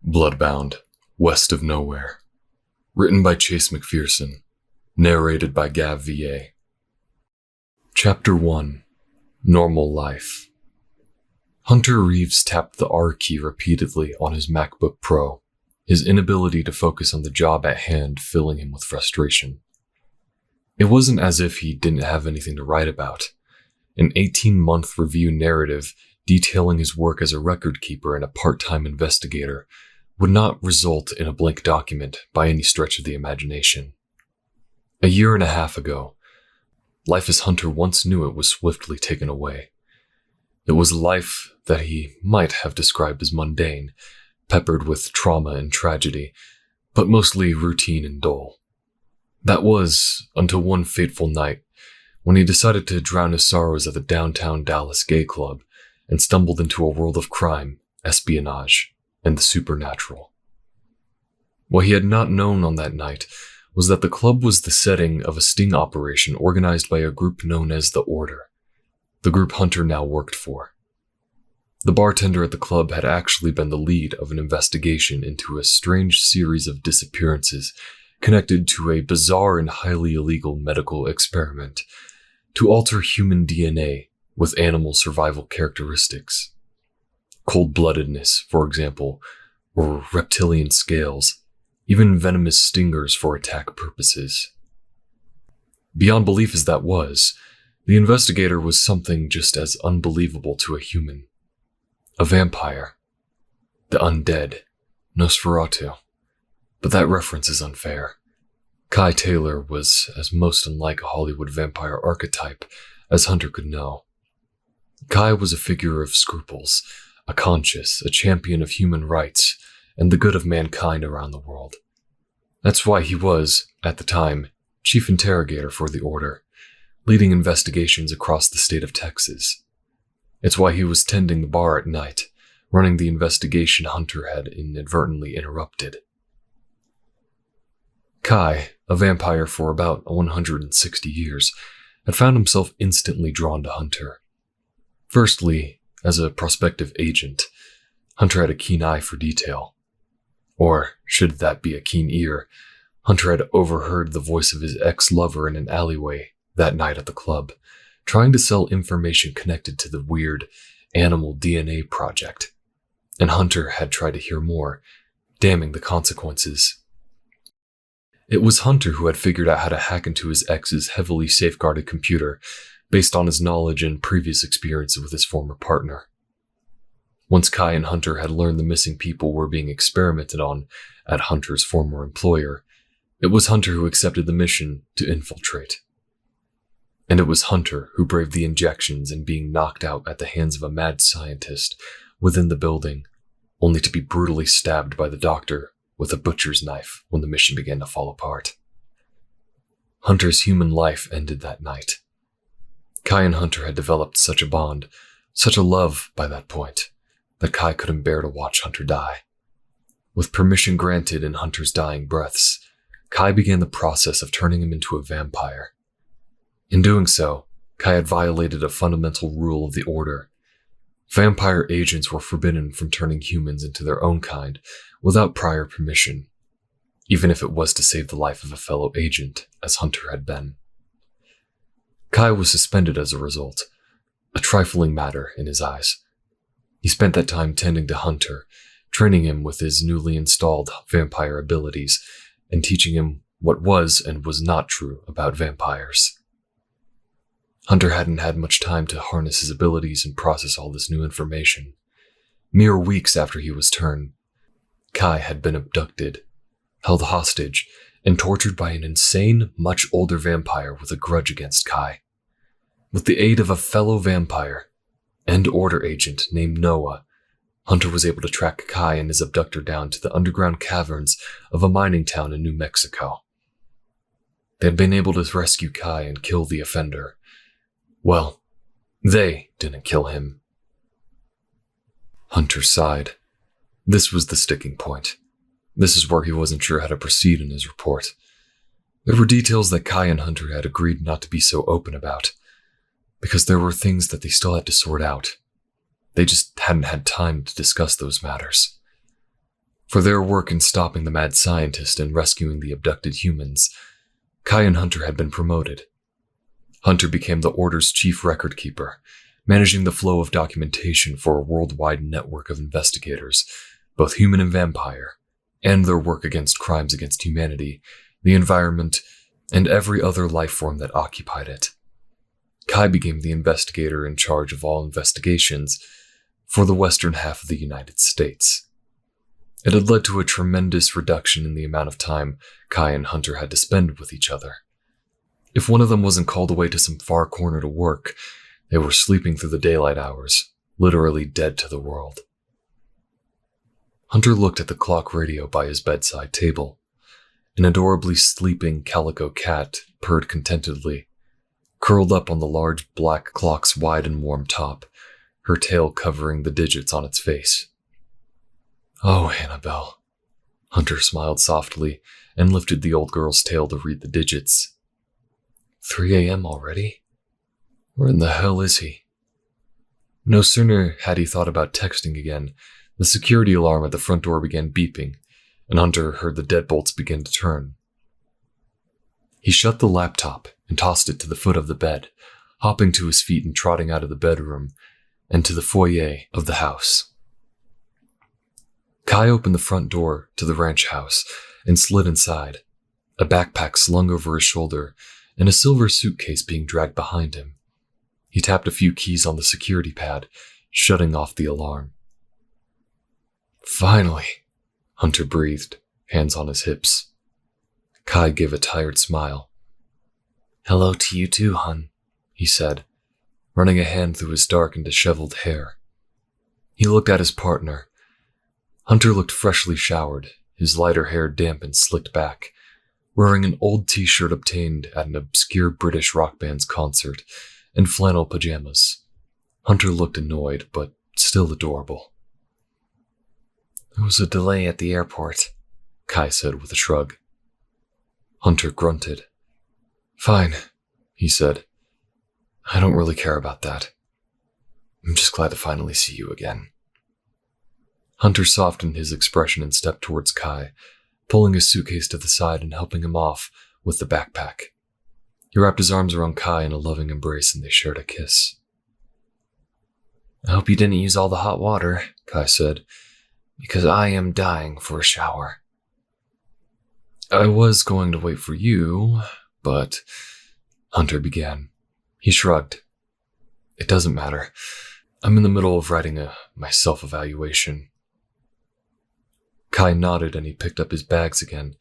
Bloodbound, West of Nowhere. Written by Chase McPherson. Narrated by Gav VA. Chapter 1. Normal Life. Hunter Reeves tapped the R key repeatedly on his MacBook Pro, his inability to focus on the job at hand filling him with frustration. It wasn't as if he didn't have anything to write about. An 18-month review narrative detailing his work as a record keeper and a part-time investigator would not result in a blank document by any stretch of the imagination. A year and a half ago, life as Hunter once knew it was swiftly taken away. It was a life that he might have described as mundane, peppered with trauma and tragedy, but mostly routine and dull. That was until one fateful night when he decided to drown his sorrows at the downtown Dallas gay club and stumbled into a world of crime, espionage, and the supernatural. What he had not known on that night was that the club was the setting of a sting operation organized by a group known as the Order, the group Hunter now worked for. The bartender at the club had actually been the lead of an investigation into a strange series of disappearances connected to a bizarre and highly illegal medical experiment to alter human DNA with animal survival characteristics. Cold-bloodedness, for example, or reptilian scales, even venomous stingers for attack purposes. Beyond belief as that was, the investigator was something just as unbelievable to a human. A vampire. The undead. Nosferatu. But that reference is unfair. Kai Taylor was as most unlike a Hollywood vampire archetype as Hunter could know. Kai was a figure of scruples, a conscience, a champion of human rights, and the good of mankind around the world. That's why he was, at the time, chief interrogator for the Order, leading investigations across the state of Texas. It's why he was tending the bar at night, running the investigation Hunter had inadvertently interrupted. Kai, a vampire for about 160 years, had found himself instantly drawn to Hunter. Firstly, as a prospective agent, Hunter had a keen eye for detail. Or, should that be a keen ear, Hunter had overheard the voice of his ex-lover in an alleyway that night at the club, trying to sell information connected to the weird animal DNA project. And Hunter had tried to hear more, damning the consequences. It was Hunter who had figured out how to hack into his ex's heavily safeguarded computer based on his knowledge and previous experience with his former partner. Once Kai and Hunter had learned the missing people were being experimented on at Hunter's former employer, it was Hunter who accepted the mission to infiltrate. And it was Hunter who braved the injections and being knocked out at the hands of a mad scientist within the building, only to be brutally stabbed by the doctor with a butcher's knife when the mission began to fall apart. Hunter's human life ended that night. Kai and Hunter had developed such a bond, such a love by that point, that Kai couldn't bear to watch Hunter die. With permission granted in Hunter's dying breaths, Kai began the process of turning him into a vampire. In doing so, Kai had violated a fundamental rule of the Order. Vampire agents were forbidden from turning humans into their own kind without prior permission, even if it was to save the life of a fellow agent, as Hunter had been. Kai was suspended as a result, a trifling matter in his eyes. He spent that time tending to Hunter, training him with his newly installed vampire abilities, and teaching him what was and was not true about vampires. Hunter hadn't had much time to harness his abilities and process all this new information. Mere weeks after he was turned, Kai had been abducted, held hostage, and tortured by an insane, much older vampire with a grudge against Kai. With the aid of a fellow vampire and Order agent named Noah, Hunter was able to track Kai and his abductor down to the underground caverns of a mining town in New Mexico. They had been able to rescue Kai and kill the offender. Well, they didn't kill him. Hunter sighed. This was the sticking point. This is where he wasn't sure how to proceed in his report. There were details that Kai and Hunter had agreed not to be so open about, because there were things that they still had to sort out. They just hadn't had time to discuss those matters. For their work in stopping the mad scientist and rescuing the abducted humans, Kai and Hunter had been promoted. Hunter became the Order's chief record keeper, managing the flow of documentation for a worldwide network of investigators, both human and vampire, and their work against crimes against humanity, the environment, and every other life form that occupied it. Kai became the investigator in charge of all investigations for the western half of the United States. It had led to a tremendous reduction in the amount of time Kai and Hunter had to spend with each other. If one of them wasn't called away to some far corner to work, they were sleeping through the daylight hours, literally dead to the world. Hunter looked at the clock radio by his bedside table. An adorably sleeping calico cat purred contentedly, curled up on the large black clock's wide and warm top, her tail covering the digits on its face. "Oh, Annabelle." Hunter smiled softly and lifted the old girl's tail to read the digits. 3 a.m. already? Where in the hell is he? No sooner had he thought about texting again, the security alarm at the front door began beeping, and Hunter heard the deadbolts begin to turn. He shut the laptop and tossed it to the foot of the bed, hopping to his feet and trotting out of the bedroom and to the foyer of the house. Kai opened the front door to the ranch house and slid inside, a backpack slung over his shoulder and a silver suitcase being dragged behind him. He tapped a few keys on the security pad, shutting off the alarm. "Finally," Hunter breathed, hands on his hips. Kai gave a tired smile. "Hello to you too, hun," he said, running a hand through his dark and disheveled hair. He looked at his partner. Hunter looked freshly showered, his lighter hair damp and slicked back, wearing an old t-shirt obtained at an obscure British rock band's concert, and flannel pajamas. Hunter looked annoyed, but still adorable. "There was a delay at the airport," Kai said with a shrug. Hunter grunted. "Fine," he said. "I don't really care about that. I'm just glad to finally see you again." Hunter softened his expression and stepped towards Kai, pulling his suitcase to the side and helping him off with the backpack. He wrapped his arms around Kai in a loving embrace and they shared a kiss. "I hope you didn't use all the hot water," Kai said, "because I am dying for a shower." "I was going to wait for you, but..." Hunter began. He shrugged. "It doesn't matter. I'm in the middle of writing my self-evaluation." Kai nodded and he picked up his bags again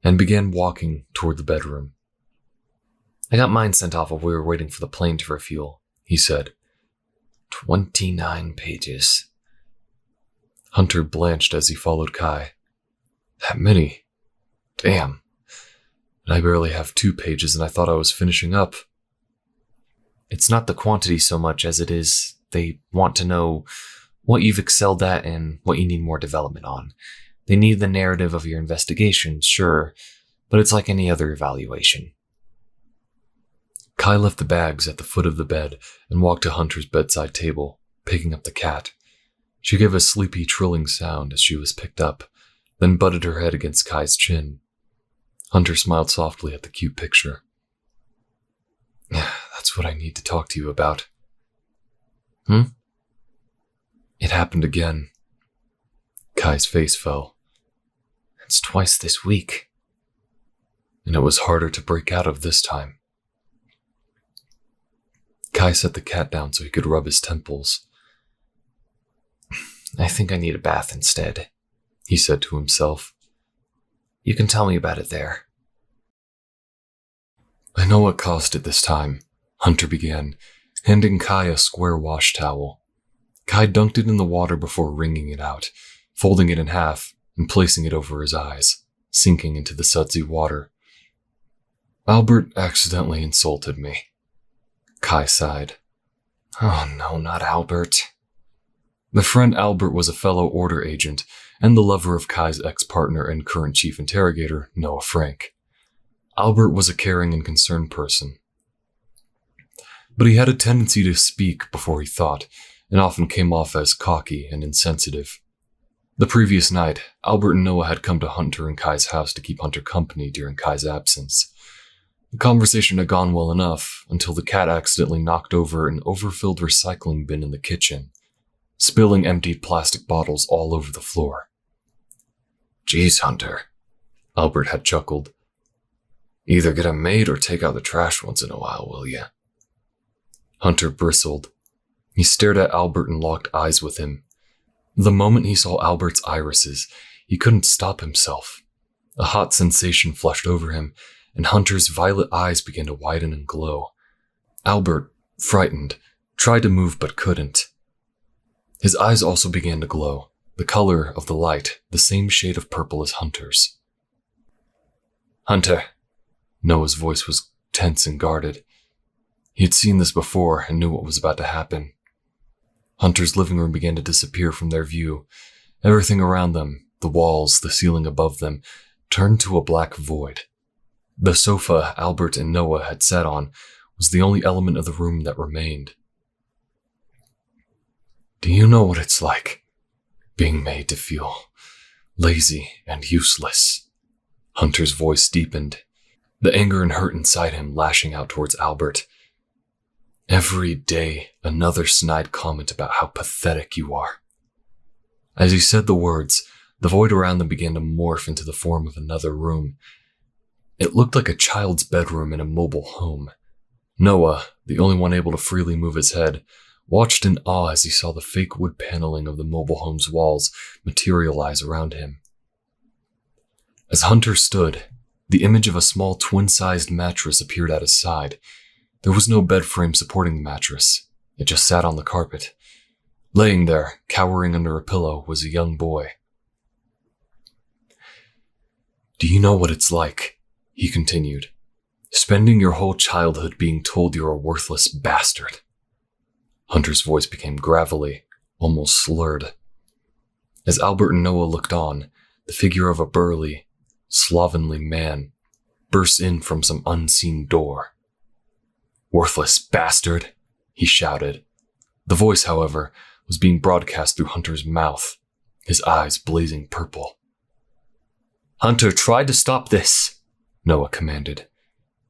and began walking toward the bedroom. "I got mine sent off while we were waiting for the plane to refuel," he said. 29 pages. Hunter blanched as he followed Kai. "That many? Damn. And I barely have 2 pages and I thought I was finishing up." "It's not the quantity so much as it is they want to know what you've excelled at and what you need more development on. They need the narrative of your investigation, sure, but it's like any other evaluation." Kai left the bags at the foot of the bed and walked to Hunter's bedside table, picking up the cat. She gave a sleepy, trilling sound as she was picked up, then butted her head against Kai's chin. Hunter smiled softly at the cute picture. "That's what I need to talk to you about." It happened again. Kai's face fell. "It's twice this week." And it was harder to break out of this time. Kai set the cat down so he could rub his temples. "I think I need a bath instead," he said to himself. "You can tell me about it there." "I know what caused it this time," Hunter began, handing Kai a square wash towel. Kai dunked it in the water before wringing it out, folding it in half and placing it over his eyes, sinking into the sudsy water. "Albert accidentally insulted me." Kai sighed. "Oh no, not Albert." The friend Albert was a fellow Order agent and the lover of Kai's ex-partner and current chief interrogator, Noah Frank. Albert was a caring and concerned person, but he had a tendency to speak before he thought, and often came off as cocky and insensitive. The previous night, Albert and Noah had come to Hunter and Kai's house to keep Hunter company during Kai's absence. The conversation had gone well enough until the cat accidentally knocked over an overfilled recycling bin in the kitchen, spilling emptied plastic bottles all over the floor. "Geez, Hunter," Albert had chuckled. "Either get a maid or take out the trash once in a while, will ya?" Hunter bristled. He stared at Albert and locked eyes with him. The moment he saw Albert's irises, he couldn't stop himself. A hot sensation flushed over him, and Hunter's violet eyes began to widen and glow. Albert, frightened, tried to move but couldn't. His eyes also began to glow, the color of the light, the same shade of purple as Hunter's. "Hunter." Noah's voice was tense and guarded. He had seen this before and knew what was about to happen. Hunter's living room began to disappear from their view. Everything around them, the walls, the ceiling above them, turned to a black void. The sofa Albert and Noah had sat on was the only element of the room that remained. "Do you know what it's like, being made to feel lazy and useless?" Hunter's voice deepened, the anger and hurt inside him lashing out towards Albert. "Every day, another snide comment about how pathetic you are." As he said the words, the void around them began to morph into the form of another room. It looked like a child's bedroom in a mobile home. Noah, the only one able to freely move his head, watched in awe as he saw the fake wood paneling of the mobile home's walls materialize around him. As Hunter stood, the image of a small twin-sized mattress appeared at his side. There was no bed frame supporting the mattress. It just sat on the carpet. Laying there, cowering under a pillow, was a young boy. "Do you know what it's like?" he continued. "Spending your whole childhood being told you're a worthless bastard." Hunter's voice became gravelly, almost slurred. As Albert and Noah looked on, the figure of a burly, slovenly man burst in from some unseen door. "Worthless bastard," he shouted. The voice, however, was being broadcast through Hunter's mouth, his eyes blazing purple. "Hunter, try to stop this," Noah commanded.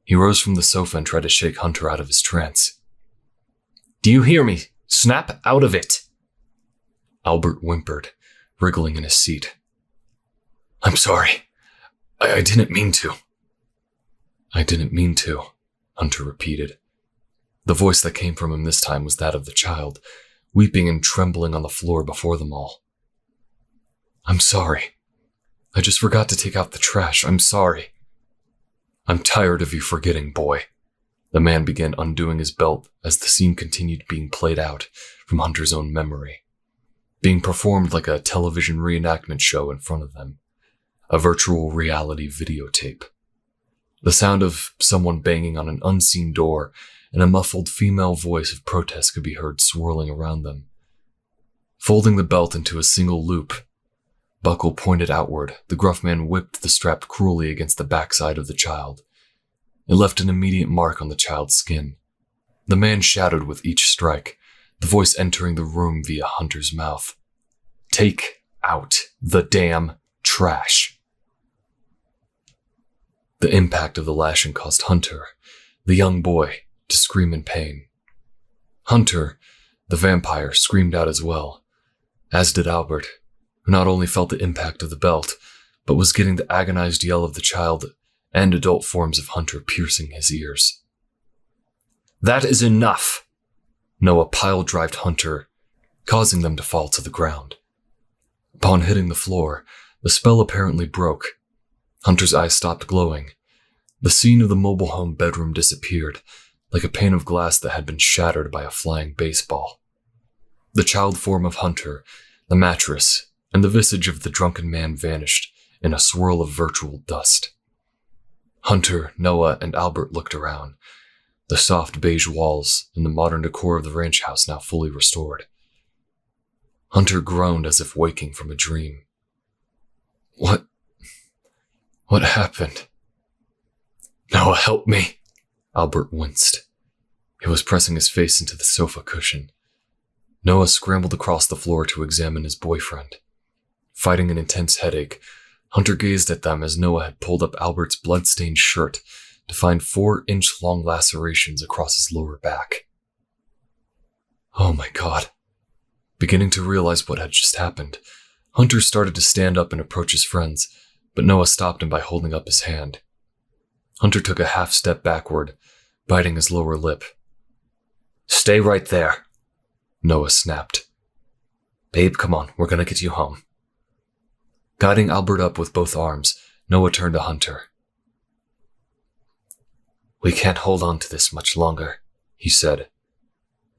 He rose from the sofa and tried to shake Hunter out of his trance. "Do you hear me? Snap out of it!" Albert whimpered, wriggling in his seat. "I'm sorry. I didn't mean to." "I didn't mean to," Hunter repeated. The voice that came from him this time was that of the child, weeping and trembling on the floor before them all. "I'm sorry. I just forgot to take out the trash. I'm sorry." "I'm tired of you forgetting, boy." The man began undoing his belt as the scene continued being played out from Hunter's own memory, being performed like a television reenactment show in front of them, a virtual reality videotape. The sound of someone banging on an unseen door and a muffled female voice of protest could be heard swirling around them. Folding the belt into a single loop, buckle pointed outward, the gruff man whipped the strap cruelly against the backside of the child. It left an immediate mark on the child's skin. The man shouted with each strike, the voice entering the room via Hunter's mouth. "Take out the damn trash." The impact of the lashing caused Hunter, the young boy, to scream in pain. Hunter, the vampire, screamed out as well, as did Albert, who not only felt the impact of the belt, but was getting the agonized yell of the child and adult forms of Hunter piercing his ears. "That is enough!" Noah pile-drived Hunter, causing them to fall to the ground. Upon hitting the floor, the spell apparently broke. Hunter's eyes stopped glowing. The scene of the mobile home bedroom disappeared, like a pane of glass that had been shattered by a flying baseball. The child form of Hunter, the mattress, and the visage of the drunken man vanished in a swirl of virtual dust. Hunter, Noah, and Albert looked around, the soft beige walls and the modern decor of the ranch house now fully restored. Hunter groaned as if waking from a dream. What happened?" "Noah, help me!" Albert winced. He was pressing his face into the sofa cushion. Noah scrambled across the floor to examine his boyfriend. Fighting an intense headache, Hunter gazed at them as Noah had pulled up Albert's blood-stained shirt to find 4-inch-long lacerations across his lower back. Oh my God. Beginning to realize what had just happened, Hunter started to stand up and approach his friends, but Noah stopped him by holding up his hand. Hunter took a half-step backward, biting his lower lip. "Stay right there," Noah snapped. "Babe, come on, we're gonna get you home." Guiding Albert up with both arms, Noah turned to Hunter. "We can't hold on to this much longer," he said.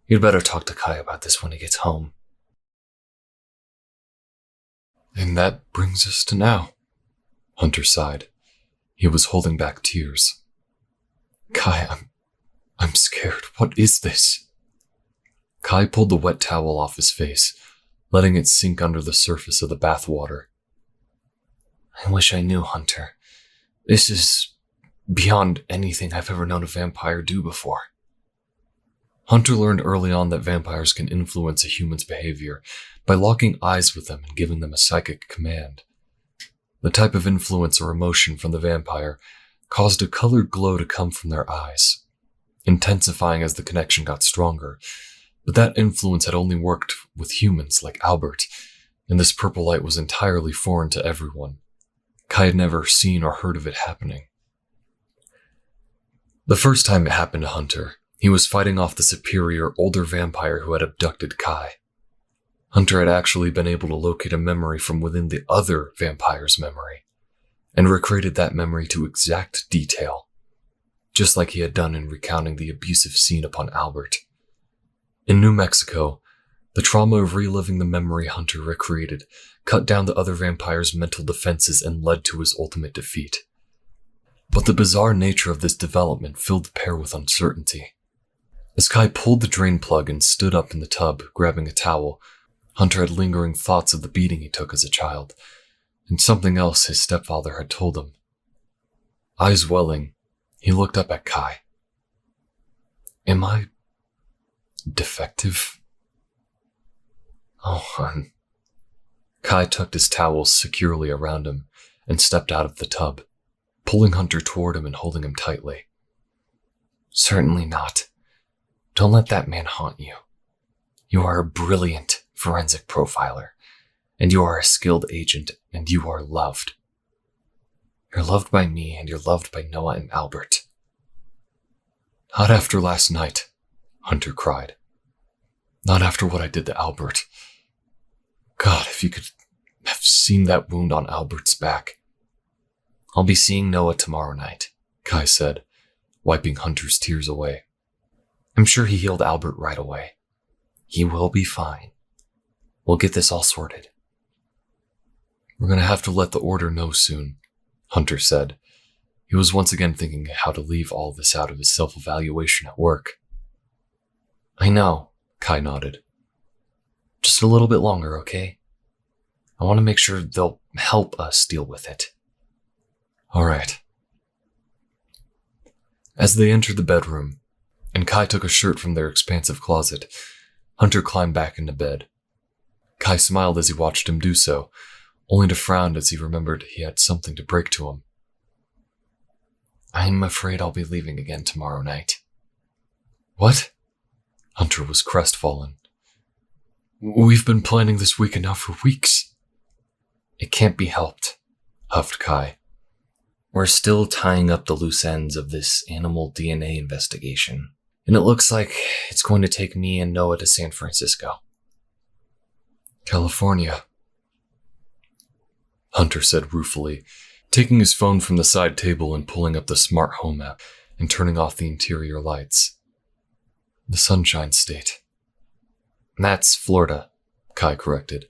"You'd better talk to Kai about this when he gets home." And that brings us to now, Hunter sighed. He was holding back tears. "Kai, I'm scared. What is this?" Kai pulled the wet towel off his face, letting it sink under the surface of the bath water. "I wish I knew, Hunter. This is beyond anything I've ever known a vampire do before." Hunter learned early on that vampires can influence a human's behavior by locking eyes with them and giving them a psychic command. The type of influence or emotion from the vampire caused a colored glow to come from their eyes, intensifying as the connection got stronger, but that influence had only worked with humans like Albert, and this purple light was entirely foreign to everyone. Kai had never seen or heard of it happening. The first time it happened to Hunter, he was fighting off the superior, older vampire who had abducted Kai. Hunter had actually been able to locate a memory from within the other vampire's memory, and recreated that memory to exact detail, just like he had done in recounting the abusive scene upon Albert. In New Mexico, the trauma of reliving the memory Hunter recreated cut down the other vampire's mental defenses and led to his ultimate defeat. But the bizarre nature of this development filled the pair with uncertainty. As Kai pulled the drain plug and stood up in the tub, grabbing a towel, Hunter had lingering thoughts of the beating he took as a child, and something else his stepfather had told him. Eyes welling, he looked up at Kai. "Am I defective?" "Oh, hon." Kai tucked his towels securely around him and stepped out of the tub, pulling Hunter toward him and holding him tightly. "Certainly not. Don't let that man haunt you. You are a brilliant forensic profiler, and you are a skilled agent, and you are loved. You're loved by me, and you're loved by Noah and Albert." "Not after last night," Hunter cried. "Not after what I did to Albert. God, if you could have seen that wound on Albert's back." "I'll be seeing Noah tomorrow night," Kai said, wiping Hunter's tears away. "I'm sure he healed Albert right away. He will be fine. We'll get this all sorted." "We're going to have to let the Order know soon," Hunter said. He was once again thinking how to leave all this out of his self-evaluation at work. "I know," Kai nodded. "Just a little bit longer, okay? I want to make sure they'll help us deal with it." "All right." As they entered the bedroom, and Kai took a shirt from their expansive closet, Hunter climbed back into bed. Kai smiled as he watched him do so, only to frown as he remembered he had something to break to him. "I'm afraid I'll be leaving again tomorrow night." "What?" Hunter was crestfallen. "We've been planning this weekend now for weeks." "It can't be helped," huffed Kai. "We're still tying up the loose ends of this animal DNA investigation, and it looks like it's going to take me and Noah to San Francisco." "California," Hunter said ruefully, taking his phone from the side table and pulling up the smart home app and turning off the interior lights. "The Sunshine State." "That's Florida," Kai corrected.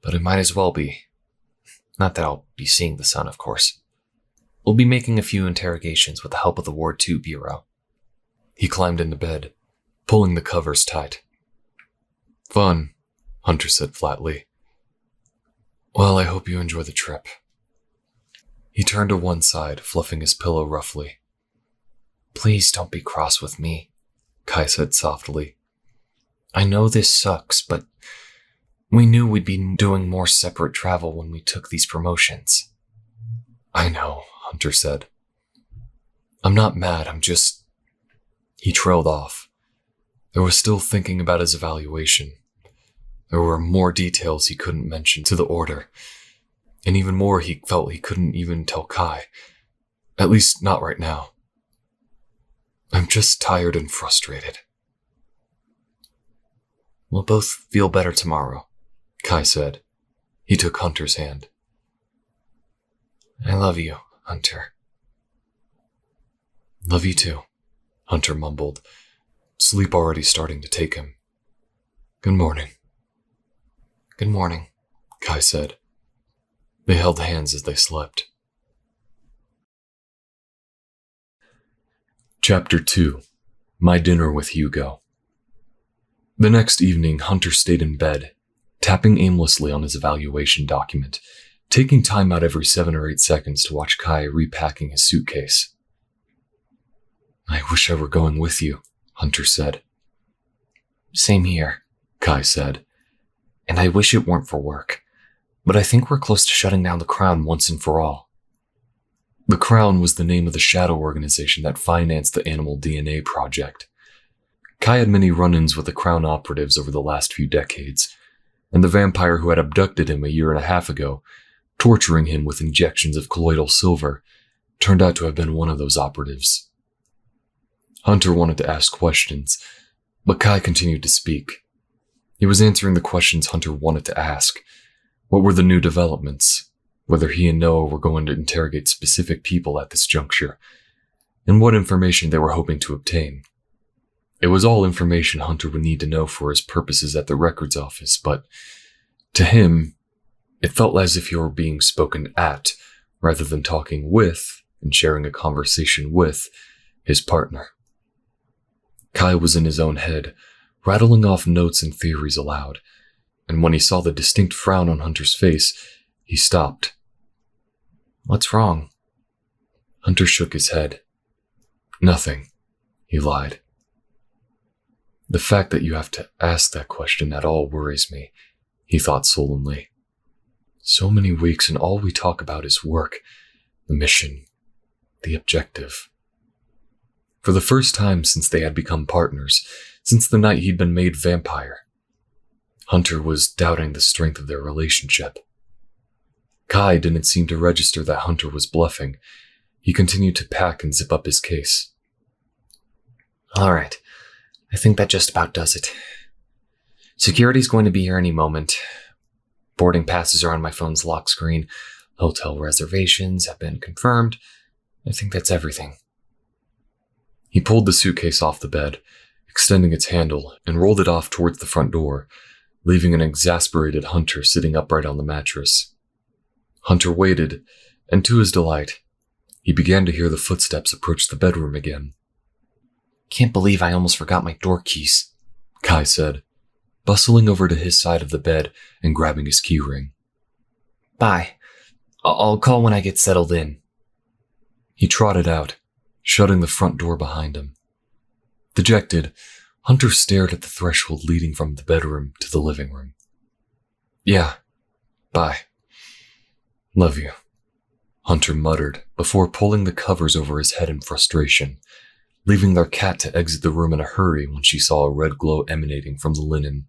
"But it might as well be. Not that I'll be seeing the sun, of course. We'll be making a few interrogations with the help of the Ward 2 Bureau." He climbed into bed, pulling the covers tight. "Fun," Hunter said flatly. "Well, I hope you enjoy the trip." He turned to one side, fluffing his pillow roughly. "Please don't be cross with me," Kai said softly. "I know this sucks, but We knew we'd be doing more separate travel when we took these promotions. I know, Hunter said. I'm not mad, I'm just... He trailed off. There was still thinking about his evaluation. There were more details he couldn't mention to the Order. And even more he felt he couldn't even tell Kai. At least not right now. I'm just tired and frustrated. We'll both feel better tomorrow, Kai said. He took Hunter's hand. I love you, Hunter. Love you too, Hunter mumbled, sleep already starting to take him. Good morning. Good morning, Kai said. They held hands as they slept. Chapter 2. My Dinner with Hugo. The next evening, Hunter stayed in bed, tapping aimlessly on his evaluation document, taking time out every 7 or 8 seconds to watch Kai repacking his suitcase. I wish I were going with you, Hunter said. Same here, Kai said. And I wish it weren't for work, but I think we're close to shutting down the Crown once and for all. The Crown was the name of the shadow organization that financed the animal DNA project. Kai had many run-ins with the Crown operatives over the last few decades, and the vampire who had abducted him a year and a half ago, torturing him with injections of colloidal silver, turned out to have been one of those operatives. Hunter wanted to ask questions, but Kai continued to speak. He was answering the questions Hunter wanted to ask. What were the new developments? Whether he and Noah were going to interrogate specific people at this juncture, and what information they were hoping to obtain. It was all information Hunter would need to know for his purposes at the records office, but to him, it felt as if he were being spoken at, rather than talking with and sharing a conversation with his partner. Kai was in his own head, rattling off notes and theories aloud, and when he saw the distinct frown on Hunter's face, he stopped. What's wrong? Hunter shook his head. Nothing, he lied. The fact that you have to ask that question at all worries me, he thought sullenly. So many weeks and all we talk about is work, the mission, the objective. For the first time since they had become partners, since the night he'd been made vampire, Hunter was doubting the strength of their relationship. Kai didn't seem to register that Hunter was bluffing. He continued to pack and zip up his case. All right. I think that just about does it. Security's going to be here any moment. Boarding passes are on my phone's lock screen. Hotel reservations have been confirmed. I think that's everything. He pulled the suitcase off the bed, extending its handle, and rolled it off towards the front door, leaving an exasperated Hunter sitting upright on the mattress. Hunter waited, and to his delight, he began to hear the footsteps approach the bedroom again. Can't believe I almost forgot my door keys, Kai said, bustling over to his side of the bed and grabbing his keyring. Bye. I'll call when I get settled in. He trotted out, shutting the front door behind him. Dejected, Hunter stared at the threshold leading from the bedroom to the living room. Yeah, bye. Love you, Hunter muttered before pulling the covers over his head in frustration, leaving their cat to exit the room in a hurry when she saw a red glow emanating from the linen.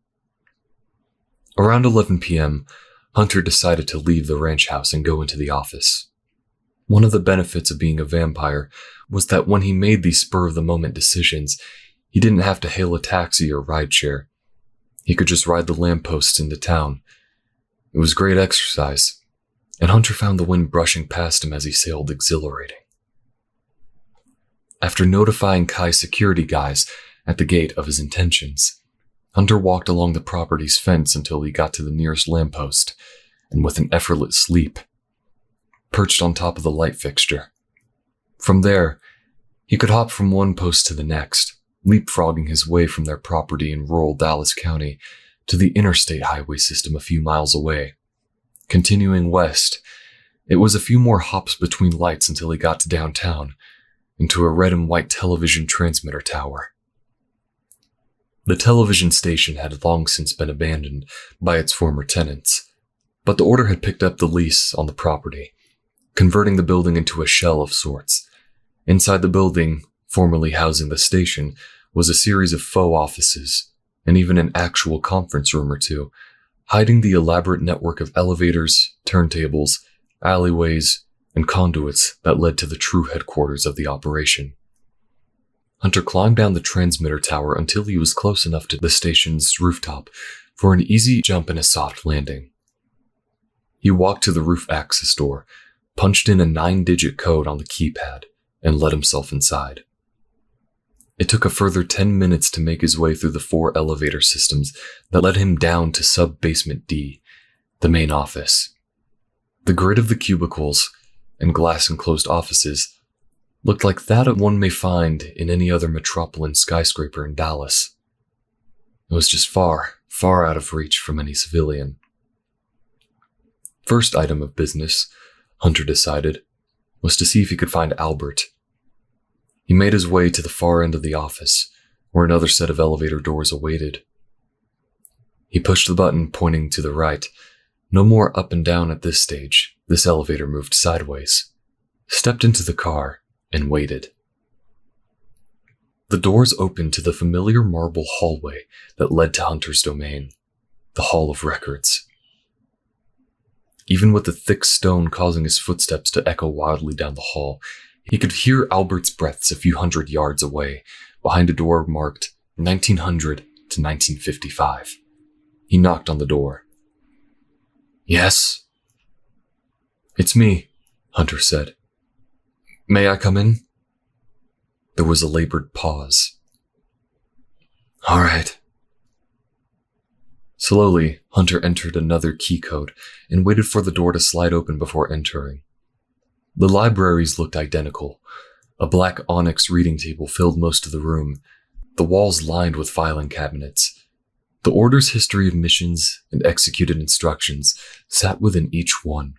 Around 11 p.m., Hunter decided to leave the ranch house and go into the office. One of the benefits of being a vampire was that when he made these spur-of-the-moment decisions, he didn't have to hail a taxi or rideshare. He could just ride the lampposts into town. It was great exercise, and Hunter found the wind brushing past him as he sailed exhilarating. After notifying Kai's security guys at the gate of his intentions, Hunter walked along the property's fence until he got to the nearest lamppost, and with an effortless leap, perched on top of the light fixture. From there, he could hop from one post to the next, leapfrogging his way from their property in rural Dallas County to the interstate highway system a few miles away. Continuing west, it was a few more hops between lights until he got to downtown, into a red and white television transmitter tower. The television station had long since been abandoned by its former tenants, but the order had picked up the lease on the property, converting the building into a shell of sorts. Inside the building, formerly housing the station, was a series of faux offices, and even an actual conference room or two, hiding the elaborate network of elevators, turntables, alleyways, and conduits that led to the true headquarters of the operation. Hunter climbed down the transmitter tower until he was close enough to the station's rooftop for an easy jump and a soft landing. He walked to the roof access door, punched in a 9-digit code on the keypad, and let himself inside. It took a further 10 minutes to make his way through the 4 elevator systems that led him down to sub-basement D, the main office. The grid of the cubicles and glass-enclosed offices looked like that one may find in any other metropolitan skyscraper in Dallas. It was just far, far out of reach from any civilian. First item of business, Hunter decided, was to see if he could find Albert. He made his way to the far end of the office, where another set of elevator doors awaited. He pushed the button pointing to the right. No more up and down at this stage. This elevator moved sideways. Stepped into the car and waited. The doors opened to the familiar marble hallway that led to Hunter's domain, the Hall of Records. Even with the thick stone causing his footsteps to echo wildly down the hall, he could hear Albert's breaths a few hundred yards away, behind a door marked 1900 to 1955. He knocked on the door. "Yes?" "It's me," Hunter said. "May I come in?" There was a labored pause. "All right." Slowly, Hunter entered another key code and waited for the door to slide open before entering. The libraries looked identical. A black onyx reading table filled most of the room, the walls lined with filing cabinets. The Order's history of missions and executed instructions sat within each one,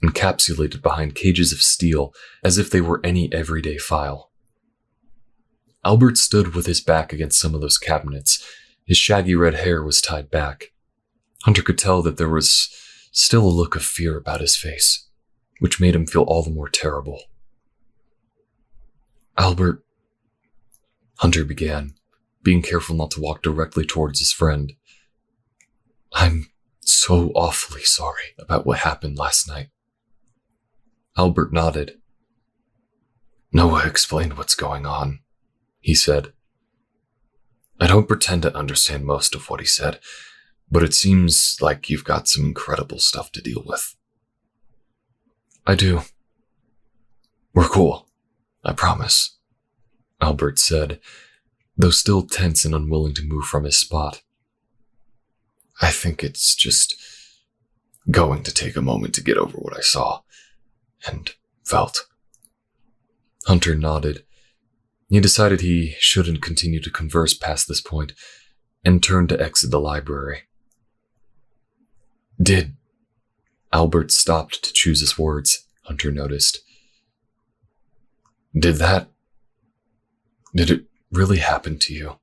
encapsulated behind cages of steel as if they were any everyday file. Albert stood with his back against some of those cabinets. His shaggy red hair was tied back. Hunter could tell that there was still a look of fear about his face, which made him feel all the more terrible. "Albert," Hunter began, being careful not to walk directly towards his friend. "I'm so awfully sorry about what happened last night." Albert nodded. "Noah explained what's going on," he said. "I don't pretend to understand most of what he said, but it seems like you've got some incredible stuff to deal with." "I do." "We're cool, I promise," Albert said, though still tense and unwilling to move from his spot. "I think it's just going to take a moment to get over what I saw and felt." Hunter nodded. He decided he shouldn't continue to converse past this point and turned to exit the library. "Did..." Albert stopped to choose his words, Hunter noticed. Did it really happen to you?"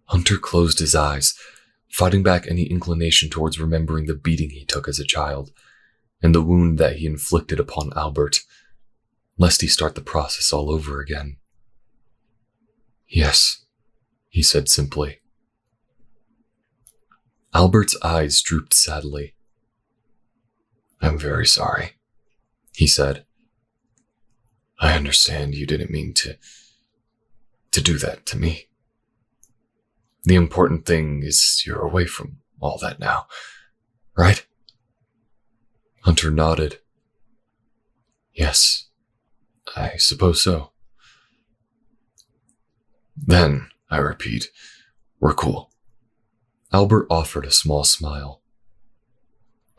Hunter closed his eyes, fighting back any inclination towards remembering the beating he took as a child, and the wound that he inflicted upon Albert, lest he start the process all over again. "Yes," he said simply. Albert's eyes drooped sadly. "I'm very sorry," he said. "I understand you didn't mean to do that to me. The important thing is you're away from all that now, right?" Hunter nodded. "Yes, I suppose so." "Then, I repeat, we're cool." Albert offered a small smile.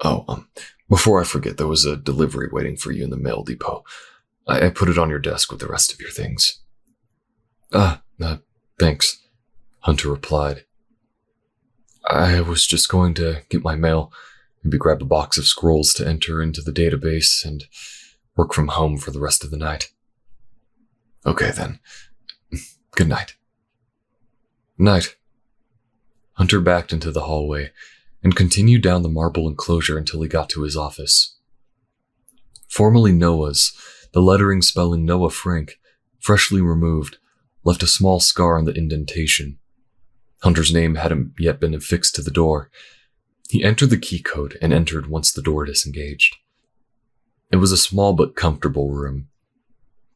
"Oh, before I forget, there was a delivery waiting for you in the mail depot. I put it on your desk with the rest of your things." Thanks," Hunter replied. "I was just going to get my mail, maybe grab a box of scrolls to enter into the database, and work from home for the rest of the night." "Okay then. Good night." Night. Hunter backed into the hallway and continued down the marble enclosure until he got to his office. Formerly Noah's, the lettering spelling Noah Frank, freshly removed, left a small scar on the indentation. Hunter's name hadn't yet been affixed to the door. He entered the key code and entered once the door disengaged. It was a small but comfortable room,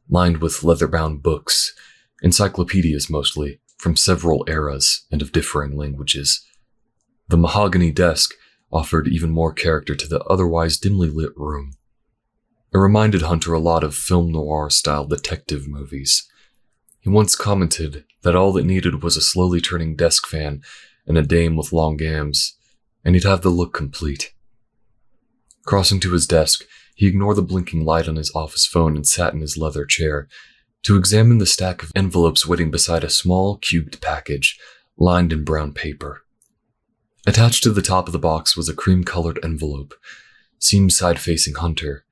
lined with leather-bound books, encyclopedias mostly, from several eras and of differing languages. The mahogany desk offered even more character to the otherwise dimly lit room. It reminded Hunter a lot of film noir-style detective movies. He once commented that all it needed was a slowly turning desk fan and a dame with long gams, and he'd have the look complete. Crossing to his desk, he ignored the blinking light on his office phone and sat in his leather chair to examine the stack of envelopes waiting beside a small, cubed package lined in brown paper. Attached to the top of the box was a cream-colored envelope, seam side-facing Hunter,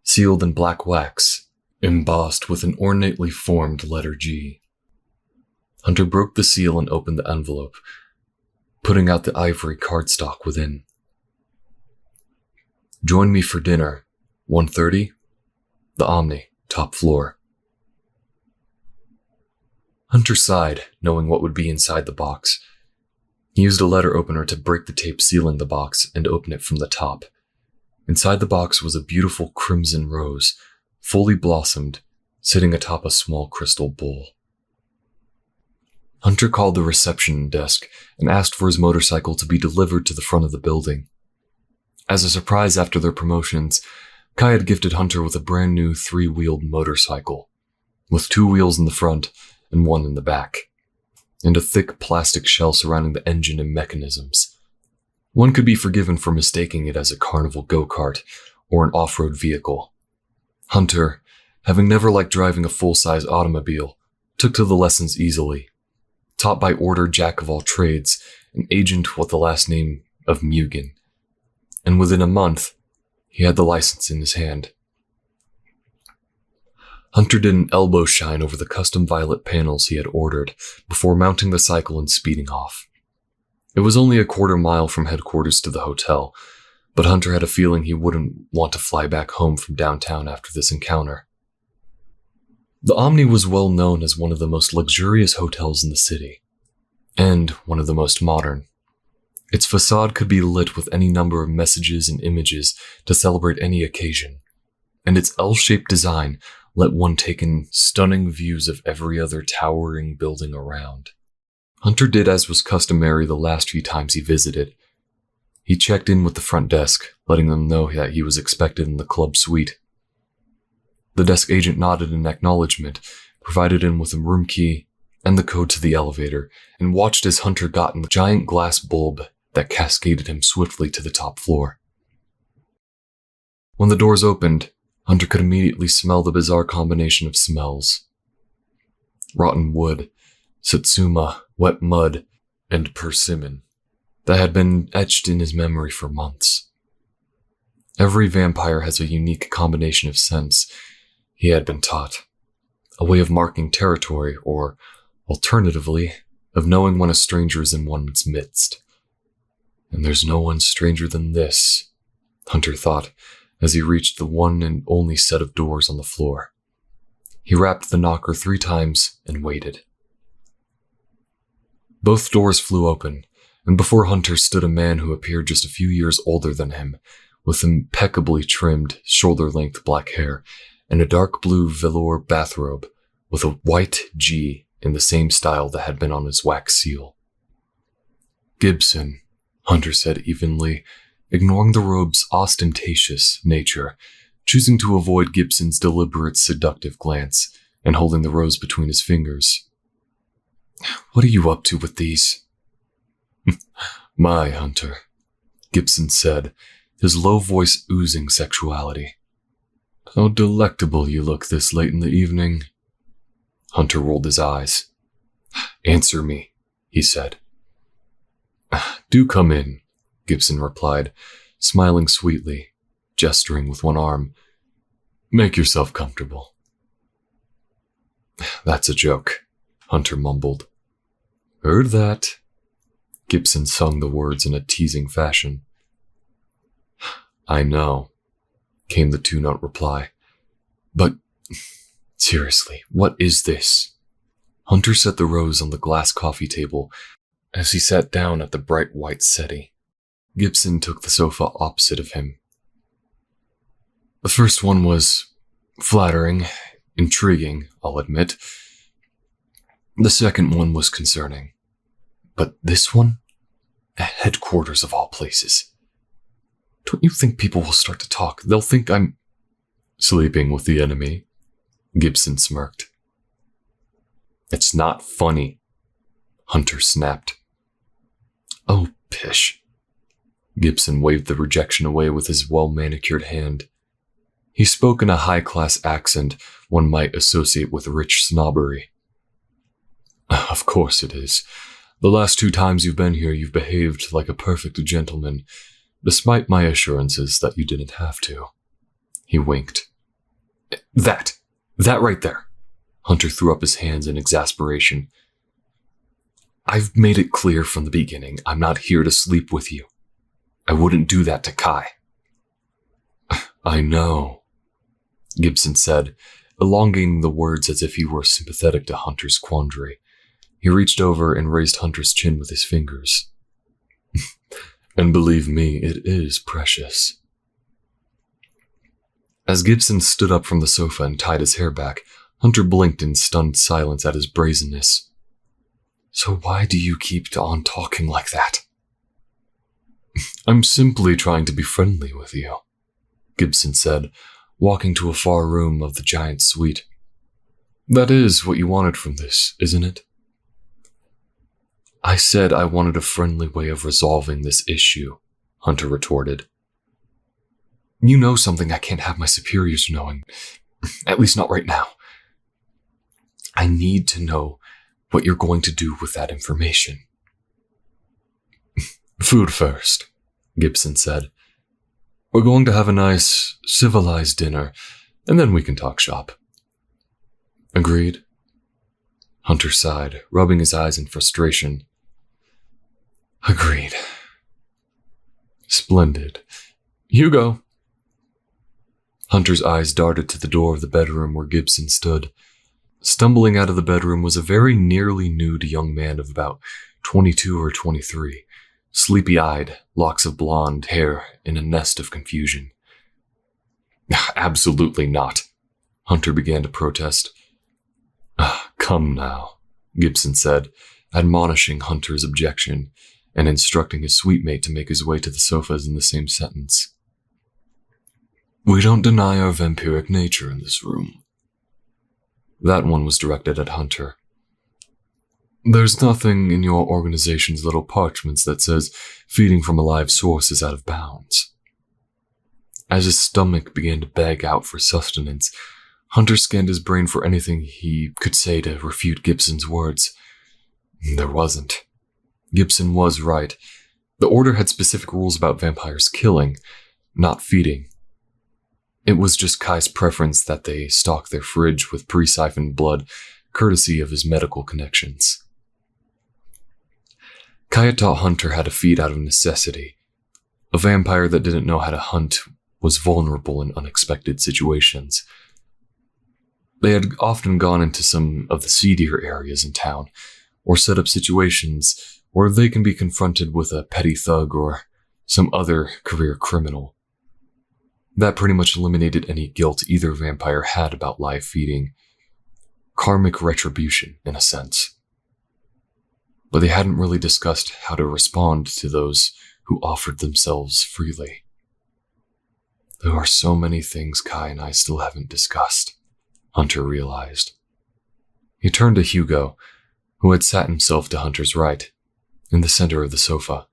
sealed in black wax, embossed with an ornately formed letter G. Hunter broke the seal and opened the envelope, putting out the ivory cardstock within. Join me for dinner, 1:30, the Omni, top floor. Hunter sighed, knowing what would be inside the box. He used a letter opener to break the tape sealing the box and open it from the top. Inside the box was a beautiful crimson rose, fully blossomed, sitting atop a small crystal bowl. Hunter called the reception desk and asked for his motorcycle to be delivered to the front of the building. As a surprise after their promotions, Kai had gifted Hunter with a brand new 3-wheeled motorcycle, with 2 wheels in the front and 1 in the back, and a thick plastic shell surrounding the engine and mechanisms. One could be forgiven for mistaking it as a carnival go-kart or an off-road vehicle. Hunter, having never liked driving a full-size automobile, took to the lessons easily. Taught by order jack-of-all-trades, an agent with the last name of Mugen. And within a month, he had the license in his hand. Hunter did an elbow shine over the custom violet panels he had ordered before mounting the cycle and speeding off. It was only a quarter mile from headquarters to the hotel, but Hunter had a feeling he wouldn't want to fly back home from downtown after this encounter. The Omni was well known as one of the most luxurious hotels in the city, and one of the most modern. Its facade could be lit with any number of messages and images to celebrate any occasion, and its L-shaped design let one take in stunning views of every other towering building around. Hunter did as was customary the last few times he visited. He checked in with the front desk, letting them know that he was expected in the club suite. The desk agent nodded in acknowledgement, provided him with a room key and the code to the elevator, and watched as Hunter got in the giant glass bulb that cascaded him swiftly to the top floor. When the doors opened, Hunter could immediately smell the bizarre combination of smells. Rotten wood, satsuma, wet mud, and persimmon that had been etched in his memory for months. Every vampire has a unique combination of scents, he had been taught, a way of marking territory or, alternatively, of knowing when a stranger is in one's midst. And there's no one stranger than this, Hunter thought, as he reached the one and only set of doors on the floor. He rapped the knocker 3 times and waited. Both doors flew open, and before Hunter stood a man who appeared just a few years older than him, with impeccably trimmed, shoulder-length black hair and a dark blue velour bathrobe with a white G in the same style that had been on his wax seal. "Gibson," Hunter said evenly, ignoring the robe's ostentatious nature, choosing to avoid Gibson's deliberate seductive glance and holding the rose between his fingers. "What are you up to with these?" "My, Hunter," Gibson said, his low voice oozing sexuality. "How delectable you look this late in the evening." Hunter rolled his eyes. "Answer me," he said. "Do come in," Gibson replied, smiling sweetly, gesturing with one arm. "Make yourself comfortable." "That's a joke," Hunter mumbled. Heard that. Gibson sung the words in a teasing fashion. I know, came the two-note reply. But, seriously, what is this? Hunter set the rose on the glass coffee table as he sat down at the bright white settee. Gibson took the sofa opposite of him. The first one was flattering, intriguing, I'll admit. The second one was concerning. But this one? At headquarters of all places. Don't you think people will start to talk? They'll think I'm sleeping with the enemy. Gibson smirked. It's not funny, Hunter snapped. Oh, pish. Gibson waved the rejection away with his well-manicured hand. He spoke in a high-class accent one might associate with rich snobbery. Of course it is. The last 2 times you've been here, you've behaved like a perfect gentleman, despite my assurances that you didn't have to. He winked. That right there. Hunter threw up his hands in exasperation. I've made it clear from the beginning, I'm not here to sleep with you. I wouldn't do that to Kai. I know, Gibson said, elongating the words as if he were sympathetic to Hunter's quandary. He reached over and raised Hunter's chin with his fingers. And believe me, it is precious. As Gibson stood up from the sofa and tied his hair back, Hunter blinked in stunned silence at his brazenness. So why do you keep on talking like that? I'm simply trying to be friendly with you, Gibson said, walking to a far room of the giant suite. That is what you wanted from this, isn't it? I said I wanted a friendly way of resolving this issue, Hunter retorted. You know something I can't have my superiors knowing, at least not right now. I need to know what you're going to do with that information. Food first, Gibson said. We're going to have a nice, civilized dinner, and then we can talk shop. Agreed? Hunter sighed, rubbing his eyes in frustration. Agreed. Splendid. Hugo. Hunter's eyes darted to the door of the bedroom where Gibson stood. Stumbling out of the bedroom was a very nearly nude young man of about 22 or 23, sleepy-eyed, locks of blonde hair in a nest of confusion. Absolutely not, Hunter began to protest. Come now, Gibson said, admonishing Hunter's objection and instructing his suite mate to make his way to the sofas in the same sentence. We don't deny our vampiric nature in this room. That one was directed at Hunter. There's nothing in your organization's little parchments that says feeding from a live source is out of bounds. As his stomach began to beg out for sustenance, Hunter scanned his brain for anything he could say to refute Gibson's words. There wasn't. Gibson was right. The Order had specific rules about vampires killing, not feeding. It was just Kai's preference that they stock their fridge with pre-siphoned blood, courtesy of his medical connections. Kai had taught Hunter how to feed out of necessity. A vampire that didn't know how to hunt was vulnerable in unexpected situations. They had often gone into some of the seedier areas in town, or set up situations where they can be confronted with a petty thug or some other career criminal. That pretty much eliminated any guilt either vampire had about live feeding. Karmic retribution, in a sense. But they hadn't really discussed how to respond to those who offered themselves freely. There are so many things Kai and I still haven't discussed, Hunter realized. He turned to Hugo, who had sat himself to Hunter's right, in the center of the sofa.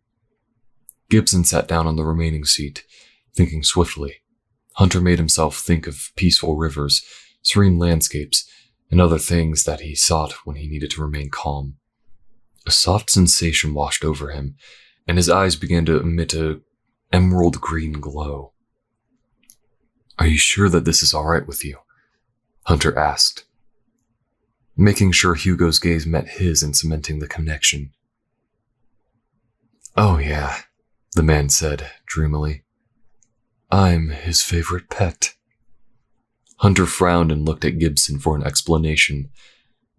Gibson sat down on the remaining seat, thinking swiftly. Hunter made himself think of peaceful rivers, serene landscapes, and other things that he sought when he needed to remain calm. A soft sensation washed over him, and his eyes began to emit an emerald green glow. Are you sure that this is all right with you? Hunter asked. making sure Hugo's gaze met his and cementing the connection. "Oh yeah," the man said, dreamily. "I'm his favorite pet." Hunter frowned and looked at Gibson for an explanation.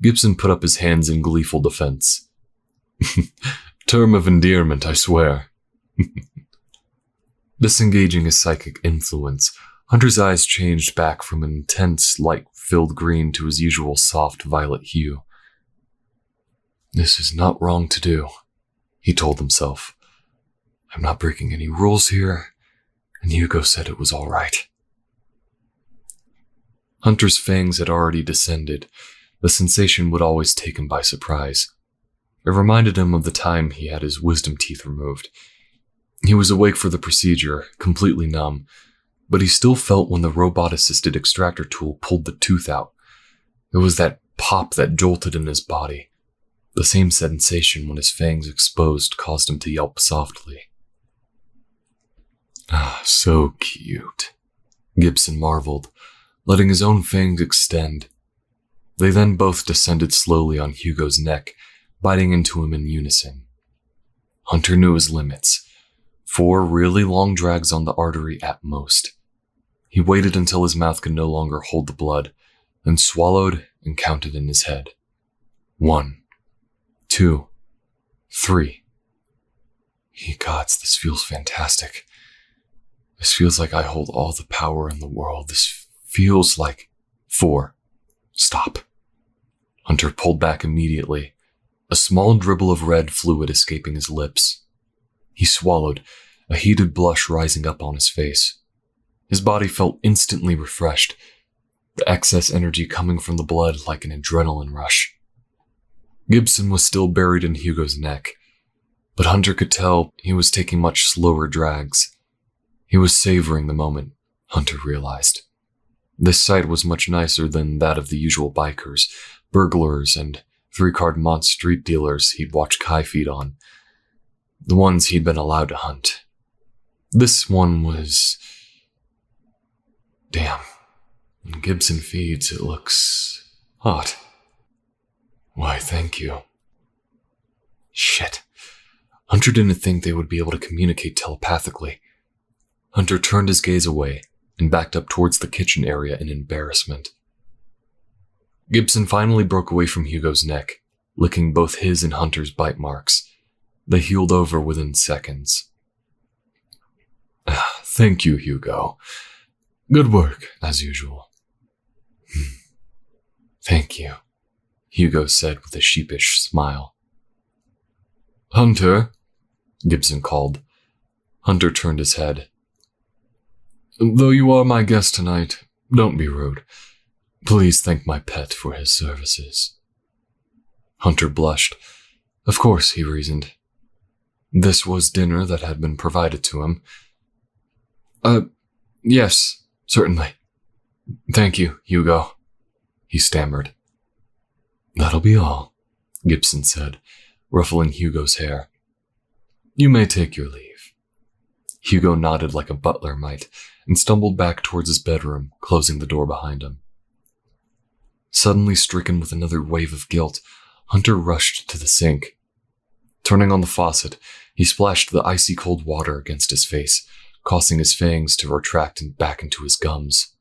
Gibson put up his hands in gleeful defense. "Term of endearment, I swear." Disengaging his psychic influence, Hunter's eyes changed back from an intense, light-filled green to his usual soft violet hue. "This is not wrong to do," he told himself. "I'm not breaking any rules here, and Hugo said it was all right." Hunter's fangs had already descended. The sensation would always take him by surprise. It reminded him of the time he had his wisdom teeth removed. He was awake for the procedure, completely numb, but he still felt when the robot-assisted extractor tool pulled the tooth out. It was that pop that jolted in his body. The same sensation when his fangs exposed caused him to yelp softly. "Ah, so cute," Gibson marveled, letting his own fangs extend. They then both descended slowly on Hugo's neck, biting into him in unison. Hunter knew his limits. 4 really long drags on the artery at most. He waited until his mouth could no longer hold the blood, then swallowed and counted in his head. 1, 2, 3. Ye gods, this feels fantastic. This feels like I hold all the power in the world. This feels like... 4. Stop. Hunter pulled back immediately, a small dribble of red fluid escaping his lips. He swallowed, a heated blush rising up on his face. His body felt instantly refreshed, the excess energy coming from the blood like an adrenaline rush. Gibson was still buried in Hugo's neck, but Hunter could tell he was taking much slower drags. He was savoring the moment, Hunter realized. This sight was much nicer than that of the usual bikers, burglars, and 3-card mod street dealers he'd watched Kai feed on. The ones he'd been allowed to hunt. This one was... Damn. When Gibson feeds, it looks... hot. Why, thank you. Shit. Hunter didn't think they would be able to communicate telepathically. Hunter turned his gaze away and backed up towards the kitchen area in embarrassment. Gibson finally broke away from Hugo's neck, licking both his and Hunter's bite marks. They healed over within seconds. Thank you, Hugo. Good work, as usual. Thank you, Hugo said with a sheepish smile. Hunter, Gibson called. Hunter turned his head. Though you are my guest tonight, don't be rude. Please thank my pet for his services. Hunter blushed. Of course, he reasoned. This was dinner that had been provided to him. Yes, certainly. Thank you, Hugo, he stammered. That'll be all, Gibson said, ruffling Hugo's hair. You may take your leave. Hugo nodded like a butler might and stumbled back towards his bedroom, closing the door behind him. Suddenly stricken with another wave of guilt, Hunter rushed to the sink. Turning on the faucet, he splashed the icy cold water against his face, causing his fangs to retract and back into his gums.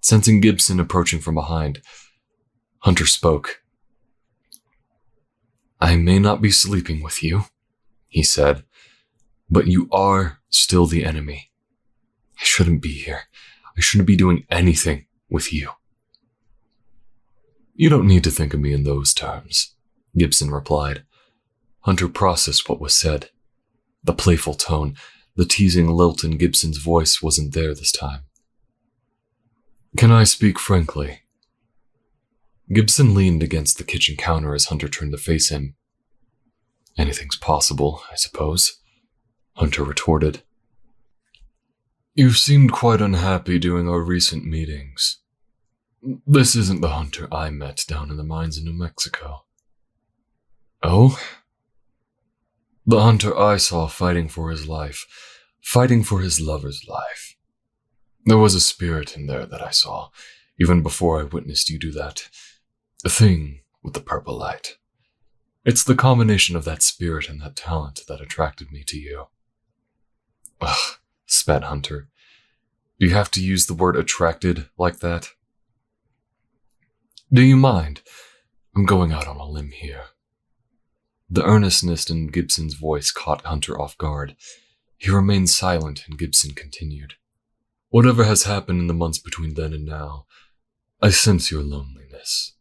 Sensing Gibson approaching from behind, Hunter spoke. I may not be sleeping with you, he said, but you are still the enemy. I shouldn't be here. I shouldn't be doing anything with you. You don't need to think of me in those terms, Gibson replied. Hunter processed what was said. The playful tone, the teasing lilt in Gibson's voice wasn't there this time. Can I speak frankly? Gibson leaned against the kitchen counter as Hunter turned to face him. Anything's possible, I suppose, Hunter retorted. You've seemed quite unhappy during our recent meetings. This isn't the Hunter I met down in the mines in New Mexico. Oh? The Hunter I saw fighting for his life, fighting for his lover's life. There was a spirit in there that I saw, even before I witnessed you do that. The thing with the purple light. It's the combination of that spirit and that talent that attracted me to you. Ugh, spat Hunter. Do you have to use the word attracted like that? Do you mind? I'm going out on a limb here. The earnestness in Gibson's voice caught Hunter off guard. He remained silent, and Gibson continued. Whatever has happened in the months between then and now, I sense your loneliness.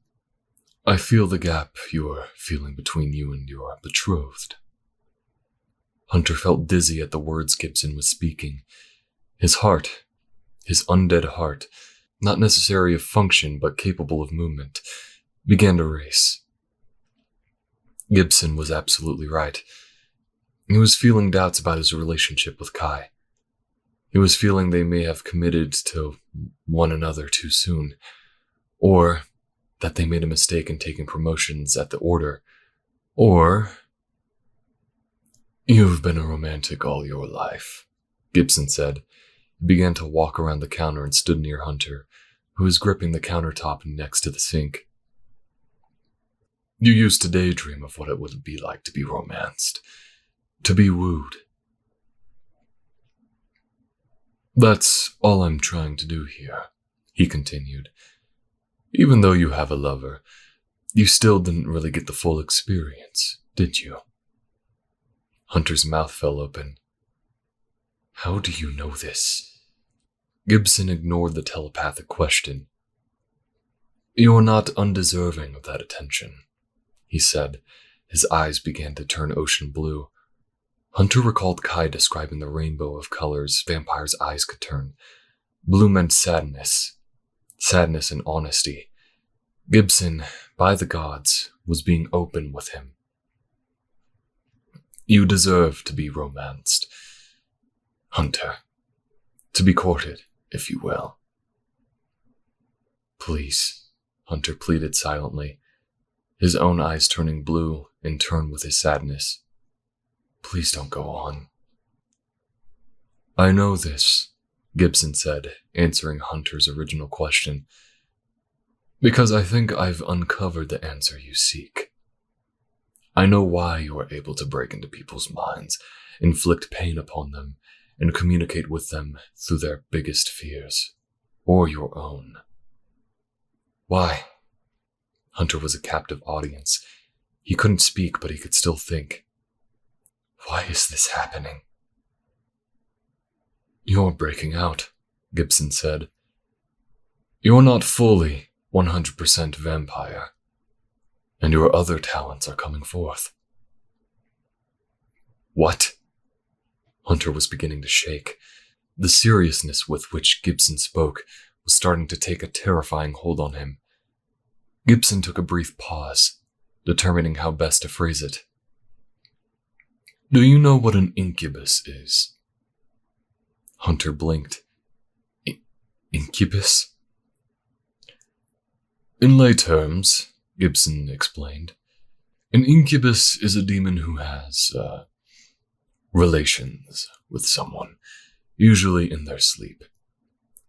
I feel the gap you are feeling between you and your betrothed. Hunter felt dizzy at the words Gibson was speaking. His heart, his undead heart, not necessary of function but capable of movement, began to race. Gibson was absolutely right. He was feeling doubts about his relationship with Kai. He was feeling they may have committed to one another too soon, or that they made a mistake in taking promotions at the Order, or... You've been a romantic all your life, Gibson said. He began to walk around the counter and stood near Hunter, who was gripping the countertop next to the sink. You used to daydream of what it would be like to be romanced, to be wooed. That's all I'm trying to do here, he continued. Even though you have a lover, you still didn't really get the full experience, did you? Hunter's mouth fell open. How do you know this? Gibson ignored the telepathic question. You're not undeserving of that attention, he said. His eyes began to turn ocean blue. Hunter recalled Kai describing the rainbow of colors vampires' eyes could turn. Blue meant sadness and honesty. Gibson, by the gods, was being open with him. You deserve to be romanced, Hunter. To be courted, if you will. Please, Hunter pleaded silently, his own eyes turning blue in turn with his sadness. Please don't go on. I know this, Gibson said, answering Hunter's original question, because I think I've uncovered the answer you seek. I know why you are able to break into people's minds, inflict pain upon them, and communicate with them through their biggest fears, or your own. Why? Hunter was a captive audience. He couldn't speak, but he could still think. Why is this happening? You're breaking out, Gibson said. You're not fully 100% vampire, and your other talents are coming forth. What? Hunter was beginning to shake. The seriousness with which Gibson spoke was starting to take a terrifying hold on him. Gibson took a brief pause, determining how best to phrase it. Do you know what an incubus is? Hunter blinked. Incubus? In lay terms, Gibson explained, an incubus is a demon who has, relations with someone, usually in their sleep.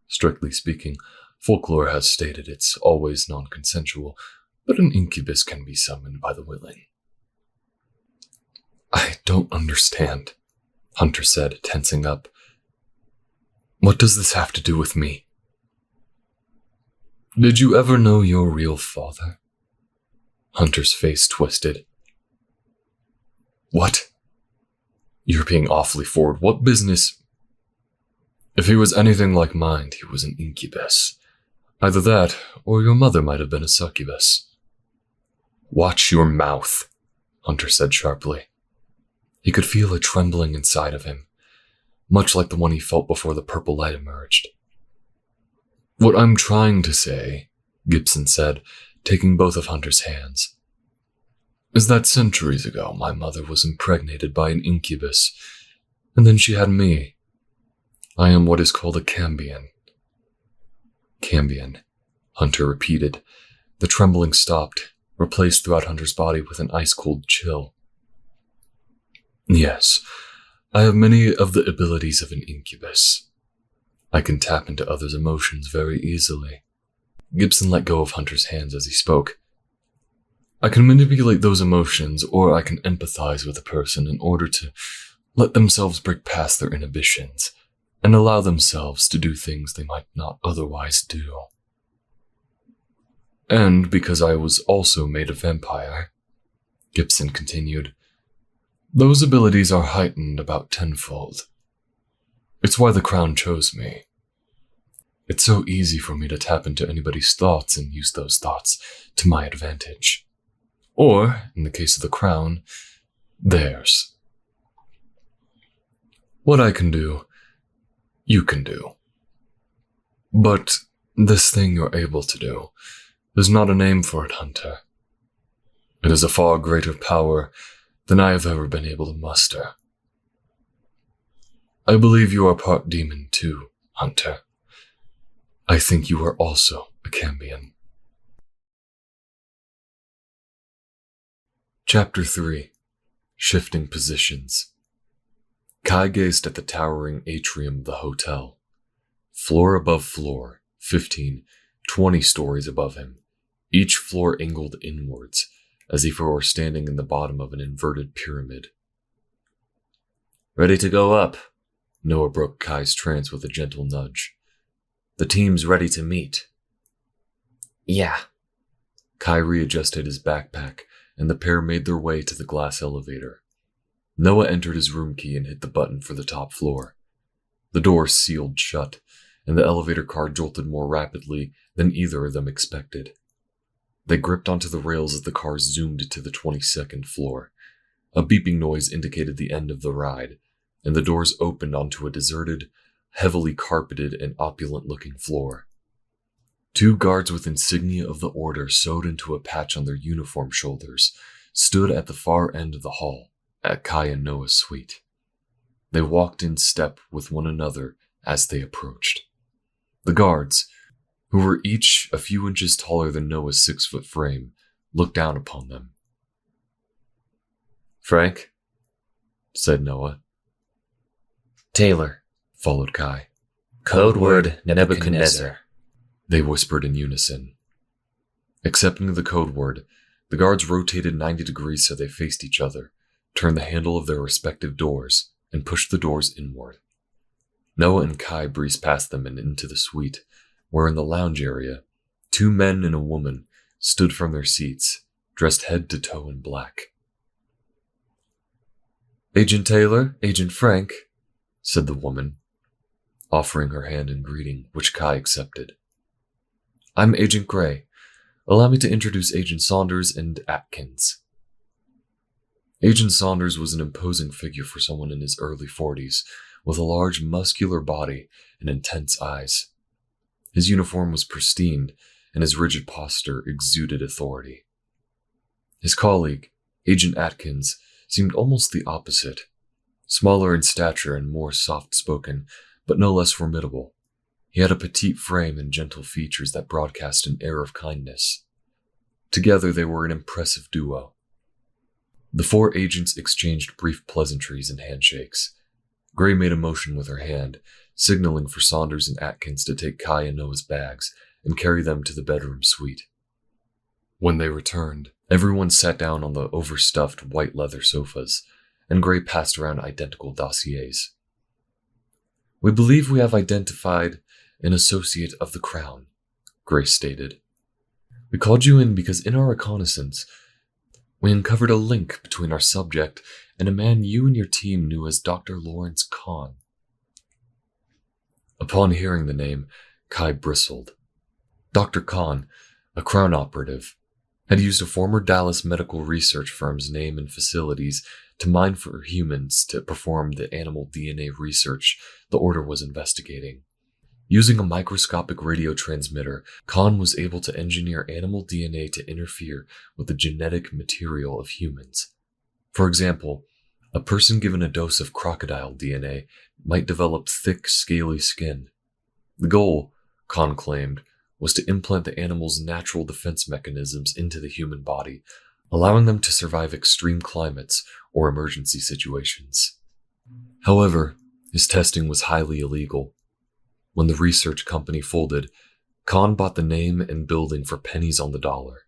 Strictly speaking, folklore has stated it's always non-consensual, but an incubus can be summoned by the willing. I don't understand, Hunter said, tensing up. What does this have to do with me? Did you ever know your real father? Hunter's face twisted. What? You're being awfully forward. What business? If he was anything like mine, he was an incubus. Either that, or your mother might have been a succubus. Watch your mouth, Hunter said sharply. He could feel a trembling inside of him, much like the one he felt before the purple light emerged. What I'm trying to say, Gibson said, taking both of Hunter's hands, is that centuries ago my mother was impregnated by an incubus, and then she had me. I am what is called a cambion. Cambion, Hunter repeated. The trembling stopped, replaced throughout Hunter's body with an ice-cold chill. Yes, I have many of the abilities of an incubus. I can tap into others' emotions very easily. Gibson let go of Hunter's hands as he spoke. I can manipulate those emotions, or I can empathize with a person in order to let themselves break past their inhibitions and allow themselves to do things they might not otherwise do. And because I was also made a vampire, Gibson continued, those abilities are heightened about tenfold. It's why the Crown chose me. It's so easy for me to tap into anybody's thoughts and use those thoughts to my advantage. Or, in the case of the Crown, theirs. What I can do, you can do. But this thing you're able to do, there's not a name for it, Hunter. It is a far greater power than I have ever been able to muster. I believe you are part demon too, Hunter. I think you are also a Cambion. Chapter 3. Shifting Positions. Kai gazed at the towering atrium of the hotel. Floor above floor, 15, 20 stories above him, each floor angled inwards, as if he were standing in the bottom of an inverted pyramid. Ready to go up? Noah broke Kai's trance with a gentle nudge. The team's ready to meet. Yeah. Kai readjusted his backpack, and the pair made their way to the glass elevator. Noah entered his room key and hit the button for the top floor. The door sealed shut, and the elevator car jolted more rapidly than either of them expected. They gripped onto the rails as the car zoomed to the 22nd floor. A beeping noise indicated the end of the ride, and the doors opened onto a deserted, heavily carpeted and opulent-looking floor. Two guards with insignia of the order sewed into a patch on their uniform shoulders stood at the far end of the hall, at Kai and Noah's suite. They walked in step with one another as they approached. The guards, who were each a few inches taller than Noah's 6-foot frame, looked down upon them. Frank, said Noah. Taylor, followed Kai. Code word Nebuchadnezzar. They whispered in unison. Accepting the code word, the guards rotated 90 degrees so they faced each other, turned the handle of their respective doors, and pushed the doors inward. Noah and Kai breezed past them and into the suite, where in the lounge area, 2 men and a woman stood from their seats, dressed head to toe in black. Agent Taylor, Agent Frank, said the woman, offering her hand in greeting, which Kai accepted. I'm Agent Gray. Allow me to introduce Agent Saunders and Atkins. Agent Saunders was an imposing figure for someone in his early 40s, with a large muscular body and intense eyes. His uniform was pristine, and his rigid posture exuded authority. His colleague, Agent Atkins, seemed almost the opposite, smaller in stature and more soft-spoken, but no less formidable. He had a petite frame and gentle features that broadcast an air of kindness. Together they were an impressive duo. The 4 agents exchanged brief pleasantries and handshakes. Gray made a motion with her hand, signaling for Saunders and Atkins to take Kai and Noah's bags and carry them to the bedroom suite. When they returned, everyone sat down on the overstuffed white leather sofas, and Gray passed around identical dossiers. We believe we have identified an associate of the Crown, Gray stated. We called you in because in our reconnaissance, we uncovered a link between our subject and a man you and your team knew as Dr. Lawrence Kahn. Upon hearing the name, Kai bristled. Dr. Kahn, a Crown operative, had used a former Dallas medical research firm's name and facilities to mine for humans to perform the animal DNA research the Order was investigating. Using a microscopic radio transmitter, Kahn was able to engineer animal DNA to interfere with the genetic material of humans. For example, a person given a dose of crocodile DNA might develop thick, scaly skin. The goal, Kahn claimed, was to implant the animal's natural defense mechanisms into the human body, allowing them to survive extreme climates or emergency situations. However, his testing was highly illegal. When the research company folded, Kahn bought the name and building for pennies on the dollar.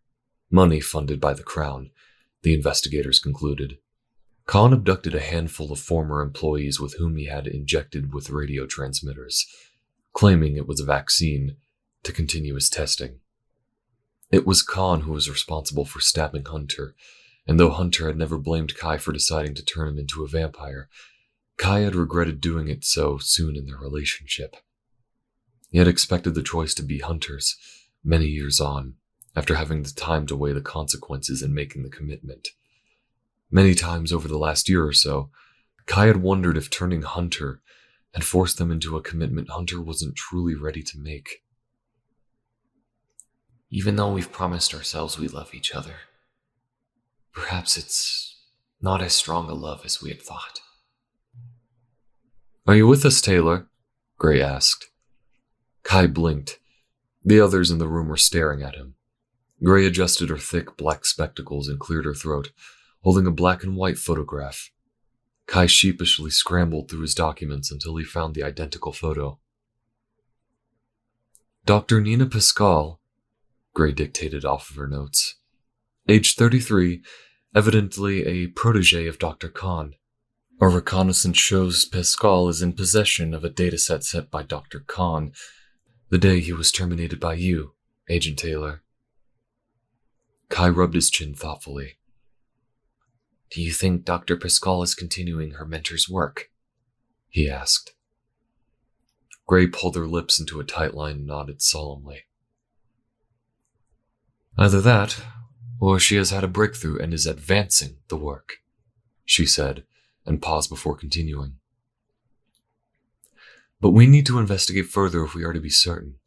Money funded by the Crown, the investigators concluded. Khan abducted a handful of former employees with whom he had injected with radio transmitters, claiming it was a vaccine to continue his testing. It was Khan who was responsible for stabbing Hunter, and though Hunter had never blamed Kai for deciding to turn him into a vampire, Kai had regretted doing it so soon in their relationship. He had expected the choice to be Hunter's many years on, after having the time to weigh the consequences in making the commitment. Many times over the last year or so, Kai had wondered if turning Hunter had forced them into a commitment Hunter wasn't truly ready to make. Even though we've promised ourselves we love each other, perhaps it's not as strong a love as we had thought. "Are you with us, Taylor?" Gray asked. Kai blinked. The others in the room were staring at him. Gray adjusted her thick black spectacles and cleared her throat, holding a black and white photograph. Kai sheepishly scrambled through his documents until he found the identical photo. "Dr. Nina Pascal," Gray dictated off of her notes. "Age 33, evidently a protege of Dr. Khan. Our reconnaissance shows Pascal is in possession of a dataset set by Dr. Khan the day he was terminated by you, Agent Taylor." Kai rubbed his chin thoughtfully. Do you think Dr. Pascal is continuing her mentor's work? He asked. Gray pulled her lips into a tight line and nodded solemnly. "Either that, or she has had a breakthrough and is advancing the work," she said, and paused before continuing. "But we need to investigate further if we are to be certain.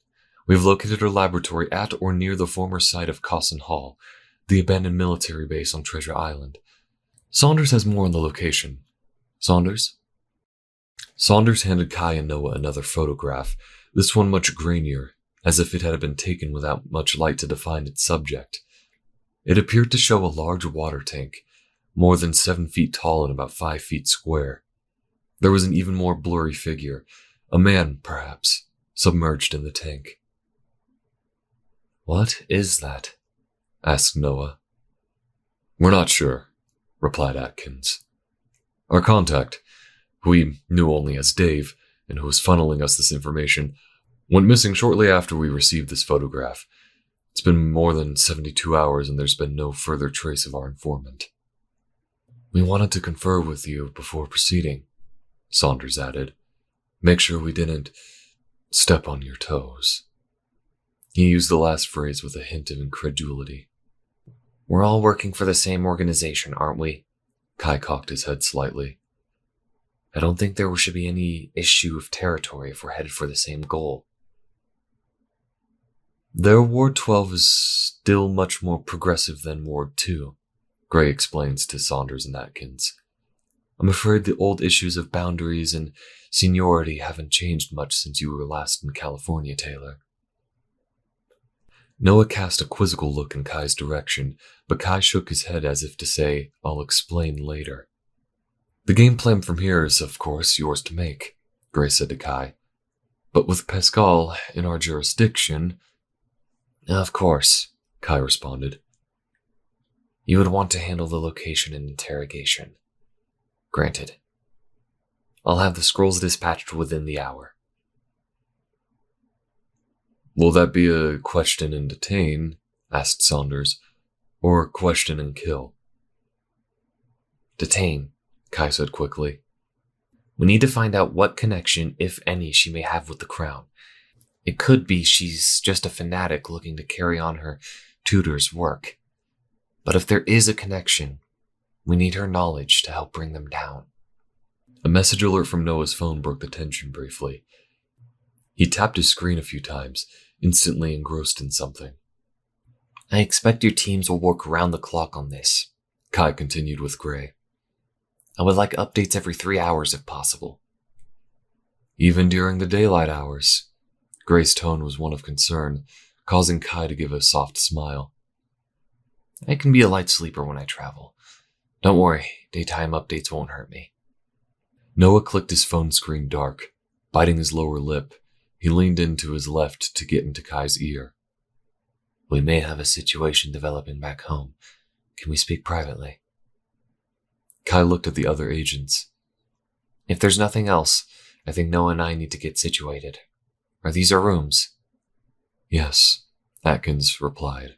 We have located her laboratory at or near the former site of Cosson Hall, the abandoned military base on Treasure Island. Saunders has more on the location. Saunders?" Saunders handed Kai and Noah another photograph, this one much grainier, as if it had been taken without much light to define its subject. It appeared to show a large water tank, more than 7 feet tall and about 5 feet square. There was an even more blurry figure, a man, perhaps, submerged in the tank. "What is that?" asked Noah. "We're not sure," replied Atkins. "Our contact, who we knew only as Dave, and who was funneling us this information, went missing shortly after we received this photograph. It's been more than 72 hours and there's been no further trace of our informant." "We wanted to confer with you before proceeding," Saunders added. "Make sure we didn't step on your toes." He used the last phrase with a hint of incredulity. "We're all working for the same organization, aren't we?" Kai cocked his head slightly. "I don't think there should be any issue of territory if we're headed for the same goal." "Their Ward 12 is still much more progressive than Ward 2, Gray explains to Saunders and Atkins. "I'm afraid the old issues of boundaries and seniority haven't changed much since you were last in California, Taylor." Noah cast a quizzical look in Kai's direction, but Kai shook his head as if to say, "I'll explain later." "The game plan from here is, of course, yours to make," Gray said to Kai. "But with Pascal in our jurisdiction—" "Of course," Kai responded. "You would want to handle the location and interrogation. Granted. I'll have the scrolls dispatched within the hour." "Will that be a question and detain?" asked Saunders. "Or question and kill?" "Detain," Kai said quickly. "We need to find out what connection, if any, she may have with the Crown. It could be she's just a fanatic looking to carry on her tutor's work. But if there is a connection, we need her knowledge to help bring them down." A message alert from Noah's phone broke the tension briefly. He tapped his screen a few times, instantly engrossed in something. "I expect your teams will work around the clock on this," Kai continued with Gray. "I would like updates every 3 hours if possible." "Even during the daylight hours?" Gray's tone was one of concern, causing Kai to give a soft smile. "I can be a light sleeper when I travel. Don't worry, daytime updates won't hurt me." Noah clicked his phone screen dark. Biting his lower lip, he leaned into his left to get into Kai's ear. We may have a situation developing back home. Can we speak privately? Kai looked at the other agents. If there's nothing else, I think Noah and I need to get situated. Are these our rooms? Yes, Atkins replied.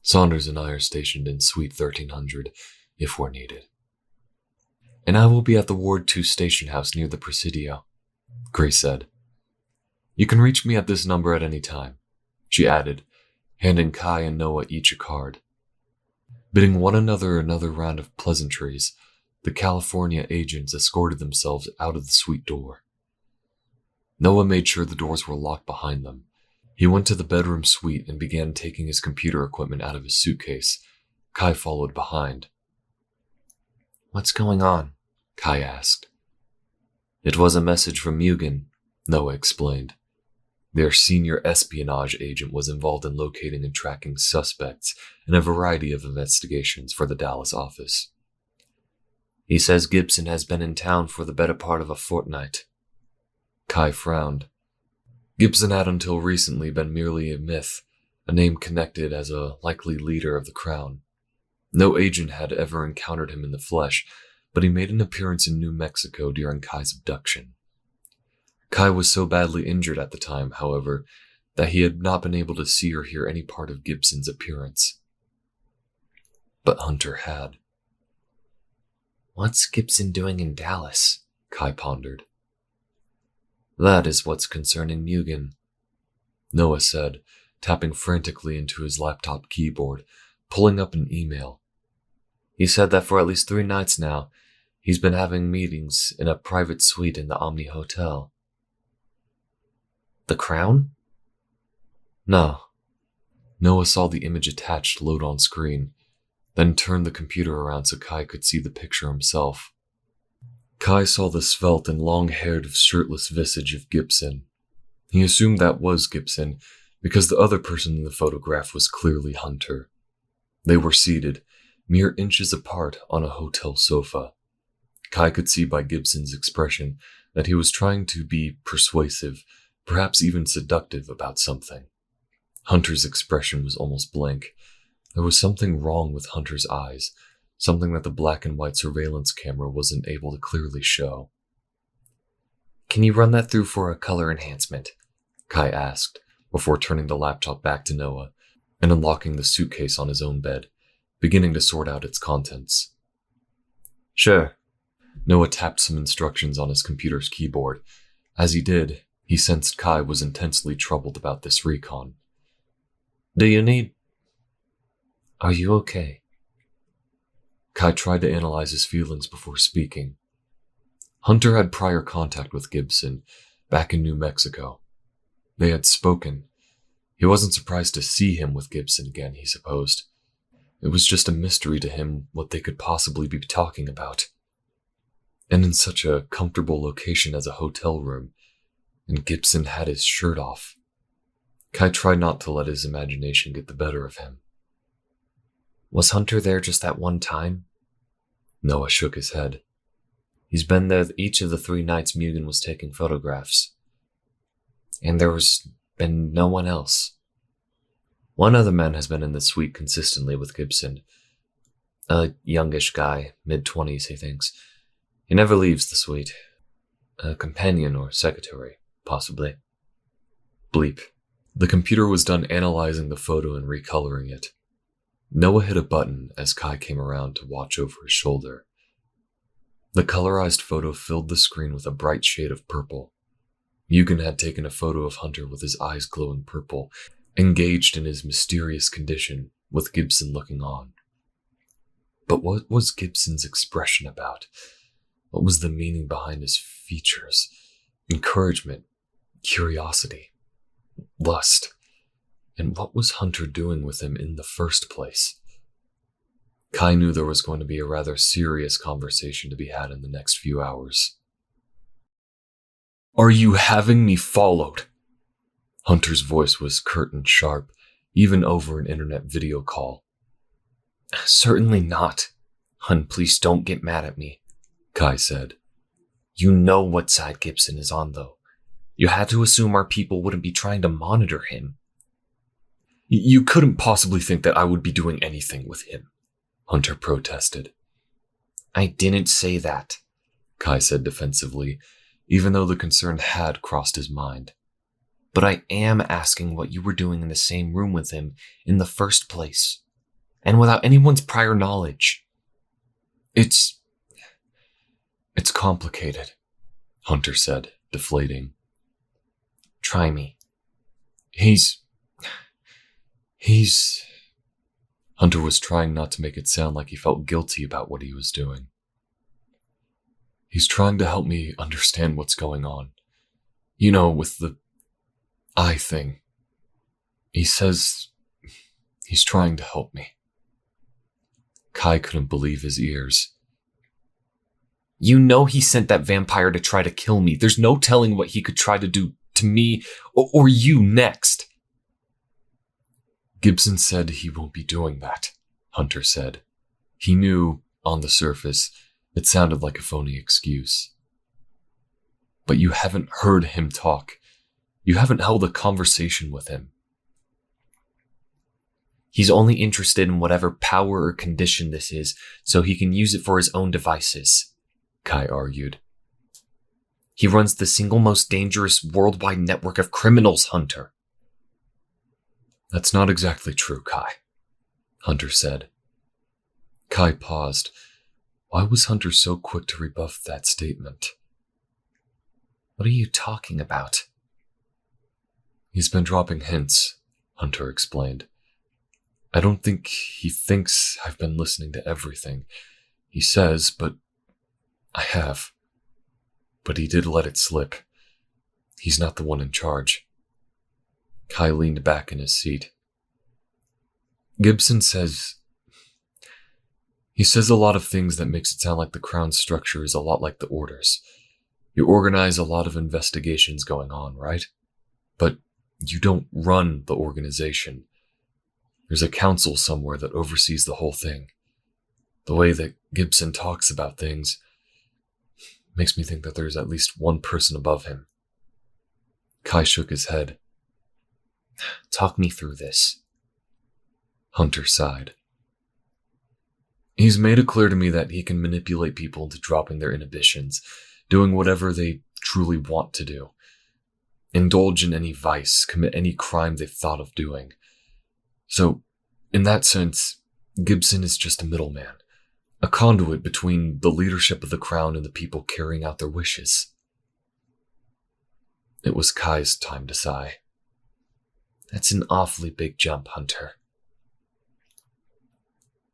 Saunders and I are stationed in Suite 1300, if we're needed. And I will be at the Ward 2 station house near the Presidio, Grace said. You can reach me at this number at any time, she added, handing Kai and Noah each a card. Bidding one another another round of pleasantries, the California agents escorted themselves out of the suite door. Noah made sure the doors were locked behind them. He went to the bedroom suite and began taking his computer equipment out of his suitcase. Kai followed behind. What's going on? Kai asked. It was a message from Mugen, Noah explained. Their senior espionage agent was involved in locating and tracking suspects in a variety of investigations for the Dallas office. He says Gibson has been in town for the better part of a fortnight. Kai frowned. Gibson had until recently been merely a myth, a name connected as a likely leader of the Crown. No agent had ever encountered him in the flesh, but he made an appearance in New Mexico during Kai's abduction. Kai was so badly injured at the time, however, that he had not been able to see or hear any part of Gibson's appearance. But Hunter had. What's Gibson doing in Dallas? Kai pondered. That is what's concerning Mugen, Noah said, tapping frantically into his laptop keyboard, pulling up an email. He said that for at least 3 nights now, he's been having meetings in a private suite in the Omni Hotel. The Crown? No. Noah saw the image attached load on screen, then turned the computer around so Kai could see the picture himself. Kai saw the svelte and long-haired, shirtless visage of Gibson. He assumed that was Gibson because the other person in the photograph was clearly Hunter. They were seated, mere inches apart, on a hotel sofa. Kai could see by Gibson's expression that he was trying to be persuasive, perhaps even seductive about something. Hunter's expression was almost blank. There was something wrong with Hunter's eyes, something that the black and white surveillance camera wasn't able to clearly show. Can you run that through for a color enhancement? Kai asked, before turning the laptop back to Noah and unlocking the suitcase on his own bed, beginning to sort out its contents. Sure. Noah tapped some instructions on his computer's keyboard. As he did, he sensed Kai was intensely troubled about this recon. Do you need... Are you okay? Kai tried to analyze his feelings before speaking. Hunter had prior contact with Gibson, back in New Mexico. They had spoken. He wasn't surprised to see him with Gibson again, he supposed. It was just a mystery to him what they could possibly be talking about. And in such a comfortable location as a hotel room, and Gibson had his shirt off. Kai tried not to let his imagination get the better of him. Was Hunter there just that one time? Noah shook his head. He's been there each of the 3 nights Mugen was taking photographs. And there was been no one else. One other man has been in the suite consistently with Gibson. A youngish guy, mid-20s, he thinks. He never leaves the suite. A companion or secretary, possibly. Bleep. The computer was done analyzing the photo and recoloring it. Noah hit a button as Kai came around to watch over his shoulder. The colorized photo filled the screen with a bright shade of purple. Mugen had taken a photo of Hunter with his eyes glowing purple, engaged in his mysterious condition, with Gibson looking on. But what was Gibson's expression about? What was the meaning behind his features? Encouragement, curiosity, lust. And what was Hunter doing with him in the first place? Kai knew there was going to be a rather serious conversation to be had in the next few hours. Are you having me followed? Hunter's voice was curt and sharp, even over an internet video call. Certainly not. Hun, please don't get mad at me, Kai said. You know what side Gibson is on, though. You had to assume our people wouldn't be trying to monitor him. You couldn't possibly think that I would be doing anything with him, Hunter protested. I didn't say that, Kai said defensively, even though the concern had crossed his mind. But I am asking what you were doing in the same room with him in the first place, and without anyone's prior knowledge. It's complicated, Hunter said, deflating. Try me. He's... Hunter was trying not to make it sound like he felt guilty about what he was doing. He's trying to help me understand what's going on. You know, with the eye thing. He says he's trying to help me. Kai couldn't believe his ears. You know he sent that vampire to try to kill me. There's no telling what he could try to do to me or you next. Gibson said he won't be doing that, Hunter said. He knew, on the surface, it sounded like a phony excuse. But you haven't heard him talk. You haven't held a conversation with him. He's only interested in whatever power or condition this is, so he can use it for his own devices, Kai argued. He runs the single most dangerous worldwide network of criminals, Hunter. That's not exactly true, Kai, Hunter said. Kai paused. Why was Hunter so quick to rebuff that statement? What are you talking about? He's been dropping hints, Hunter explained. I don't think he thinks I've been listening to everything he says, but I have. But he did let it slip. He's not the one in charge. Kai leaned back in his seat. Gibson says... He says a lot of things that makes it sound like the Crown's structure is a lot like the Order's. You organize a lot of investigations going on, right? But you don't run the organization. There's a council somewhere that oversees the whole thing. The way that Gibson talks about things makes me think that there's at least one person above him. Kai shook his head. Talk me through this. Hunter sighed. He's made it clear to me that he can manipulate people into dropping their inhibitions, doing whatever they truly want to do. Indulge in any vice, commit any crime they've thought of doing. So, in that sense, Gibson is just a middleman, a conduit between the leadership of the Crown and the people carrying out their wishes. It was Kai's time to sigh. That's an awfully big jump, Hunter.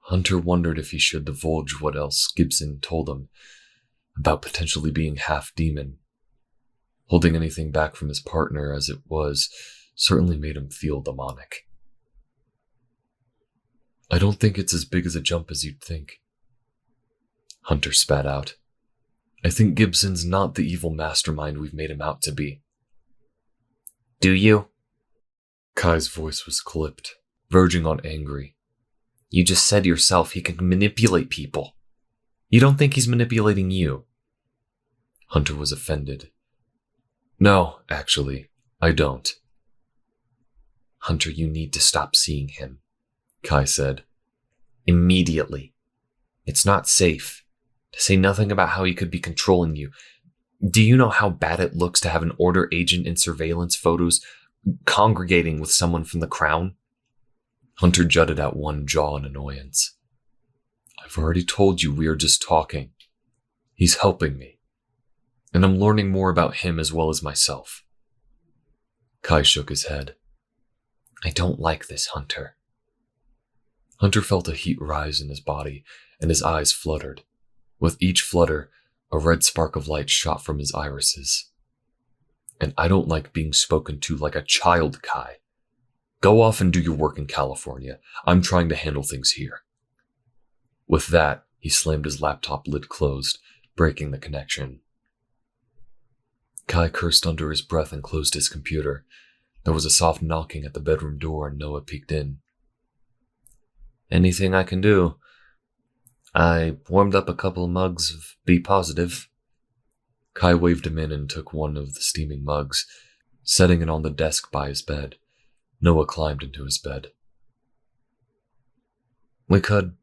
Hunter wondered if he should divulge what else Gibson told him about potentially being half demon. Holding anything back from his partner as it was certainly made him feel demonic. I don't think it's as big as a jump as you'd think. Hunter spat out. I think Gibson's not the evil mastermind we've made him out to be. Do you? Kai's voice was clipped, verging on angry. You just said yourself he can manipulate people. You don't think he's manipulating you? Hunter was offended. No, actually, I don't. Hunter, you need to stop seeing him, Kai said. Immediately. It's not safe. To say nothing about how he could be controlling you. Do you know how bad it looks to have an Order agent in surveillance photos congregating with someone from the Crown? Hunter jutted out one jaw in annoyance. I've already told you we are just talking. He's helping me. And I'm learning more about him as well as myself. Kai shook his head. I don't like this, Hunter. Hunter felt a heat rise in his body, and his eyes fluttered. With each flutter, a red spark of light shot from his irises. And I don't like being spoken to like a child, Kai. Go off and do your work in California. I'm trying to handle things here. With that, he slammed his laptop lid closed, breaking the connection. Kai cursed under his breath and closed his computer. There was a soft knocking at the bedroom door and Noah peeked in. Anything I can do? I warmed up a couple of mugs of B positive. Kai waved him in and took one of the steaming mugs, setting it on the desk by his bed. Noah climbed into his bed. We could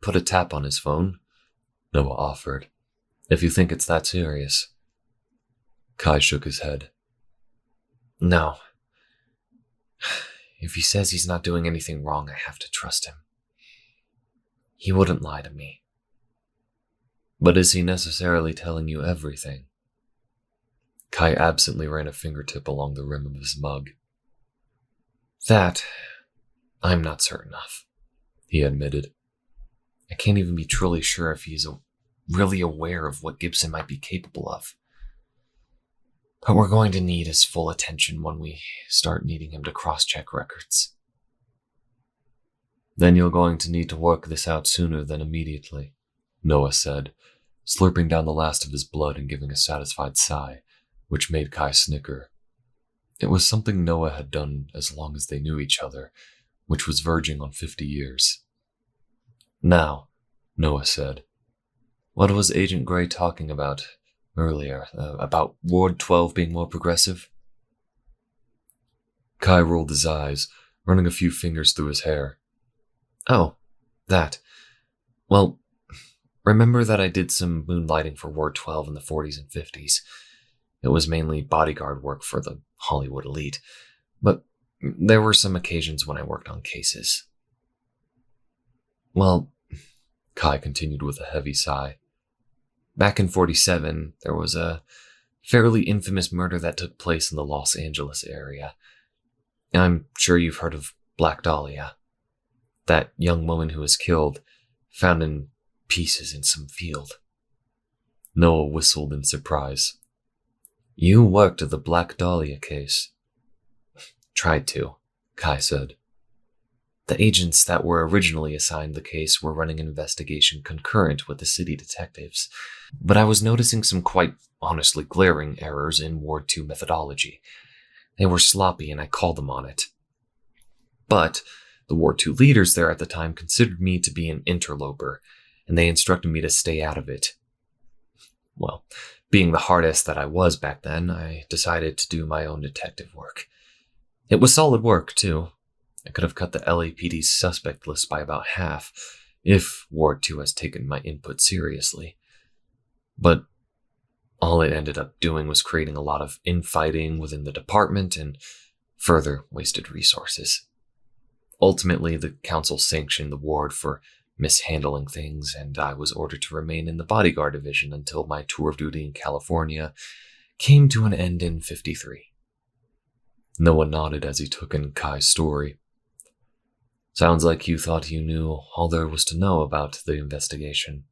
put a tap on his phone, Noah offered, if you think it's that serious. Kai shook his head. No. If he says he's not doing anything wrong, I have to trust him. He wouldn't lie to me. But is he necessarily telling you everything? Kai absently ran a fingertip along the rim of his mug. That, I'm not certain of, he admitted. I can't even be truly sure if he's really aware of what Gibson might be capable of. But we're going to need his full attention when we start needing him to cross-check records. Then you're going to need to work this out sooner than immediately, Noah said, slurping down the last of his blood and giving a satisfied sigh, which made Kai snicker. It was something Noah had done as long as they knew each other, which was verging on 50 years. Now, Noah said, what was Agent Gray talking about earlier, about Ward 12 being more progressive? Kai rolled his eyes, running a few fingers through his hair. Oh, that. Well, remember that I did some moonlighting for Ward 12 in the 40s and 50s. It was mainly bodyguard work for the Hollywood elite, but there were some occasions when I worked on cases. Well, Kai continued with a heavy sigh. Back in 47, there was a fairly infamous murder that took place in the Los Angeles area. I'm sure you've heard of Black Dahlia. That young woman who was killed, found in pieces in some field. Noah whistled in surprise. You worked the Black Dahlia case. Tried to, Kai said. The agents that were originally assigned the case were running an investigation concurrent with the city detectives, but I was noticing some quite honestly glaring errors in Ward 2 methodology. They were sloppy and I called them on it. But the Ward 2 leaders there at the time considered me to be an interloper, and they instructed me to stay out of it. Well, being the hard-ass that I was back then, I decided to do my own detective work. It was solid work, too. I could have cut the LAPD's suspect list by about half, if Ward 2 has taken my input seriously. But all it ended up doing was creating a lot of infighting within the department and further wasted resources. Ultimately, the council sanctioned the ward for mishandling things, and I was ordered to remain in the bodyguard division until my tour of duty in California came to an end in 53. Noah nodded as he took in Kai's story. Sounds like you thought you knew all there was to know about the investigation.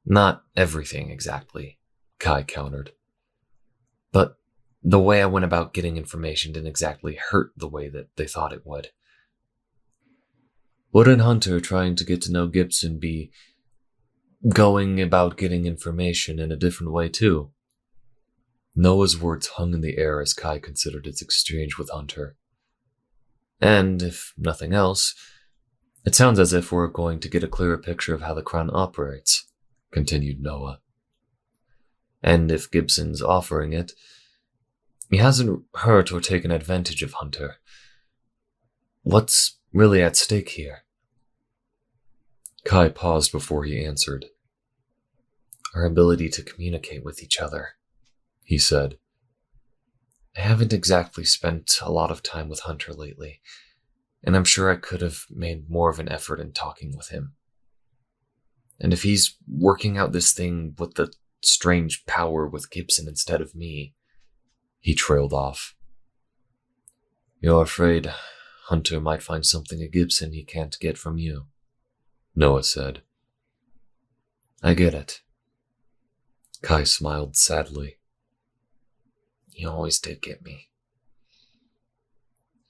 Not everything exactly, Kai countered. But the way I went about getting information didn't exactly hurt the way that they thought it would. Wouldn't Hunter trying to get to know Gibson be going about getting information in a different way too? Noah's words hung in the air as Kai considered its exchange with Hunter. And, if nothing else, it sounds as if we're going to get a clearer picture of how the Crown operates, continued Noah. And if Gibson's offering it, he hasn't hurt or taken advantage of Hunter. What's really at stake here? Kai paused before he answered. Our ability to communicate with each other, he said. I haven't exactly spent a lot of time with Hunter lately, and I'm sure I could have made more of an effort in talking with him. And if he's working out this thing with the strange power with Gibson instead of me, he trailed off. You're afraid Hunter might find something at Gibson he can't get from you, Noah said. I get it. Kai smiled sadly. You always did get me.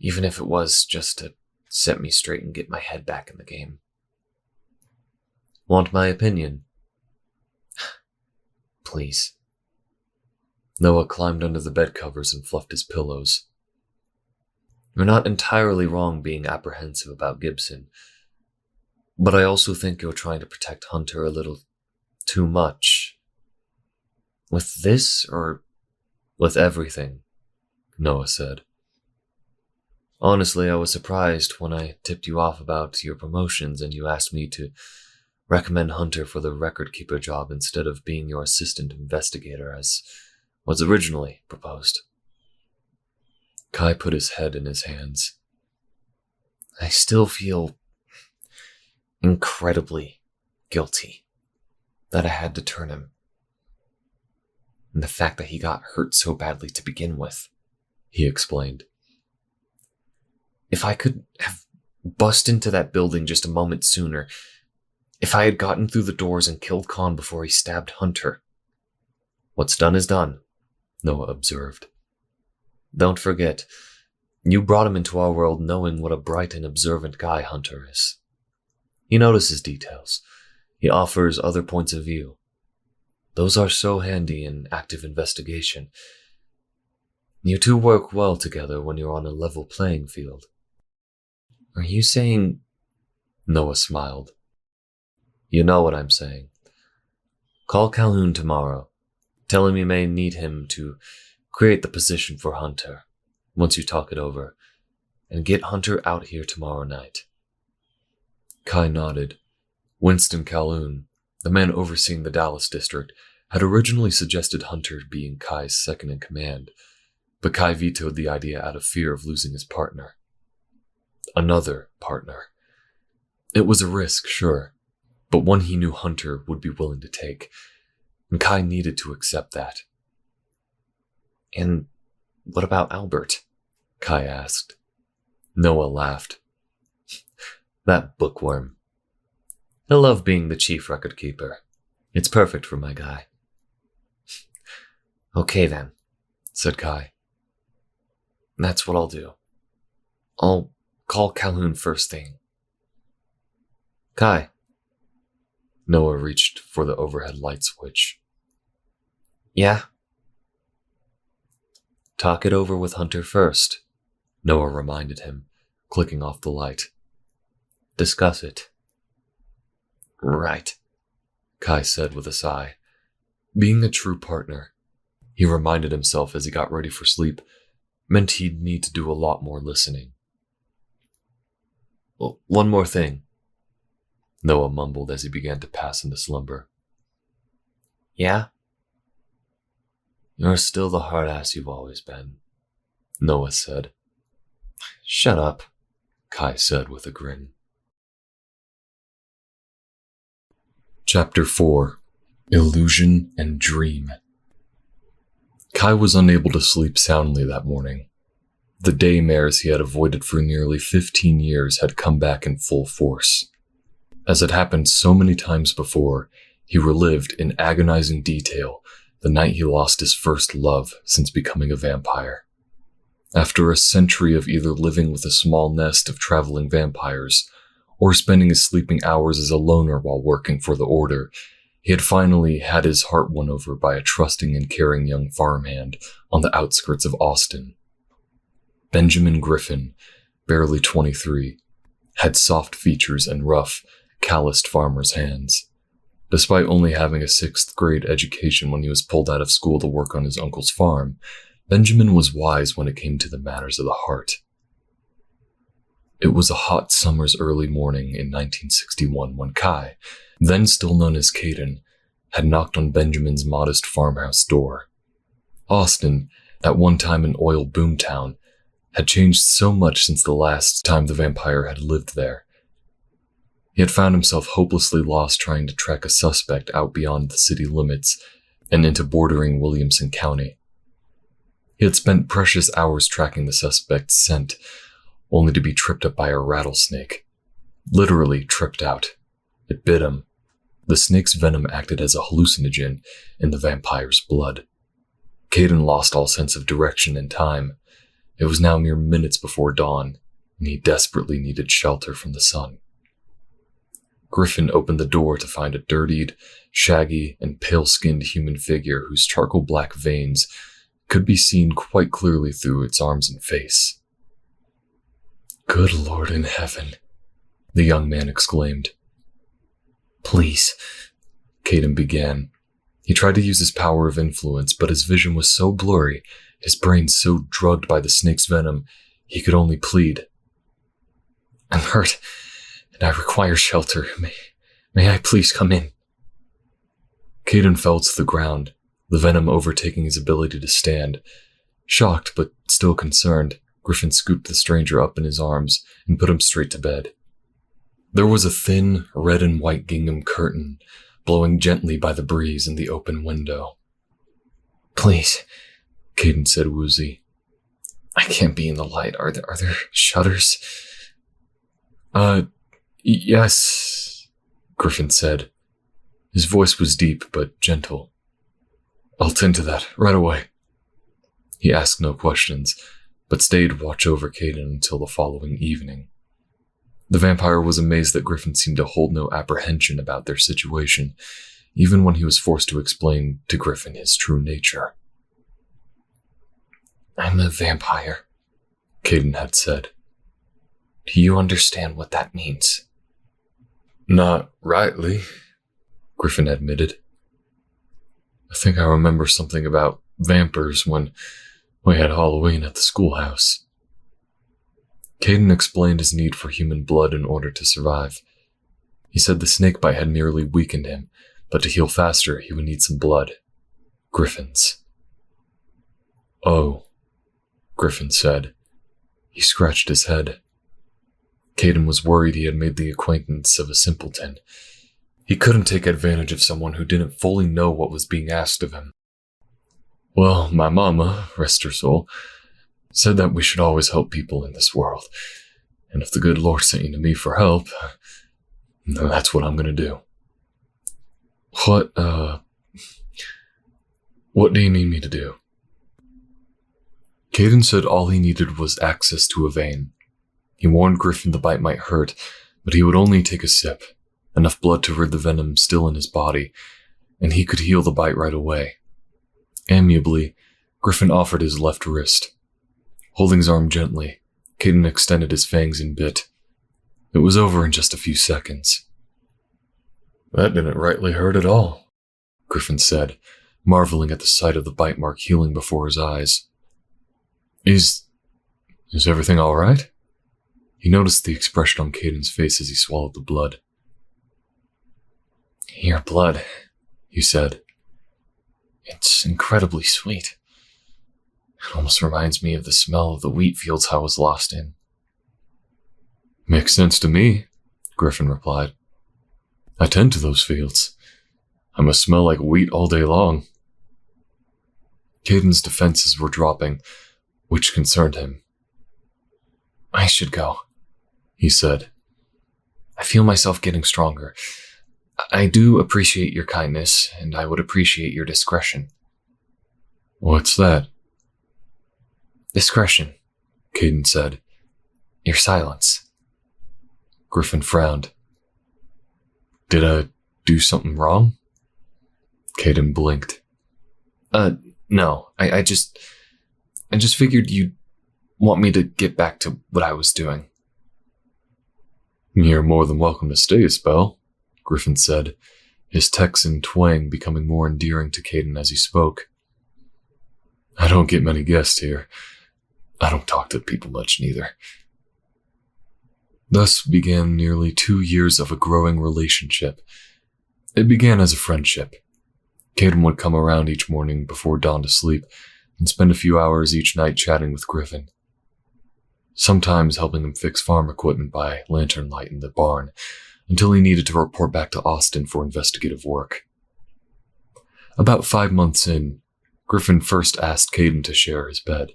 Even if it was just to set me straight and get my head back in the game. Want my opinion? Please. Noah climbed under the bed covers and fluffed his pillows. You're not entirely wrong being apprehensive about Gibson, but I also think you're trying to protect Hunter a little too much. With this, or with everything? Noah said. Honestly, I was surprised when I tipped you off about your promotions and you asked me to recommend Hunter for the record keeper job instead of being your assistant investigator as was originally proposed. Kai put his head in his hands. I still feel incredibly guilty that I had to turn him. And the fact that he got hurt so badly to begin with, he explained. If I could have bust into that building just a moment sooner, if I had gotten through the doors and killed Khan before he stabbed Hunter. What's done is done, Noah observed. Don't forget, you brought him into our world knowing what a bright and observant guy Hunter is. He notices details. He offers other points of view. Those are so handy in active investigation. You two work well together when you're on a level playing field. Are you saying... Noah smiled. You know what I'm saying. Call Calhoun tomorrow. Tell him you may need him to create the position for Hunter, once you talk it over, and get Hunter out here tomorrow night. Kai nodded. Winston Calhoun, the man overseeing the Dallas district, had originally suggested Hunter being Kai's second-in-command, but Kai vetoed the idea out of fear of losing his partner. Another partner. It was a risk, sure, but one he knew Hunter would be willing to take, and Kai needed to accept that. And what about Albert? Kai asked. Noah laughed. That bookworm. He'll love being the chief record keeper. It's perfect for my guy. Okay then, said Kai. That's what I'll do. I'll call Calhoun first thing. Kai. Noah reached for the overhead light switch. Yeah? Talk it over with Hunter first, Noah reminded him, clicking off the light. Discuss it. Right, Kai said with a sigh. Being a true partner, he reminded himself as he got ready for sleep, meant he'd need to do a lot more listening. Well, one more thing, Noah mumbled as he began to pass into slumber. Yeah? You're still the hard ass you've always been, Noah said. Shut up, Kai said with a grin. Chapter 4. Illusion and Dream. Kai was unable to sleep soundly that morning. The daymares he had avoided for nearly 15 years had come back in full force. As had happened so many times before, he relived in agonizing detail the night he lost his first love since becoming a vampire. After a century of either living with a small nest of traveling vampires, or spending his sleeping hours as a loner while working for the Order, he had finally had his heart won over by a trusting and caring young farmhand on the outskirts of Austin. Benjamin Griffin, barely 23, had soft features and rough, calloused farmer's hands. Despite only having a 6th grade education when he was pulled out of school to work on his uncle's farm, Benjamin was wise when it came to the matters of the heart. It was a hot summer's early morning in 1961 when Kai, then still known as Caden, had knocked on Benjamin's modest farmhouse door. Austin, at one time an oil boomtown, had changed so much since the last time the vampire had lived there. He had found himself hopelessly lost trying to track a suspect out beyond the city limits and into bordering Williamson County. He had spent precious hours tracking the suspect's scent, only to be tripped up by a rattlesnake. Literally tripped out. It bit him. The snake's venom acted as a hallucinogen in the vampire's blood. Caden lost all sense of direction and time. It was now mere minutes before dawn, and he desperately needed shelter from the sun. Griffin opened the door to find a dirtied, shaggy, and pale-skinned human figure whose charcoal black veins could be seen quite clearly through its arms and face. "Good Lord in heaven," the young man exclaimed. "Please," Caden began. He tried to use his power of influence, but his vision was so blurry, his brain so drugged by the snake's venom, he could only plead. I'm hurt, and I require shelter. May I please come in? Caden fell to the ground, the venom overtaking his ability to stand. Shocked, but still concerned, Griffin scooped the stranger up in his arms and put him straight to bed. There was a thin, red and white gingham curtain blowing gently by the breeze in the open window. Please, Caden said woozy. I can't be in the light. Are there shutters? Yes, Griffin said. His voice was deep but gentle. I'll tend to that right away. He asked no questions, but stayed watch over Caden until the following evening. The vampire was amazed that Griffin seemed to hold no apprehension about their situation, even when he was forced to explain to Griffin his true nature. I'm a vampire, Caden had said. Do you understand what that means? Not rightly, Griffin admitted. I think I remember something about vampires when we had Halloween at the schoolhouse. Caden explained his need for human blood in order to survive. He said the snakebite had merely weakened him, but to heal faster, he would need some blood. Griffin's. Oh, Griffin said. He scratched his head. Caden was worried he had made the acquaintance of a simpleton. He couldn't take advantage of someone who didn't fully know what was being asked of him. Well, my mama, rest her soul, said that we should always help people in this world. And if the good Lord sent you to me for help, then that's what I'm going to do. What do you need me to do? Caden said all he needed was access to a vein. He warned Griffin the bite might hurt, but he would only take a sip, enough blood to rid the venom still in his body, and he could heal the bite right away. Amiably, Griffin offered his left wrist. Holding his arm gently, Caden extended his fangs and bit. It was over in just a few seconds. That didn't rightly hurt at all, Griffin said, marveling at the sight of the bite mark healing before his eyes. Is everything all right? He noticed the expression on Caden's face as he swallowed the blood. Your blood, he said. It's incredibly sweet. It almost reminds me of the smell of the wheat fields I was lost in. Makes sense to me, Griffin replied. I tend to those fields. I must smell like wheat all day long. Caden's defenses were dropping, which concerned him. I should go, he said. I feel myself getting stronger. I do appreciate your kindness, and I would appreciate your discretion. What's that? Discretion, Caden said. Your silence. Griffin frowned. Did I do something wrong? Caden blinked. No. I just figured you'd want me to get back to what I was doing. You're more than welcome to stay a spell, Griffin said, his Texan twang becoming more endearing to Caden as he spoke. I don't get many guests here. I don't talk to people much neither. Thus began nearly 2 years of a growing relationship. It began as a friendship. Caden would come around each morning before dawn to sleep and spend a few hours each night chatting with Griffin. Sometimes helping him fix farm equipment by lantern light in the barn, until he needed to report back to Austin for investigative work. About 5 months in, Griffin first asked Caden to share his bed,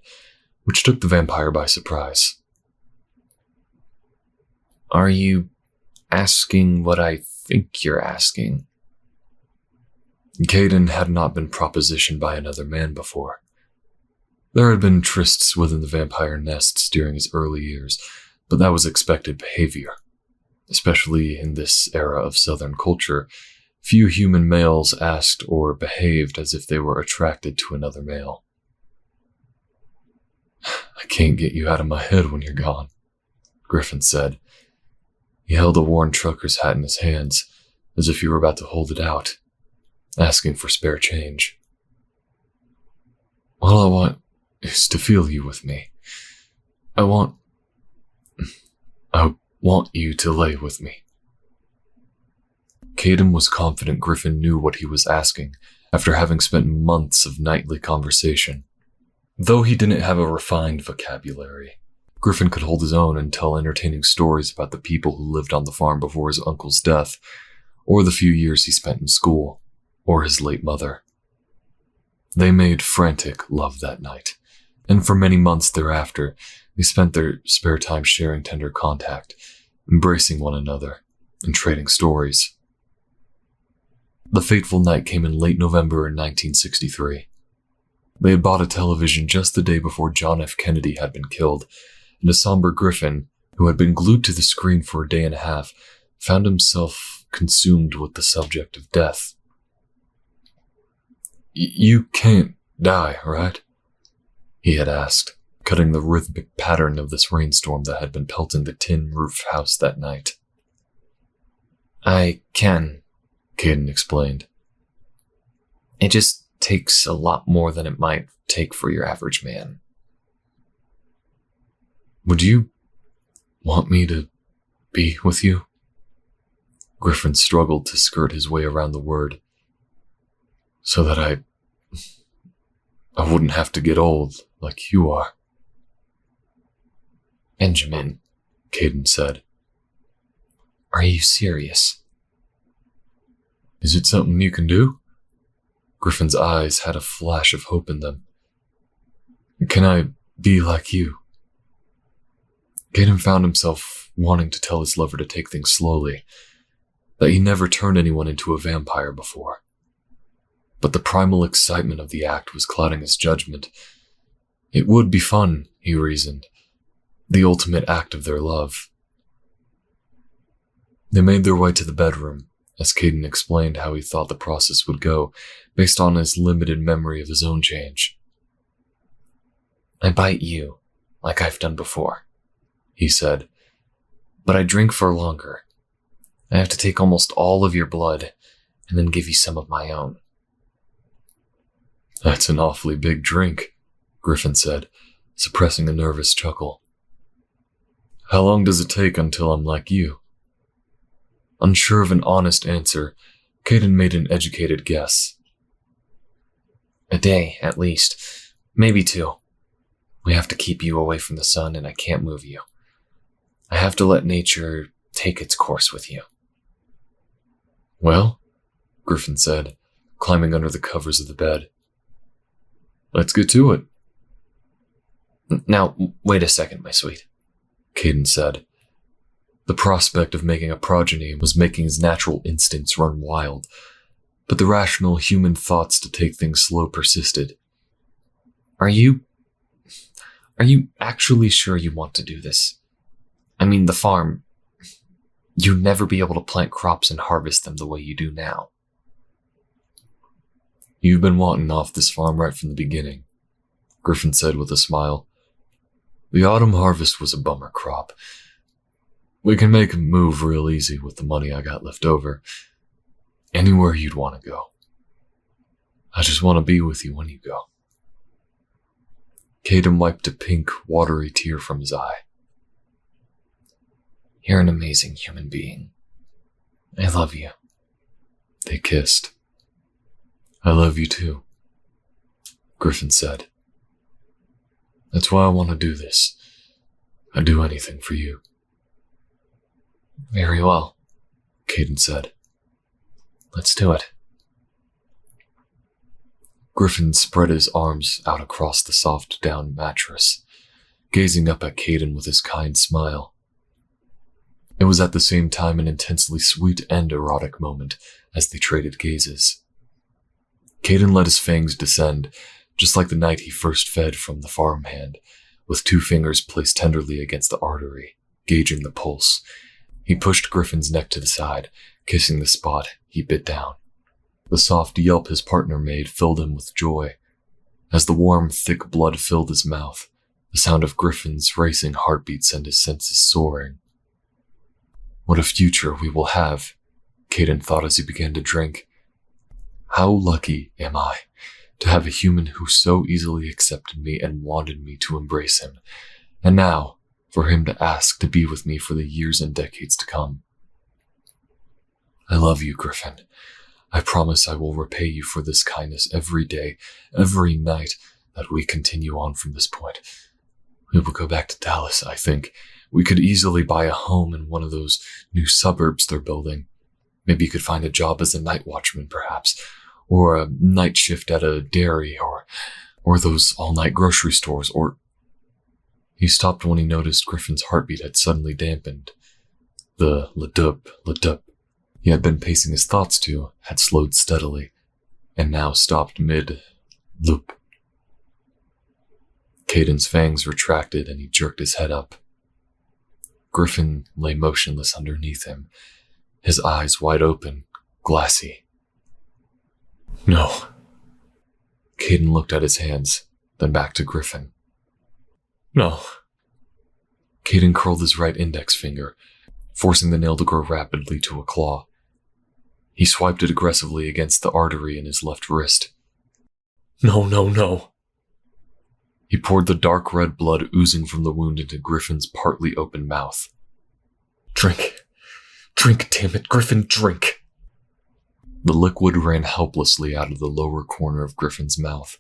which took the vampire by surprise. Are you asking what I think you're asking? Caden had not been propositioned by another man before. There had been trysts within the vampire nests during his early years, but that was expected behavior. Especially in this era of Southern culture, few human males asked or behaved as if they were attracted to another male. I can't get you out of my head when you're gone, Griffin said. He held a worn trucker's hat in his hands, as if he were about to hold it out, asking for spare change. All I want is to feel you with me. I want you to lay with me. Caden was confident Griffin knew what he was asking after having spent months of nightly conversation. Though he didn't have a refined vocabulary, Griffin could hold his own and tell entertaining stories about the people who lived on the farm before his uncle's death, or the few years he spent in school, or his late mother. They made frantic love that night, and for many months thereafter, they spent their spare time sharing tender contact, embracing one another, and trading stories. The fateful night came in late November in 1963. They had bought a television just the day before John F. Kennedy had been killed, and a somber Griffin, who had been glued to the screen for a day and a half, found himself consumed with the subject of death. You can't die, right? He had asked, cutting the rhythmic pattern of this rainstorm that had been pelting the tin-roof house that night. I can, Caden explained. It just takes a lot more than it might take for your average man. Would you want me to be with you? Griffin struggled to skirt his way around the word. So that I wouldn't have to get old like you are. Benjamin, Caden said. Are you serious? Is it something you can do? Griffin's eyes had a flash of hope in them. Can I be like you? Caden found himself wanting to tell his lover to take things slowly, that he never turned anyone into a vampire before. But the primal excitement of the act was clouding his judgment. It would be fun, he reasoned, the ultimate act of their love. They made their way to the bedroom, as Caden explained how he thought the process would go, based on his limited memory of his own change. I bite you, like I've done before, he said, but I drink for longer. I have to take almost all of your blood, and then give you some of my own. That's an awfully big drink, Griffin said, suppressing a nervous chuckle. How long does it take until I'm like you? Unsure of an honest answer, Caden made an educated guess. A day, at least. Maybe 2. We have to keep you away from the sun, and I can't move you. I have to let nature take its course with you. Well, Griffin said, climbing under the covers of the bed. Let's get to it. Now, wait a second, my sweet, Caden said. The prospect of making a progeny was making his natural instincts run wild, but the rational human thoughts to take things slow persisted. Are you actually sure you want to do this? I mean, the farm. You'd never be able to plant crops and harvest them the way you do now. You've been wanting off this farm right from the beginning, Griffin said with a smile. The autumn harvest was a bummer crop. We can make a move real easy with the money I got left over. Anywhere you'd want to go. I just want to be with you when you go. Caden wiped a pink, watery tear from his eye. You're an amazing human being. I love you. They kissed. I love you too, Griffin said. That's why I want to do this. I'd do anything for you. Very well, Caden said. Let's do it. Griffin spread his arms out across the soft down mattress, gazing up at Caden with his kind smile. It was at the same time an intensely sweet and erotic moment as they traded gazes. Caden let his fangs descend, just like the night he first fed from the farmhand, with 2 fingers placed tenderly against the artery, gauging the pulse. He pushed Griffin's neck to the side, kissing the spot he bit down. The soft yelp his partner made filled him with joy. As the warm, thick blood filled his mouth, the sound of Griffin's racing heartbeat sent his senses soaring. What a future we will have, Caden thought as he began to drink. How lucky am I to have a human who so easily accepted me and wanted me to embrace him, and now for him to ask to be with me for the years and decades to come. I love you, Griffin. I promise I will repay you for this kindness every day, every night that we continue on from this point. We will go back to Dallas, I think. We could easily buy a home in one of those new suburbs they're building. Maybe you could find a job as a night watchman, perhaps, or a night shift at a dairy, or those all-night grocery stores, or... He stopped when he noticed Griffin's heartbeat had suddenly dampened. The le-dup he had been pacing his thoughts to had slowed steadily, and now stopped mid-loop. Caden's fangs retracted and he jerked his head up. Griffin lay motionless underneath him, his eyes wide open, glassy. No. Caden looked at his hands, then back to Griffin. No. Caden curled his right index finger, forcing the nail to grow rapidly to a claw. He swiped it aggressively against the artery in his left wrist. No. He poured the dark red blood oozing from the wound into Griffin's partly open mouth. Drink, damn it, Griffin, drink. The liquid ran helplessly out of the lower corner of Griffin's mouth.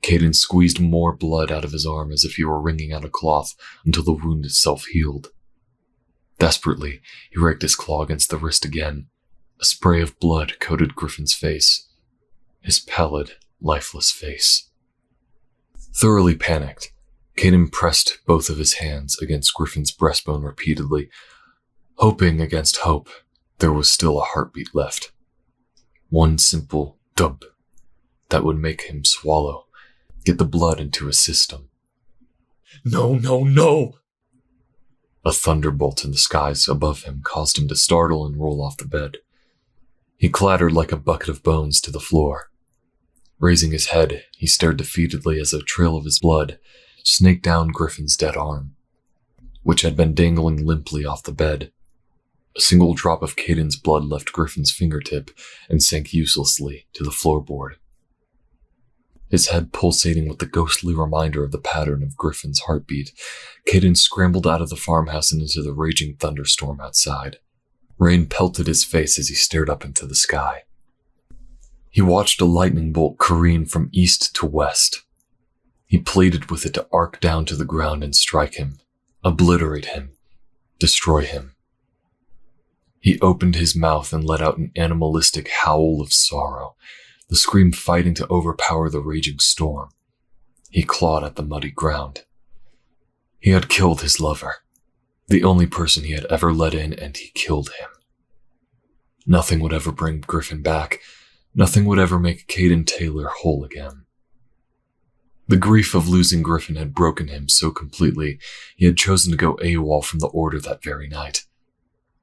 Caden squeezed more blood out of his arm as if he were wringing out a cloth until the wound itself healed. Desperately, he raked his claw against the wrist again. A spray of blood coated Griffin's face, his pallid, lifeless face. Thoroughly panicked, Caden pressed both of his hands against Griffin's breastbone repeatedly, hoping against hope there was still a heartbeat left. One simple dub that would make him swallow, get the blood into his system. No! A thunderbolt in the skies above him caused him to startle and roll off the bed. He clattered like a bucket of bones to the floor. Raising his head, he stared defeatedly as a trail of his blood snaked down Griffin's dead arm, which had been dangling limply off the bed. A single drop of Caden's blood left Griffin's fingertip and sank uselessly to the floorboard. His head pulsating with the ghostly reminder of the pattern of Griffin's heartbeat, Caden scrambled out of the farmhouse and into the raging thunderstorm outside. Rain pelted his face as he stared up into the sky. He watched a lightning bolt careen from east to west. He pleaded with it to arc down to the ground and strike him, obliterate him, destroy him. He opened his mouth and let out an animalistic howl of sorrow, the scream fighting to overpower the raging storm. He clawed at the muddy ground. He had killed his lover, the only person he had ever let in, and he killed him. Nothing would ever bring Griffin back. Nothing would ever make Caden Taylor whole again. The grief of losing Griffin had broken him so completely, he had chosen to go AWOL from the Order that very night.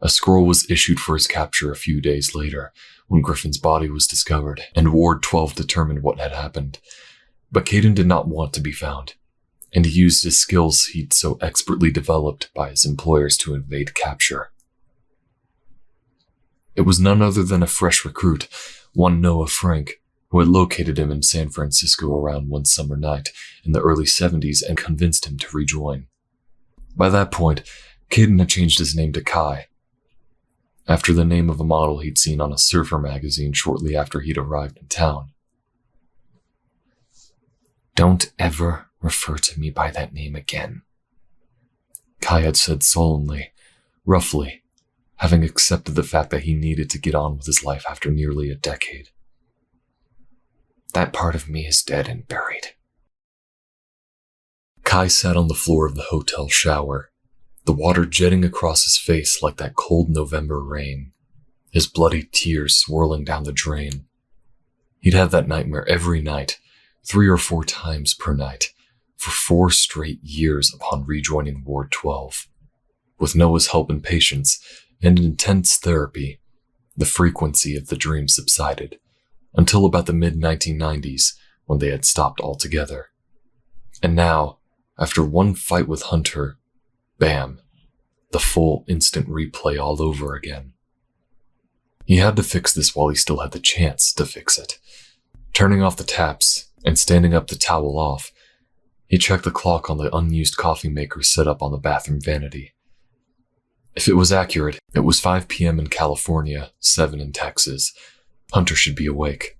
A scroll was issued for his capture a few days later, when Griffin's body was discovered, and Ward 12 determined what had happened. But Caden did not want to be found, and he used his skills he'd so expertly developed by his employers to evade capture. It was none other than a fresh recruit, one Noah Frank, who had located him in San Francisco around one summer night in the early 70s and convinced him to rejoin. By that point, Caden had changed his name to Kai, after the name of a model he'd seen on a surfer magazine shortly after he'd arrived in town. Don't ever refer to me by that name again, Kai had said sullenly, roughly, having accepted the fact that he needed to get on with his life after nearly a decade. That part of me is dead and buried. Kai sat on the floor of the hotel shower, the water jetting across his face like that cold November rain, his bloody tears swirling down the drain. He'd had that nightmare every night, 3 or 4 times per night, for 4 straight years upon rejoining Ward 12. With Noah's help and patience, and intense therapy, the frequency of the dream subsided, until about the mid-1990s, when they had stopped altogether. And now, after one fight with Hunter, bam, the full instant replay all over again. He had to fix this while he still had the chance to fix it. Turning off the taps and standing up to towel off, he checked the clock on the unused coffee maker set up on the bathroom vanity. If it was accurate, it was 5 p.m. in California, 7 in Texas. Hunter should be awake.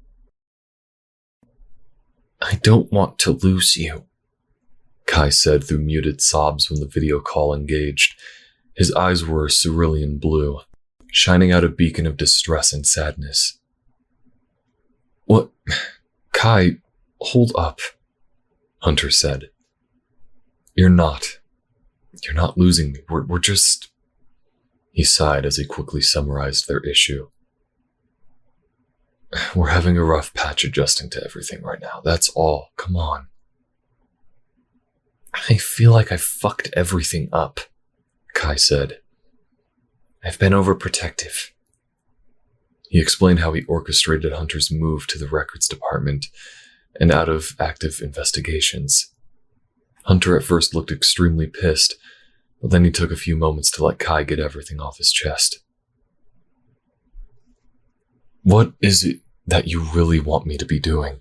I don't want to lose you, Kai said through muted sobs when the video call engaged. His eyes were a cerulean blue, shining out a beacon of distress and sadness. What? Kai, hold up, Hunter said. You're not losing me. We're just... He sighed as he quickly summarized their issue. We're having a rough patch adjusting to everything right now. That's all. Come on. I feel like I fucked everything up, Kai said. I've been overprotective. He explained how he orchestrated Hunter's move to the records department and out of active investigations. Hunter at first looked extremely pissed, but then he took a few moments to let Kai get everything off his chest. What is it that you really want me to be doing?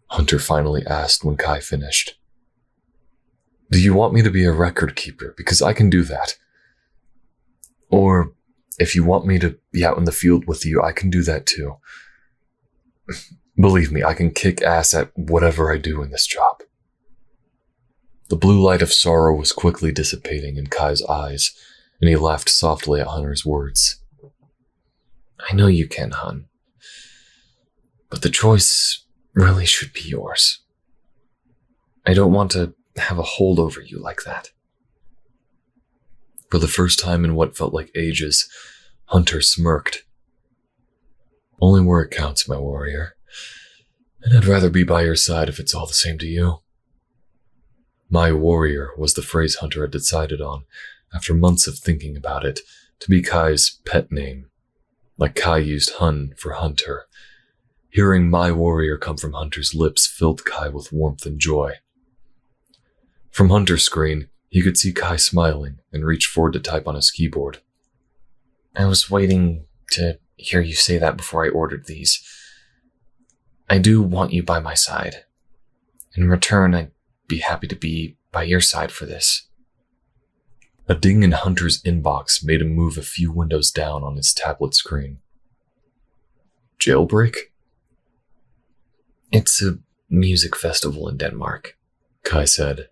Hunter finally asked when Kai finished. Do you want me to be a record keeper? Because I can do that. Or if you want me to be out in the field with you, I can do that too. Believe me, I can kick ass at whatever I do in this job. The blue light of sorrow was quickly dissipating in Kai's eyes, and he laughed softly at Hunter's words. I know you can, Hun. But the choice really should be yours. I don't want to have a hold over you like that. For the first time in what felt like ages, Hunter smirked. Only where it counts, my warrior. And I'd rather be by your side if it's all the same to you. My warrior was the phrase Hunter had decided on, after months of thinking about it, to be Kai's pet name. Like Kai used Hun for Hunter. Hearing my warrior come from Hunter's lips filled Kai with warmth and joy. From Hunter's screen, he could see Kai smiling and reach forward to type on his keyboard. I was waiting to hear you say that before I ordered these. I do want you by my side. In return, I'd be happy to be by your side for this. A ding in Hunter's inbox made him move a few windows down on his tablet screen. Jailbreak? It's a music festival in Denmark, Kai said.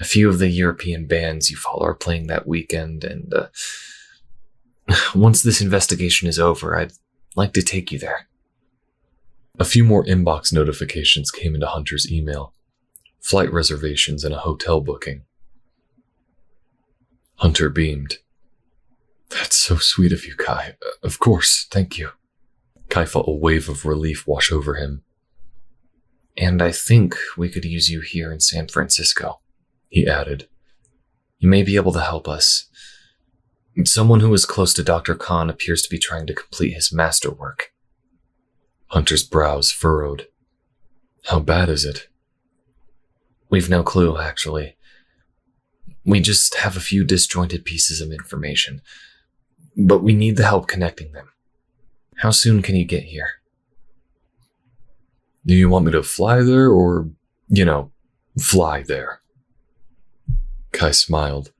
A few of the European bands you follow are playing that weekend, and once this investigation is over, I'd like to take you there. A few more inbox notifications came into Hunter's email. Flight reservations and a hotel booking. Hunter beamed. That's so sweet of you, Kai. Of course, thank you. Kai felt a wave of relief wash over him. And I think we could use you here in San Francisco, he added. You may be able to help us. Someone who is close to Dr. Khan appears to be trying to complete his masterwork. Hunter's brows furrowed. How bad is it? We've no clue, actually. We just have a few disjointed pieces of information, but we need the help connecting them. How soon can you get here? Do you want me to fly there or, fly there? Kai smiled.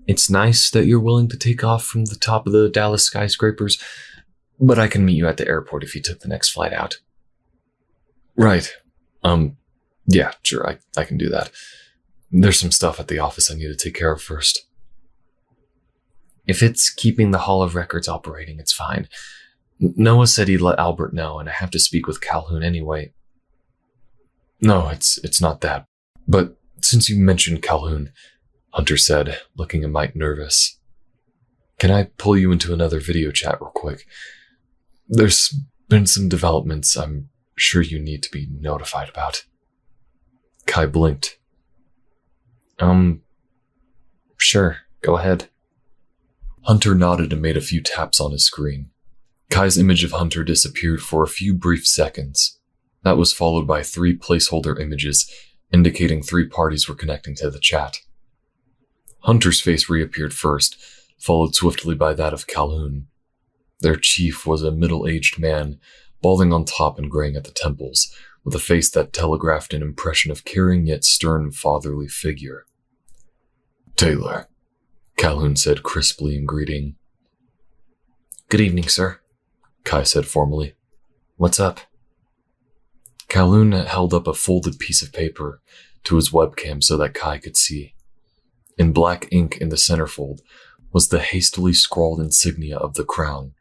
It's nice that you're willing to take off from the top of the Dallas skyscrapers, but I can meet you at the airport if you took the next flight out. Right. Yeah, sure, I can do that. There's some stuff at the office I need to take care of first. If it's keeping the Hall of Records operating, it's fine. Noah said he'd let Albert know, and I have to speak with Calhoun anyway. No, it's not that. But since you mentioned Calhoun, Hunter said, looking a mite nervous, can I pull you into another video chat real quick? There's been some developments I'm sure you need to be notified about. Kai blinked. Sure, go ahead. Hunter nodded and made a few taps on his screen. Kai's image of Hunter disappeared for a few brief seconds. That was followed by 3 placeholder images indicating 3 parties were connecting to the chat. Hunter's face reappeared first, followed swiftly by that of Calhoun. Their chief was a middle-aged man, balding on top and graying at the temples, with a face that telegraphed an impression of caring yet stern fatherly figure. "Taylor," Calhoun said crisply in greeting. "Good evening, sir," Kai said formally. "What's up?" Calhoun held up a folded piece of paper to his webcam so that Kai could see. In black ink in the centerfold was the hastily scrawled insignia of the crown.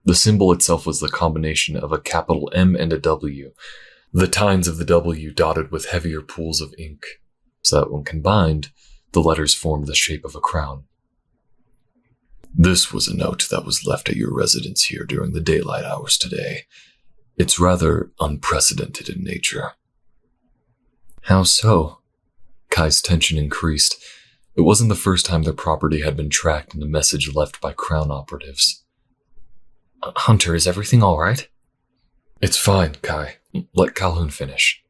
The symbol itself was the combination of a capital M and a W, the tines of the W dotted with heavier pools of ink, so that when combined, the letters formed the shape of a crown. "This was a note that was left at your residence here during the daylight hours today. It's rather unprecedented in nature." "How so?" Kai's tension increased. It wasn't the first time their property had been tracked in a message left by Crown operatives. "Hunter, is everything all right?" "It's fine, Kai. Let Calhoun finish."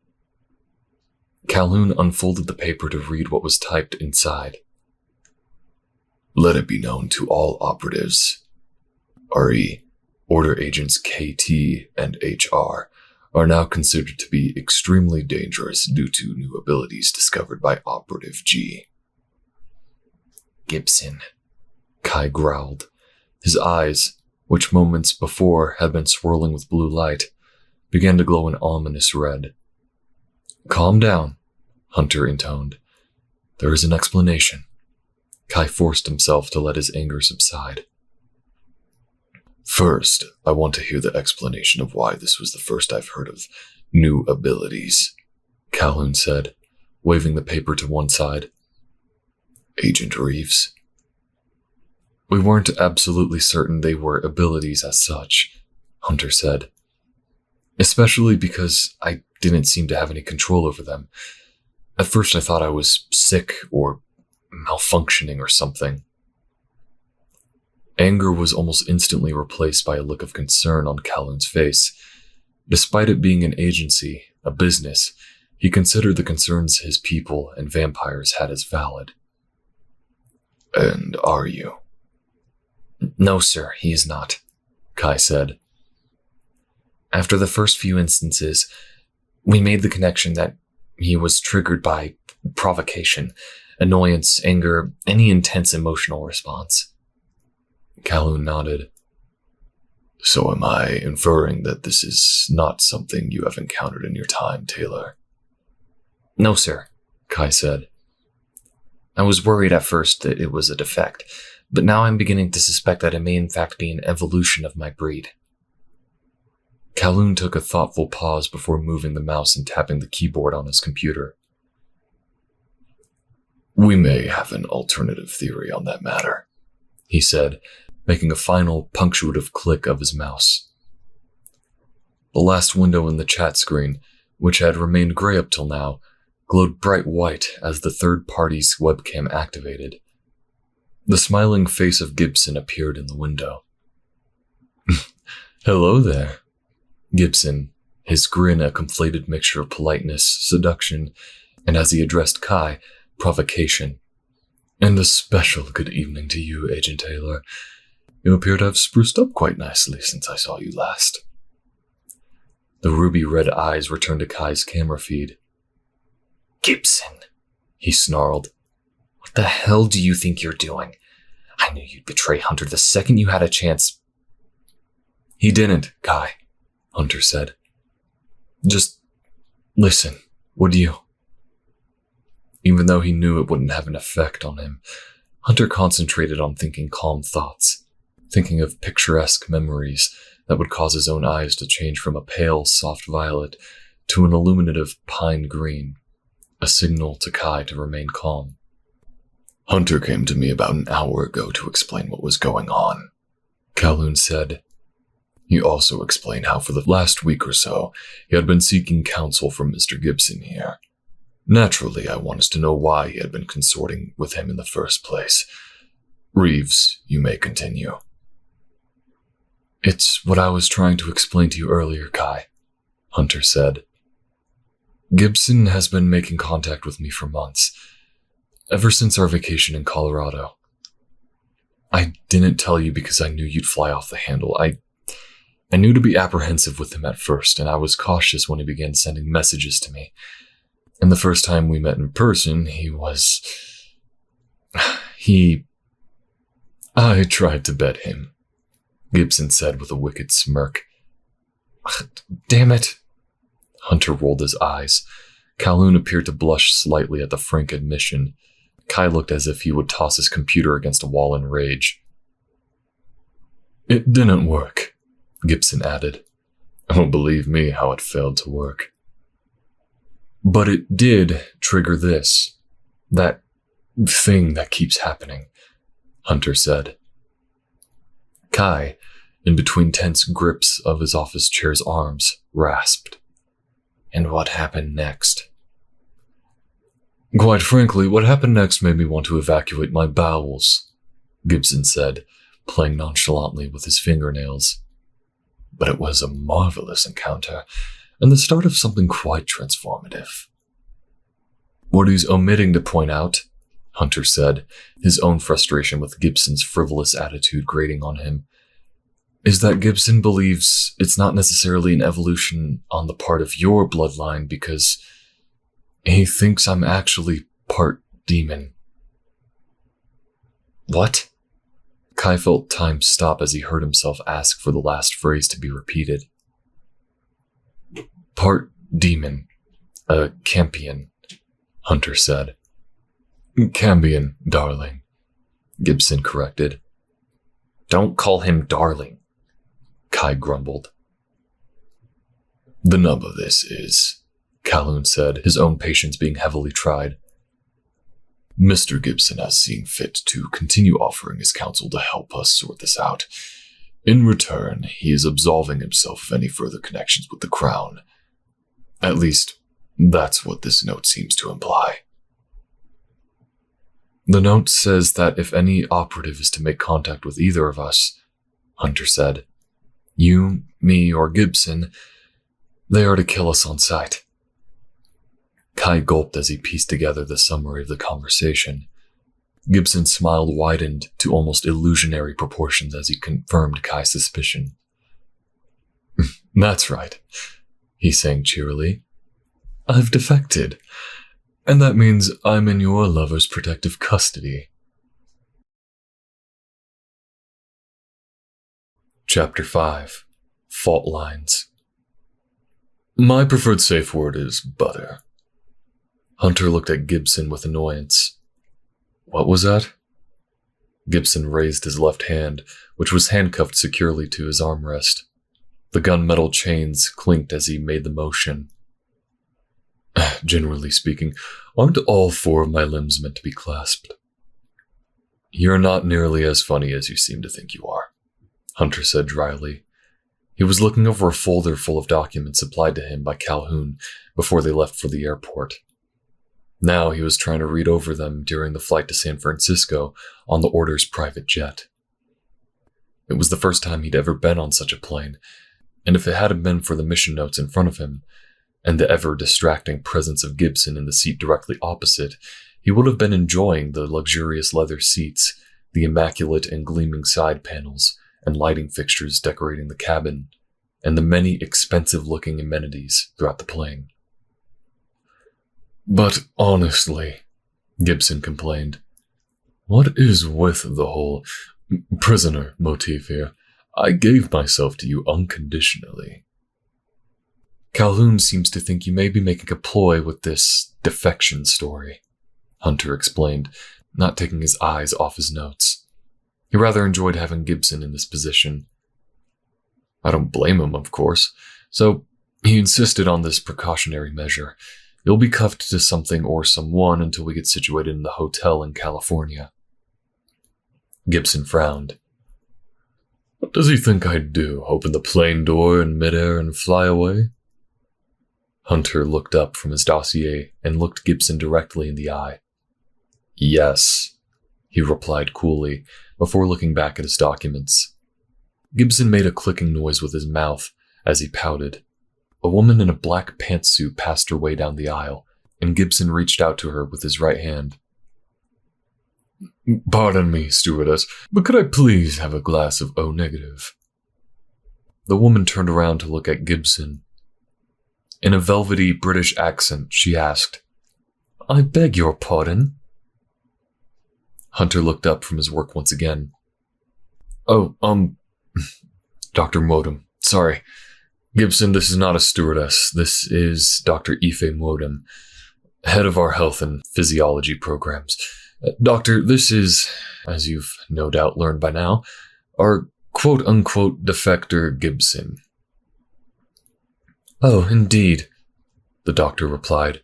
Calhoun unfolded the paper to read what was typed inside. "Let it be known to all operatives. RE, Order Agents KT and HR are now considered to be extremely dangerous due to new abilities discovered by Operative G." "Gibson," Kai growled. His eyes, which moments before had been swirling with blue light, began to glow an ominous red. "Calm down," Hunter intoned. "There is an explanation." Kai forced himself to let his anger subside. "First, I want to hear the explanation of why this was the first I've heard of new abilities," Calhoun said, waving the paper to one side. "Agent Reeves?" "We weren't absolutely certain they were abilities as such," Hunter said. "Especially because I didn't seem to have any control over them. At first I thought I was sick or malfunctioning or something." Anger was almost instantly replaced by a look of concern on Calhoun's face. Despite it being an agency, a business, he considered the concerns his people and vampires had as valid. "And are you?" "No, sir, he is not," Kai said. "After the first few instances, we made the connection that he was triggered by provocation, annoyance, anger, any intense emotional response." Calhoun nodded. "So am I inferring that this is not something you have encountered in your time, Taylor?" "No, sir," Kai said. "I was worried at first that it was a defect, but now I'm beginning to suspect that it may in fact be an evolution of my breed." Calhoun took a thoughtful pause before moving the mouse and tapping the keyboard on his computer. "We may have an alternative theory on that matter," he said, making a final punctuative click of his mouse. The last window in the chat screen, which had remained gray up till now, glowed bright white as the third party's webcam activated. The smiling face of Gibson appeared in the window. "Hello there." Gibson, his grin a conflated mixture of politeness, seduction, and as he addressed Kai, provocation. "And a special good evening to you, Agent Taylor. You appear to have spruced up quite nicely since I saw you last." The ruby-red eyes returned to Kai's camera feed. "Gibson," he snarled. "What the hell do you think you're doing? I knew you'd betray Hunter the second you had a chance." "He didn't, Kai," Hunter said. "Just listen, would you?" Even though he knew it wouldn't have an effect on him, Hunter concentrated on thinking calm thoughts, thinking of picturesque memories that would cause his own eyes to change from a pale, soft violet to an illuminative pine green, a signal to Kai to remain calm. "Hunter came to me about an hour ago to explain what was going on," Calhoun said. He also explained how for the last week or so he had been seeking counsel from Mr. Gibson here. Naturally, I wanted to know why he had been consorting with him in the first place. Reeves, you may continue. "It's what I was trying to explain to you earlier, Kai," Hunter said. "Gibson has been making contact with me for months, ever since our vacation in Colorado. I didn't tell you because I knew you'd fly off the handle. I knew to be apprehensive with him at first, and I was cautious when he began sending messages to me. And the first time we met in person, I tried to bet him, Gibson said with a wicked smirk. Damn it. Hunter rolled his eyes. Calhoun appeared to blush slightly at the frank admission. Kai looked as if he would toss his computer against a wall in rage. It didn't work, Gibson added. Oh, believe me how it failed to work. But it did trigger this. That thing that keeps happening, Hunter said. Kai, in between tense grips of his office chair's arms, rasped. And what happened next? Quite frankly, what happened next made me want to evacuate my bowels, Gibson said, playing nonchalantly with his fingernails. But it was a marvelous encounter, and the start of something quite transformative. What he's omitting to point out, Hunter said, his own frustration with Gibson's frivolous attitude grating on him, is that Gibson believes it's not necessarily an evolution on the part of your bloodline because he thinks I'm actually part demon. What? Kai felt time stop as he heard himself ask for the last phrase to be repeated. Part demon. A Campion, Hunter said. Cambion, darling, Gibson corrected. Don't call him darling, Kai grumbled. The nub of this is, Calhoun said, his own patience being heavily tried. Mr. Gibson has seen fit to continue offering his counsel to help us sort this out. In return, he is absolving himself of any further connections with the Crown. At least, that's what this note seems to imply. The note says that if any operative is to make contact with either of us, Hunter said, you, me, or Gibson, they are to kill us on sight. Kai gulped as he pieced together the summary of the conversation. Gibson's smile widened to almost illusionary proportions as he confirmed Kai's suspicion. That's right, he sang cheerily. I've defected, and that means I'm in your lover's protective custody. Chapter 5. Fault Lines. My preferred safe word is butter. Hunter looked at Gibson with annoyance. What was that? Gibson raised his left hand, which was handcuffed securely to his armrest. The gunmetal chains clinked as he made the motion. Generally speaking, aren't all four of my limbs meant to be clasped? You're not nearly as funny as you seem to think you are, Hunter said dryly. He was looking over a folder full of documents supplied to him by Calhoun before they left for the airport. Now he was trying to read over them during the flight to San Francisco on the Order's private jet. It was the first time he'd ever been on such a plane, and if it hadn't been for the mission notes in front of him, and the ever-distracting presence of Gibson in the seat directly opposite, he would have been enjoying the luxurious leather seats, the immaculate and gleaming side panels, and lighting fixtures decorating the cabin, and the many expensive-looking amenities throughout the plane. But honestly, Gibson complained, what is with the whole prisoner motif here? I gave myself to you unconditionally. Calhoun seems to think you may be making a ploy with this defection story, Hunter explained, not taking his eyes off his notes. He rather enjoyed having Gibson in this position. I don't blame him, of course, so he insisted on this precautionary measure. You'll be cuffed to something or someone until we get situated in the hotel in California. Gibson frowned. What does he think I'd do? Open the plane door in midair and fly away? Hunter looked up from his dossier and looked Gibson directly in the eye. Yes, he replied coolly, before looking back at his documents. Gibson made a clicking noise with his mouth as he pouted. A woman in a black pantsuit passed her way down the aisle, and Gibson reached out to her with his right hand. Pardon me, stewardess, but could I please have a glass of O-? The woman turned around to look at Gibson. In a velvety British accent, she asked, "I beg your pardon?" Hunter looked up from his work once again. "Oh, Dr. Modem. Sorry. Gibson, this is not a stewardess. This is Dr. Ife Modem, head of our health and physiology programs. Doctor, this is, as you've no doubt learned by now, our quote-unquote defector Gibson." "Oh, indeed," the doctor replied.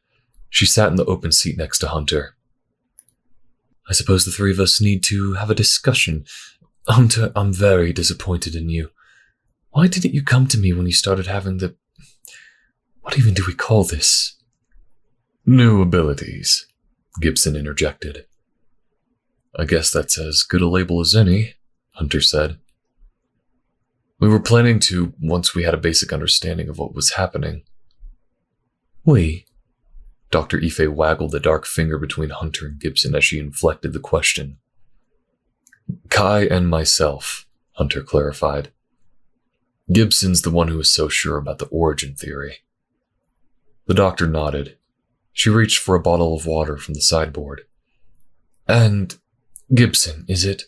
She sat in the open seat next to Hunter. "I suppose the three of us need to have a discussion. Hunter, I'm very disappointed in you. Why didn't you come to me when you started having the... what even do we call this?" "New abilities," Gibson interjected. "I guess that's as good a label as any," Hunter said. "We were planning to once we had a basic understanding of what was happening." "We?" Dr. Ife waggled a dark finger between Hunter and Gibson as she inflected the question. "Kai and myself," Hunter clarified. "Gibson's the one who is so sure about the origin theory." The doctor nodded. She reached for a bottle of water from the sideboard. "And, Gibson, is it...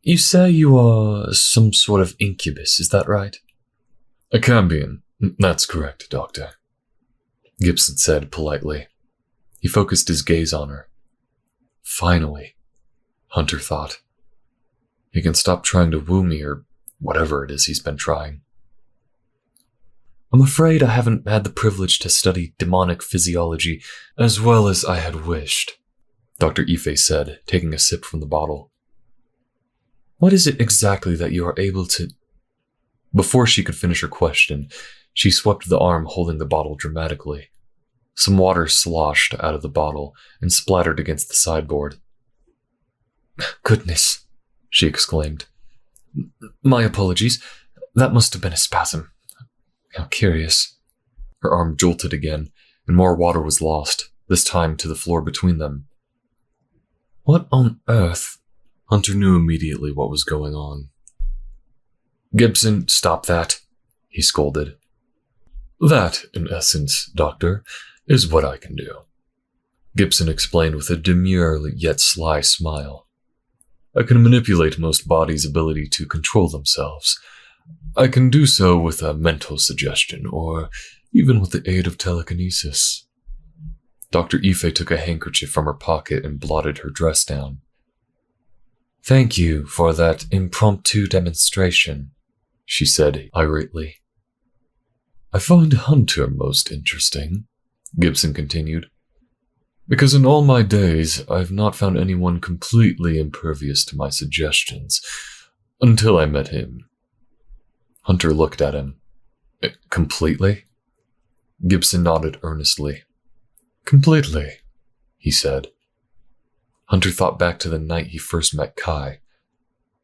you say you are some sort of incubus, is that right?" "A cambion. That's correct, Doctor," Gibson said politely. He focused his gaze on her. Finally, Hunter thought. He can stop trying to woo me or whatever it is he's been trying. "I'm afraid I haven't had the privilege to study demonic physiology as well as I had wished," Dr. Ife said, taking a sip from the bottle. "What is it exactly that you are able to..." Before she could finish her question, she swept the arm holding the bottle dramatically. Some water sloshed out of the bottle and splattered against the sideboard. "Goodness," she exclaimed. "My apologies. That must have been a spasm. How curious." Her arm jolted again, and more water was lost, this time to the floor between them. "What on earth?" Hunter knew immediately what was going on. "Gibson, stop that," he scolded. "That, in essence, Doctor, is what I can do," Gibson explained with a demure yet sly smile. "I can manipulate most bodies' ability to control themselves. I can do so with a mental suggestion, or even with the aid of telekinesis." Dr. Ife took a handkerchief from her pocket and blotted her dress down. "Thank you for that impromptu demonstration," she said irately. "I find Hunter most interesting," Gibson continued, "because in all my days I've not found anyone completely impervious to my suggestions, until I met him." Hunter looked at him. "Completely?" Gibson nodded earnestly. "Completely," he said. Hunter thought back to the night he first met Kai.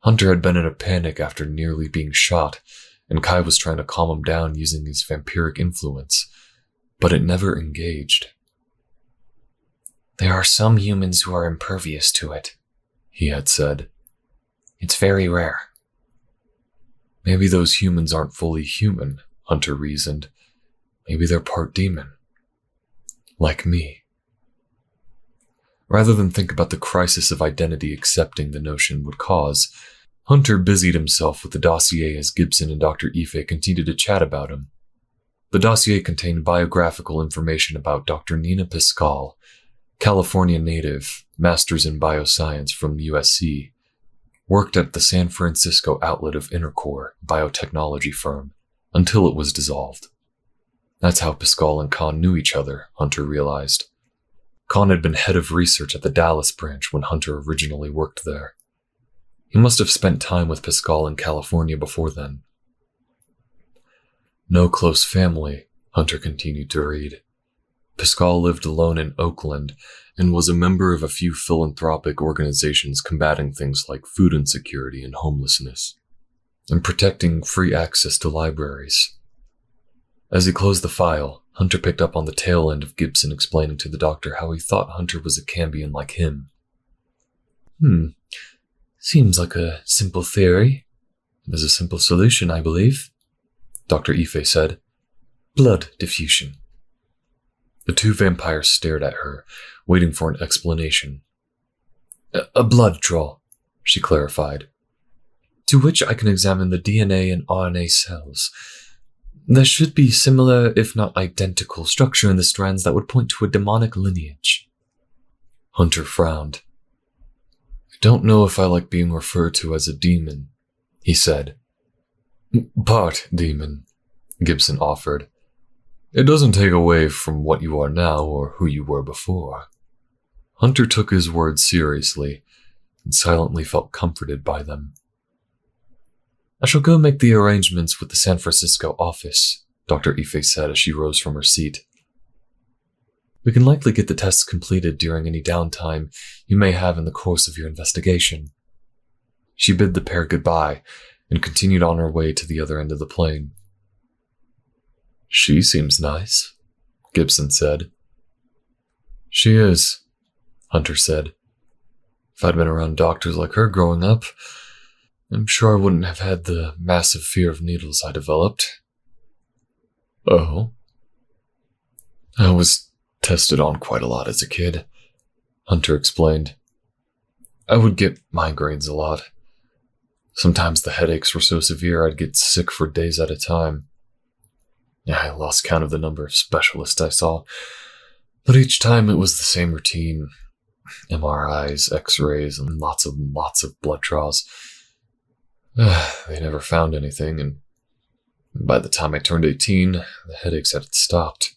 Hunter had been in a panic after nearly being shot, and Kai was trying to calm him down using his vampiric influence, but it never engaged. "There are some humans who are impervious to it," he had said. "It's very rare." Maybe those humans aren't fully human, Hunter reasoned. Maybe they're part demon. Like me. Rather than think about the crisis of identity accepting the notion would cause, Hunter busied himself with the dossier as Gibson and Dr. Ife continued to chat about him. The dossier contained biographical information about Dr. Nina Pascal, California native, master's in bioscience from USC, worked at the San Francisco outlet of Intercore, biotechnology firm, until it was dissolved. That's how Pascal and Khan knew each other, Hunter realized. Khan had been head of research at the Dallas branch when Hunter originally worked there. He must have spent time with Pascal in California before then. No close family, Hunter continued to read. Pascal lived alone in Oakland and was a member of a few philanthropic organizations combating things like food insecurity and homelessness, and protecting free access to libraries. As he closed the file, Hunter picked up on the tail end of Gibson explaining to the doctor how he thought Hunter was a Cambion like him. Seems like a simple theory. There's a simple solution, I believe," Dr. Ife said. Blood diffusion. The two vampires stared at her, waiting for an explanation. A blood draw, she clarified, to which I can examine the DNA and RNA cells. There should be similar, if not identical, structure in the strands that would point to a demonic lineage. Hunter frowned. I don't know if I like being referred to as a demon, he said. Part demon, Gibson offered. It doesn't take away from what you are now or who you were before. Hunter took his words seriously and silently felt comforted by them. I shall go make the arrangements with the San Francisco office, Dr. Ife said as she rose from her seat. We can likely get the tests completed during any downtime you may have in the course of your investigation. She bid the pair goodbye and continued on her way to the other end of the plane. She seems nice, Gibson said. She is, Hunter said. If I'd been around doctors like her growing up, I'm sure I wouldn't have had the massive fear of needles I developed. Oh? I was tested on quite a lot as a kid, Hunter explained. I would get migraines a lot. Sometimes the headaches were so severe I'd get sick for days at a time. I lost count of the number of specialists I saw, but each time it was the same routine. MRIs, X-rays, and lots of blood draws. They never found anything, and by the time I turned 18, the headaches had stopped.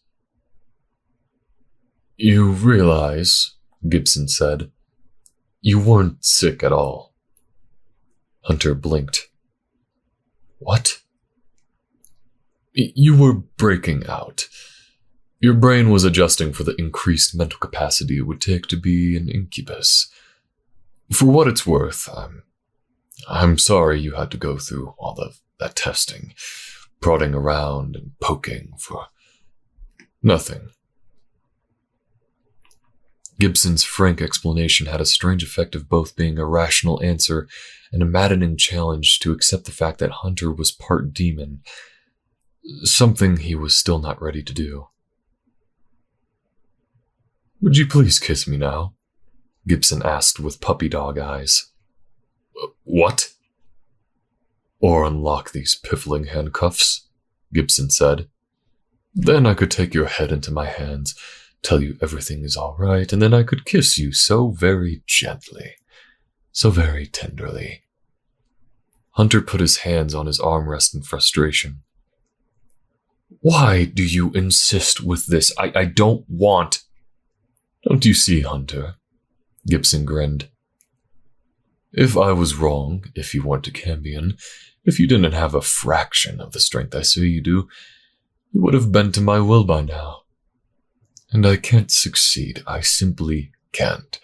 You realize, Gibson said, you weren't sick at all. Hunter blinked. What? You were breaking out. Your brain was adjusting for the increased mental capacity it would take to be an incubus. For what it's worth, I'm sorry you had to go through all of that testing, prodding around and poking for nothing. Gibson's frank explanation had a strange effect of both being a rational answer and a maddening challenge to accept the fact that Hunter was part demon, something he was still not ready to do. Would you please kiss me now? Gibson asked with puppy dog eyes. What? Or unlock these piffling handcuffs, Gibson said. Then I could take your head into my hands, tell you everything is all right, and then I could kiss you so very gently, so very tenderly. Hunter put his hands on his armrest in frustration. Why do you insist with this? I don't want. Don't you see, Hunter? Gibson grinned. If I was wrong, if you weren't a Cambion, if you didn't have a fraction of the strength I say you do, you would have bent to my will by now. And I can't succeed. I simply can't.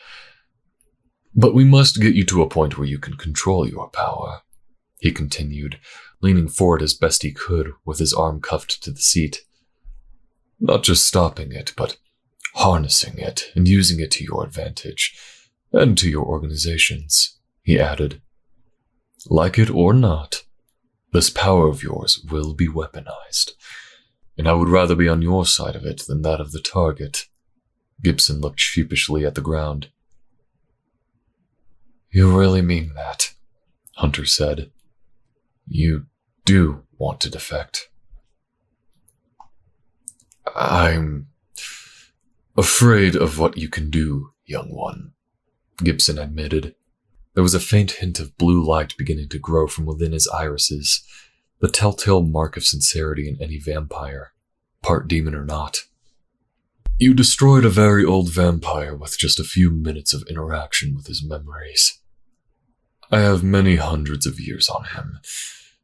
But we must get you to a point where you can control your power, he continued, leaning forward as best he could with his arm cuffed to the seat. Not just stopping it, but harnessing it and using it to your advantage, and to your organizations, he added. Like it or not, this power of yours will be weaponized, and I would rather be on your side of it than that of the target. Gibson looked sheepishly at the ground. You really mean that? Hunter said. You do want to defect. I'm afraid of what you can do, young one, Gibson admitted. There was a faint hint of blue light beginning to grow from within his irises, the telltale mark of sincerity in any vampire, part demon or not. You destroyed a very old vampire with just a few minutes of interaction with his memories. I have many hundreds of years on him,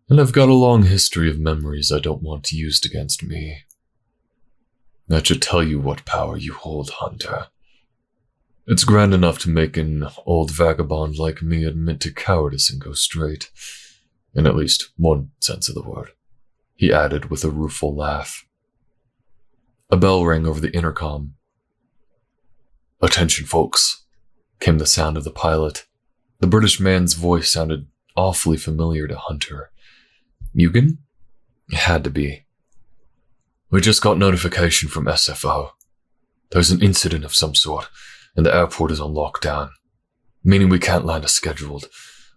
and I've got a long history of memories I don't want used against me. That should tell you what power you hold, Hunter. It's grand enough to make an old vagabond like me admit to cowardice and go straight, in at least one sense of the word, he added with a rueful laugh. A bell rang over the intercom. Attention, folks, came the sound of the pilot. The British man's voice sounded awfully familiar to Hunter. Mugen? It had to be. We just got notification from SFO. There's an incident of some sort, and the airport is on lockdown, meaning we can't land as scheduled.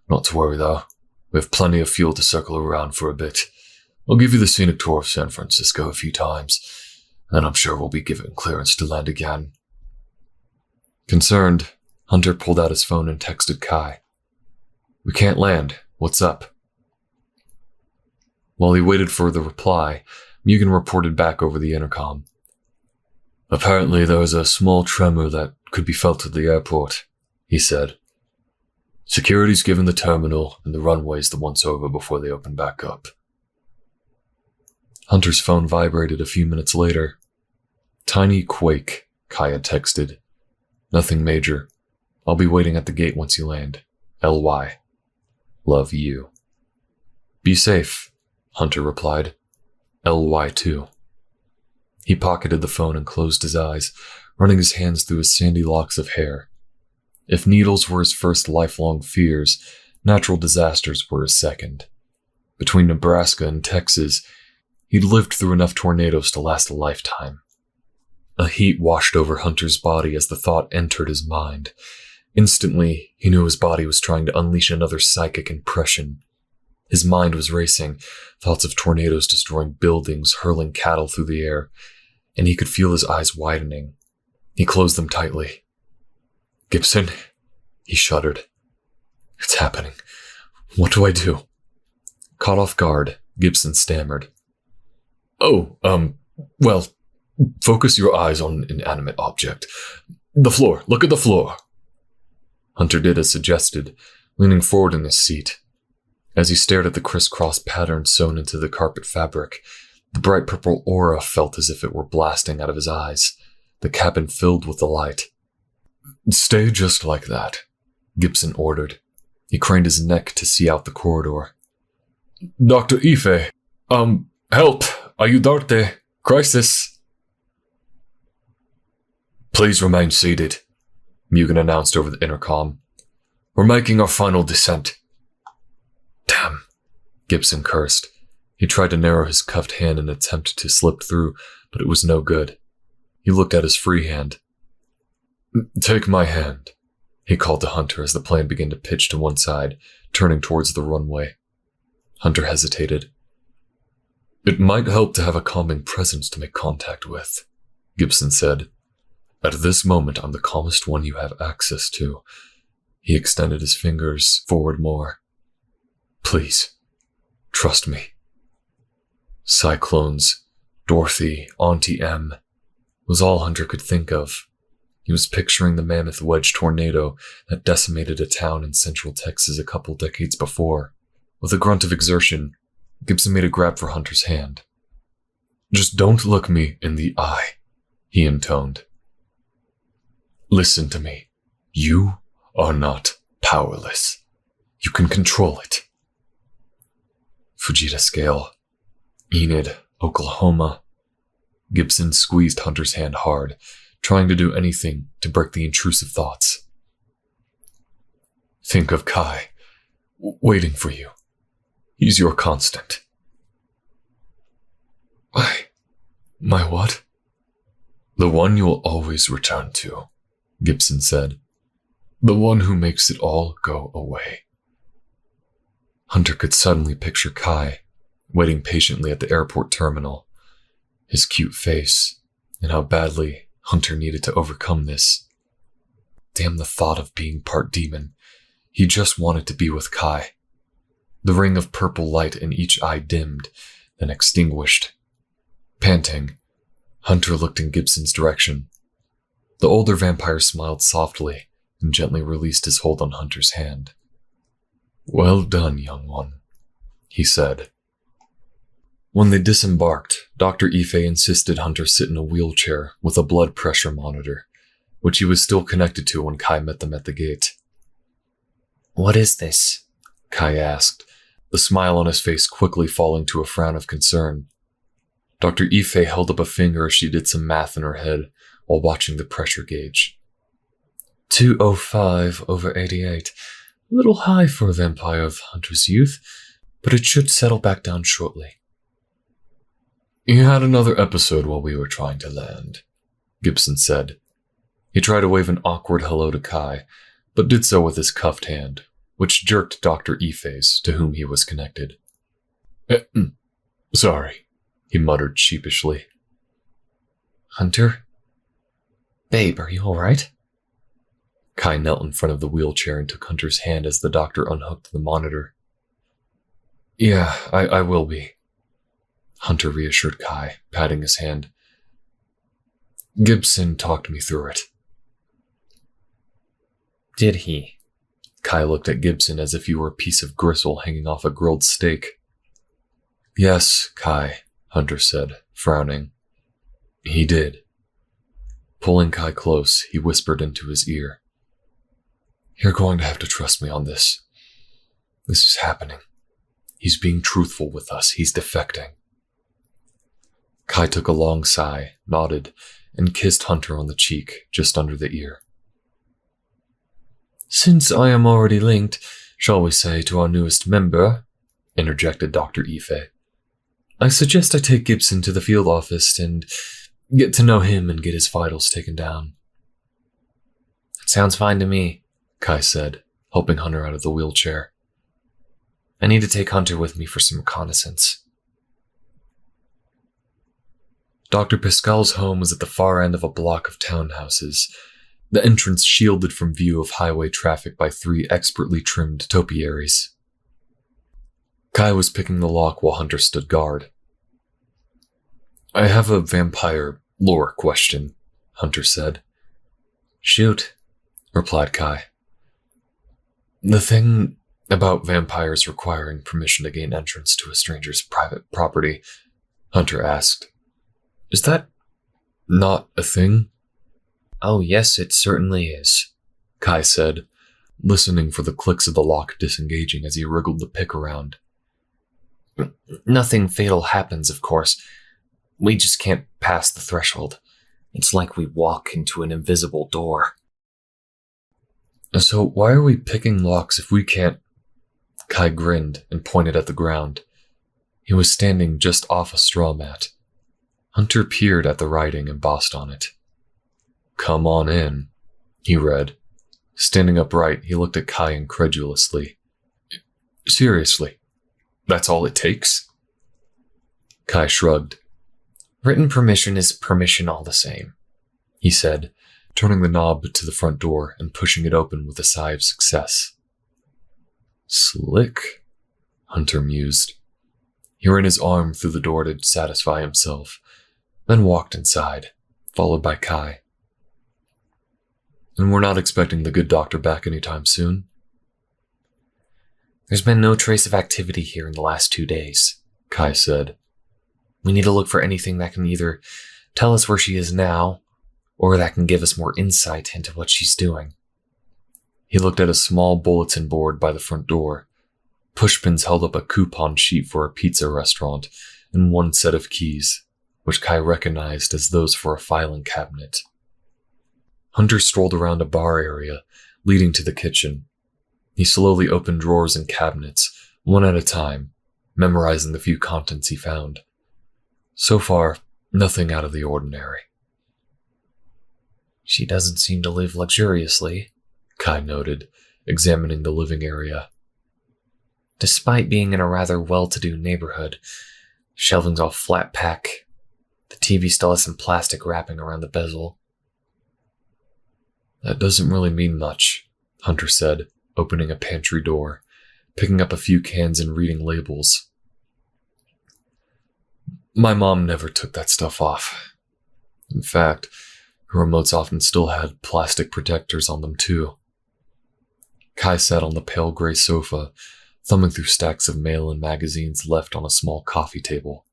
Not to worry, though. We have plenty of fuel to circle around for a bit. I'll give you the scenic tour of San Francisco a few times, and I'm sure we'll be given clearance to land again. Concerned, Hunter pulled out his phone and texted Kai. We can't land. What's up? While he waited for the reply, Mugen reported back over the intercom. Apparently there was a small tremor that could be felt at the airport, he said. Security's given the terminal and the runways the once over before they open back up. Hunter's phone vibrated a few minutes later. Tiny quake, Kai had texted. Nothing major. I'll be waiting at the gate once you land. LY. Love you. Be safe, Hunter replied. LY too. He pocketed the phone and closed his eyes, running his hands through his sandy locks of hair. If needles were his first lifelong fears, natural disasters were his second. Between Nebraska and Texas, he'd lived through enough tornadoes to last a lifetime. A heat washed over Hunter's body as the thought entered his mind. Instantly, he knew his body was trying to unleash another psychic impression. His mind was racing, thoughts of tornadoes destroying buildings, hurling cattle through the air, and he could feel his eyes widening. He closed them tightly. Gibson? He shuddered. It's happening. What do I do? Caught off guard, Gibson stammered. Well, focus your eyes on an inanimate object. The floor. Look at the floor. Hunter did as suggested, leaning forward in his seat. As he stared at the crisscross pattern sewn into the carpet fabric, the bright purple aura felt as if it were blasting out of his eyes, the cabin filled with the light. Stay just like that, Gibson ordered. He craned his neck to see out the corridor. Dr. Ife, help! Ayudarte! Crisis! Please remain seated, Mugen announced over the intercom. We're making our final descent. Damn, Gibson cursed. He tried to narrow his cuffed hand in an attempt to slip through, but it was no good. He looked at his free hand. Take my hand, he called to Hunter as the plane began to pitch to one side, turning towards the runway. Hunter hesitated. It might help to have a calming presence to make contact with, Gibson said. At this moment, I'm the calmest one you have access to. He extended his fingers forward more. Please, trust me. Cyclones, Dorothy, Auntie M was all Hunter could think of. He was picturing the mammoth wedge tornado that decimated a town in central Texas a couple decades before. With a grunt of exertion, Gibson made a grab for Hunter's hand. Just don't look me in the eye, he intoned. Listen to me. You are not powerless. You can control it. Fujita Scale, Enid, Oklahoma. Gibson squeezed Hunter's hand hard, trying to do anything to break the intrusive thoughts. Think of Kai, waiting for you. He's your constant. My what? The one you will always return to, Gibson said. The one who makes it all go away. Hunter could suddenly picture Kai, waiting patiently at the airport terminal. His cute face, and how badly Hunter needed to overcome this. Damn the thought of being part demon. He just wanted to be with Kai. The ring of purple light in each eye dimmed, then extinguished. Panting, Hunter looked in Gibson's direction. The older vampire smiled softly and gently released his hold on Hunter's hand. Well done, young one, he said. When they disembarked, Dr. Ife insisted Hunter sit in a wheelchair with a blood pressure monitor, which he was still connected to when Kai met them at the gate. What is this? Kai asked, the smile on his face quickly falling to a frown of concern. Dr. Ife held up a finger as she did some math in her head while watching the pressure gauge. 205/88. A little high for a vampire of Hunter's youth, but it should settle back down shortly. He had another episode while we were trying to land, Gibson said. He tried to wave an awkward hello to Kai, but did so with his cuffed hand, which jerked Dr. Ife's, to whom he was connected. Sorry, he muttered sheepishly. Hunter? Babe, are you alright? Kai knelt in front of the wheelchair and took Hunter's hand as the doctor unhooked the monitor. Yeah, I will be, Hunter reassured Kai, patting his hand. Gibson talked me through it. Did he? Kai looked at Gibson as if he were a piece of gristle hanging off a grilled steak. Yes, Kai, Hunter said, frowning. He did. Pulling Kai close, he whispered into his ear. You're going to have to trust me on this. This is happening. He's being truthful with us. He's defecting. Kai took a long sigh, nodded, and kissed Hunter on the cheek, just under the ear. Since I am already linked, shall we say, to our newest member, interjected Dr. Ife, I suggest I take Gibson to the field office and get to know him and get his vitals taken down. That sounds fine to me, Kai said, helping Hunter out of the wheelchair. I need to take Hunter with me for some reconnaissance. Dr. Pascal's home was at the far end of a block of townhouses, the entrance shielded from view of highway traffic by 3 expertly trimmed topiaries. Kai was picking the lock while Hunter stood guard. I have a vampire lore question, Hunter said. Shoot, replied Kai. The thing about vampires requiring permission to gain entrance to a stranger's private property, Hunter asked. Is that not a thing? Oh, yes, it certainly is, Kai said, listening for the clicks of the lock disengaging as he wriggled the pick around. Nothing fatal happens, of course. We just can't pass the threshold. It's like we walk into an invisible door. So why are we picking locks if we can't? Kai grinned and pointed at the ground. He was standing just off a straw mat. Hunter peered at the writing embossed on it. Come on in, he read. Standing upright, he looked at Kai incredulously. Seriously, that's all it takes? Kai shrugged. Written permission is permission all the same, he said, turning the knob to the front door and pushing it open with a sigh of success. Slick, Hunter mused. He ran his arm through the door to satisfy himself, then walked inside, followed by Kai. And we're not expecting the good doctor back anytime soon? There's been no trace of activity here in the last 2 days, Kai said. We need to look for anything that can either tell us where she is now, or that can give us more insight into what she's doing. He looked at a small bulletin board by the front door. Pushpins held up a coupon sheet for a pizza restaurant and 1 set of keys, which Kai recognized as those for a filing cabinet. Hunter strolled around a bar area leading to the kitchen. He slowly opened drawers and cabinets, one at a time, memorizing the few contents he found. So far, nothing out of the ordinary. She doesn't seem to live luxuriously, Kai noted, examining the living area. Despite being in a rather well-to-do neighborhood, shelving's all flat pack. The TV still has some plastic wrapping around the bezel. That doesn't really mean much, Hunter said, opening a pantry door, picking up a few cans and reading labels. My mom never took that stuff off. In fact, her remotes often still had plastic protectors on them too. Kai sat on the pale gray sofa, thumbing through stacks of mail and magazines left on a small coffee table.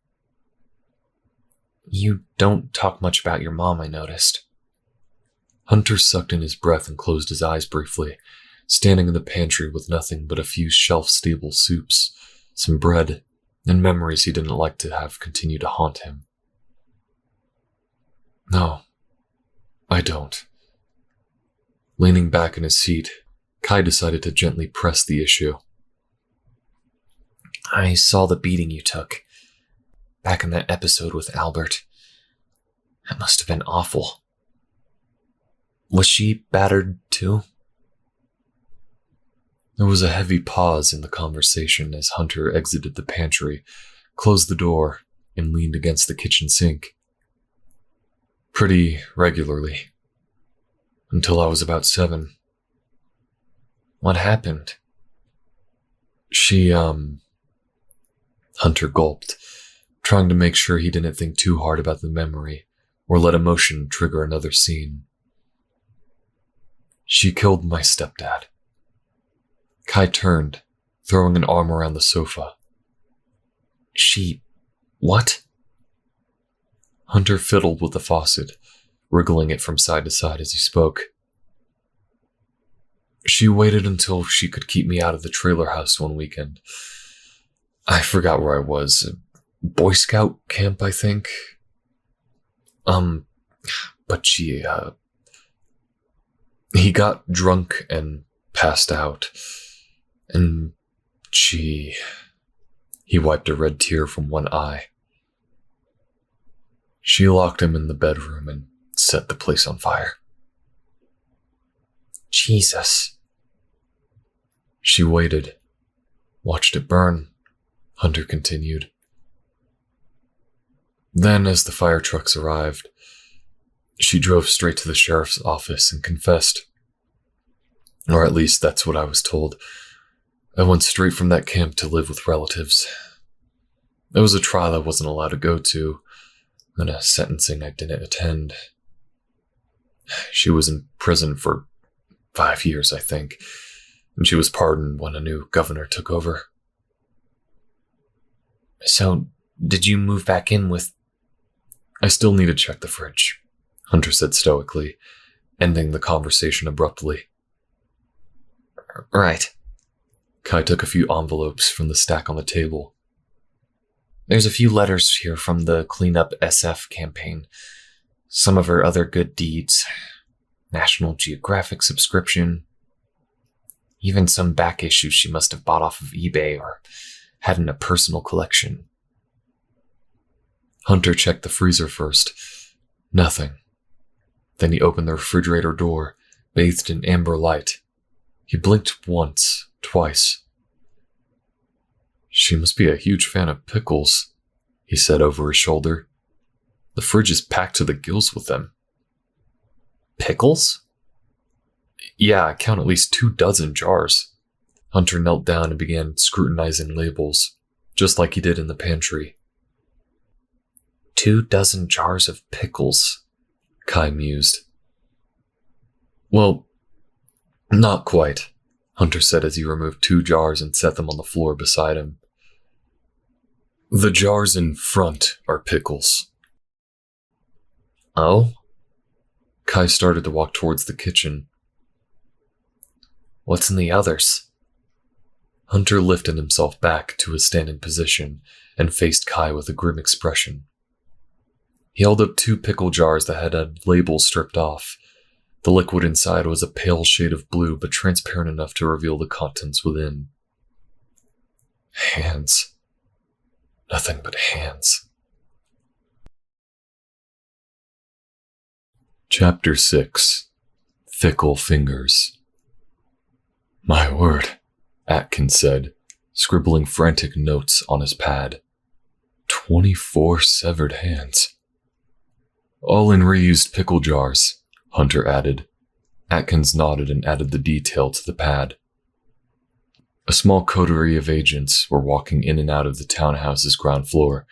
You don't talk much about your mom, I noticed. Hunter sucked in his breath and closed his eyes briefly, standing in the pantry with nothing but a few shelf-stable soups, some bread, and memories he didn't like to have continue to haunt him. No, I don't. Leaning back in his seat, Kai decided to gently press the issue. I saw the beating you took. back in that episode with Albert. That must have been awful. Was she battered too? There was a heavy pause in the conversation as Hunter exited the pantry, closed the door, and leaned against the kitchen sink. Pretty regularly. Until I was about 7. What happened? She, Hunter gulped, trying to make sure he didn't think too hard about the memory or let emotion trigger another scene. She killed my stepdad. Kai turned, throwing an arm around the sofa. She... what? Hunter fiddled with the faucet, wriggling it from side to side as he spoke. She waited until she could keep me out of the trailer house one weekend. I forgot where I was. Boy Scout camp, I think. But he got drunk and passed out. And he wiped a red tear from one eye. She locked him in the bedroom and set the place on fire. Jesus. She waited, watched it burn, Hunter continued. Then, as the fire trucks arrived, she drove straight to the sheriff's office and confessed. Or at least that's what I was told. I went straight from that camp to live with relatives. There was a trial I wasn't allowed to go to, and a sentencing I didn't attend. She was in prison for 5 years, I think, and she was pardoned when a new governor took over. So, did you move back in with... I still need to check the fridge, Hunter said stoically, ending the conversation abruptly. Right. Kai took a few envelopes from the stack on the table. There's a few letters here from the Clean Up SF campaign. Some of her other good deeds. National Geographic subscription. Even some back issues she must have bought off of eBay or had in a personal collection. Hunter checked the freezer first. Nothing. Then he opened the refrigerator door, bathed in amber light. He blinked once, twice. She must be a huge fan of pickles, he said over his shoulder. The fridge is packed to the gills with them. Pickles? Yeah, I count at least 24 jars. Hunter knelt down and began scrutinizing labels, just like he did in the pantry. 24 jars of pickles, Kai mused. Well, not quite, Hunter said as he removed 2 jars and set them on the floor beside him. The jars in front are pickles. Oh? Kai started to walk towards the kitchen. What's in the others? Hunter lifted himself back to his standing position and faced Kai with a grim expression. He held up 2 pickle jars that had labels stripped off. The liquid inside was a pale shade of blue, but transparent enough to reveal the contents within. Hands. Nothing but hands. Chapter 6. Fickle Fingers. My word, Atkins said, scribbling frantic notes on his pad. 24 severed hands. All in reused pickle jars, Hunter added. Atkins nodded and added the detail to the pad. A small coterie of agents were walking in and out of the townhouse's ground floor,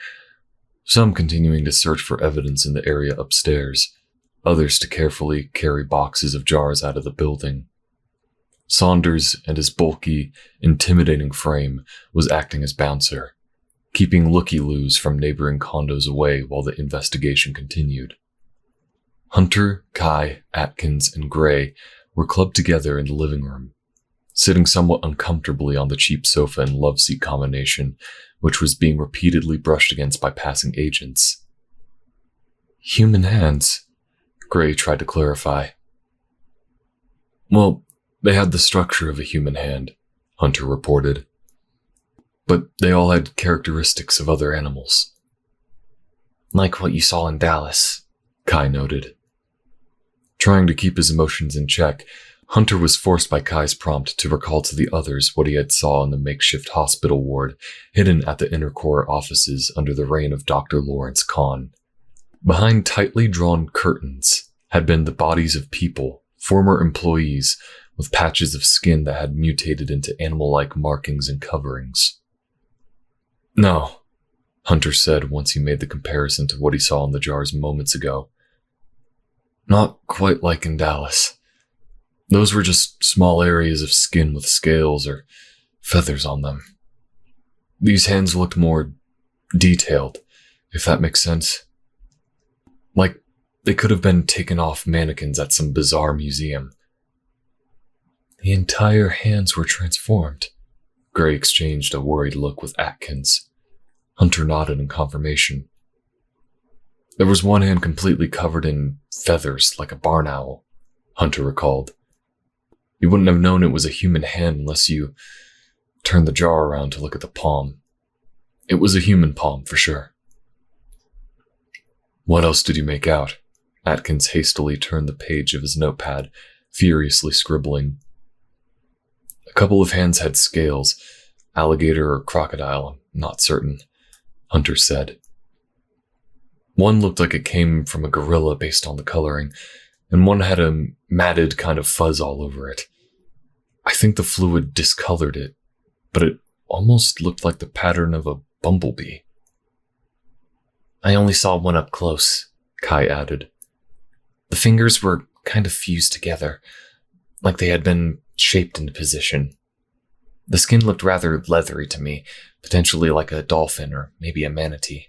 some continuing to search for evidence in the area upstairs, others to carefully carry boxes of jars out of the building. Saunders and his bulky, intimidating frame was acting as bouncer, keeping looky-loos from neighboring condos away while the investigation continued. Hunter, Kai, Atkins, and Gray were clubbed together in the living room, sitting somewhat uncomfortably on the cheap sofa and love seat combination, which was being repeatedly brushed against by passing agents. Human hands, Gray tried to clarify. Well, they had the structure of a human hand, Hunter reported. But they all had characteristics of other animals. Like what you saw in Dallas, Kai noted. Trying to keep his emotions in check, Hunter was forced by Kai's prompt to recall to the others what he had saw in the makeshift hospital ward hidden at the Inner Core offices under the reign of Dr. Lawrence Kahn. Behind tightly drawn curtains had been the bodies of people, former employees, with patches of skin that had mutated into animal-like markings and coverings. No, Hunter said once he made the comparison to what he saw in the jars moments ago. Not quite like in Dallas. Those were just small areas of skin with scales or feathers on them. These hands looked more detailed, if that makes sense. Like they could have been taken off mannequins at some bizarre museum. The entire hands were transformed. Gray exchanged a worried look with Atkins. Hunter nodded in confirmation. There was one hand completely covered in feathers like a barn owl, Hunter recalled. You wouldn't have known it was a human hand unless you turned the jar around to look at the palm. It was a human palm, for sure. What else did you make out? Atkins hastily turned the page of his notepad, furiously scribbling. A couple of hands had scales, alligator or crocodile, I'm not certain, Hunter said. One looked like it came from a gorilla based on the coloring, and one had a matted kind of fuzz all over it. I think the fluid discolored it, but it almost looked like the pattern of a bumblebee. I only saw one up close, Kai added. The fingers were kind of fused together, like they had been shaped into position. The skin looked rather leathery to me, potentially like a dolphin or maybe a manatee.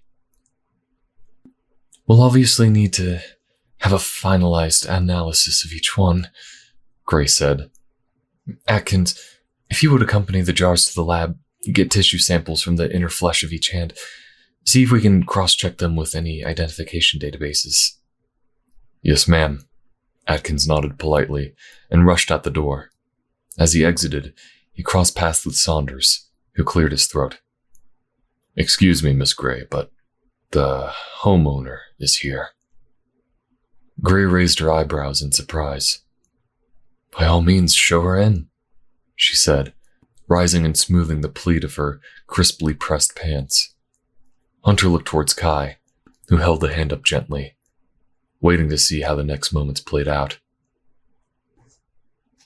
We'll obviously need to have a finalized analysis of each one, Gray said. Atkins, if you would accompany the jars to the lab, get tissue samples from the inner flesh of each hand, see if we can cross-check them with any identification databases. Yes, ma'am. Atkins nodded politely and rushed out the door. As he exited, he crossed paths with Saunders, who cleared his throat. Excuse me, Miss Gray, but the homeowner is here. Gray raised her eyebrows in surprise. By all means, show her in, she said, rising and smoothing the pleat of her crisply pressed pants. Hunter looked towards Kai, who held the hand up gently, waiting to see how the next moments played out.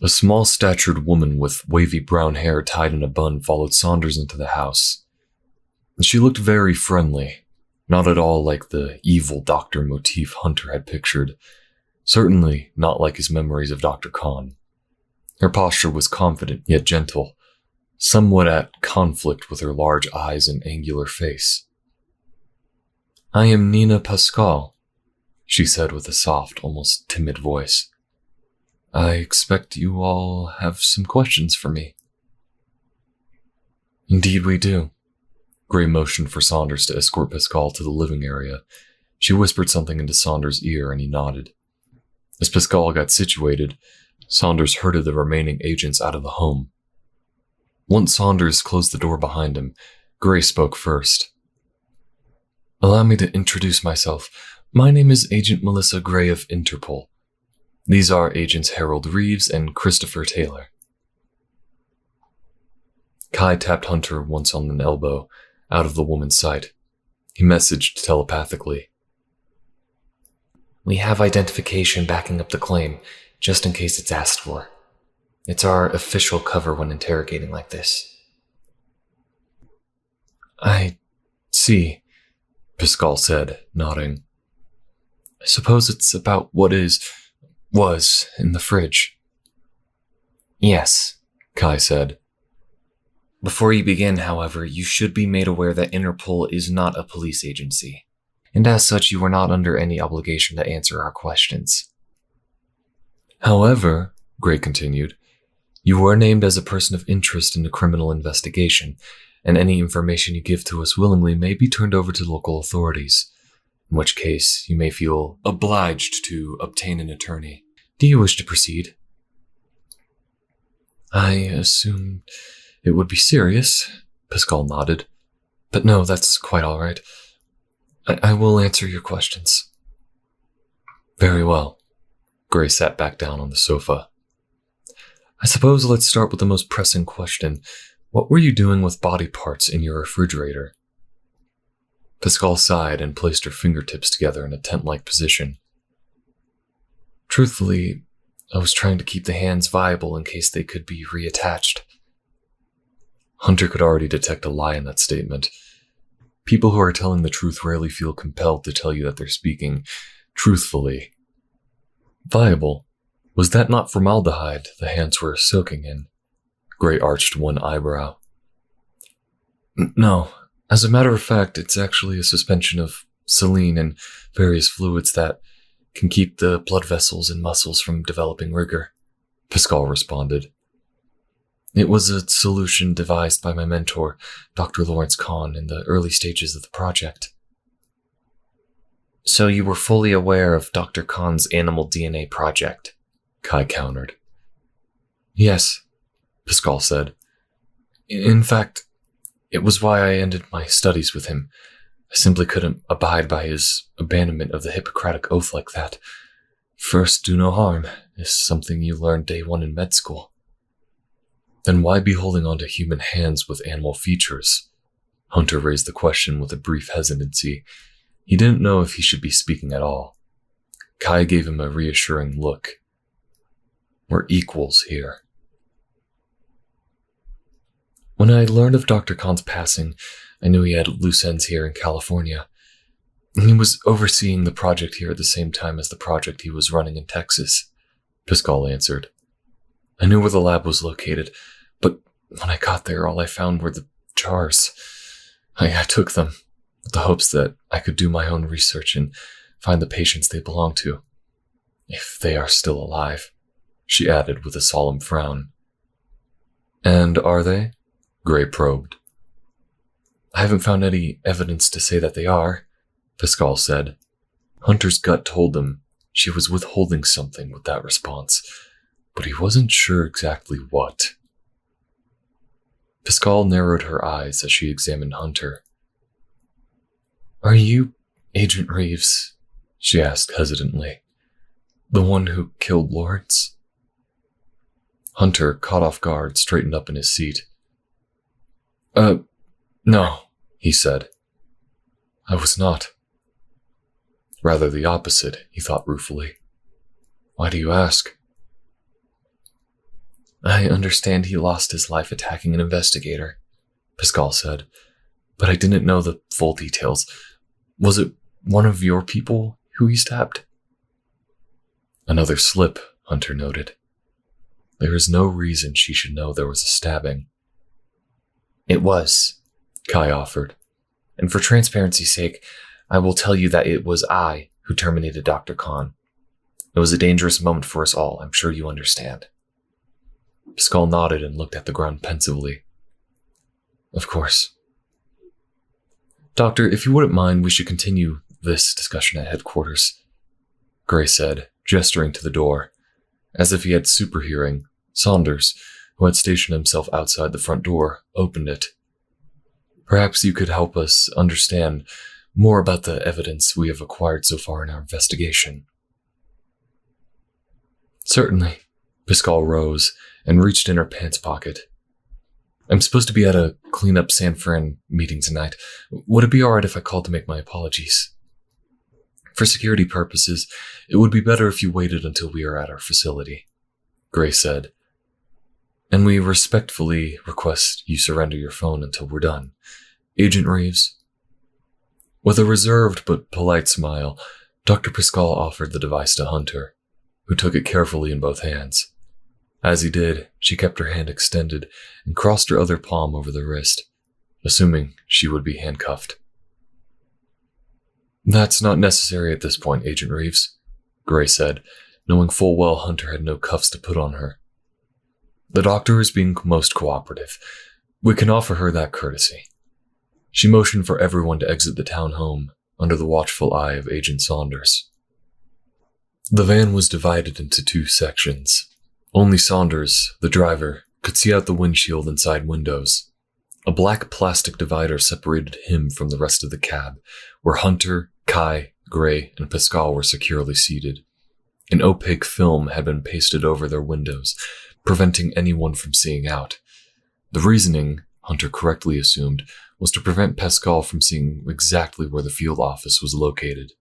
A small-statured woman with wavy brown hair tied in a bun followed Saunders into the house. She looked very friendly, not at all like the evil doctor motif Hunter had pictured, certainly not like his memories of Dr. Kahn. Her posture was confident yet gentle, somewhat at conflict with her large eyes and angular face. I am Nina Pascal, she said with a soft, almost timid voice. I expect you all have some questions for me. Indeed we do. Gray motioned for Saunders to escort Pascal to the living area. She whispered something into Saunders' ear and he nodded. As Pascal got situated, Saunders herded the remaining agents out of the home. Once Saunders closed the door behind him, Gray spoke first. Allow me to introduce myself. My name is Agent Melissa Gray of Interpol. These are Agents Harold Reeves and Christopher Taylor. Kai tapped Hunter once on an elbow, out of the woman's sight. He messaged telepathically. We have identification backing up the claim, just in case it's asked for. It's our official cover when interrogating like this. I see, Pascal said, nodding. I suppose it's about what was in the fridge. Yes, Kai said. Before you begin, however, you should be made aware that Interpol is not a police agency, and as such you are not under any obligation to answer our questions. However, Gray continued, you were named as a person of interest in the criminal investigation, and any information you give to us willingly may be turned over to local authorities, in which case you may feel obliged to obtain an attorney. Do you wish to proceed? I assumed it would be serious, Pascal nodded. But no, that's quite all right. I will answer your questions. Very well. Gray sat back down on the sofa. I suppose let's start with the most pressing question. What were you doing with body parts in your refrigerator? Pascal sighed and placed her fingertips together in a tent-like position. Truthfully, I was trying to keep the hands viable in case they could be reattached. Hunter could already detect a lie in that statement. People who are telling the truth rarely feel compelled to tell you that they're speaking truthfully. Viable? Was that not formaldehyde the hands were soaking in? Gray arched one eyebrow. No. As a matter of fact, it's actually a suspension of saline and various fluids that can keep the blood vessels and muscles from developing rigor, Pascal responded. It was a solution devised by my mentor, Dr. Lawrence Kahn, in the early stages of the project. So you were fully aware of Dr. Kahn's animal DNA project? Kai countered. Yes, Pascal said. In fact, it was why I ended my studies with him. I simply couldn't abide by his abandonment of the Hippocratic Oath like that. First, do no harm is something you learn day one in med school. Then why be holding on to human hands with animal features? Hunter raised the question with a brief hesitancy. He didn't know if he should be speaking at all. Kai gave him a reassuring look. We're equals here. When I learned of Dr. Kahn's passing, I knew he had loose ends here in California. He was overseeing the project here at the same time as the project he was running in Texas, Pascal answered. I knew where the lab was located, but when I got there, all I found were the jars. I took them, with the hopes that I could do my own research and find the patients they belong to. If they are still alive, she added with a solemn frown. And are they? Gray probed. I haven't found any evidence to say that they are, Pascal said. Hunter's gut told him she was withholding something with that response, but he wasn't sure exactly what. Pascal narrowed her eyes as she examined Hunter. Are you Agent Reeves? She asked hesitantly. The one who killed Lawrence? Hunter, caught off guard, straightened up in his seat. No, he said. I was not. Rather the opposite, he thought ruefully. Why do you ask? I understand he lost his life attacking an investigator, Pascal said, but I didn't know the full details. Was it one of your people who he stabbed? Another slip, Hunter noted. There is no reason she should know there was a stabbing. It was, Kai offered. And for transparency's sake, I will tell you that it was I who terminated Dr. Kahn. It was a dangerous moment for us all, I'm sure you understand. Pascal nodded and looked at the ground pensively. Of course. Doctor, if you wouldn't mind, we should continue this discussion at headquarters, Gray said, gesturing to the door. As if he had super hearing, Saunders, who had stationed himself outside the front door, opened it. Perhaps you could help us understand more about the evidence we have acquired so far in our investigation. Certainly. Pascal rose and reached in her pants pocket. I'm supposed to be at a clean-up San Fran meeting tonight. Would it be alright if I called to make my apologies? For security purposes, it would be better if you waited until we are at our facility, Gray said. And we respectfully request you surrender your phone until we're done. Agent Reeves? With a reserved but polite smile, Dr. Pascal offered the device to Hunter, who took it carefully in both hands. As he did, she kept her hand extended and crossed her other palm over the wrist, assuming she would be handcuffed. That's not necessary at this point, Agent Reeves, Gray said, knowing full well Hunter had no cuffs to put on her. The doctor is being most cooperative. We can offer her that courtesy. She motioned for everyone to exit the town home under the watchful eye of Agent Saunders. The van was divided into two sections. Only Saunders, the driver, could see out the windshield and side windows. A black plastic divider separated him from the rest of the cab, where Hunter, Kai, Gray, and Pascal were securely seated. An opaque film had been pasted over their windows, preventing anyone from seeing out. The reasoning, Hunter correctly assumed, was to prevent Pascal from seeing exactly where the field office was located.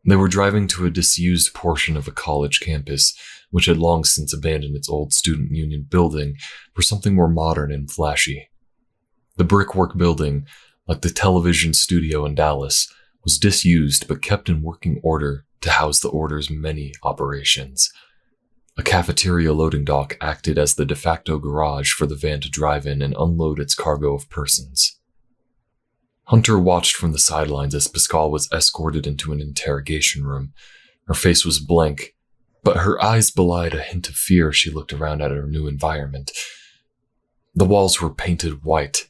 They were driving to a disused portion of a college campus, which had long since abandoned its old student union building for something more modern and flashy. The brickwork building, like the television studio in Dallas, was disused but kept in working order to house the order's many operations. A cafeteria loading dock acted as the de facto garage for the van to drive in and unload its cargo of persons. Hunter watched from the sidelines as Pascal was escorted into an interrogation room. Her face was blank, but her eyes belied a hint of fear as she looked around at her new environment. The walls were painted white,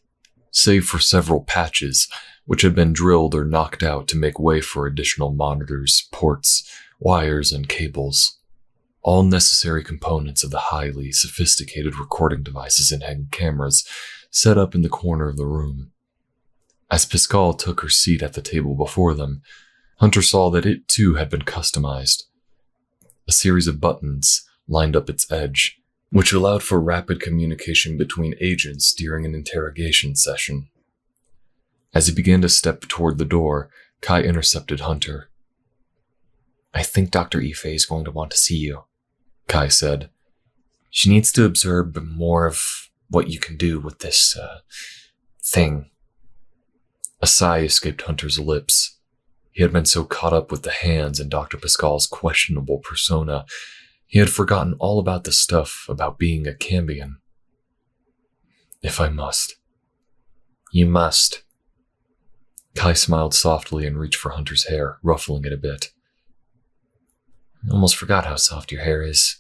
save for several patches, which had been drilled or knocked out to make way for additional monitors, ports, wires, and cables. All necessary components of the highly sophisticated recording devices and hidden cameras set up in the corner of the room. As Pascal took her seat at the table before them, Hunter saw that it too had been customized. A series of buttons lined up its edge, which allowed for rapid communication between agents during an interrogation session. As he began to step toward the door, Kai intercepted Hunter. "I think Dr. Ife is going to want to see you," Kai said. "She needs to observe more of what you can do with this, thing." A sigh escaped Hunter's lips. He had been so caught up with the hands and Dr. Pascal's questionable persona, he had forgotten all about the stuff about being a Cambion. "If I must." "You must." Kai smiled softly and reached for Hunter's hair, ruffling it a bit. "I almost forgot how soft your hair is,"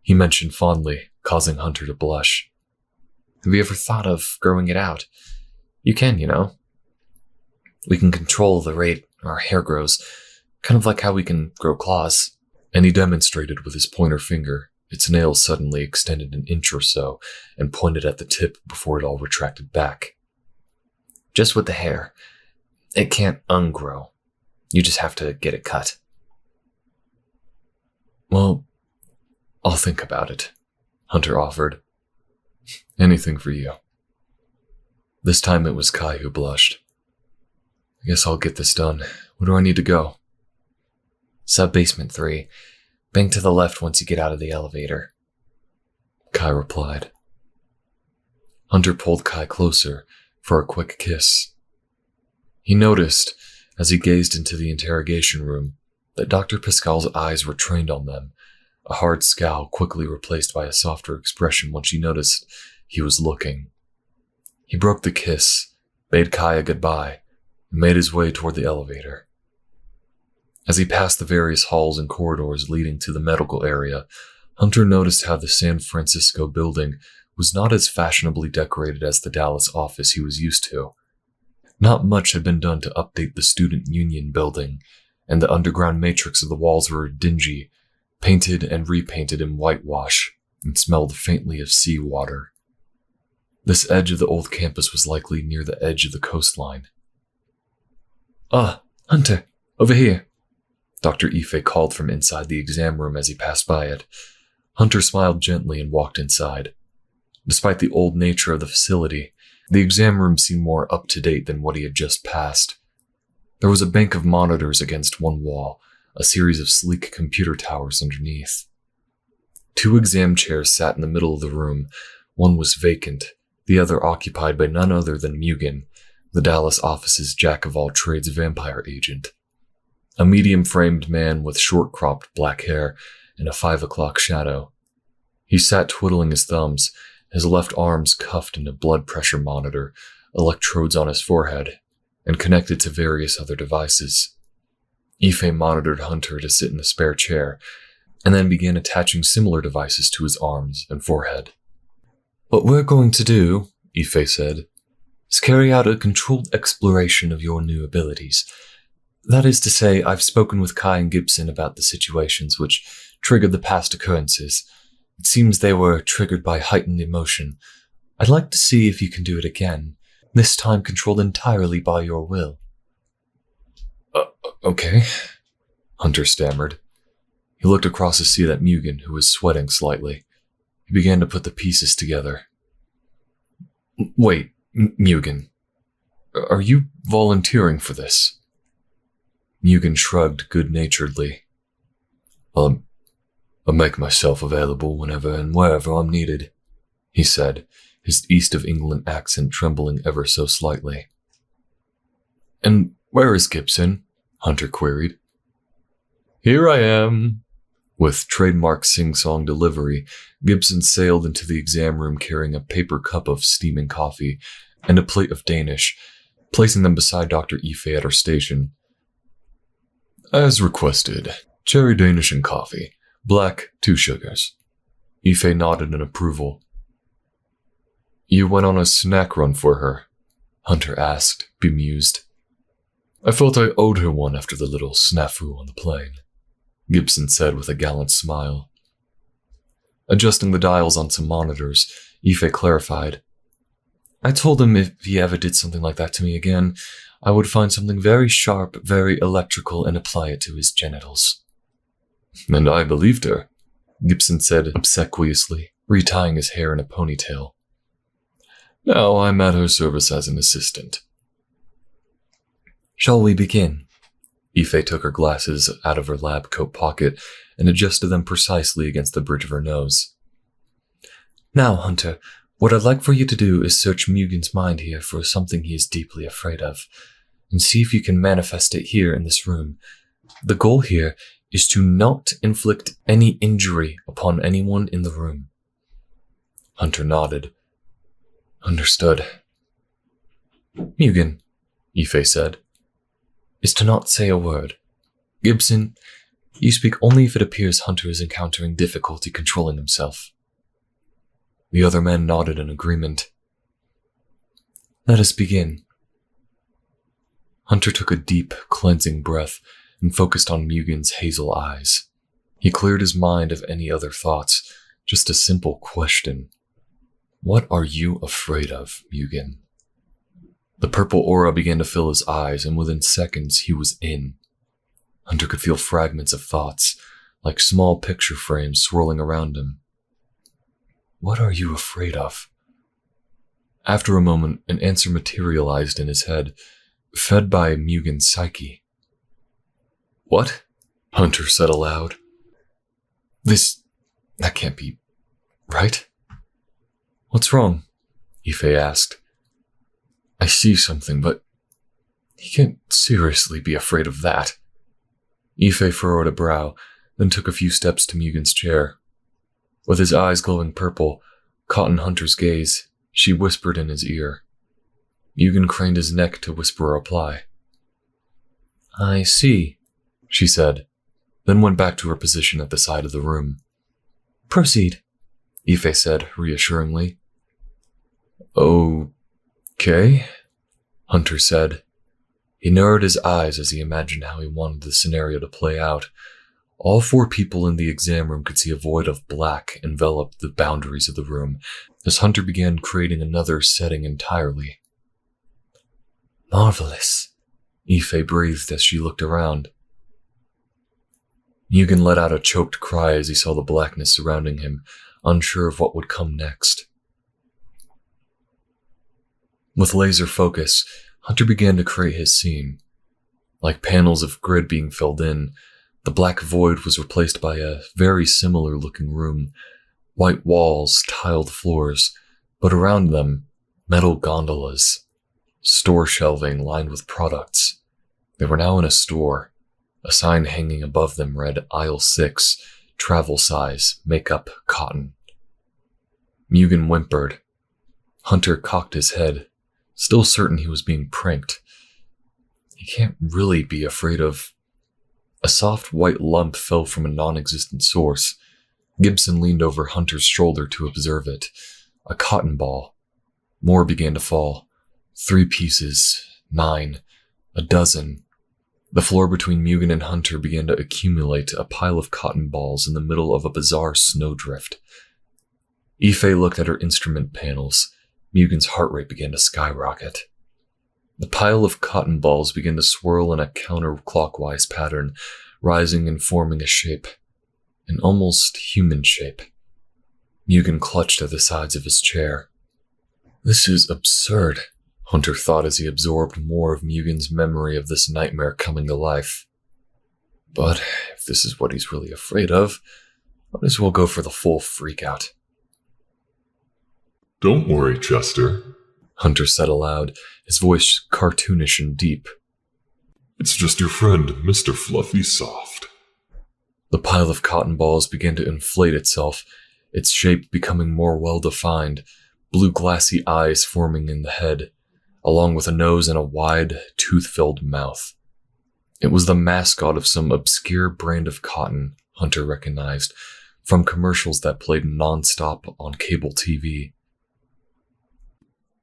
he mentioned fondly, causing Hunter to blush. "Have you ever thought of growing it out? You can, you know. We can control the rate our hair grows, kind of like how we can grow claws." And he demonstrated with his pointer finger. Its nails suddenly extended an inch or so and pointed at the tip before it all retracted back. "Just with the hair. It can't ungrow. You just have to get it cut." "Well, I'll think about it," Hunter offered. "Anything for you." This time it was Kai who blushed. "I guess I'll get this done. Where do I need to go?" "Sub-basement 3. Bank to the left once you get out of the elevator," Kai replied. Hunter pulled Kai closer for a quick kiss. He noticed, as he gazed into the interrogation room, that Dr. Pascal's eyes were trained on them, a hard scowl quickly replaced by a softer expression when she noticed he was looking. He broke the kiss, bade Kai a goodbye, and made his way toward the elevator. As he passed the various halls and corridors leading to the medical area, Hunter noticed how the San Francisco building was not as fashionably decorated as the Dallas office he was used to. Not much had been done to update the student union building, and the underground matrix of the walls were dingy, painted and repainted in whitewash, and smelled faintly of seawater. This edge of the old campus was likely near the edge of the coastline. "Ah, Hunter, over here," Dr. Ife called from inside the exam room as he passed by it. Hunter smiled gently and walked inside. Despite the old nature of the facility, the exam room seemed more up-to-date than what he had just passed. There was a bank of monitors against one wall, a series of sleek computer towers underneath. 2 exam chairs sat in the middle of the room. One was vacant, the other occupied by none other than Mugen, the Dallas office's jack-of-all-trades vampire agent. A medium-framed man with short-cropped black hair and a 5 o'clock shadow. He sat twiddling his thumbs, his left arms cuffed in a blood pressure monitor, electrodes on his forehead, and connected to various other devices. Ife monitored Hunter to sit in a spare chair, and then began attaching similar devices to his arms and forehead. "What we're going to do," Ife said, "is carry out a controlled exploration of your new abilities. That is to say, I've spoken with Kai and Gibson about the situations which triggered the past occurrences. It seems they were triggered by heightened emotion. I'd like to see if you can do it again, this time controlled entirely by your will. Okay, Hunter stammered. He looked across to see that Mugen, who was sweating slightly. He began to put the pieces together. Wait, Mugen. Are you volunteering for this? Mugen shrugged good-naturedly. I'll make myself available whenever and wherever I'm needed, he said, his East of England accent trembling ever so slightly. And where is Gibson? Hunter queried. Here I am. With trademark sing-song delivery, Gibson sailed into the exam room carrying a paper cup of steaming coffee and a plate of Danish, placing them beside Dr. Ife at her station. As requested, cherry Danish and coffee. Black, 2 sugars. Ife nodded in approval. You went on a snack run for her? Hunter asked, bemused. I felt I owed her one after the little snafu on the plane, Gibson said with a gallant smile. Adjusting the dials on some monitors, Ife clarified. I told him if he ever did something like that to me again, I would find something very sharp, very electrical, and apply it to his genitals. And I believed her, Gibson said obsequiously, retying his hair in a ponytail. Now I'm at her service as an assistant. Shall we begin? Ife took her glasses out of her lab coat pocket and adjusted them precisely against the bridge of her nose. Now, Hunter, what I'd like for you to do is search Mugen's mind here for something he is deeply afraid of, and see if you can manifest it here in this room. The goal here is to not inflict any injury upon anyone in the room. Hunter nodded. Understood. Mugen, Ife said, is to not say a word. Gibson, you speak only if it appears Hunter is encountering difficulty controlling himself. The other men nodded in agreement. Let us begin. Hunter took a deep, cleansing breath and focused on Mugen's hazel eyes. He cleared his mind of any other thoughts, just a simple question. What are you afraid of, Mugen? The purple aura began to fill his eyes, and within seconds he was in. Hunter could feel fragments of thoughts, like small picture frames swirling around him. What are you afraid of? After a moment, an answer materialized in his head, fed by Mugen's psyche. What? Hunter said aloud. That can't be right. What's wrong? Ife asked. I see something, but he can't seriously be afraid of that. Ife furrowed a brow, then took a few steps to Mugen's chair. With his eyes glowing purple, caught in Hunter's gaze, she whispered in his ear. Mugen craned his neck to whisper a reply. I see, she said, then went back to her position at the side of the room. Proceed, Ife said reassuringly. Okay, Hunter said. He narrowed his eyes as he imagined how he wanted the scenario to play out. All 4 people in the exam room could see a void of black envelop the boundaries of the room, as Hunter began creating another setting entirely. Marvelous, Ife breathed as she looked around. Mugen let out a choked cry as he saw the blackness surrounding him, unsure of what would come next. With laser focus, Hunter began to create his scene. Like panels of grid being filled in, the black void was replaced by a very similar-looking room. White walls, tiled floors, but around them, metal gondolas. Store shelving lined with products. They were now in a store. A sign hanging above them read Aisle 6, travel size, makeup, cotton. Mugen whimpered. Hunter cocked his head, still certain he was being pranked. He can't really be afraid of... A soft white lump fell from a non-existent source. Gibson leaned over Hunter's shoulder to observe it. A cotton ball. More began to fall. 3 pieces. 9. A dozen. The floor between Mugen and Hunter began to accumulate a pile of cotton balls in the middle of a bizarre snowdrift. Ife looked at her instrument panels, Mugen's heart rate began to skyrocket. The pile of cotton balls began to swirl in a counterclockwise pattern, rising and forming a shape, an almost human shape. Mugen clutched at the sides of his chair. This is absurd, Hunter thought as he absorbed more of Mugen's memory of this nightmare coming to life. But if this is what he's really afraid of, might as well go for the full freakout. Don't worry, Chester, Hunter said aloud, his voice cartoonish and deep. It's just your friend, Mr. Fluffy Soft. The pile of cotton balls began to inflate itself, its shape becoming more well-defined, blue glassy eyes forming in the head, along with a nose and a wide, tooth-filled mouth. It was the mascot of some obscure brand of cotton, Hunter recognized, from commercials that played non-stop on cable TV.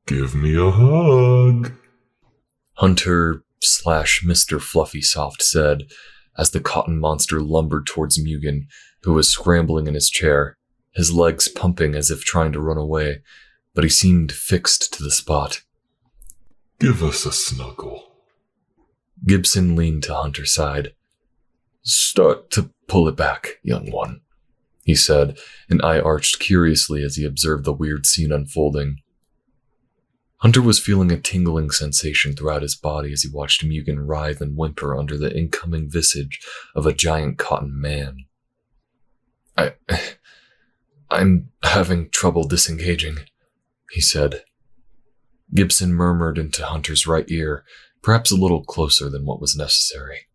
Give me a hug, Hunter/Mr. Fluffy Soft said, as the cotton monster lumbered towards Mugen, who was scrambling in his chair, his legs pumping as if trying to run away, but he seemed fixed to the spot. Give us a snuggle. Gibson leaned to Hunter's side. Start to pull it back, young one, he said, an eye arched curiously as he observed the weird scene unfolding. Hunter was feeling a tingling sensation throughout his body as he watched Mugen writhe and whimper under the incoming visage of a giant cotton man. I'm having trouble disengaging, he said. Gibson murmured into Hunter's right ear, perhaps a little closer than what was necessary.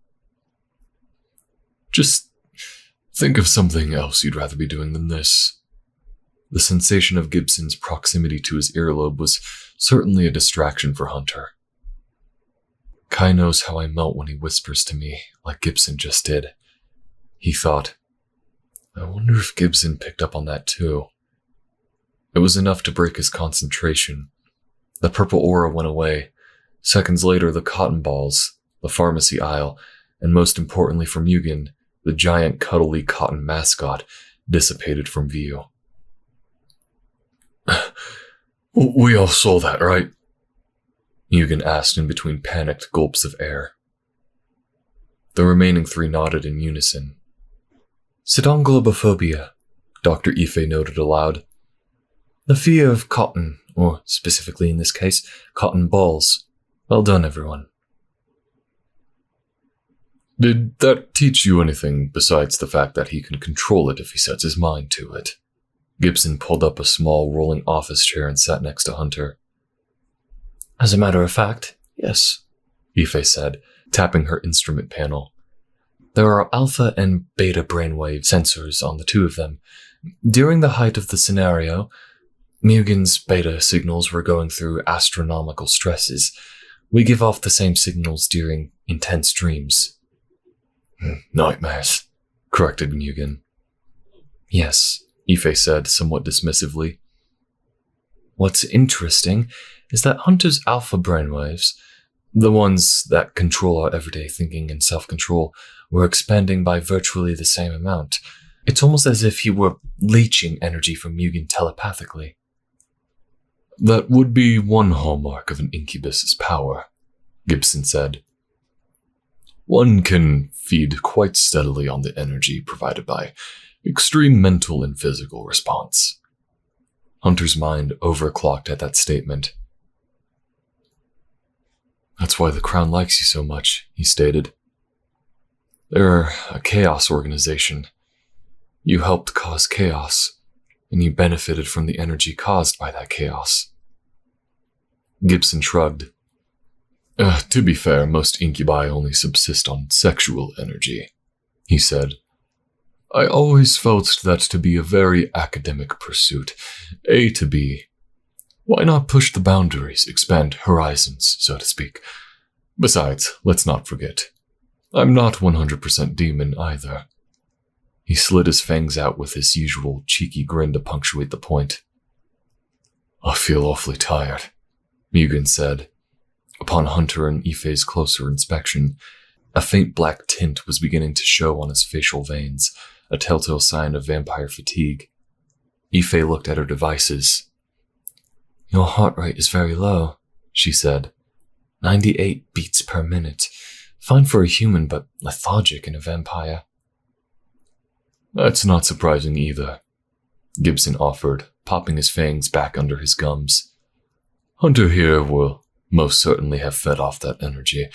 Just think of something else you'd rather be doing than this. The sensation of Gibson's proximity to his earlobe was certainly a distraction for Hunter. Kai knows how I melt when he whispers to me, like Gibson just did, he thought. I wonder if Gibson picked up on that too. It was enough to break his concentration. The purple aura went away. Seconds later, the cotton balls, the pharmacy aisle, and most importantly for Mugen, the giant cuddly cotton mascot, dissipated from view. We all saw that, right? Mugen asked in between panicked gulps of air. The remaining three nodded in unison. Sidonglobophobia, Dr. Ife noted aloud. The fear of cotton, or specifically in this case, cotton balls. Well done, everyone. Did that teach you anything besides the fact that he can control it if he sets his mind to it? Gibson pulled up a small rolling office chair and sat next to Hunter. As a matter of fact, yes, Ife said, tapping her instrument panel. There are alpha and beta brainwave sensors on the two of them. During the height of the scenario, Mugen's beta signals were going through astronomical stresses. We give off the same signals during intense dreams. Nightmares, corrected Mugen. Yes, Ife said somewhat dismissively. What's interesting is that Hunter's alpha brainwaves, the ones that control our everyday thinking and self-control, were expanding by virtually the same amount. It's almost as if he were leeching energy from Mugen telepathically. That would be one hallmark of an incubus's power, Gibson said. One can feed quite steadily on the energy provided by extreme mental and physical response. Hunter's mind overclocked at that statement. That's why the Crown likes you so much, he stated. They're a chaos organization. You helped cause chaos, and you benefited from the energy caused by that chaos. Gibson shrugged. To be fair, most incubi only subsist on sexual energy, he said. I always felt that to be a very academic pursuit, A to B. Why not push the boundaries, expand horizons, so to speak? Besides, let's not forget, I'm not 100% demon either. He slid his fangs out with his usual cheeky grin to punctuate the point. I feel awfully tired, Mugen said. Upon Hunter and Ife's closer inspection, a faint black tint was beginning to show on his facial veins, a telltale sign of vampire fatigue. Ife looked at her devices. Your heart rate is very low, she said. 98 beats per minute. Fine for a human, but lethargic in a vampire. That's not surprising either, Gibson offered, popping his fangs back under his gums. Hunter here will most certainly have fed off that energy.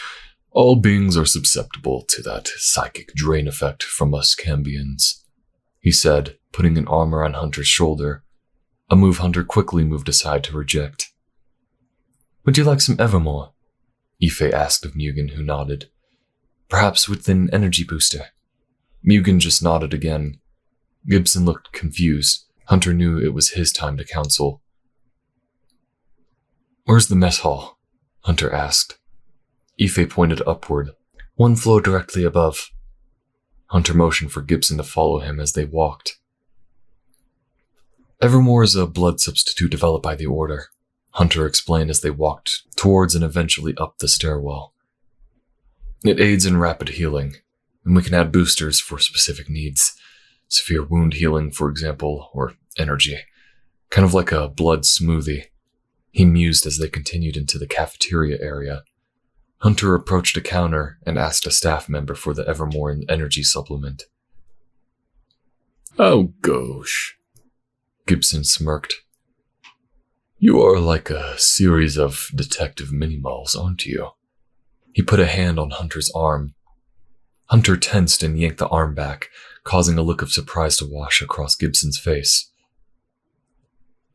All beings are susceptible to that psychic drain effect from us Cambians, he said, putting an arm around Hunter's shoulder, a move Hunter quickly moved aside to reject. Would you like some Evermore? Ife asked of Mugen, who nodded. Perhaps with an energy booster. Mugen just nodded again. Gibson looked confused. Hunter knew it was his time to counsel. Where's the mess hall? Hunter asked. Ife pointed upward. One floor directly above. Hunter motioned for Gibson to follow him as they walked. Evermore is a blood substitute developed by the Order, Hunter explained as they walked towards and eventually up the stairwell. It aids in rapid healing, and we can add boosters for specific needs. Severe wound healing, for example, or energy. Kind of like a blood smoothie, he mused as they continued into the cafeteria area. Hunter approached a counter and asked a staff member for the Evermore energy supplement. Oh gosh, Gibson smirked. You are like a series of detective mini-malls, aren't you? He put a hand on Hunter's arm. Hunter tensed and yanked the arm back, causing a look of surprise to wash across Gibson's face.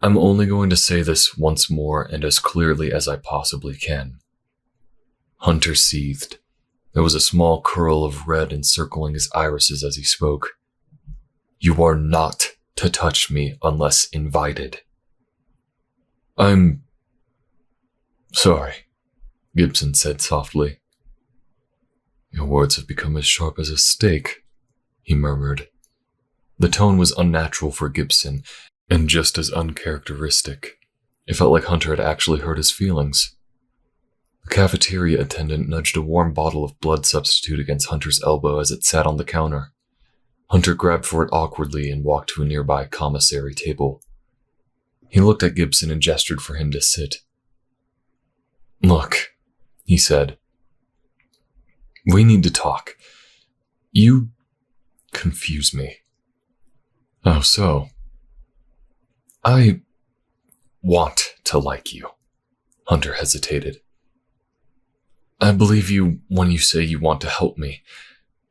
I'm only going to say this once more and as clearly as I possibly can. Hunter seethed. There was a small curl of red encircling his irises as he spoke. You are not to touch me unless invited. I'm sorry, Gibson said softly. Your words have become as sharp as a stake, he murmured. The tone was unnatural for Gibson, and just as uncharacteristic. It felt like Hunter had actually hurt his feelings. The cafeteria attendant nudged a warm bottle of blood substitute against Hunter's elbow as it sat on the counter. Hunter grabbed for it awkwardly and walked to a nearby commissary table. He looked at Gibson and gestured for him to sit. Look, he said. We need to talk. You confuse me. How so? I want to like you. Hunter hesitated. I believe you when you say you want to help me,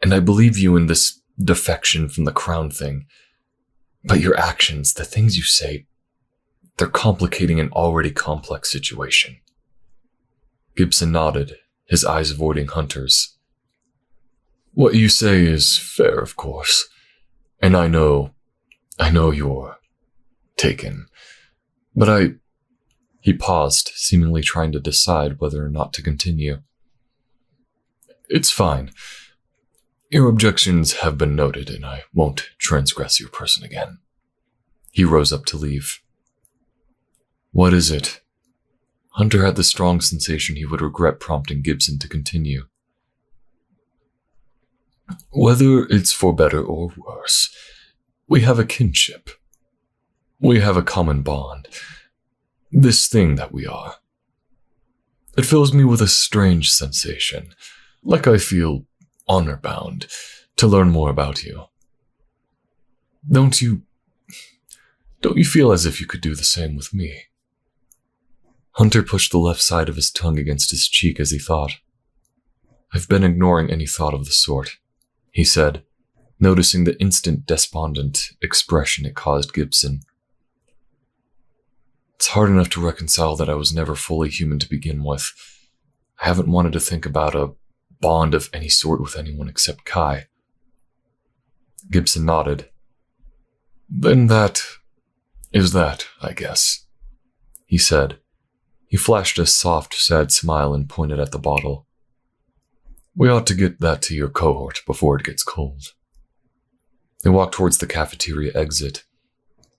and I believe you in this defection from the crown thing. But your actions, the things you say, they're complicating an already complex situation. Gibson nodded, his eyes avoiding Hunter's. What you say is fair, of course, and I know you're taken, but He paused, seemingly trying to decide whether or not to continue. It's fine. Your objections have been noted, and I won't transgress your person again. He rose up to leave. What is it? Hunter had the strong sensation he would regret prompting Gibson to continue. Whether it's for better or worse, we have a kinship. We have a common bond. This thing that we are. It fills me with a strange sensation, like I feel honor-bound to learn more about you. Don't you feel as if you could do the same with me? Hunter pushed the left side of his tongue against his cheek as he thought. I've been ignoring any thought of the sort, he said, noticing the instant despondent expression it caused Gibson. It's hard enough to reconcile that I was never fully human to begin with. I haven't wanted to think about a bond of any sort with anyone except Kai. Gibson nodded. Then that is that, I guess, he said. He flashed a soft, sad smile and pointed at the bottle. We ought to get that to your cohort before it gets cold. They walked towards the cafeteria exit.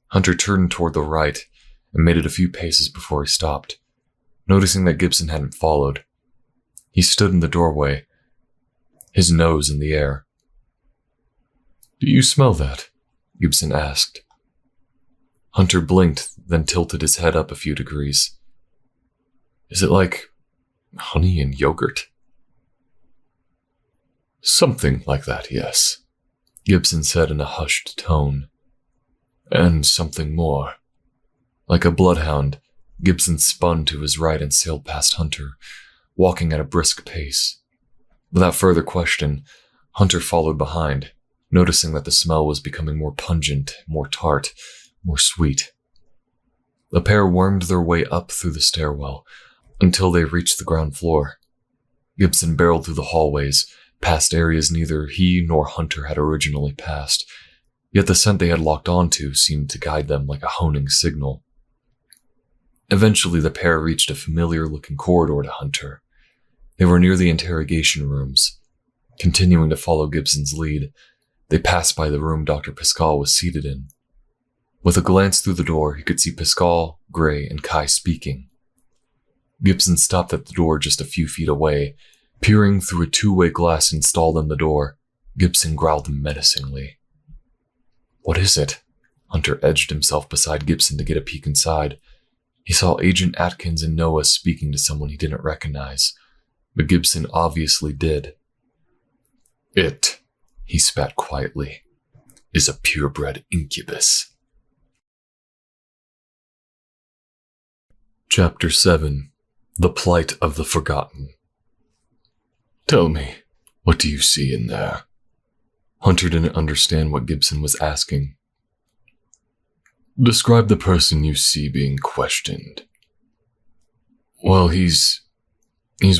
Hunter turned toward the right and made it a few paces before he stopped, noticing that Gibson hadn't followed. He stood in the doorway, his nose in the air. Do you smell that? Gibson asked. Hunter blinked, then tilted his head up a few degrees. Is it like honey and yogurt? Something like that, yes, Gibson said in a hushed tone. And something more. Like a bloodhound, Gibson spun to his right and sailed past Hunter, walking at a brisk pace. Without further question, Hunter followed behind, noticing that the smell was becoming more pungent, more tart, more sweet. The pair wormed their way up through the stairwell until they reached the ground floor. Gibson barreled through the hallways, past areas neither he nor Hunter had originally passed, yet the scent they had locked onto seemed to guide them like a honing signal. Eventually, the pair reached a familiar-looking corridor to Hunter. They were near the interrogation rooms. Continuing to follow Gibson's lead, they passed by the room Dr. Pascal was seated in. With a glance through the door, he could see Pascal, Gray, and Kai speaking. Gibson stopped at the door just a few feet away. Peering through a two-way glass installed in the door, Gibson growled menacingly. What is it? Hunter edged himself beside Gibson to get a peek inside. He saw Agent Atkins and Noah speaking to someone he didn't recognize, but Gibson obviously did. It, he spat quietly, is a purebred incubus. Chapter 7. The Plight of the Forgotten. Tell me, what do you see in there? Hunter didn't understand what Gibson was asking. Describe the person you see being questioned. Well, he's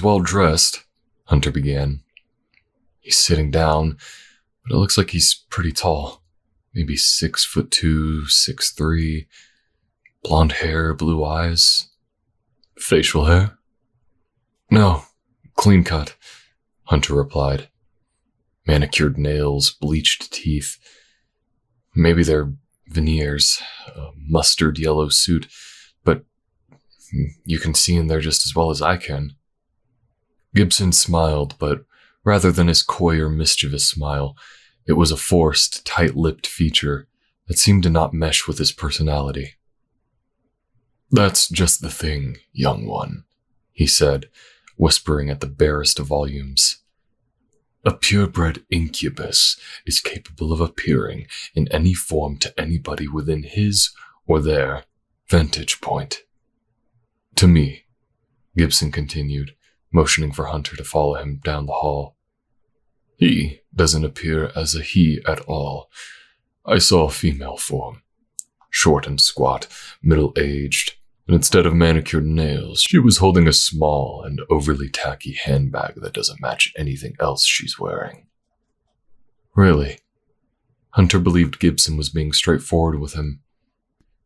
well dressed, Hunter began. He's sitting down, but it looks like he's pretty tall. Maybe 6'2", 6'3", blonde hair, blue eyes. Facial hair? No, clean cut, Hunter replied. Manicured nails, bleached teeth. Maybe they're veneers, a mustard yellow suit, but you can see in there just as well as I can. Gibson smiled, but rather than his coy or mischievous smile, it was a forced, tight-lipped feature that seemed to not mesh with his personality. That's just the thing, young one, he said, whispering at the barest of volumes. A purebred incubus is capable of appearing in any form to anybody within his or their vantage point. To me, Gibson continued, motioning for Hunter to follow him down the hall. He doesn't appear as a he at all. I saw a female form, short and squat, middle-aged, and instead of manicured nails, she was holding a small and overly tacky handbag that doesn't match anything else she's wearing. Really? Hunter believed Gibson was being straightforward with him.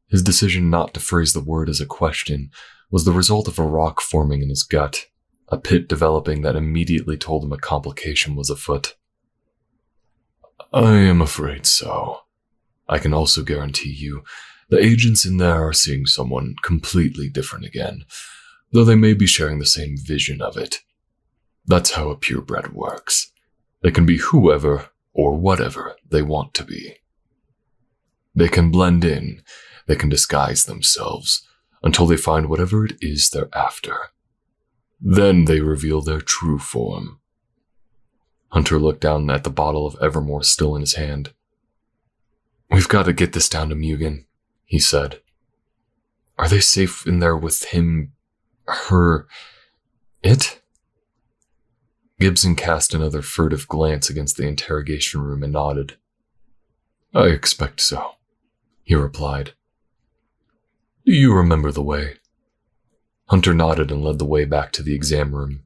His decision not to phrase the word as a question was the result of a rock forming in his gut, a pit developing that immediately told him a complication was afoot. I am afraid so. I can also guarantee you the agents in there are seeing someone completely different again, though they may be sharing the same vision of it. That's how a purebred works. They can be whoever or whatever they want to be. They can blend in, they can disguise themselves, until they find whatever it is they're after. Then they reveal their true form. Hunter looked down at the bottle of Evermore still in his hand. We've got to get this down to Mugen, he said. Are they safe in there with him, her, it? Gibson cast another furtive glance against the interrogation room and nodded. I expect so, he replied. Do you remember the way? Hunter nodded and led the way back to the exam room.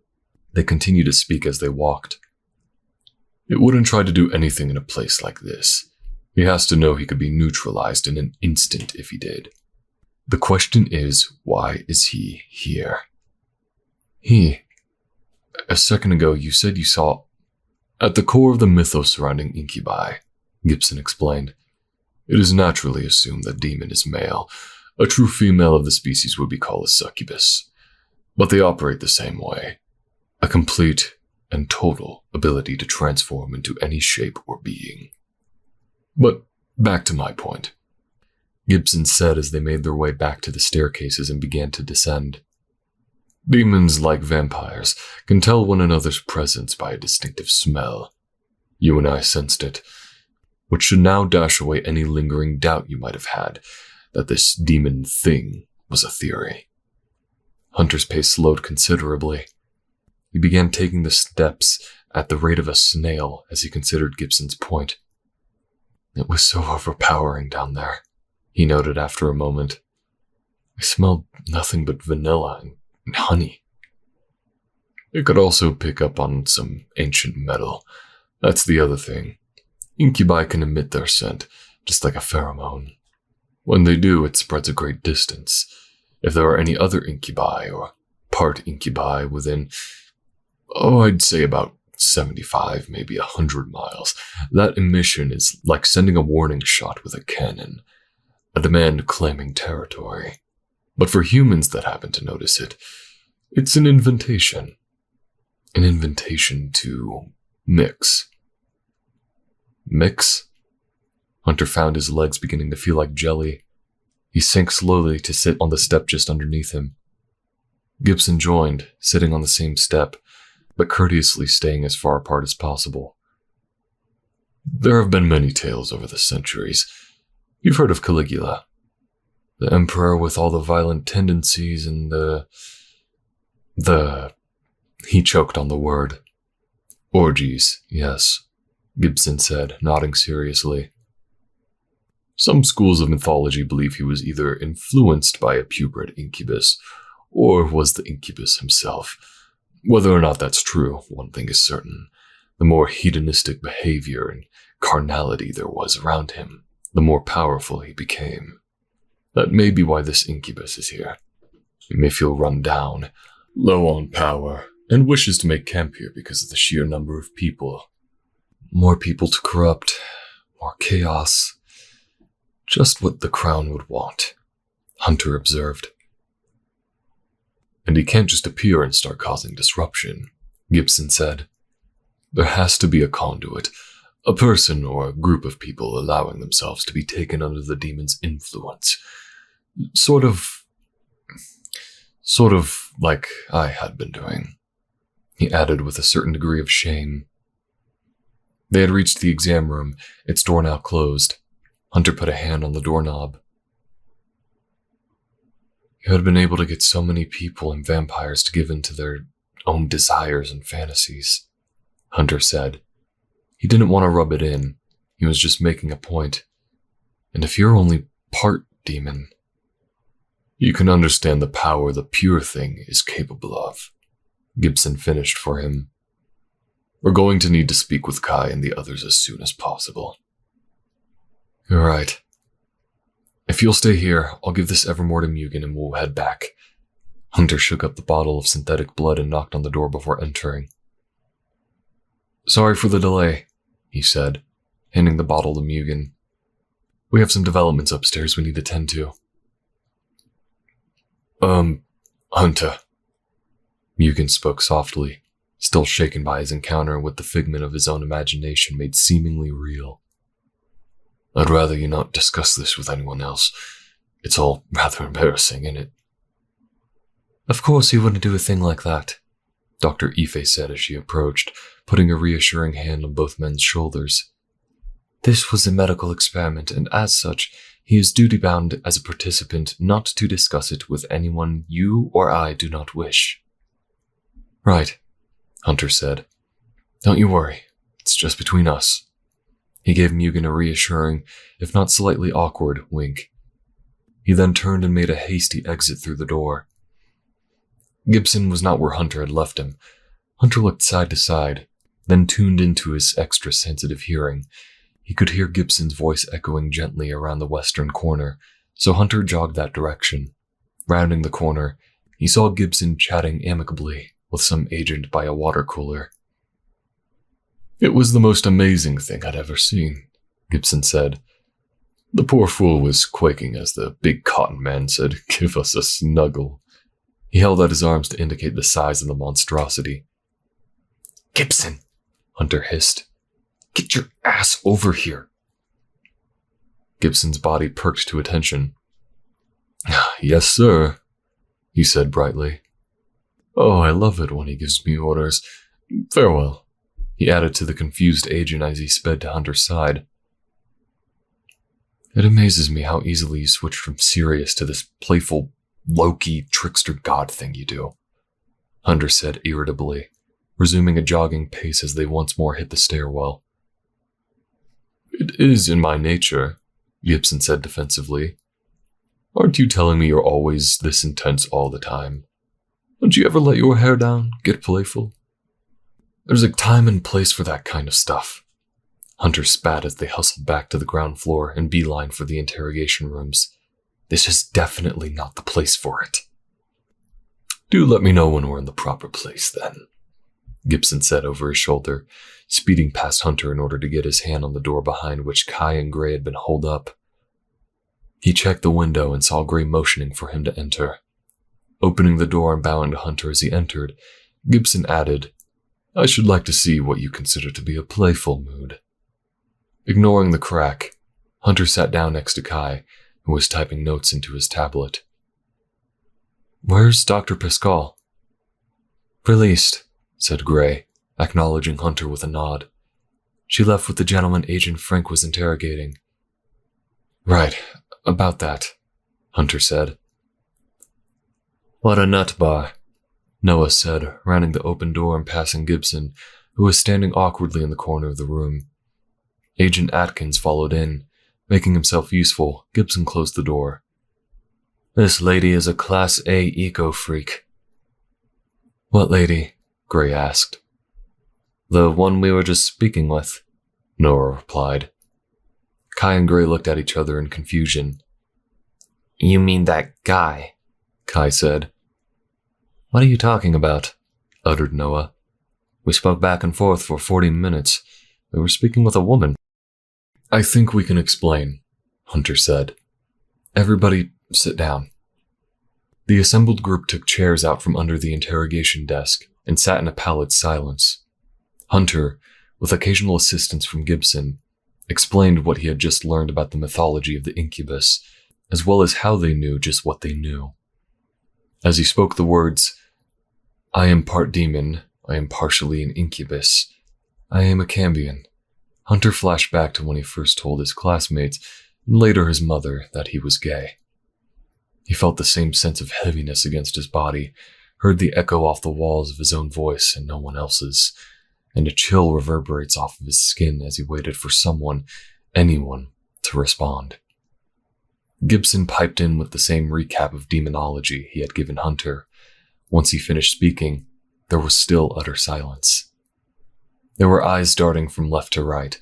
They continued to speak as they walked. It wouldn't try to do anything in a place like this. He has to know he could be neutralized in an instant if he did. The question is, why is he here? A second ago you said you saw... At the core of the mythos surrounding incubi, Gibson explained. It is naturally assumed that demon is male. A true female of the species would be called a succubus. But they operate the same way. A complete and total ability to transform into any shape or being. But back to my point. Gibson said as they made their way back to the staircases and began to descend. Demons, like vampires, can tell one another's presence by a distinctive smell. You and I sensed it, which should now dash away any lingering doubt you might have had that this demon thing was a theory. Hunter's pace slowed considerably. He began taking the steps at the rate of a snail as he considered Gibson's point. It was so overpowering down there, he noted after a moment. I smelled nothing but vanilla and honey. It could also pick up on some ancient metal. That's the other thing. Incubi can emit their scent, just like a pheromone. When they do, it spreads a great distance. If there are any other incubi or part incubi within, I'd say about 75, maybe 100 miles, that emission is like sending a warning shot with a cannon, a demand claiming territory. But for humans that happen to notice it, it's an invitation. An invitation to mix. Mix? Hunter found his legs beginning to feel like jelly. He sank slowly to sit on the step just underneath him. Gibson joined, sitting on the same step, but courteously staying as far apart as possible. There have been many tales over the centuries. You've heard of Caligula, the emperor with all the violent tendencies and he choked on the word. Orgies, yes, Gibson said, nodding seriously. Some schools of mythology believe he was either influenced by a purebred incubus, or was the incubus himself. Whether or not that's true, one thing is certain. The more hedonistic behavior and carnality there was around him, the more powerful he became. That may be why this incubus is here. He may feel run down, low on power, and wishes to make camp here because of the sheer number of people. More people to corrupt, more chaos. Just what the crown would want, Hunter observed. And he can't just appear and start causing disruption, Gibson said. There has to be a conduit, a person or a group of people allowing themselves to be taken under the demon's influence. Sort of like I had been doing, he added with a certain degree of shame. They had reached the exam room, its door now closed. Hunter put a hand on the doorknob. You had been able to get so many people and vampires to give in to their own desires and fantasies, Hunter said. He didn't want to rub it in. He was just making a point. And if you're only part demon, you can understand the power the pure thing is capable of, Gibson finished for him. We're going to need to speak with Kai and the others as soon as possible. You're right. If you'll stay here, I'll give this evermore to Mugen and we'll head back. Hunter shook up the bottle of synthetic blood and knocked on the door before entering. Sorry for the delay, he said, handing the bottle to Mugen. We have some developments upstairs we need to tend to. Hunter. Mugen spoke softly, still shaken by his encounter with the figment of his own imagination made seemingly real. I'd rather you not discuss this with anyone else. It's all rather embarrassing, isn't it? Of course he wouldn't do a thing like that, Dr. Ife said as she approached, putting a reassuring hand on both men's shoulders. This was a medical experiment, and as such, he is duty-bound as a participant not to discuss it with anyone you or I do not wish. Right, Hunter said. Don't you worry, it's just between us. He gave Mugen a reassuring, if not slightly awkward, wink. He then turned and made a hasty exit through the door. Gibson was not where Hunter had left him. Hunter looked side to side, then tuned into his extra-sensitive hearing. He could hear Gibson's voice echoing gently around the western corner, so Hunter jogged that direction. Rounding the corner, he saw Gibson chatting amicably with some agent by a water cooler. It was the most amazing thing I'd ever seen, Gibson said. The poor fool was quaking as the big cotton man said, "Give us a snuggle." He held out his arms to indicate the size of the monstrosity. Gibson, Hunter hissed. Get your ass over here. Gibson's body perked to attention. Yes, sir, he said brightly. Oh, I love it when he gives me orders. Farewell, he added to the confused agent as he sped to Hunter's side. It amazes me how easily you switch from serious to this playful, low-key, trickster god thing you do, Hunter said irritably, resuming a jogging pace as they once more hit the stairwell. It is in my nature, Gibson said defensively. Aren't you telling me you're always this intense all the time? Don't you ever let your hair down, get playful? There's a time and place for that kind of stuff. Hunter spat as they hustled back to the ground floor and beeline for the interrogation rooms. This is definitely not the place for it. Do let me know when we're in the proper place, then, Gibson said over his shoulder, speeding past Hunter in order to get his hand on the door behind which Kai and Gray had been holed up. He checked the window and saw Gray motioning for him to enter. Opening the door and bowing to Hunter as he entered, Gibson added, I should like to see what you consider to be a playful mood. Ignoring the crack, Hunter sat down next to Kai, who was typing notes into his tablet. Where's Dr. Pascal? Released, said Gray, acknowledging Hunter with a nod. She left with the gentleman Agent Frank was interrogating. Right, about that, Hunter said. What a nut bar, Noah said, rounding the open door and passing Gibson, who was standing awkwardly in the corner of the room. Agent Atkins followed in. Making himself useful, Gibson closed the door. This lady is a Class A eco-freak. What lady? Gray asked. The one we were just speaking with, Noah replied. Kai and Gray looked at each other in confusion. You mean that guy? Kai said. What are you talking about? Uttered Noah. We spoke back and forth for 40 minutes. We were speaking with a woman. I think we can explain, Hunter said. Everybody sit down. The assembled group took chairs out from under the interrogation desk and sat in a pallid silence. Hunter, with occasional assistance from Gibson, explained what he had just learned about the mythology of the incubus, as well as how they knew just what they knew. As he spoke the words, I am part demon, I am partially an incubus, I am a cambion, Hunter flashed back to when he first told his classmates, and later his mother, that he was gay. He felt the same sense of heaviness against his body, heard the echo off the walls of his own voice and no one else's, and a chill reverberates off of his skin as he waited for someone, anyone, to respond. Gibson piped in with the same recap of demonology he had given Hunter. Once he finished speaking, there was still utter silence. There were eyes darting from left to right,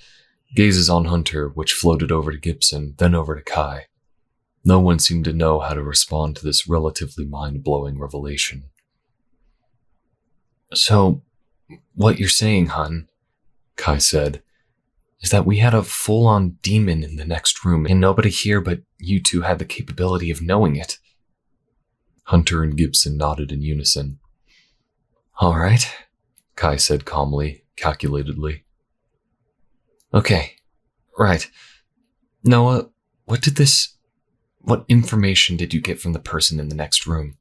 gazes on Hunter which floated over to Gibson, then over to Kai. No one seemed to know how to respond to this relatively mind-blowing revelation. So, what you're saying, Hun, Kai said, is that we had a full-on demon in the next room and nobody here but you two had the capability of knowing it. Hunter and Gibson nodded in unison. All right, Kai said calmly, calculatedly. Okay, right. Noah, what information did you get from the person in the next room?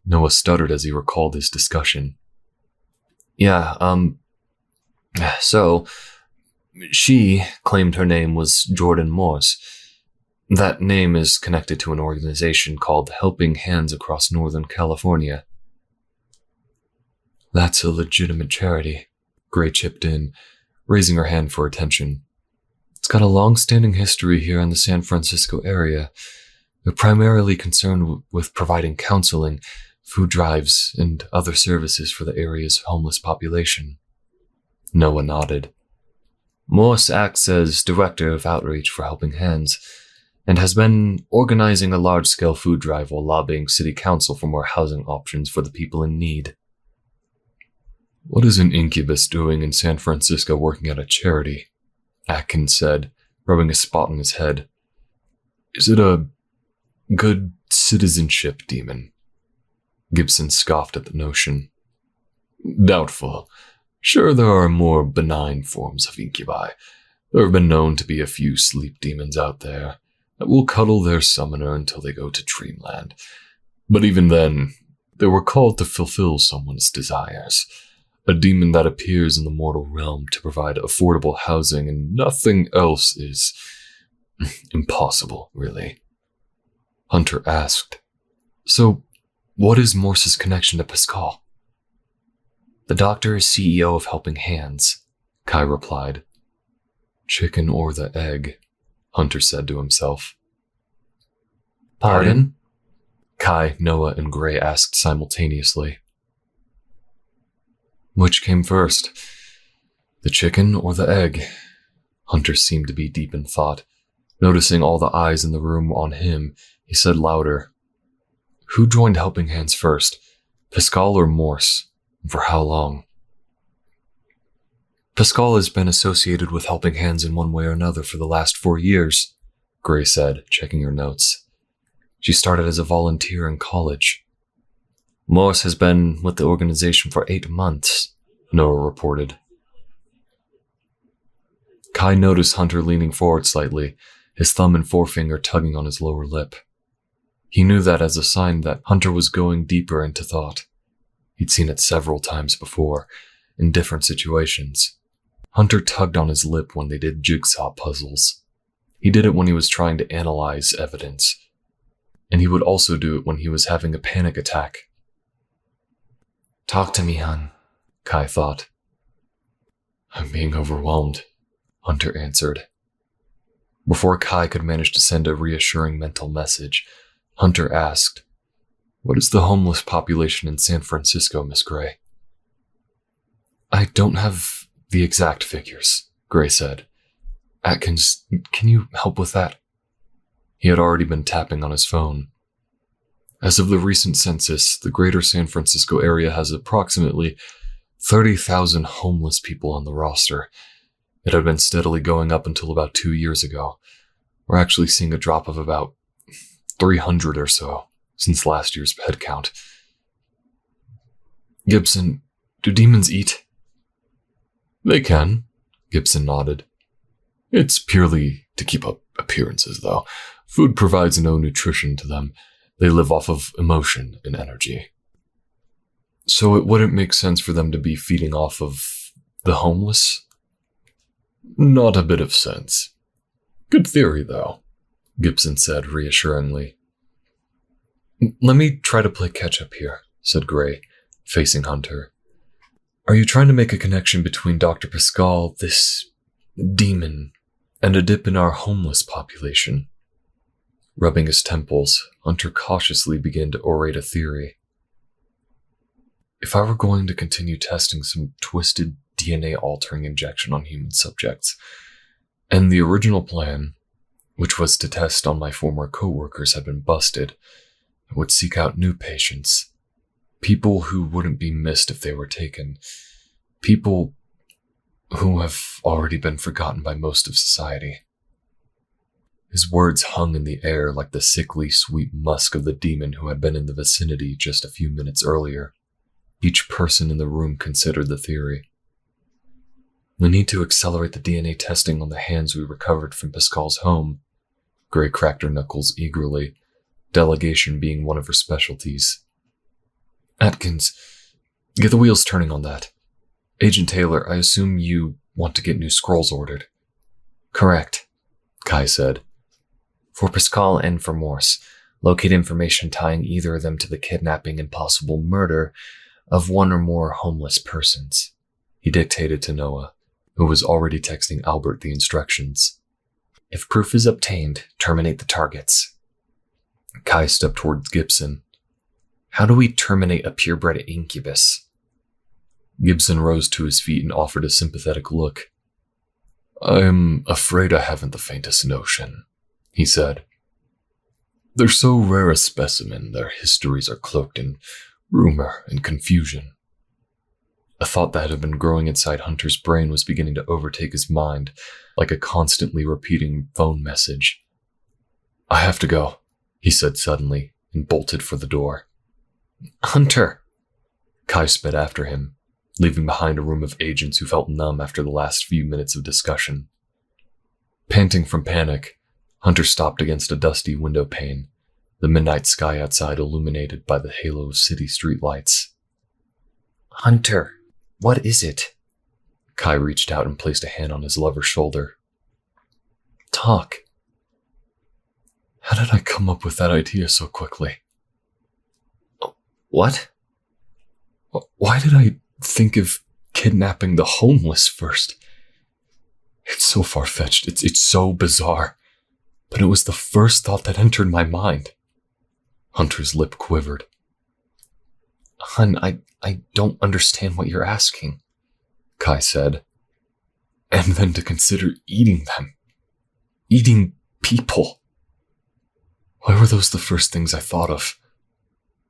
Noah stuttered as he recalled his discussion. So, she claimed her name was Jordan Morse. That name is connected to an organization called Helping Hands across Northern California. That's a legitimate charity, Gray chipped in, raising her hand for attention. It's got a long-standing history here in the San Francisco area. They're primarily concerned with providing counseling, food drives, and other services for the area's homeless population. Noah nodded. Morse acts as Director of Outreach for Helping Hands, and has been organizing a large-scale food drive while lobbying City Council for more housing options for the people in need. What is an incubus doing in San Francisco working at a charity? Atkins said, rubbing a spot on his head. Is it a good citizenship demon? Gibson scoffed at the notion. Doubtful. Sure, there are more benign forms of incubi. There have been known to be a few sleep demons out there, that will cuddle their summoner until they go to Dreamland. But even then, they were called to fulfill someone's desires. A demon that appears in the mortal realm to provide affordable housing, and nothing else is impossible, really. Hunter asked, "So, what is Morse's connection to Pascal?" "The doctor is CEO of Helping Hands," Kai replied. "Chicken or the egg," Hunter said to himself. Pardon? Kai, Noah, and Gray asked simultaneously. Which came first? The chicken or the egg? Hunter seemed to be deep in thought. Noticing all the eyes in the room on him, he said louder, "Who joined Helping Hands first? Pascal or Morse? And for how long?" "Pascal has been associated with Helping Hands in one way or another for the last 4 years," Gray said, checking her notes. "She started as a volunteer in college." "Morse has been with the organization for 8 months, Noah reported. Kai noticed Hunter leaning forward slightly, his thumb and forefinger tugging on his lower lip. He knew that as a sign that Hunter was going deeper into thought. He'd seen it several times before, in different situations. Hunter tugged on his lip when they did jigsaw puzzles. He did it when he was trying to analyze evidence. And he would also do it when he was having a panic attack. "Talk to me, hun," Kai thought. "I'm being overwhelmed," Hunter answered. Before Kai could manage to send a reassuring mental message, Hunter asked, "What is the homeless population in San Francisco, Miss Gray?" "I don't have the exact figures," Gray said. "Atkins, can you help with that?" He had already been tapping on his phone. As of the recent census, the greater San Francisco area has approximately 30,000 homeless people on the roster. It had been steadily going up until about 2 years ago. We're actually seeing a drop of about 300 or so since last year's head count. "Gibson, do demons eat?" "They can," Gibson nodded. "It's purely to keep up appearances, though. Food provides no nutrition to them. They live off of emotion and energy. So it wouldn't make sense for them to be feeding off of the homeless?" "Not a bit of sense. Good theory, though," Gibson said reassuringly. "Let me try to play catch-up here," said Gray, facing Hunter. "Are you trying to make a connection between Dr. Pascal, this demon, and a dip in our homeless population?" Rubbing his temples, Hunter cautiously began to orate a theory. "If I were going to continue testing some twisted DNA-altering injection on human subjects, and the original plan, which was to test on my former co-workers, had been busted, I would seek out new patients. People who wouldn't be missed if they were taken. People who have already been forgotten by most of society." His words hung in the air like the sickly, sweet musk of the demon who had been in the vicinity just a few minutes earlier. Each person in the room considered the theory. "We need to accelerate the DNA testing on the hands we recovered from Pascal's home." Gray cracked her knuckles eagerly, delegation being one of her specialties. "Atkins, get the wheels turning on that. Agent Taylor, I assume you want to get new scrolls ordered." "Correct," Kai said. "For Pascal and for Morse, locate information tying either of them to the kidnapping and possible murder of one or more homeless persons." He dictated to Noah, who was already texting Albert the instructions. "If proof is obtained, terminate the targets." Kai stepped towards Gibson. "How do we terminate a purebred incubus?" Gibson rose to his feet and offered a sympathetic look. "I'm afraid I haven't the faintest notion," he said. "They're so rare a specimen, their histories are cloaked in rumor and confusion." A thought that had been growing inside Hunter's brain was beginning to overtake his mind, like a constantly repeating phone message. "I have to go," he said suddenly, and bolted for the door. "Hunter!" Kai sped after him, leaving behind a room of agents who felt numb after the last few minutes of discussion. Panting from panic, Hunter stopped against a dusty window pane, the midnight sky outside illuminated by the halo of city streetlights. Hunter, what is it? Kai reached out and placed a hand on his lover's shoulder. Talk. How did I come up with that idea so quickly? What? Why did I think of kidnapping the homeless first? It's so far-fetched, it's so bizarre, but it was the first thought that entered my mind. Hunter's lip quivered. Hun, I don't understand what you're asking, Kai said. And then to consider eating them. Eating people. Why were those the first things I thought of?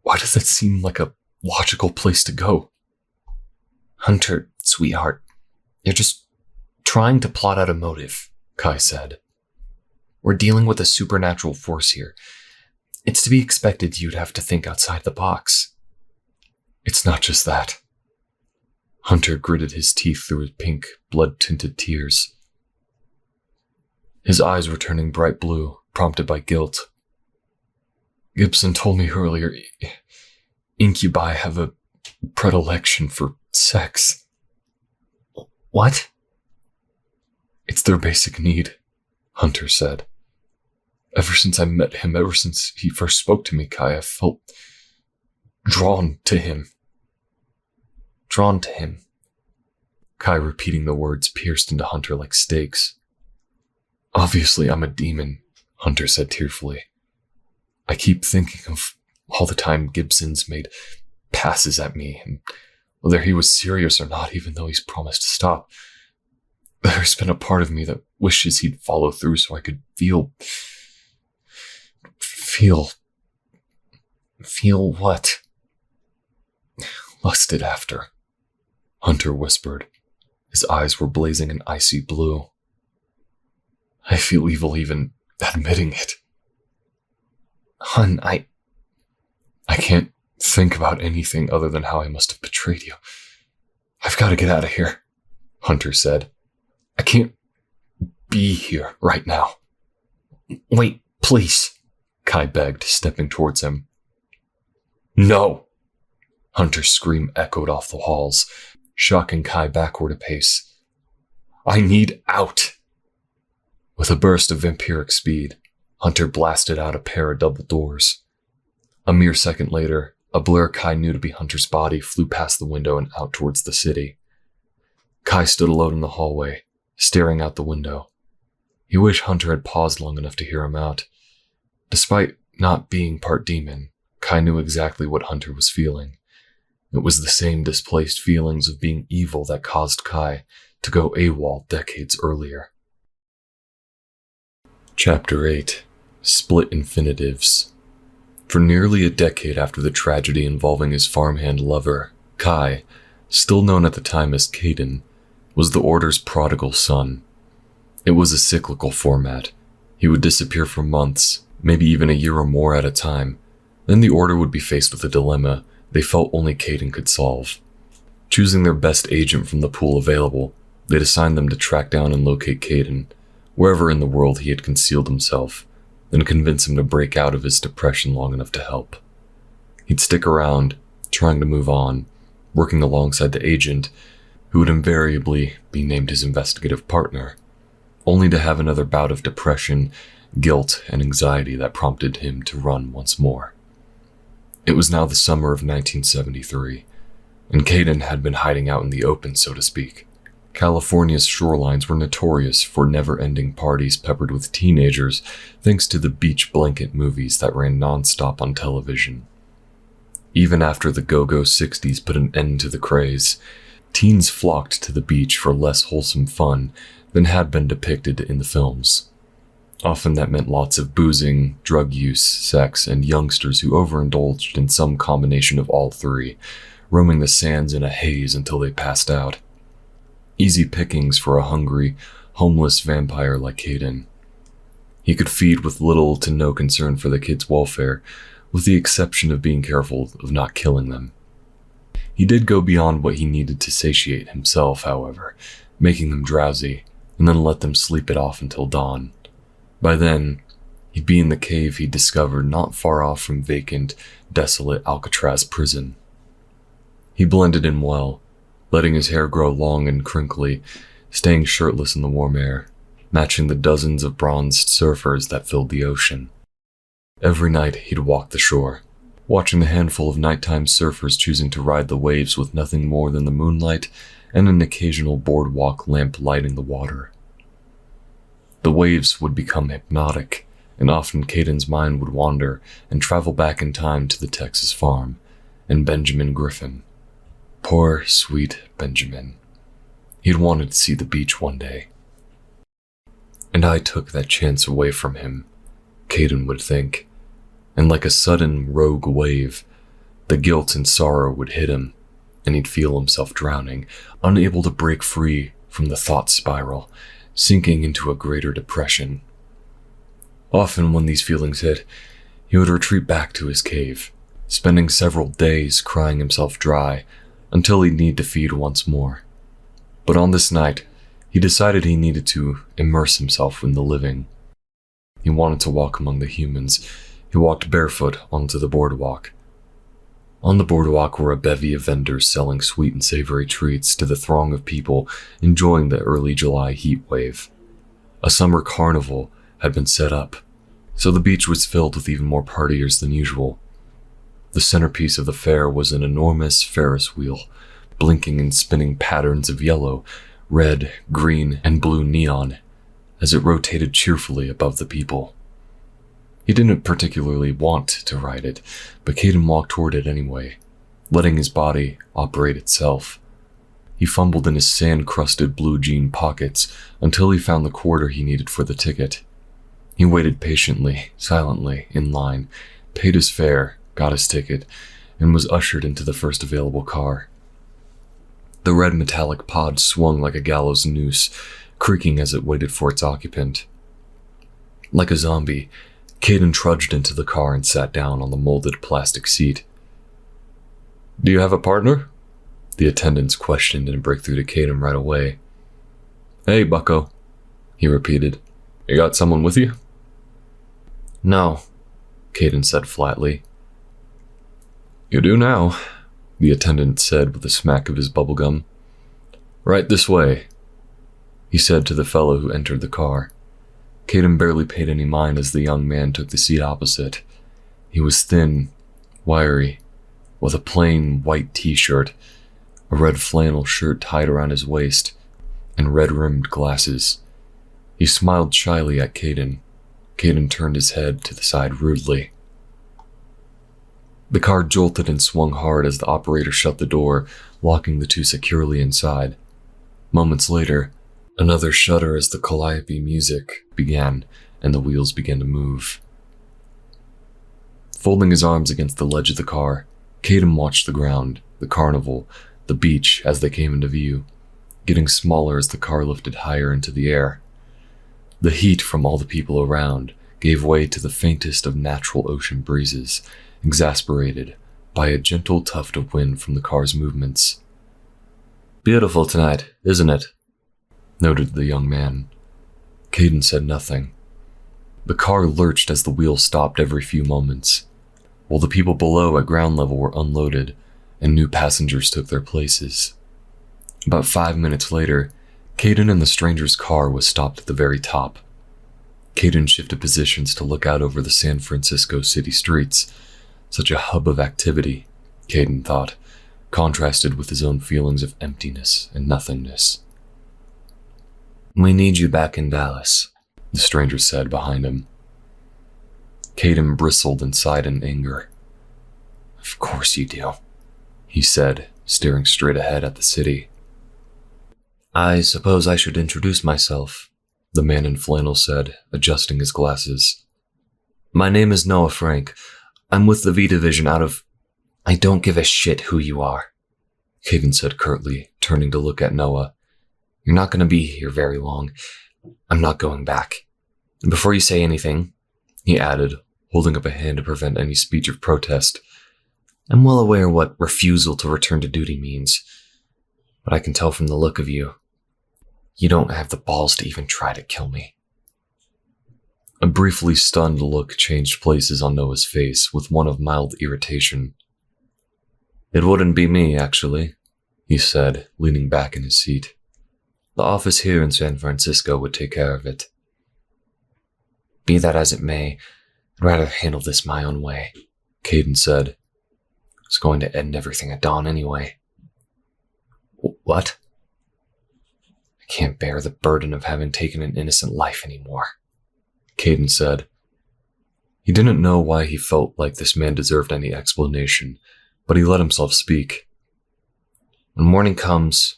Why does that seem like a logical place to go? Hunter, sweetheart, you're just trying to plot out a motive, Kai said. We're dealing with a supernatural force here. It's to be expected you'd have to think outside the box. It's not just that. Hunter gritted his teeth through his pink, blood-tinted tears. His eyes were turning bright blue, prompted by guilt. Gibson told me earlier, incubi have a predilection for sex. What? It's their basic need, Hunter said. Ever since I met him, ever since he first spoke to me, Kai, I felt drawn to him. Drawn to him? Kai repeating the words pierced into Hunter like stakes. Obviously, I'm a demon, Hunter said tearfully. I keep thinking of all the time Gibson's made passes at me, and whether he was serious or not, even though he's promised to stop. There's been a part of me that wishes he'd follow through so I could feel what? Lusted after, Hunter whispered. His eyes were blazing an icy blue. I feel evil even admitting it. Hun, I can't think about anything other than how I must have betrayed you. I've got to get out of here, Hunter said. I can't be here right now. Wait, please, Kai begged, stepping towards him. No! Hunter's scream echoed off the halls, shocking Kai backward a pace. I need out! With a burst of vampiric speed, Hunter blasted out a pair of double doors. A mere second later, a blur Kai knew to be Hunter's body flew past the window and out towards the city. Kai stood alone in the hallway, staring out the window. He wished Hunter had paused long enough to hear him out. Despite not being part demon, Kai knew exactly what Hunter was feeling. It was the same displaced feelings of being evil that caused Kai to go AWOL decades earlier. Chapter 8. Split Infinitives. For nearly a decade after the tragedy involving his farmhand lover, Kai, still known at the time as Caden, was the Order's prodigal son. It was a cyclical format. He would disappear for months, maybe even a year or more at a time. Then the Order would be faced with a dilemma they felt only Caden could solve. Choosing their best agent from the pool available, they'd assign them to track down and locate Caden, wherever in the world he had concealed himself, then convince him to break out of his depression long enough to help. He'd stick around, trying to move on, working alongside the agent, who would invariably be named his investigative partner, only to have another bout of depression, guilt, and anxiety that prompted him to run once more. It was now the summer of 1973, and Caden had been hiding out in the open, so to speak. California's shorelines were notorious for never-ending parties peppered with teenagers, thanks to the beach blanket movies that ran non-stop on television. Even after the go-go 60s put an end to the craze, teens flocked to the beach for less wholesome fun than had been depicted in the films. Often that meant lots of boozing, drug use, sex, and youngsters who overindulged in some combination of all three, roaming the sands in a haze until they passed out. Easy pickings for a hungry, homeless vampire like Caden. He could feed with little to no concern for the kids' welfare, with the exception of being careful of not killing them. He did go beyond what he needed to satiate himself, however, making them drowsy, and then let them sleep it off until dawn. By then, he'd be in the cave he'd discovered not far off from vacant, desolate Alcatraz prison. He blended in well, letting his hair grow long and crinkly, staying shirtless in the warm air, matching the dozens of bronzed surfers that filled the ocean. Every night he'd walk the shore, watching the handful of nighttime surfers choosing to ride the waves with nothing more than the moonlight and an occasional boardwalk lamp lighting the water. The waves would become hypnotic, and often Caden's mind would wander and travel back in time to the Texas farm and Benjamin Griffin. Poor, sweet Benjamin. He'd wanted to see the beach one day. And I took that chance away from him, Caden would think, and like a sudden rogue wave, the guilt and sorrow would hit him, and he'd feel himself drowning, unable to break free from the thought spiral, sinking into a greater depression. Often when these feelings hit, he would retreat back to his cave, spending several days crying himself dry until he'd need to feed once more. But on this night, he decided he needed to immerse himself in the living. He wanted to walk among the humans. He walked barefoot onto the boardwalk. On the boardwalk were a bevy of vendors selling sweet and savory treats to the throng of people enjoying the early July heat wave. A summer carnival had been set up, so the beach was filled with even more partiers than usual. The centerpiece of the fair was an enormous Ferris wheel, blinking and spinning patterns of yellow, red, green, and blue neon as it rotated cheerfully above the people. He didn't particularly want to ride it, but Caden walked toward it anyway, letting his body operate itself. He fumbled in his sand-crusted blue jean pockets until he found the quarter he needed for the ticket. He waited patiently, silently, in line, paid his fare, got his ticket, and was ushered into the first available car. The red metallic pod swung like a gallows noose, creaking as it waited for its occupant. Like a zombie, Caden trudged into the car and sat down on the molded plastic seat. "Do you have a partner?" The attendants questioned and break through to Caden right away. "Hey, bucko," he repeated. "You got someone with you?" "No," Caden said flatly. "You do now," the attendant said with a smack of his bubblegum. "Right this way," he said to the fellow who entered the car. Caden barely paid any mind as the young man took the seat opposite. He was thin, wiry, with a plain white t-shirt, a red flannel shirt tied around his waist, and red-rimmed glasses. He smiled shyly at Caden. Caden turned his head to the side rudely. The car jolted and swung hard as the operator shut the door, locking the two securely inside. Moments later, another shudder as the calliope music began and the wheels began to move. Folding his arms against the ledge of the car, Caden watched the ground, the carnival, the beach as they came into view, getting smaller as the car lifted higher into the air. The heat from all the people around gave way to the faintest of natural ocean breezes, exasperated by a gentle tuft of wind from the car's movements. "Beautiful tonight, isn't it?" noted the young man. Caden said nothing. The car lurched as the wheel stopped every few moments, while the people below at ground level were unloaded and new passengers took their places. About 5 minutes later, Caden and the stranger's car was stopped at the very top. Caden shifted positions to look out over the San Francisco city streets. Such a hub of activity, Caden thought, contrasted with his own feelings of emptiness and nothingness. "We need you back in Dallas," the stranger said behind him. Caden bristled and sighed in anger. "Of course you do," he said, staring straight ahead at the city. "I suppose I should introduce myself," the man in flannel said, adjusting his glasses. "My name is Noah Frank. I'm with the V Division out of—" "I don't give a shit who you are," Caden said curtly, turning to look at Noah. "You're not going to be here very long. I'm not going back. And before you say anything," he added, holding up a hand to prevent any speech of protest, "I'm well aware what refusal to return to duty means. But I can tell from the look of you, you don't have the balls to even try to kill me." A briefly stunned look changed places on Noah's face with one of mild irritation. "It wouldn't be me, actually," he said, leaning back in his seat. "The office here in San Francisco would take care of it." "Be that as it may, I'd rather handle this my own way," Caden said. "It's going to end everything at dawn anyway." "What?" "I can't bear the burden of having taken an innocent life anymore," Caden said. He didn't know why he felt like this man deserved any explanation, but he let himself speak. "When morning comes,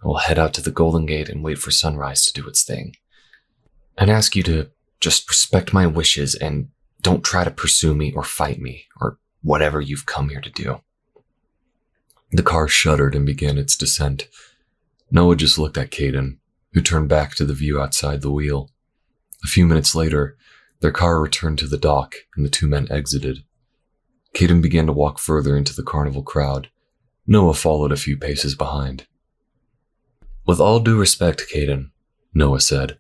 I will head out to the Golden Gate and wait for sunrise to do its thing. I'd ask you to just respect my wishes and don't try to pursue me or fight me, or whatever you've come here to do." The car shuddered and began its descent. Noah just looked at Caden, who turned back to the view outside the wheel. A few minutes later, their car returned to the dock and the two men exited. Caden began to walk further into the carnival crowd. Noah followed a few paces behind. "With all due respect, Caden," Noah said,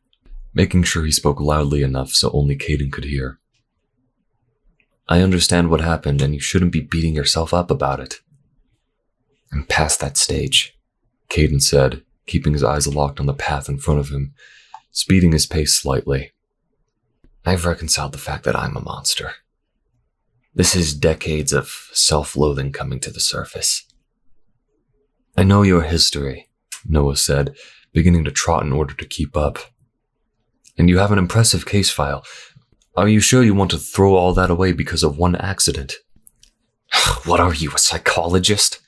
making sure he spoke loudly enough so only Caden could hear. "I understand what happened, and you shouldn't be beating yourself up about it." "I'm past that stage," Caden said, keeping his eyes locked on the path in front of him, speeding his pace slightly. "I've reconciled the fact that I'm a monster. This is decades of self-loathing coming to the surface." "I know your history," Noah said, beginning to trot in order to keep up. "And you have an impressive case file. Are you sure you want to throw all that away because of one accident?" "What are you, a psychologist?"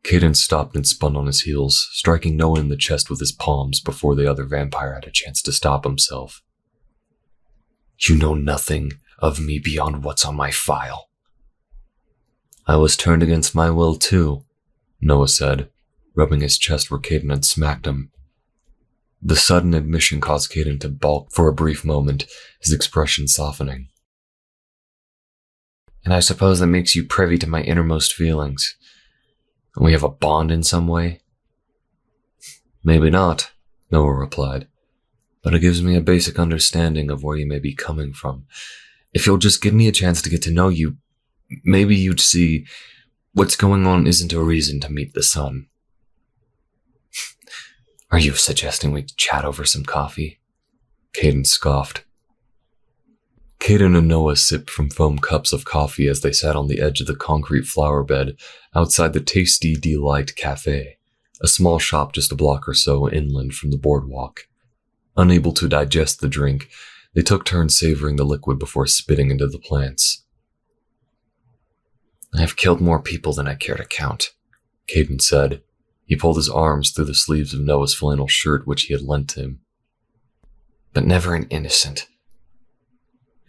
Caden stopped and spun on his heels, striking Noah in the chest with his palms before the other vampire had a chance to stop himself. "You know nothing of me beyond what's on my file." "I was turned against my will too," Noah said, rubbing his chest where Caden had smacked him. The sudden admission caused Caden to balk for a brief moment, his expression softening. "And I suppose that makes you privy to my innermost feelings. And we have a bond in some way?" "Maybe not," Noah replied, "but it gives me a basic understanding of where you may be coming from. If you'll just give me a chance to get to know you, maybe you'd see what's going on isn't a reason to meet the sun." "Are you suggesting we chat over some coffee?" Caden scoffed. Caden and Noah sipped from foam cups of coffee as they sat on the edge of the concrete flower bed outside the Tasty Delight Cafe, a small shop just a block or so inland from the boardwalk. Unable to digest the drink, they took turns savoring the liquid before spitting into the plants. "I have killed more people than I care to count," Caden said. He pulled his arms through the sleeves of Noah's flannel shirt, which he had lent him. "But never an innocent.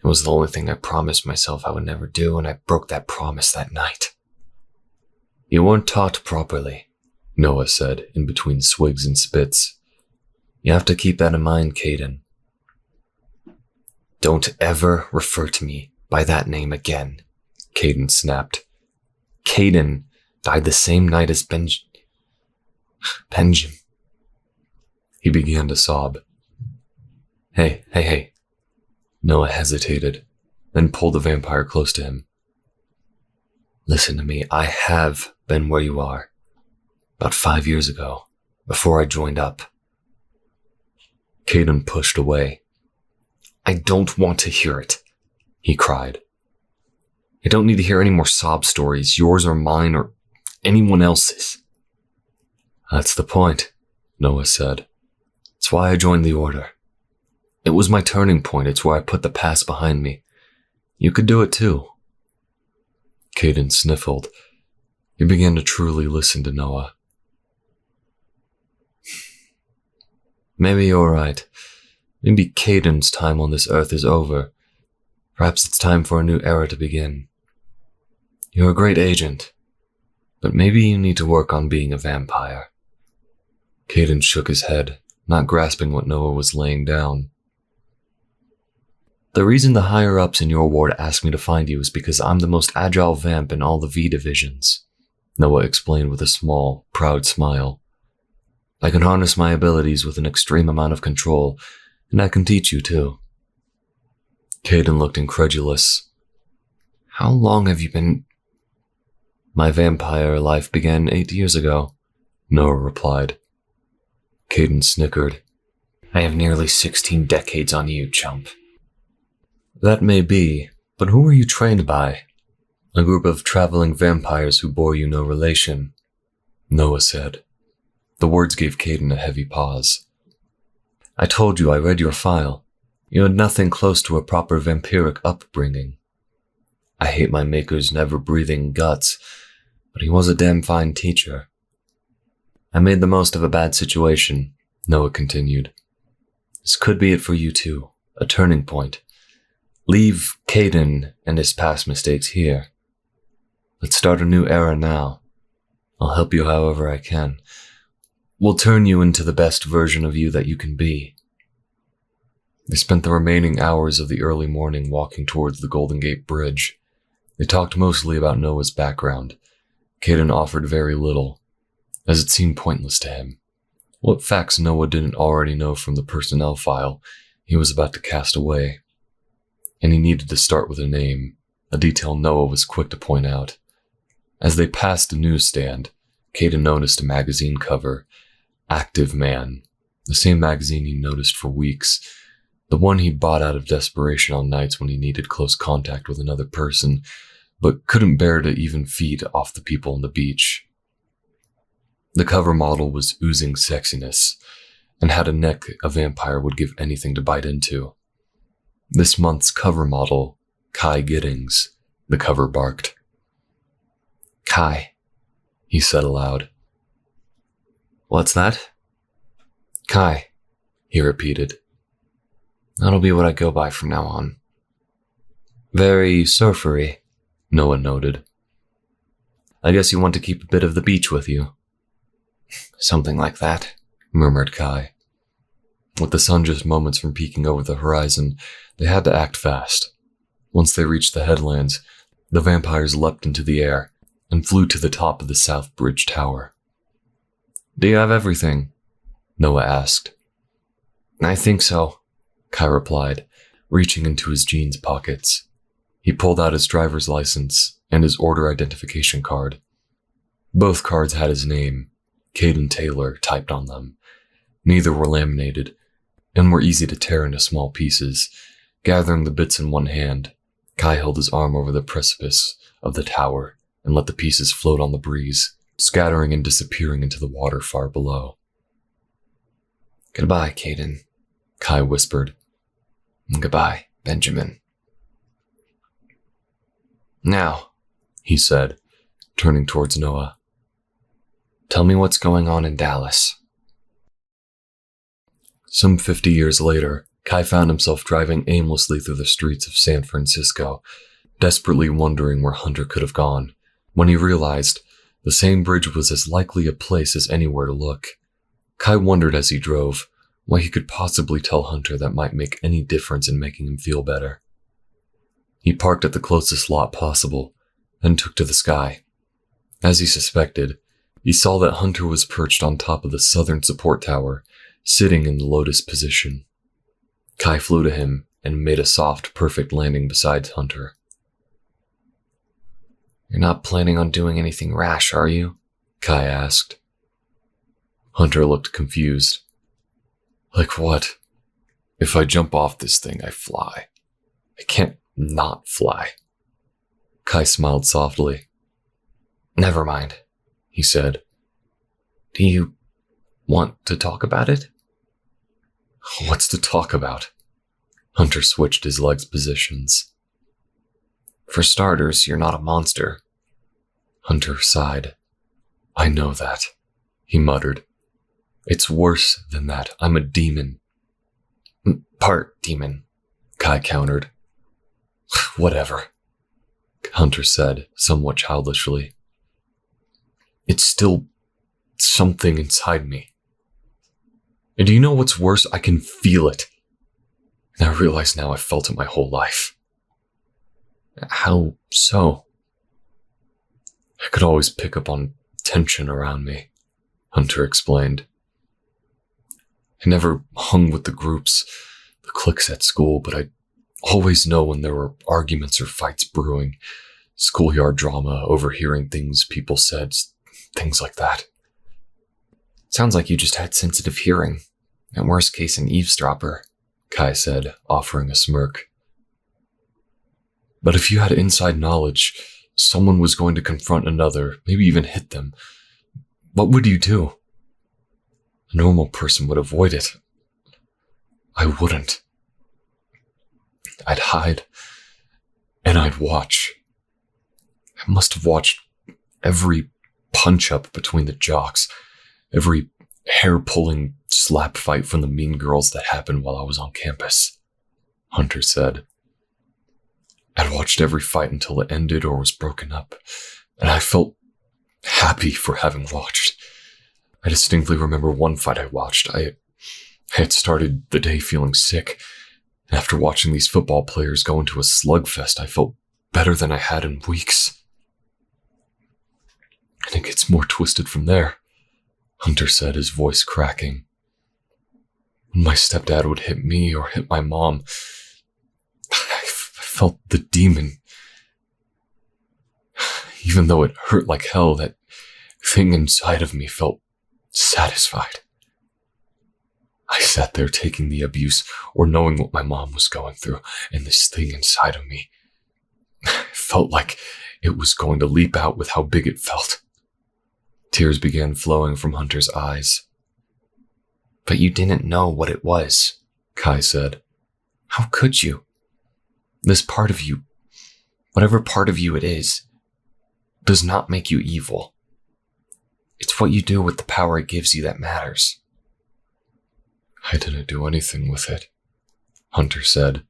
It was the only thing I promised myself I would never do, and I broke that promise that night." "You weren't taught properly," Noah said, in between swigs and spits. "You have to keep that in mind, Caden." "Don't ever refer to me by that name again," Caden snapped. "Caden died the same night as Benjamin." He began to sob. Hey. Noah hesitated, then pulled the vampire close to him. "Listen to me, I have been where you are. About 5 years ago, before I joined up." Caden pushed away. "I don't want to hear it," he cried. "I don't need to hear any more sob stories, yours or mine or anyone else's." "That's the point," Noah said. "It's why I joined the Order. It was my turning point. It's where I put the past behind me. You could do it too." Caden sniffled. He began to truly listen to Noah. "Maybe you're right. Maybe Caden's time on this earth is over. Perhaps it's time for a new era to begin. You're a great agent, but maybe you need to work on being a vampire." Caden shook his head, not grasping what Noah was laying down. "The reason the higher-ups in your ward asked me to find you is because I'm the most agile vamp in all the V divisions," Noah explained with a small, proud smile. "I can harness my abilities with an extreme amount of control, and I can teach you too." Caden looked incredulous. How long have you been... My vampire life began 8 years ago, Noah replied. Caden snickered. I have nearly 16 decades on you, chump. That may be, but who were you trained by? A group of traveling vampires who bore you no relation, Noah said. The words gave Caden a heavy pause. I told you I read your file. You had nothing close to a proper vampiric upbringing. I hate my maker's never-breathing guts, but he was a damn fine teacher. I made the most of a bad situation, Noah continued. This could be it for you too, a turning point. Leave Caden and his past mistakes here. Let's start a new era now. I'll help you however I can. We'll turn you into the best version of you that you can be. They spent the remaining hours of the early morning walking towards the Golden Gate Bridge. They talked mostly about Noah's background. Caden offered very little, as it seemed pointless to him. What facts Noah didn't already know from the personnel file he was about to cast away. And he needed to start with a name, a detail Noah was quick to point out. As they passed a newsstand, Caden noticed a magazine cover, Active Man, the same magazine he noticed for weeks, the one he bought out of desperation on nights when he needed close contact with another person, but couldn't bear to even feed off the people on the beach. The cover model was oozing sexiness, and had a neck a vampire would give anything to bite into. This month's cover model, Kai Giddings, the cover barked. Kai, he said aloud. What's that? Kai, he repeated. That'll be what I go by from now on. Very surfery, Noah noted. I guess you want to keep a bit of the beach with you. Something like that, murmured Kai. With the sun just moments from peeking over the horizon, they had to act fast. Once they reached the headlands, the vampires leapt into the air and flew to the top of the South Bridge Tower. Do you have everything? Noah asked. I think so, Kai replied, reaching into his jeans pockets. He pulled out his driver's license and his order identification card. Both cards had his name, Caden Taylor, typed on them. Neither were laminated, and were easy to tear into small pieces. Gathering the bits in one hand, Kai held his arm over the precipice of the tower and let the pieces float on the breeze, scattering and disappearing into the water far below. Goodbye, Caden, Kai whispered. Goodbye, Benjamin. Now, he said, turning towards Noah. Tell me what's going on in Dallas. Some 50 years later, Kai found himself driving aimlessly through the streets of San Francisco, desperately wondering where Hunter could have gone, when he realized the same bridge was as likely a place as anywhere to look. Kai wondered as he drove why he could possibly tell Hunter that might make any difference in making him feel better. He parked at the closest lot possible, and took to the sky. As he suspected, he saw that Hunter was perched on top of the southern support tower, sitting in the lotus position. Kai flew to him and made a soft, perfect landing beside Hunter. You're not planning on doing anything rash, are you? Kai asked. Hunter looked confused. Like what? If I jump off this thing, I fly. I can't not fly. Kai smiled softly. Never mind, he said. Do you want to talk about it? What's to talk about? Hunter switched his legs' positions. For starters, you're not a monster. Hunter sighed. I know that, he muttered. It's worse than that. I'm a demon. Part demon, Kai countered. Whatever, Hunter said, somewhat childishly. It's still something inside me. And do you know what's worse? I can feel it. And I realize now I've felt it my whole life. How so? I could always pick up on tension around me, Hunter explained. I never hung with the groups, the cliques at school, but I'd always know when there were arguments or fights brewing, schoolyard drama, overhearing things people said, things like that. Sounds like you just had sensitive hearing. At worst case, an eavesdropper, Kai said, offering a smirk. But if you had inside knowledge, someone was going to confront another, maybe even hit them, what would you do? A normal person would avoid it. I wouldn't. I'd hide, and I'd watch. I must have watched every punch-up between the jocks, every hair-pulling slap fight from the mean girls that happened while I was on campus, Hunter said. I'd watched every fight until it ended or was broken up, and I felt happy for having watched. I distinctly remember one fight I watched. I had started the day feeling sick, and after watching these football players go into a slugfest, I felt better than I had in weeks. And it gets more twisted from there, Hunter said, his voice cracking. When my stepdad would hit me or hit my mom, I felt the demon. Even though it hurt like hell, that thing inside of me felt satisfied. I sat there taking the abuse or knowing what my mom was going through, and this thing inside of me felt like it was going to leap out with how big it felt. Tears began flowing from Hunter's eyes. But you didn't know what it was, Kai said. How could you? This part of you, whatever part of you it is, does not make you evil. It's what you do with the power it gives you that matters. I didn't do anything with it, Hunter said,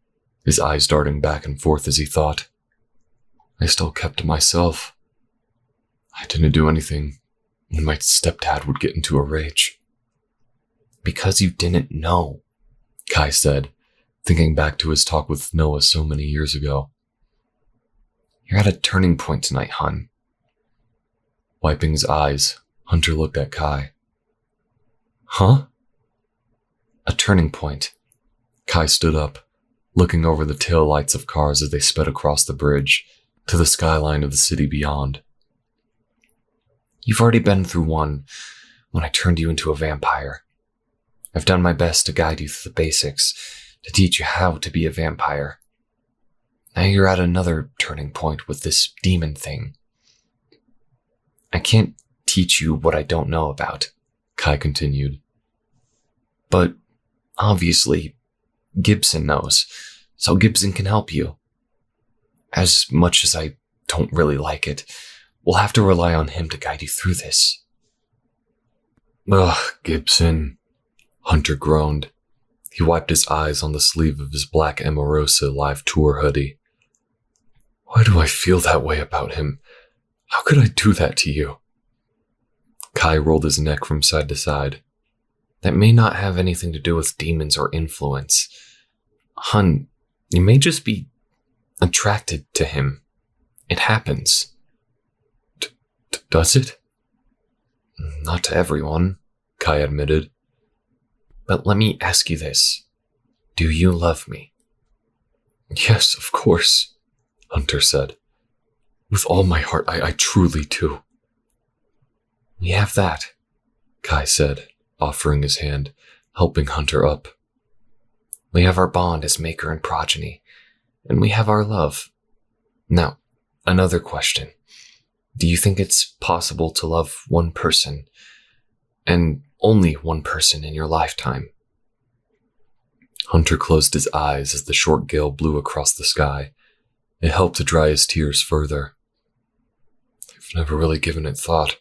his eyes darting back and forth as he thought. I still kept to myself. I didn't do anything when my stepdad would get into a rage. Because you didn't know, Kai said, thinking back to his talk with Noah so many years ago. You're at a turning point tonight, Hun. Wiping his eyes, Hunter looked at Kai. Huh? A turning point. Kai stood up, looking over the taillights of cars as they sped across the bridge to the skyline of the city beyond. You've already been through one when I turned you into a vampire. I've done my best to guide you through the basics, to teach you how to be a vampire. Now you're at another turning point with this demon thing. I can't teach you what I don't know about, Kai continued. But obviously, Gibson knows, so Gibson can help you. As much as I don't really like it, we'll have to rely on him to guide you through this. Ugh, Gibson, Hunter groaned. He wiped his eyes on the sleeve of his black Amorosa live tour hoodie. Why do I feel that way about him? How could I do that to you? Kai rolled his neck from side to side. That may not have anything to do with demons or influence. Hun, you may just be attracted to him. It happens. Does it? Not to everyone, Kai admitted. But let me ask you this. Do you love me? Yes, of course, Hunter said. With all my heart, I truly do. We have that, Kai said, offering his hand, helping Hunter up. We have our bond as maker and progeny, and we have our love. Now, another question. Do you think it's possible to love one person, and only one person in your lifetime? Hunter closed his eyes as the short gale blew across the sky. It helped to dry his tears further. I've never really given it thought.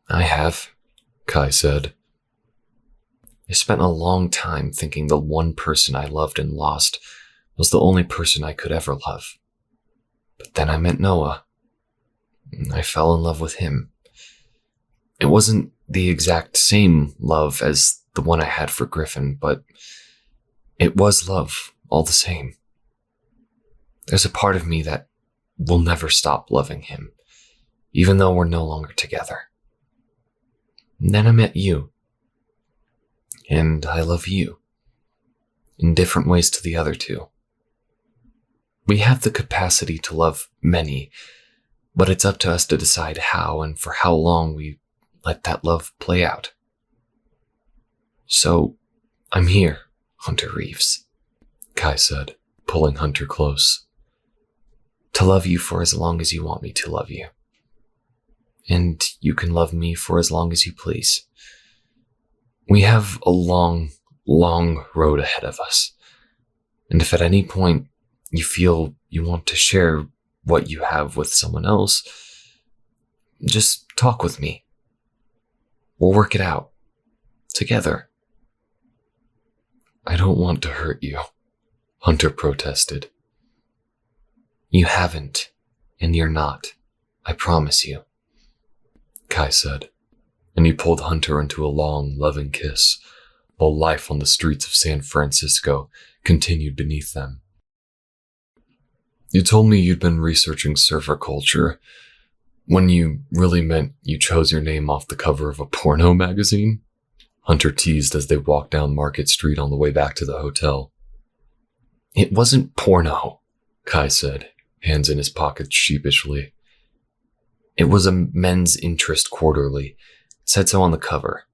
I have, Kai said. I spent a long time thinking the one person I loved and lost was the only person I could ever love. But then I met Noah. I fell in love with him. It wasn't the exact same love as the one I had for Griffin, but it was love all the same. There's a part of me that will never stop loving him, even though we're no longer together. And then I met you. And I love you. In different ways to the other two. We have the capacity to love many, but it's up to us to decide how and for how long we let that love play out. So, I'm here, Hunter Reeves, Kai said, pulling Hunter close. To love you for as long as you want me to love you. And you can love me for as long as you please. We have a long, long road ahead of us. And if at any point you feel you want to share what you have with someone else, just talk with me. We'll work it out. Together. I don't want to hurt you, Hunter protested. You haven't, and you're not. I promise you, Kai said, and he pulled Hunter into a long, loving kiss, while life on the streets of San Francisco continued beneath them. You told me you'd been researching surfer culture, when you really meant you chose your name off the cover of a porno magazine? Hunter teased as they walked down Market Street on the way back to the hotel. It wasn't porno, Kai said, hands in his pockets sheepishly. It was a men's interest quarterly. It said so on the cover.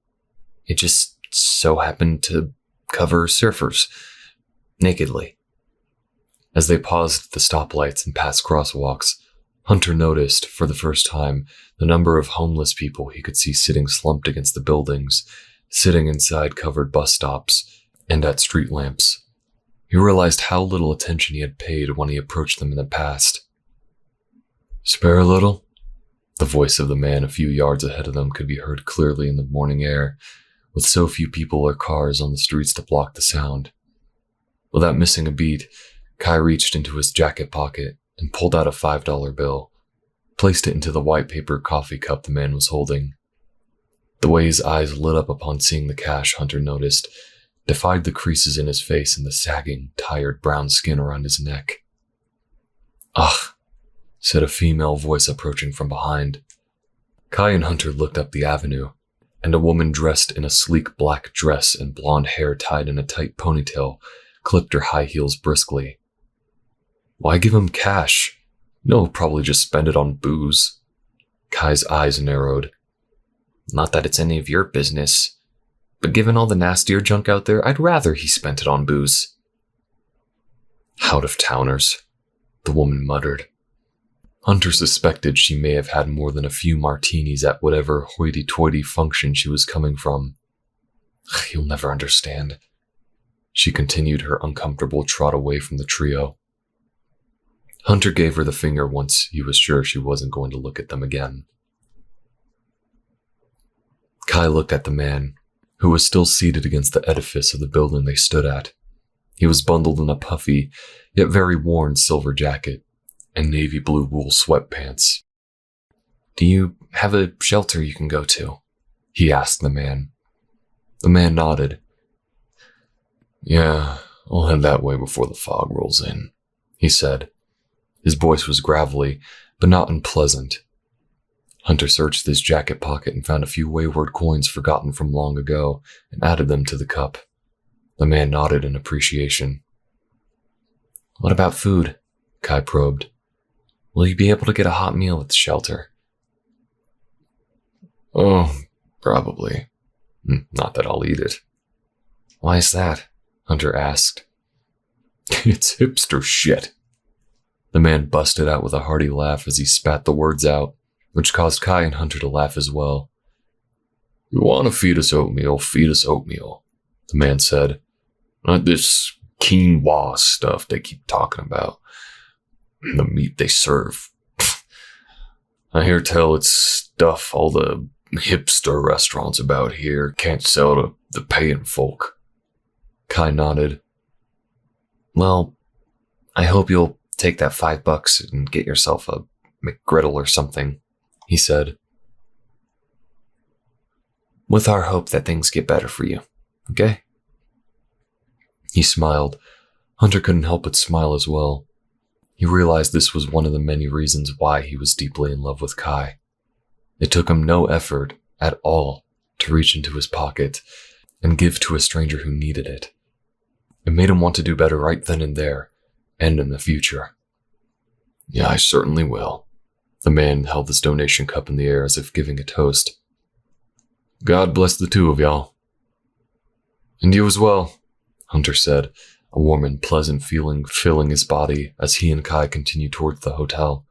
It just so happened to cover surfers. Nakedly. As they paused at the stoplights and past crosswalks, Hunter noticed, for the first time, the number of homeless people he could see sitting slumped against the buildings, sitting inside covered bus stops, and at street lamps. He realized how little attention he had paid when he approached them in the past. Spare a little? The voice of the man a few yards ahead of them could be heard clearly in the morning air, with so few people or cars on the streets to block the sound. Without missing a beat, Kai reached into his jacket pocket and pulled out a $5 bill, placed it into the white paper coffee cup the man was holding. The way his eyes lit up upon seeing the cash, Hunter noticed, defied the creases in his face and the sagging, tired brown skin around his neck. "Ugh," said a female voice approaching from behind. Kai and Hunter looked up the avenue, and a woman dressed in a sleek black dress and blonde hair tied in a tight ponytail clipped her high heels briskly. Why give him cash? No, he'll probably just spend it on booze. Kai's eyes narrowed. Not that it's any of your business, but given all the nastier junk out there, I'd rather he spent it on booze. Out-of-towners, the woman muttered. Hunter suspected she may have had more than a few martinis at whatever hoity-toity function she was coming from. You'll never understand. She continued her uncomfortable trot away from the trio. Hunter gave her the finger once he was sure she wasn't going to look at them again. Kai looked at the man, who was still seated against the edifice of the building they stood at. He was bundled in a puffy, yet very worn silver jacket and navy blue wool sweatpants. Do you have a shelter you can go to? He asked the man. The man nodded. Yeah, I'll head that way before the fog rolls in, he said. His voice was gravelly, but not unpleasant. Hunter searched his jacket pocket and found a few wayward coins forgotten from long ago and added them to the cup. The man nodded in appreciation. What about food? Kai probed. Will you be able to get a hot meal at the shelter? Oh, probably. Not that I'll eat it. Why is that? Hunter asked. It's hipster shit. The man busted out with a hearty laugh as he spat the words out, which caused Kai and Hunter to laugh as well. You want to feed us oatmeal, the man said. Not this quinoa stuff they keep talking about. The meat they serve. I hear tell it's stuff all the hipster restaurants about here can't sell to the paying folk. Kai nodded. Well, I hope you'll take that $5 and get yourself a McGriddle or something, he said. With our hope that things get better for you, okay? He smiled. Hunter couldn't help but smile as well. He realized this was one of the many reasons why he was deeply in love with Kai. It took him no effort at all to reach into his pocket and give to a stranger who needed it. It made him want to do better right then and there, and in the future. Yeah, I certainly will. The man held his donation cup in the air as if giving a toast. God bless the two of y'all. And you as well, Hunter said, a warm and pleasant feeling filling his body as he and Kai continued towards the hotel.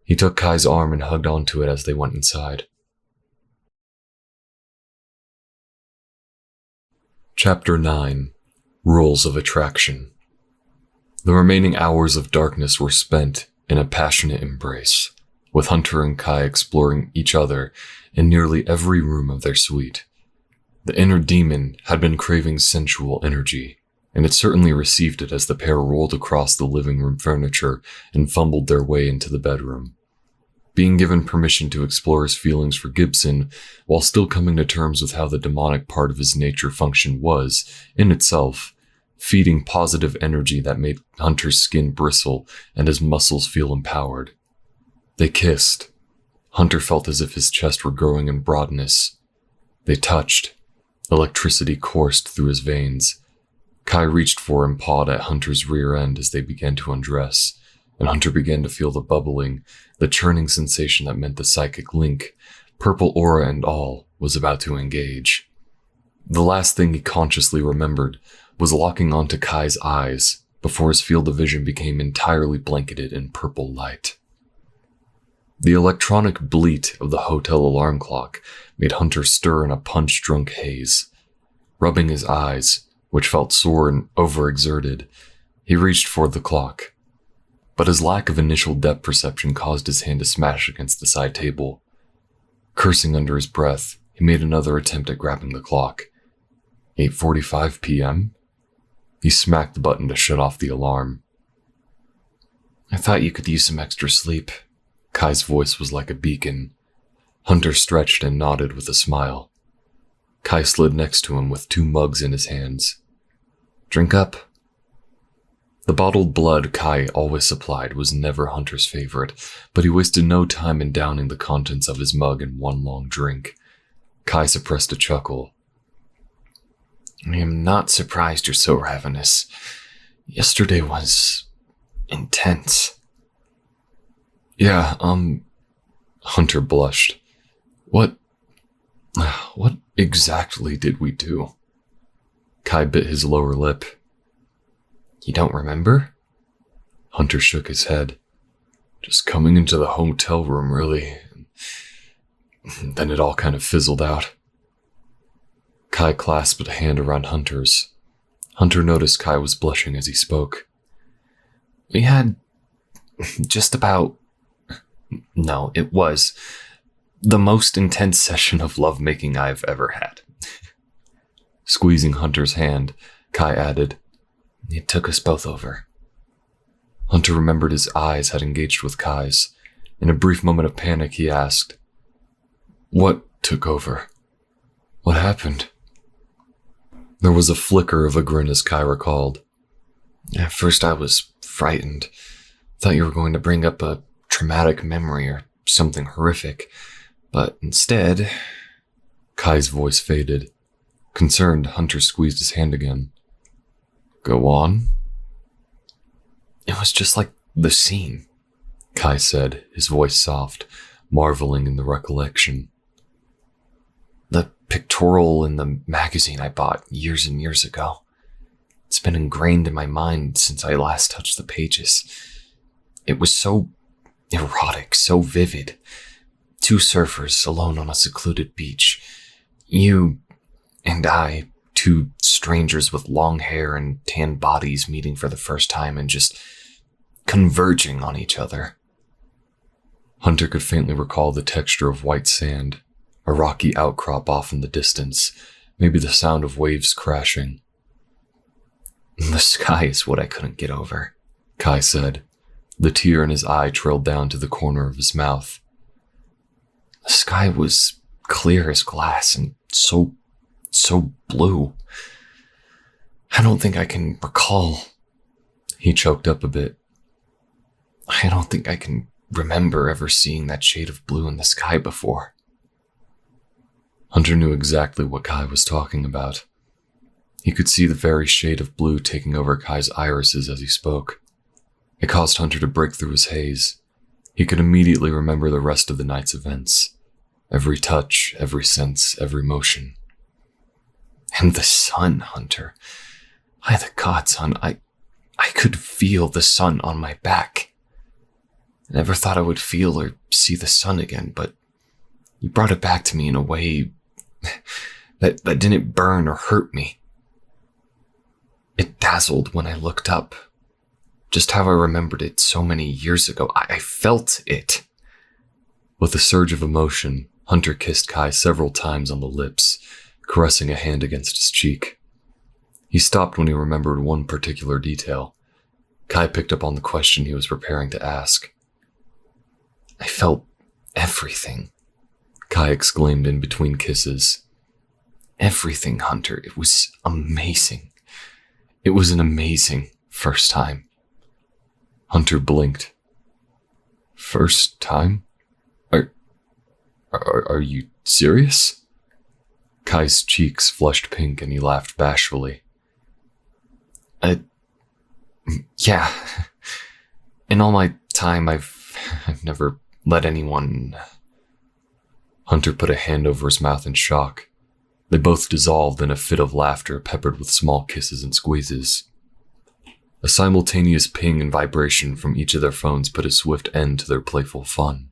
He took Kai's arm and hugged onto it as they went inside. Chapter 9. Rules of Attraction. The remaining hours of darkness were spent in a passionate embrace, with Hunter and Kai exploring each other in nearly every room of their suite. The inner demon had been craving sensual energy, and it certainly received it as the pair rolled across the living room furniture and fumbled their way into the bedroom. Being given permission to explore his feelings for Gibson, while still coming to terms with how the demonic part of his nature functioned was, in itself, feeding positive energy that made Hunter's skin bristle and his muscles feel empowered. They kissed. Hunter felt as if his chest were growing in broadness. They touched. Electricity coursed through his veins. Kai reached for and pawed at Hunter's rear end as they began to undress, and Hunter began to feel the bubbling, the churning sensation that meant the psychic link, purple aura and all, was about to engage. The last thing he consciously remembered was locking onto Kai's eyes before his field of vision became entirely blanketed in purple light. The electronic bleat of the hotel alarm clock made Hunter stir in a punch-drunk haze. Rubbing his eyes, which felt sore and overexerted, he reached for the clock. But his lack of initial depth perception caused his hand to smash against the side table. Cursing under his breath, he made another attempt at grabbing the clock. 8:45 p.m.? He smacked the button to shut off the alarm. I thought you could use some extra sleep. Kai's voice was like a beacon. Hunter stretched and nodded with a smile. Kai slid next to him with 2 mugs in his hands. Drink up. The bottled blood Kai always supplied was never Hunter's favorite, but he wasted no time in downing the contents of his mug in one long drink. Kai suppressed a chuckle. I am not surprised you're so ravenous. Yesterday was intense. Yeah, Hunter blushed. What exactly did we do? Kai bit his lower lip. You don't remember? Hunter shook his head. Just coming into the hotel room, really. Then it all kind of fizzled out. Kai clasped a hand around Hunter's. Hunter noticed Kai was blushing as he spoke. We had just about... No, it was the most intense session of lovemaking I've ever had. Squeezing Hunter's hand, Kai added, It took us both over. Hunter remembered his eyes had engaged with Kai's. In a brief moment of panic, he asked, What took over? What happened? There was a flicker of a grin as Kai recalled. At first I was frightened. Thought you were going to bring up a traumatic memory or something horrific. But instead... Kai's voice faded. Concerned, Hunter squeezed his hand again. Go on. It was just like the scene, Kai said, his voice soft, marveling in the recollection. The pictorial in the magazine I bought years and years ago. It's been ingrained in my mind since I last touched the pages. It was so erotic, so vivid. 2 surfers alone on a secluded beach. You and I, 2 strangers with long hair and tan bodies meeting for the first time and just converging on each other. Hunter could faintly recall the texture of white sand, a rocky outcrop off in the distance, maybe the sound of waves crashing. The sky is what I couldn't get over, Kai said. The tear in his eye trailed down to the corner of his mouth. The sky was clear as glass and so blue. I don't think I can recall. He choked up a bit. I don't think I can remember ever seeing that shade of blue in the sky before. Hunter knew exactly what Kai was talking about. He could see the very shade of blue taking over Kai's irises as he spoke. It caused Hunter to break through his haze. He could immediately remember the rest of the night's events. Every touch, every sense, every motion. And the sun, Hunter. By the gods, hon, I could feel the sun on my back. I never thought I would feel or see the sun again, but you brought it back to me in a way that didn't burn or hurt me. It dazzled when I looked up. Just how I remembered it so many years ago. I felt it. With a surge of emotion, Hunter kissed Kai several times on the lips, caressing a hand against his cheek. He stopped when he remembered one particular detail. Kai picked up on the question he was preparing to ask. I felt everything, Kai exclaimed in between kisses. Everything, Hunter. It was amazing. It was an amazing first time. Hunter blinked. First time? Are you serious? Kai's cheeks flushed pink and he laughed bashfully. Yeah. In all my time, I've never let anyone... Hunter put a hand over his mouth in shock. They both dissolved in a fit of laughter peppered with small kisses and squeezes. A simultaneous ping and vibration from each of their phones put a swift end to their playful fun.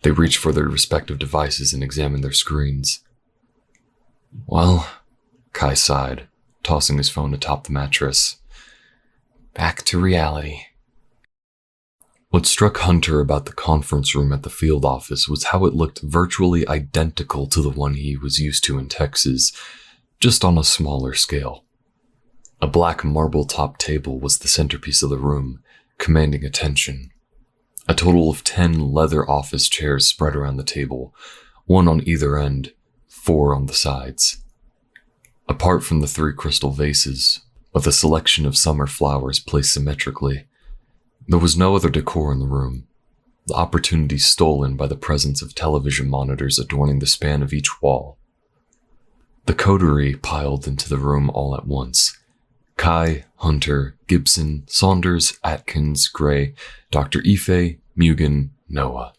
They reached for their respective devices and examined their screens. Well, Kai sighed, tossing his phone atop the mattress. Back to reality. What struck Hunter about the conference room at the field office was how it looked virtually identical to the one he was used to in Texas, just on a smaller scale. A black marble-top table was the centerpiece of the room, commanding attention. A total of 10 leather office chairs spread around the table, 1 on either end, 4 on the sides. Apart from the 3 crystal vases, with a selection of summer flowers placed symmetrically, there was no other decor in the room, the opportunity stolen by the presence of television monitors adorning the span of each wall. The coterie piled into the room all at once. Kai, Hunter, Gibson, Saunders, Atkins, Gray, Dr. Ife, Mugen, Noah.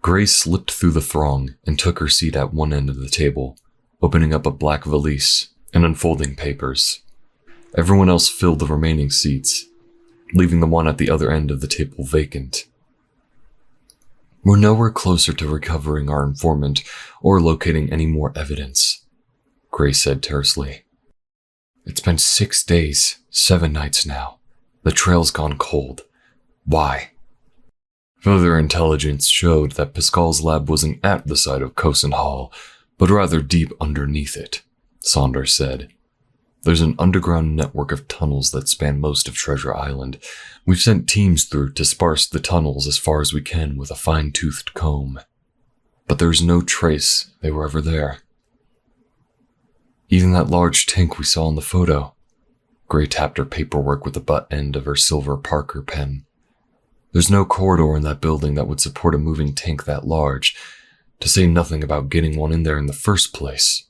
Gray slipped through the throng and took her seat at one end of the table, opening up a black valise and unfolding papers. Everyone else filled the remaining seats, leaving the one at the other end of the table vacant. We're nowhere closer to recovering our informant or locating any more evidence, Gray said tersely. It's been 6 days, 7 nights now. The trail's gone cold. Why? Further intelligence showed that Pascal's lab wasn't at the site of Cosin Hall, but rather deep underneath it, Saunders said. There's an underground network of tunnels that span most of Treasure Island. We've sent teams through to sparse the tunnels as far as we can with a fine-toothed comb. But there's no trace they were ever there. Even that large tank we saw in the photo. Gray tapped her paperwork with the butt end of her silver Parker pen. There's no corridor in that building that would support a moving tank that large, to say nothing about getting one in there in the first place.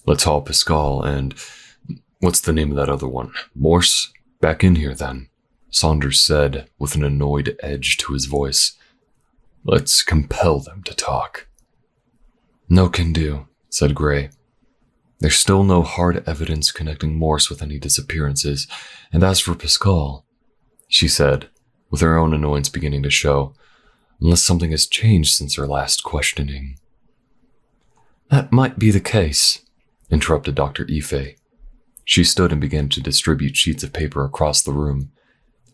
Let's haul Pascal and... what's the name of that other one? Morse? Back in here then, Saunders said with an annoyed edge to his voice. Let's compel them to talk. No can do, said Gray. There's still no hard evidence connecting Morse with any disappearances, and as for Pascal, she said, with her own annoyance beginning to show, unless something has changed since her last questioning. That might be the case, interrupted Dr. Ife. She stood and began to distribute sheets of paper across the room.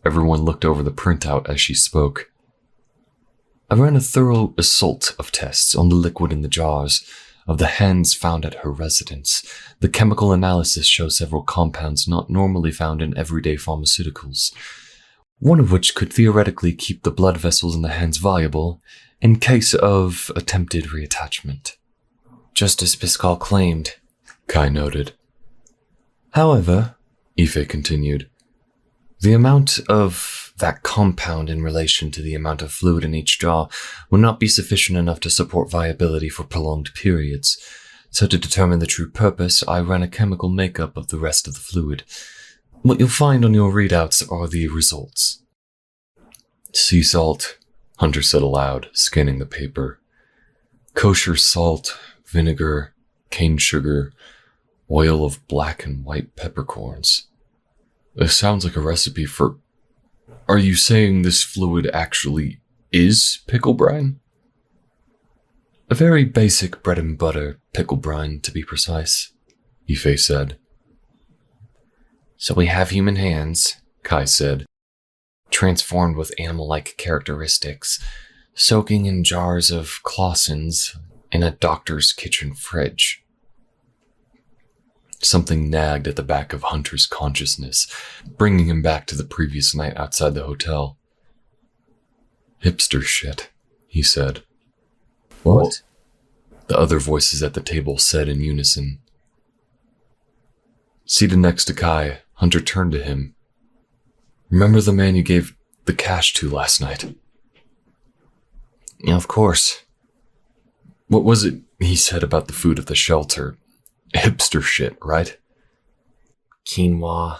Everyone looked over the printout as she spoke. I ran a thorough assault of tests on the liquid in the jars of the hands found at her residence. The chemical analysis shows several compounds not normally found in everyday pharmaceuticals, one of which could theoretically keep the blood vessels in the hands viable in case of attempted reattachment. Just as Pascal claimed, Kai noted. However, Ife continued, the amount of that compound in relation to the amount of fluid in each jar will not be sufficient enough to support viability for prolonged periods. So to determine the true purpose, I ran a chemical makeup of the rest of the fluid. What you'll find on your readouts are the results. Sea salt, Hunter said aloud, scanning the paper. Kosher salt, vinegar, cane sugar, oil of black and white peppercorns. This sounds like a recipe for... Are you saying this fluid actually is pickle brine? A very basic bread and butter pickle brine, to be precise, Ife said. So we have human hands, Kai said, transformed with animal-like characteristics, soaking in jars of Clausen's in a doctor's kitchen fridge. Something nagged at the back of Hunter's consciousness, bringing him back to the previous night outside the hotel. Hipster shit, he said. What? The other voices at the table said in unison. Seated next to Kai, Hunter turned to him. Remember the man you gave the cash to last night? Yeah, of course. What was it he said about the food at the shelter? Hipster shit, right? Quinoa,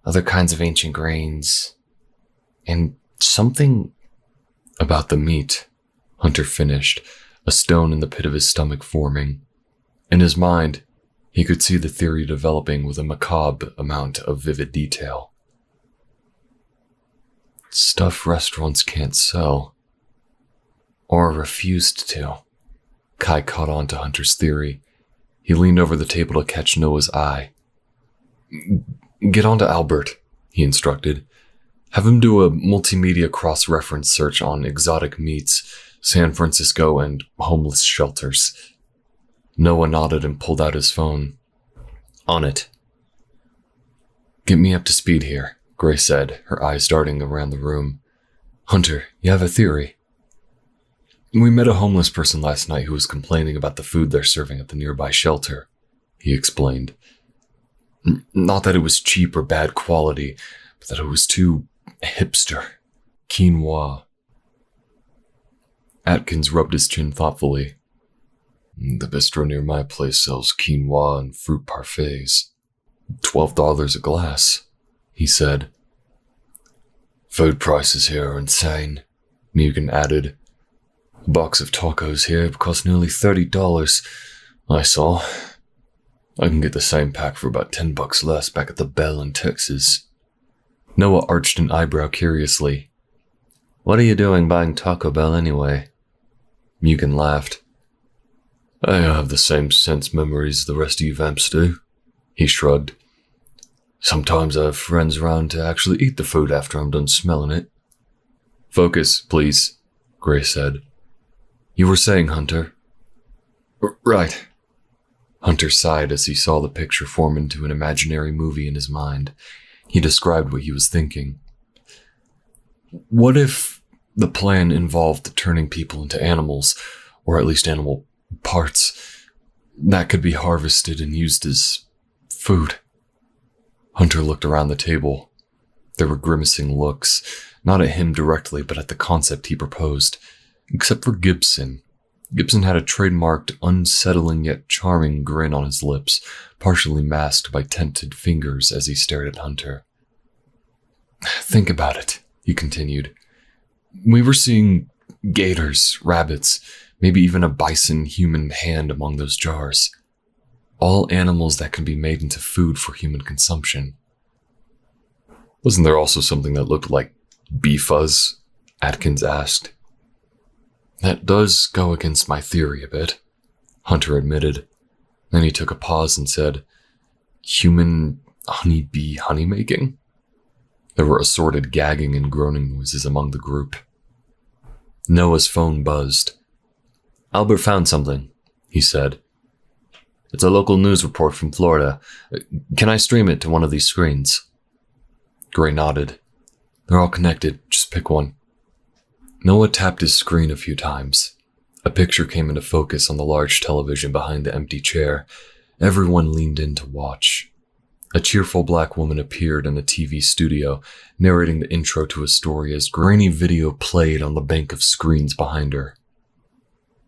other kinds of ancient grains, and something... About the meat, Hunter finished, a stone in the pit of his stomach forming. In his mind, he could see the theory developing with a macabre amount of vivid detail. Stuff restaurants can't sell. Or refused to. Kai caught on to Hunter's theory. He leaned over the table to catch Noah's eye. Get on to Albert, he instructed. Have him do a multimedia cross-reference search on exotic meats, San Francisco, and homeless shelters. Noah nodded and pulled out his phone. On it. Get me up to speed here, Gray said, her eyes darting around the room. Hunter, you have a theory? We met a homeless person last night who was complaining about the food they're serving at the nearby shelter, he explained. Not that it was cheap or bad quality, but that it was too hipster. Quinoa. Atkins rubbed his chin thoughtfully. The bistro near my place sells quinoa and fruit parfaits. $12 a glass, he said. Food prices here are insane, Mugen added. A box of tacos here costs nearly $30, I saw. I can get the same pack for about $10 less back at the Bell in Texas. Noah arched an eyebrow curiously. What are you doing buying Taco Bell anyway? Mugen laughed. I have the same sense memories the rest of you vamps do, he shrugged. Sometimes I have friends around to actually eat the food after I'm done smelling it. Focus, please, Gray said. You were saying, Hunter? Right. Hunter sighed as he saw the picture form into an imaginary movie in his mind. He described what he was thinking. What if the plan involved turning people into animals, or at least animal parts, that could be harvested and used as food? Hunter looked around the table. There were grimacing looks, not at him directly, but at the concept he proposed. Except for Gibson. Gibson had a trademarked, unsettling yet charming grin on his lips, partially masked by tented fingers as he stared at Hunter. Think about it, he continued. We were seeing gators, rabbits, maybe even a bison human hand among those jars. All animals that can be made into food for human consumption. Wasn't there also something that looked like bee-fuzz? Atkins asked. That does go against my theory a bit, Hunter admitted. Then he took a pause and said, Human honeybee honey-making? There were assorted gagging and groaning noises among the group. Noah's phone buzzed. Albert found something, he said. It's a local news report from Florida. Can I stream it to one of these screens? Gray nodded. They're all connected. Just pick one. Noah tapped his screen a few times. A picture came into focus on the large television behind the empty chair. Everyone leaned in to watch. A cheerful black woman appeared in the TV studio, narrating the intro to a story as grainy video played on the bank of screens behind her.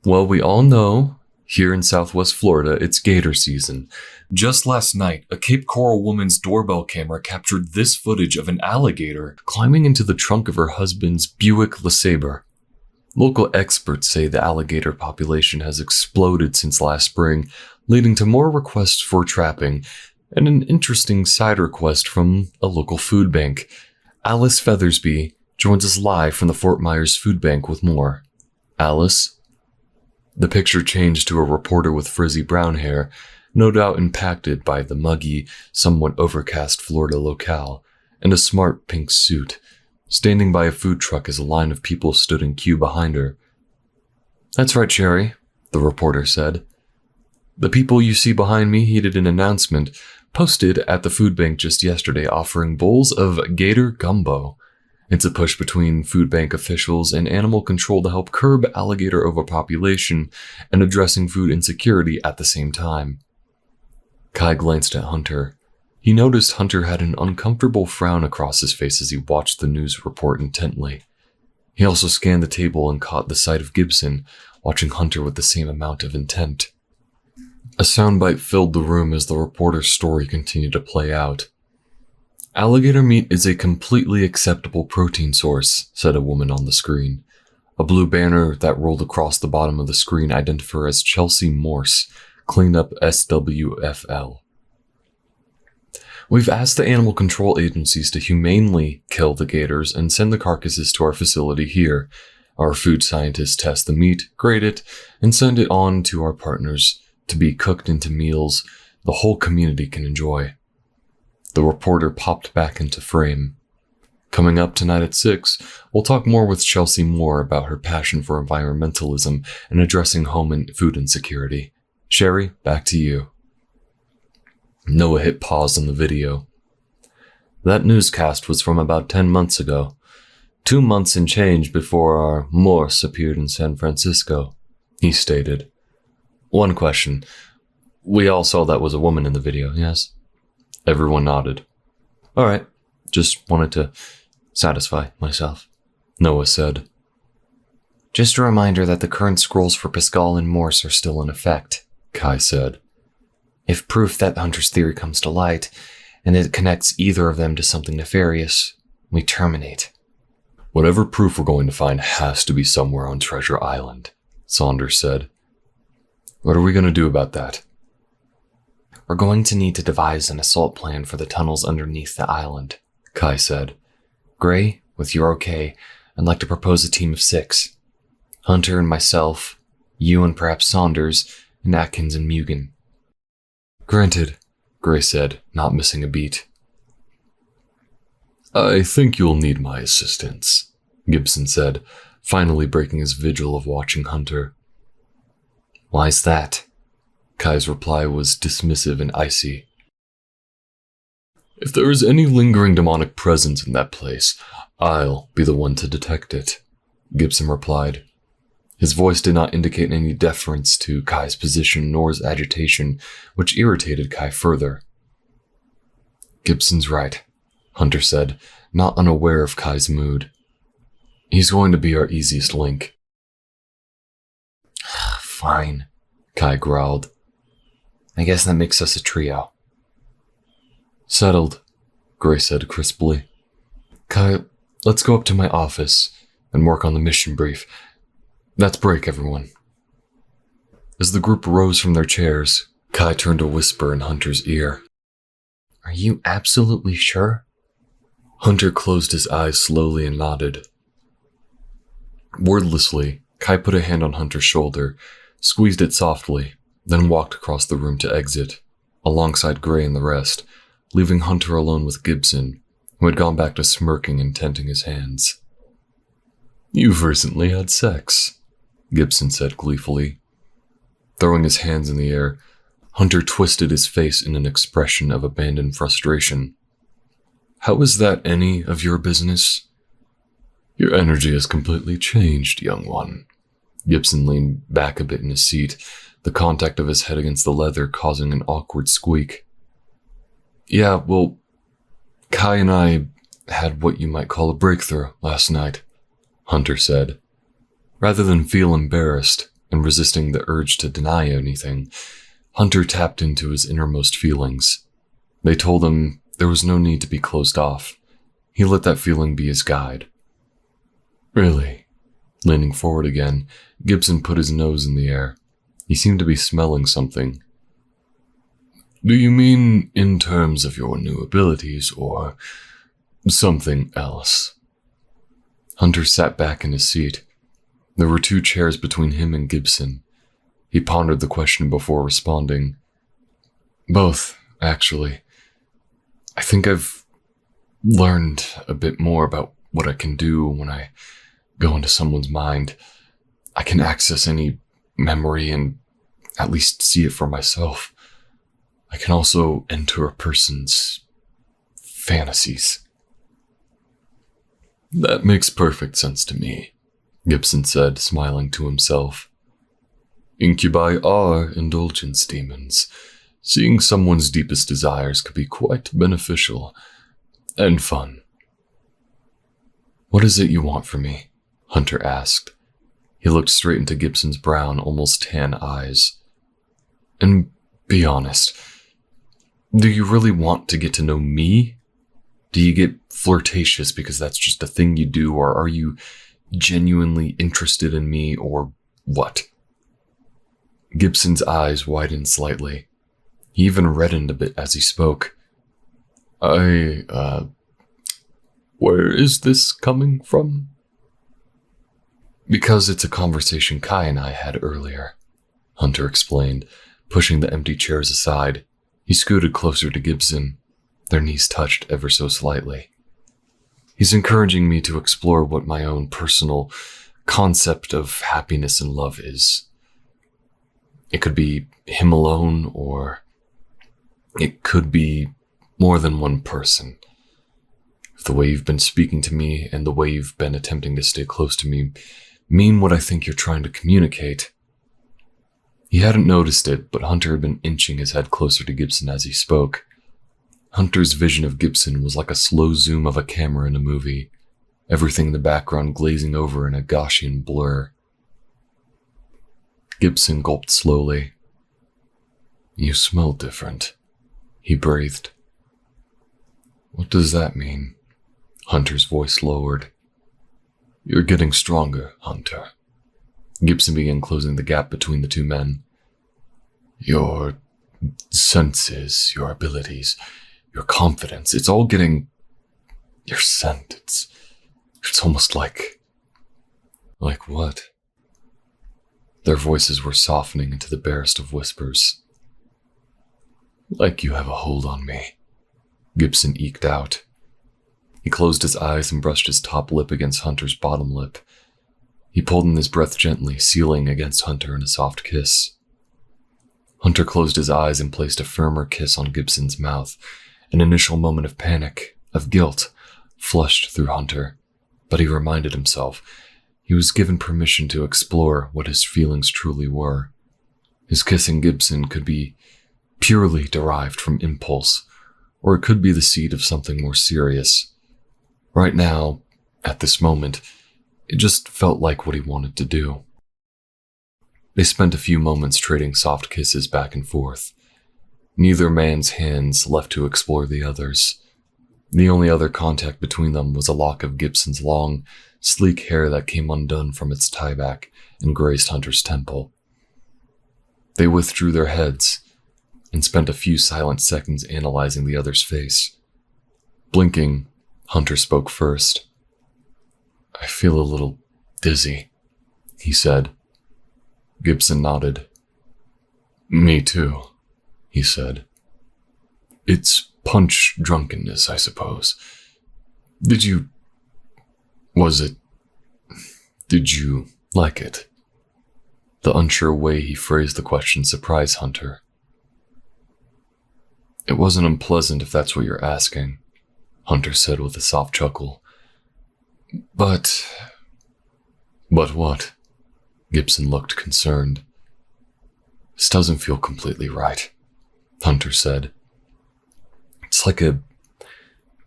Well, we all know Here in Southwest Florida, it's gator season. Just last night, a Cape Coral woman's doorbell camera captured this footage of an alligator climbing into the trunk of her husband's Buick LeSabre. Local experts say the alligator population has exploded since last spring, leading to more requests for trapping, and an interesting side request from a local food bank. Alice Feathersby joins us live from the Fort Myers Food Bank with more. Alice? The picture changed to a reporter with frizzy brown hair, no doubt impacted by the muggy, somewhat overcast Florida locale, and a smart pink suit, standing by a food truck as a line of people stood in queue behind her. That's right, Sherry, the reporter said. The people you see behind me heeded an announcement posted at the food bank just yesterday offering bowls of gator gumbo. It's a push between food bank officials and animal control to help curb alligator overpopulation and addressing food insecurity at the same time. Kai glanced at Hunter. He noticed Hunter had an uncomfortable frown across his face as he watched the news report intently. He also scanned the table and caught the sight of Gibson, watching Hunter with the same amount of intent. A soundbite filled the room as the reporter's story continued to play out. Alligator meat is a completely acceptable protein source, said a woman on the screen. A blue banner that rolled across the bottom of the screen identified her as Chelsea Morse, cleanup SWFL. We've asked the animal control agencies to humanely kill the gators and send the carcasses to our facility here. Our food scientists test the meat, grade it, and send it on to our partners to be cooked into meals the whole community can enjoy. The reporter popped back into frame. Coming up tonight at 6, we'll talk more with Chelsea Moore about her passion for environmentalism and addressing home and food insecurity. Sherry, back to you. Noah hit pause on the video. That newscast was from about 10 months ago. 2 months and change before our Morse appeared in San Francisco, he stated. One question. We all saw that was a woman in the video, yes? Everyone nodded. All right, just wanted to satisfy myself, Noah said. Just a reminder that the current scrolls for Pascal and Morse are still in effect, Kai said. If proof that Hunter's theory comes to light, and it connects either of them to something nefarious, we terminate. Whatever proof we're going to find has to be somewhere on Treasure Island, Saunders said. What are we going to do about that? We're going to need to devise an assault plan for the tunnels underneath the island, Kai said. Gray, with your okay, I'd like to propose a team of 6. Hunter and myself, you and perhaps Saunders, and Atkins and Mugen. Granted, Gray said, not missing a beat. I think you'll need my assistance, Gibson said, finally breaking his vigil of watching Hunter. Why's that? Kai's reply was dismissive and icy. If there is any lingering demonic presence in that place, I'll be the one to detect it, Gibson replied. His voice did not indicate any deference to Kai's position nor his agitation, which irritated Kai further. Gibson's right, Hunter said, not unaware of Kai's mood. He's going to be our easiest link. Fine, Kai growled. I guess that makes us a trio. Settled, Gray said crisply. Kai, let's go up to my office and work on the mission brief. That's break, everyone. As the group rose from their chairs, Kai turned to whisper in Hunter's ear. Are you absolutely sure? Hunter closed his eyes slowly and nodded. Wordlessly, Kai put a hand on Hunter's shoulder, squeezed it softly, then walked across the room to exit, alongside Gray and the rest, leaving Hunter alone with Gibson, who had gone back to smirking and tenting his hands. You've recently had sex, Gibson said gleefully. Throwing his hands in the air, Hunter twisted his face in an expression of abandoned frustration. How is that any of your business? Your energy has completely changed, young one. Gibson leaned back a bit in his seat, the contact of his head against the leather causing an awkward squeak. Yeah, well, Kai and I had what you might call a breakthrough last night, Hunter said. Rather than feel embarrassed, and resisting the urge to deny anything, Hunter tapped into his innermost feelings. They told him there was no need to be closed off. He let that feeling be his guide. Really? Leaning forward again, Gibson put his nose in the air. He seemed to be smelling something. Do you mean in terms of your new abilities, or something else? Hunter sat back in his seat. There were 2 chairs between him and Gibson. He pondered the question before responding. Both, actually. I think I've learned a bit more about what I can do when I go into someone's mind. I can access any memory and at least see it for myself. I can also enter a person's fantasies. That makes perfect sense to me, Gibson said, smiling to himself. Incubi are indulgence demons. Seeing someone's deepest desires could be quite beneficial and fun. What is it you want from me? Hunter asked. He looked straight into Gibson's brown, almost tan eyes. And be honest, do you really want to get to know me? Do you get flirtatious because that's just a thing you do, or are you genuinely interested in me, or what? Gibson's eyes widened slightly. He even reddened a bit as he spoke. Where is this coming from? Because it's a conversation Kai and I had earlier, Hunter explained, pushing the empty chairs aside. He scooted closer to Gibson. Their knees touched ever so slightly. He's encouraging me to explore what my own personal concept of happiness and love is. It could be him alone, or it could be more than one person. If the way you've been speaking to me and the way you've been attempting to stay close to me mean what I think you're trying to communicate. He hadn't noticed it, but Hunter had been inching his head closer to Gibson as he spoke. Hunter's vision of Gibson was like a slow zoom of a camera in a movie, everything in the background glazing over in a Gaussian blur. Gibson gulped slowly. You smell different, he breathed. What does that mean? Hunter's voice lowered. You're getting stronger, Hunter. Gibson began closing the gap between the 2 men. Your senses, your abilities, your confidence, it's all getting... your scent, it's almost like... Like what? Their voices were softening into the barest of whispers. Like you have a hold on me, Gibson eked out. He closed his eyes and brushed his top lip against Hunter's bottom lip. He pulled in his breath gently, sealing against Hunter in a soft kiss. Hunter closed his eyes and placed a firmer kiss on Gibson's mouth. An initial moment of panic, of guilt, flushed through Hunter, but he reminded himself he was given permission to explore what his feelings truly were. His kissing Gibson could be purely derived from impulse, or it could be the seed of something more serious. Right now, at this moment, it just felt like what he wanted to do. They spent a few moments trading soft kisses back and forth. Neither man's hands left to explore the other's. The only other contact between them was a lock of Gibson's long, sleek hair that came undone from its tieback and grazed Hunter's temple. They withdrew their heads and spent a few silent seconds analyzing the other's face. Blinking, Hunter spoke first. I feel a little dizzy, he said. Gibson nodded. Me too, he said. It's punch drunkenness, I suppose. Did you like it? The unsure way he phrased the question surprised Hunter. It wasn't unpleasant if that's what you're asking, Hunter said with a soft chuckle. But what? Gibson looked concerned. This doesn't feel completely right, Hunter said. It's like a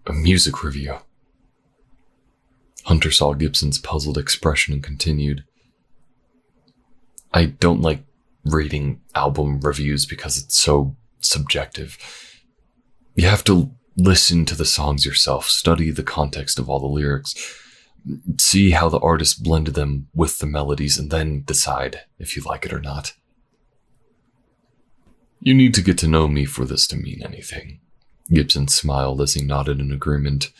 music review. Hunter saw Gibson's puzzled expression and continued. I don't like reading album reviews because it's so subjective. You have to listen to the songs yourself, study the context of all the lyrics, see how the artist blended them with the melodies, and then decide if you like it or not. You need to get to know me for this to mean anything. Gibson smiled as he nodded in agreement.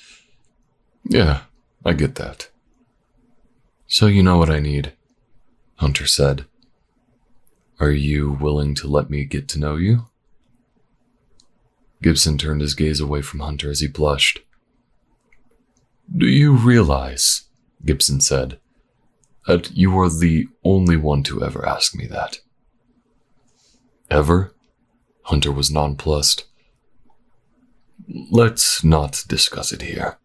Yeah, I get that. So you know what I need, Hunter said. Are you willing to let me get to know you? Gibson turned his gaze away from Hunter as he blushed. Do you realize, Gibson said, that you are the only one to ever ask me that? Ever? Hunter was nonplussed. Let's not discuss it here,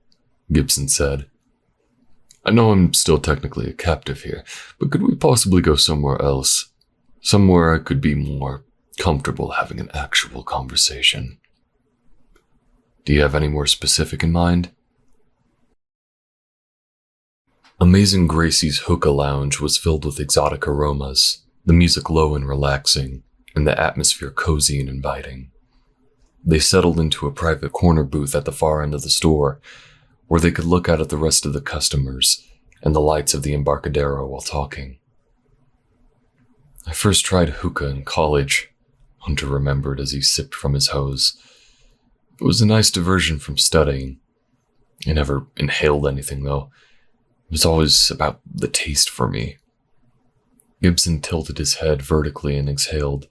Gibson said. I know I'm still technically a captive here, but could we possibly go somewhere else? Somewhere I could be more comfortable having an actual conversation. Do you have any more specific in mind? Amazing Gracie's hookah lounge was filled with exotic aromas, the music low and relaxing, and the atmosphere cozy and inviting. They settled into a private corner booth at the far end of the store, where they could look out at the rest of the customers and the lights of the Embarcadero while talking. I first tried hookah in college, Hunter remembered as he sipped from his hose. It was a nice diversion from studying. I never inhaled anything, though. It was always about the taste for me. Gibson tilted his head vertically and exhaled,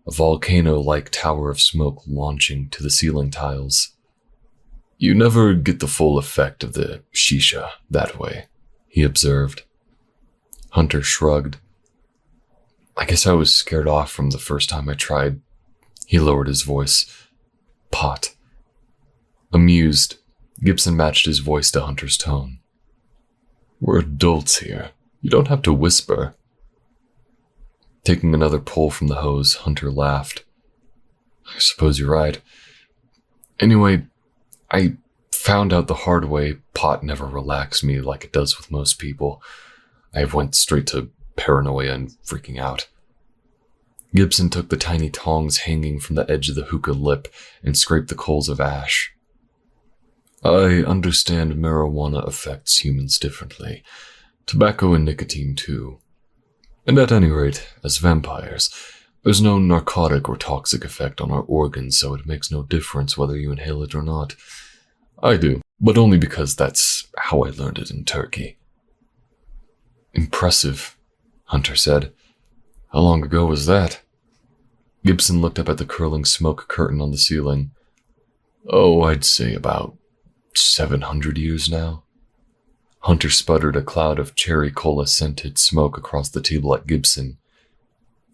a volcano-like tower of smoke launching to the ceiling tiles. You never get the full effect of the shisha that way, he observed. Hunter shrugged. I guess I was scared off from the first time I tried. He lowered his voice. Pot. Amused, Gibson matched his voice to Hunter's tone. We're adults here. You don't have to whisper. Taking another pull from the hose, Hunter laughed. I suppose you're right. Anyway, I found out the hard way pot never relaxed me like it does with most people. I went straight to paranoia and freaking out. Gibson took the tiny tongs hanging from the edge of the hookah lip and scraped the coals of ash. I understand marijuana affects humans differently. Tobacco and nicotine too. And at any rate, as vampires, there's no narcotic or toxic effect on our organs, so it makes no difference whether you inhale it or not. I do, but only because that's how I learned it in Turkey. Impressive, Hunter said. How long ago was that? Gibson looked up at the curling smoke curtain on the ceiling. Oh, I'd say about 700 years now. Hunter sputtered a cloud of cherry cola-scented smoke across the table at Gibson.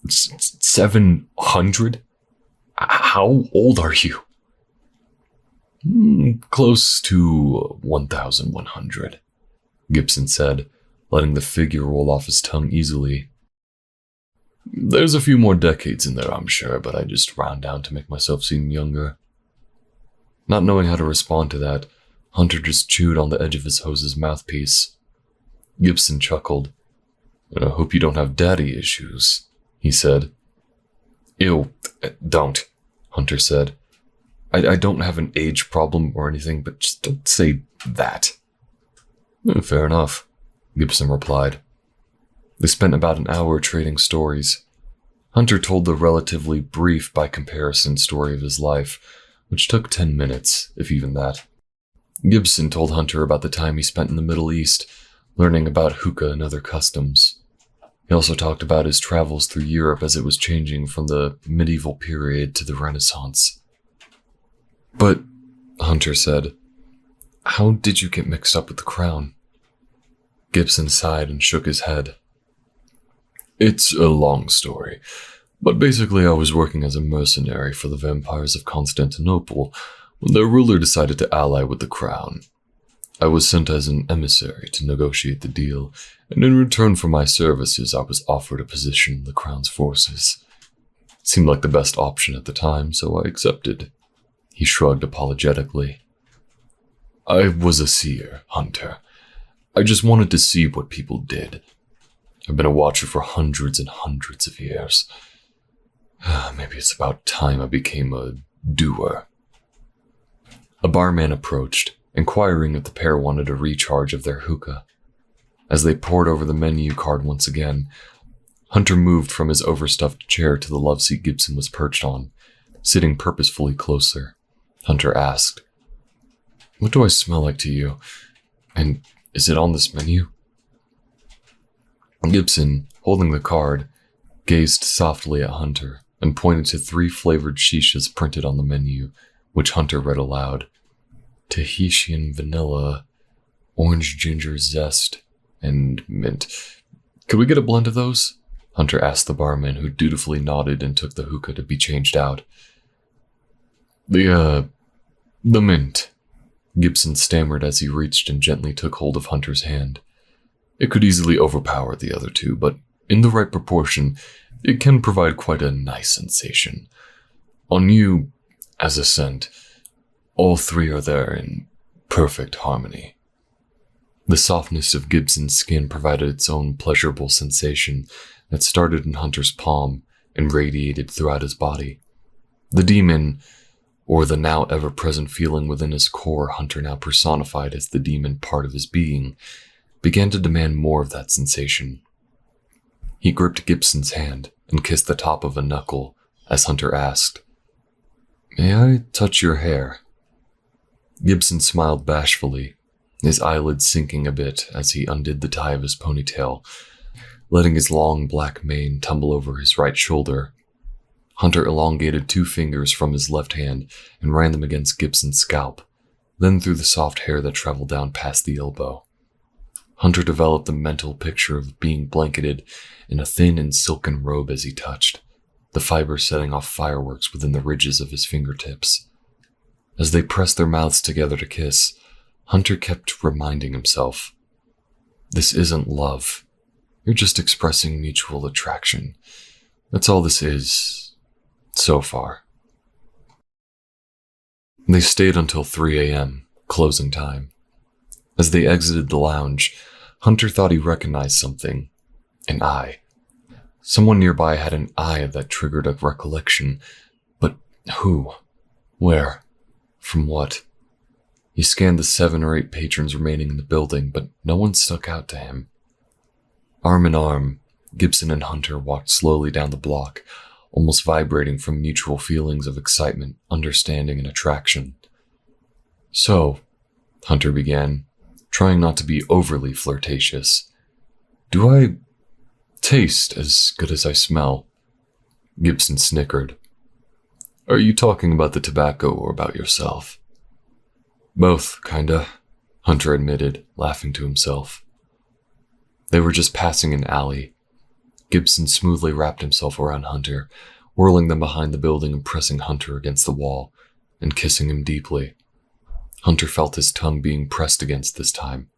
700? How old are you? Close to 1,100, Gibson said, letting the figure roll off his tongue easily. There's a few more decades in there, I'm sure, but I just round down to make myself seem younger. Not knowing how to respond to that, Hunter just chewed on the edge of his hose's mouthpiece. Gibson chuckled. I hope you don't have daddy issues, he said. Ew, don't, Hunter said. I don't have an age problem or anything, but just don't say that. Fair enough, Gibson replied. They spent about an hour trading stories. Hunter told the relatively brief by comparison story of his life, which took 10 minutes, if even that. Gibson told Hunter about the time he spent in the Middle East, learning about hookah and other customs. He also talked about his travels through Europe as it was changing from the medieval period to the Renaissance. But, Hunter said, how did you get mixed up with the crown? Gibson sighed and shook his head. It's a long story, but basically I was working as a mercenary for the vampires of Constantinople when their ruler decided to ally with the crown. I was sent as an emissary to negotiate the deal, and in return for my services I was offered a position in the crown's forces. It seemed like the best option at the time, so I accepted. He shrugged apologetically. I was a seer, Hunter. I just wanted to see what people did. I've been a watcher for hundreds and hundreds of years. Maybe it's about time I became a doer. A barman approached, inquiring if the pair wanted a recharge of their hookah. As they pored over the menu card once again, Hunter moved from his overstuffed chair to the love seat Gibson was perched on, sitting purposefully closer. Hunter asked, "What do I smell like to you? And is it on this menu?" Gibson, holding the card, gazed softly at Hunter and pointed to 3 flavored shishas printed on the menu, which Hunter read aloud. Tahitian vanilla, orange ginger zest, and mint. "Could we get a blend of those?" Hunter asked the barman, who dutifully nodded and took the hookah to be changed out. The mint," Gibson stammered as he reached and gently took hold of Hunter's hand. "It could easily overpower the other 2, but in the right proportion, it can provide quite a nice sensation. On you, as a scent, all 3 are there in perfect harmony." The softness of Gibson's skin provided its own pleasurable sensation that started in Hunter's palm and radiated throughout his body. The demon, or the now ever-present feeling within his core Hunter now personified as the demon part of his being, began to demand more of that sensation. He gripped Gibson's hand and kissed the top of a knuckle as Hunter asked, "May I touch your hair?" Gibson smiled bashfully, his eyelids sinking a bit as he undid the tie of his ponytail, letting his long black mane tumble over his right shoulder. Hunter elongated 2 fingers from his left hand and ran them against Gibson's scalp, then through the soft hair that traveled down past the elbow. Hunter developed the mental picture of being blanketed in a thin and silken robe as he touched, the fibers setting off fireworks within the ridges of his fingertips. As they pressed their mouths together to kiss, Hunter kept reminding himself, "This isn't love. You're just expressing mutual attraction. That's all this is, so far." They stayed until 3 a.m., closing time. As they exited the lounge, Hunter thought he recognized something. An eye. Someone nearby had an eye that triggered a recollection. But who? Where? From what? He scanned the 7 or 8 patrons remaining in the building, but no one stuck out to him. Arm in arm, Gibson and Hunter walked slowly down the block, almost vibrating from mutual feelings of excitement, understanding, and attraction. "So," Hunter began, trying not to be overly flirtatious, "do I taste as good as I smell?" Gibson snickered. "Are you talking about the tobacco or about yourself?" "Both, kinda," Hunter admitted, laughing to himself. They were just passing an alley. Gibson smoothly wrapped himself around Hunter, whirling them behind the building and pressing Hunter against the wall, and kissing him deeply. Hunter felt his tongue being pressed against this time.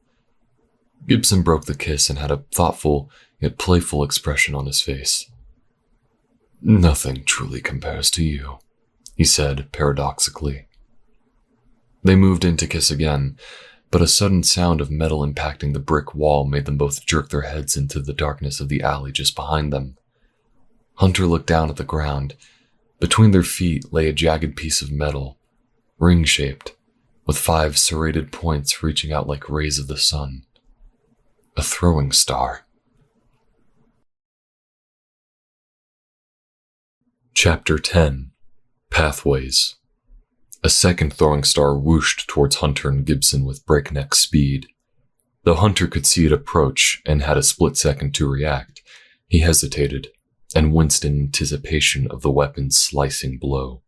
Gibson broke the kiss and had a thoughtful, yet playful expression on his face. "Nothing truly compares to you," he said paradoxically. They moved in to kiss again, but a sudden sound of metal impacting the brick wall made them both jerk their heads into the darkness of the alley just behind them. Hunter looked down at the ground. Between their feet lay a jagged piece of metal, ring-shaped, with 5 serrated points reaching out like rays of the sun. A throwing star. Chapter 10. Pathways. A second throwing star whooshed towards Hunter and Gibson with breakneck speed. Though Hunter could see it approach and had a split second to react, he hesitated and winced in anticipation of the weapon's slicing blow.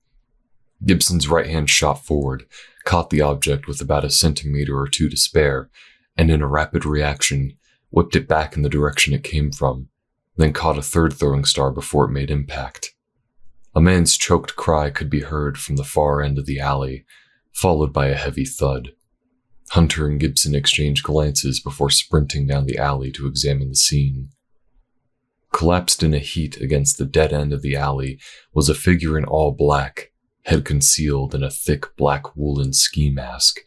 Gibson's right hand shot forward, caught the object with about a centimeter or 2 to spare, and in a rapid reaction, whipped it back in the direction it came from, then caught a third throwing star before it made impact. A man's choked cry could be heard from the far end of the alley, followed by a heavy thud. Hunter and Gibson exchanged glances before sprinting down the alley to examine the scene. Collapsed in a heap against the dead end of the alley was a figure in all black, head concealed in a thick black woolen ski mask,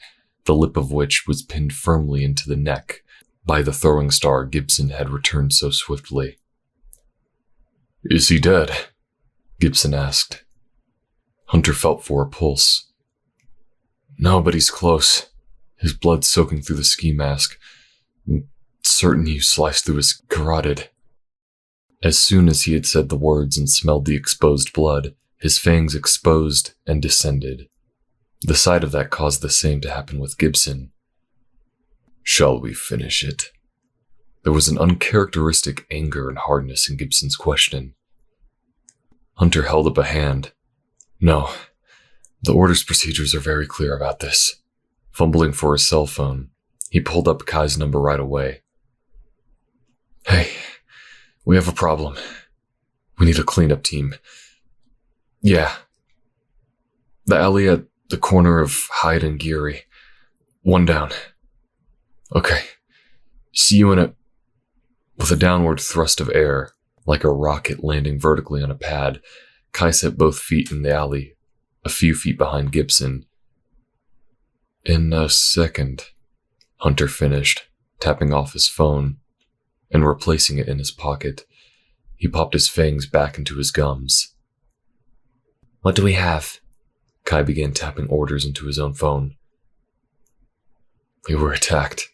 the lip of which was pinned firmly into the neck By the throwing star Gibson had returned so swiftly. "Is he dead?" Gibson asked. Hunter felt for a pulse. "No, but he's close. His blood soaking through the ski mask. I'm certain you sliced through his carotid." As soon as he had said the words and smelled the exposed blood, his fangs exposed and descended. The sight of that caused the same to happen with Gibson. "Shall we finish it?" There was an uncharacteristic anger and hardness in Gibson's question. Hunter held up a hand. "No, the order's procedures are very clear about this." Fumbling for his cell phone, he pulled up Kai's number right away. "Hey, we have a problem. We need a cleanup team." "Yeah. The alley at the corner of Hyde and Geary. One down." "Okay. See you in a..." With a downward thrust of air, like a rocket landing vertically on a pad, Kai set both feet in the alley, a few feet behind Gibson. "In a second," Hunter finished, tapping off his phone and replacing it in his pocket. He popped his fangs back into his gums. "What do we have?" Kai began tapping orders into his own phone. "We were attacked,"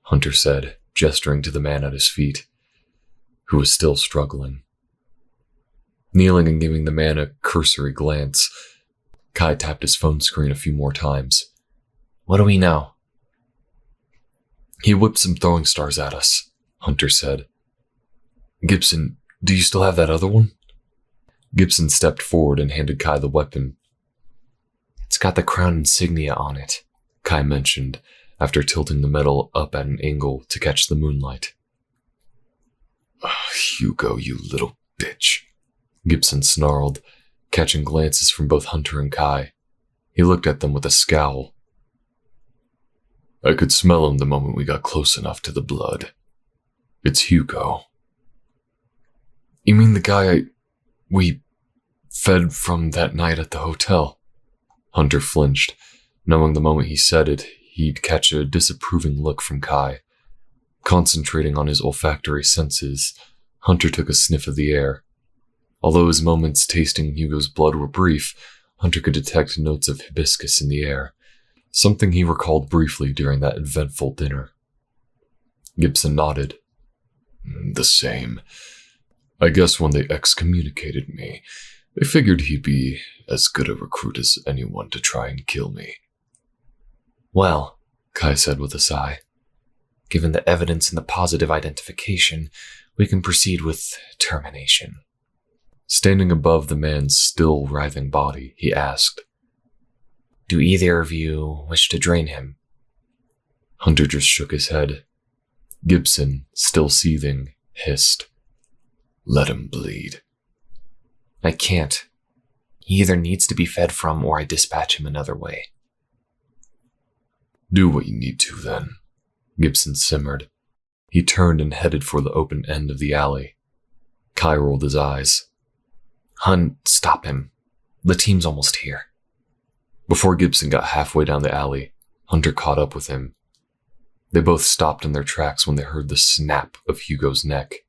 Hunter said, gesturing to the man at his feet, who was still struggling. Kneeling and giving the man a cursory glance, Kai tapped his phone screen a few more times. "What do we know?" "He whipped some throwing stars at us," Hunter said. "Gibson, do you still have that other one?" Gibson stepped forward and handed Kai the weapon. "It's got the crown insignia on it," Kai mentioned, after tilting the metal up at an angle to catch the moonlight. "Oh, Hugo, you little bitch," Gibson snarled, catching glances from both Hunter and Kai. He looked at them with a scowl. "I could smell him the moment we got close enough to the blood. It's Hugo." "You mean the guy we fed from that night at the hotel?" Hunter flinched, knowing the moment he said it, he'd catch a disapproving look from Kai. Concentrating on his olfactory senses, Hunter took a sniff of the air. Although his moments tasting Hugo's blood were brief, Hunter could detect notes of hibiscus in the air, something he recalled briefly during that eventful dinner. Gibson nodded. "The same. I guess when they excommunicated me, they figured he'd be as good a recruit as anyone to try and kill me." "Well," Kai said with a sigh, "given the evidence and the positive identification, we can proceed with termination." Standing above the man's still writhing body, he asked, "Do either of you wish to drain him?" Hunter just shook his head. Gibson, still seething, hissed, "Let him bleed." "I can't. He either needs to be fed from or I dispatch him another way." "Do what you need to, then," Gibson simmered. He turned and headed for the open end of the alley. Kai rolled his eyes. "Hun, stop him. The team's almost here." Before Gibson got halfway down the alley, Hunter caught up with him. They both stopped in their tracks when they heard the snap of Hugo's neck.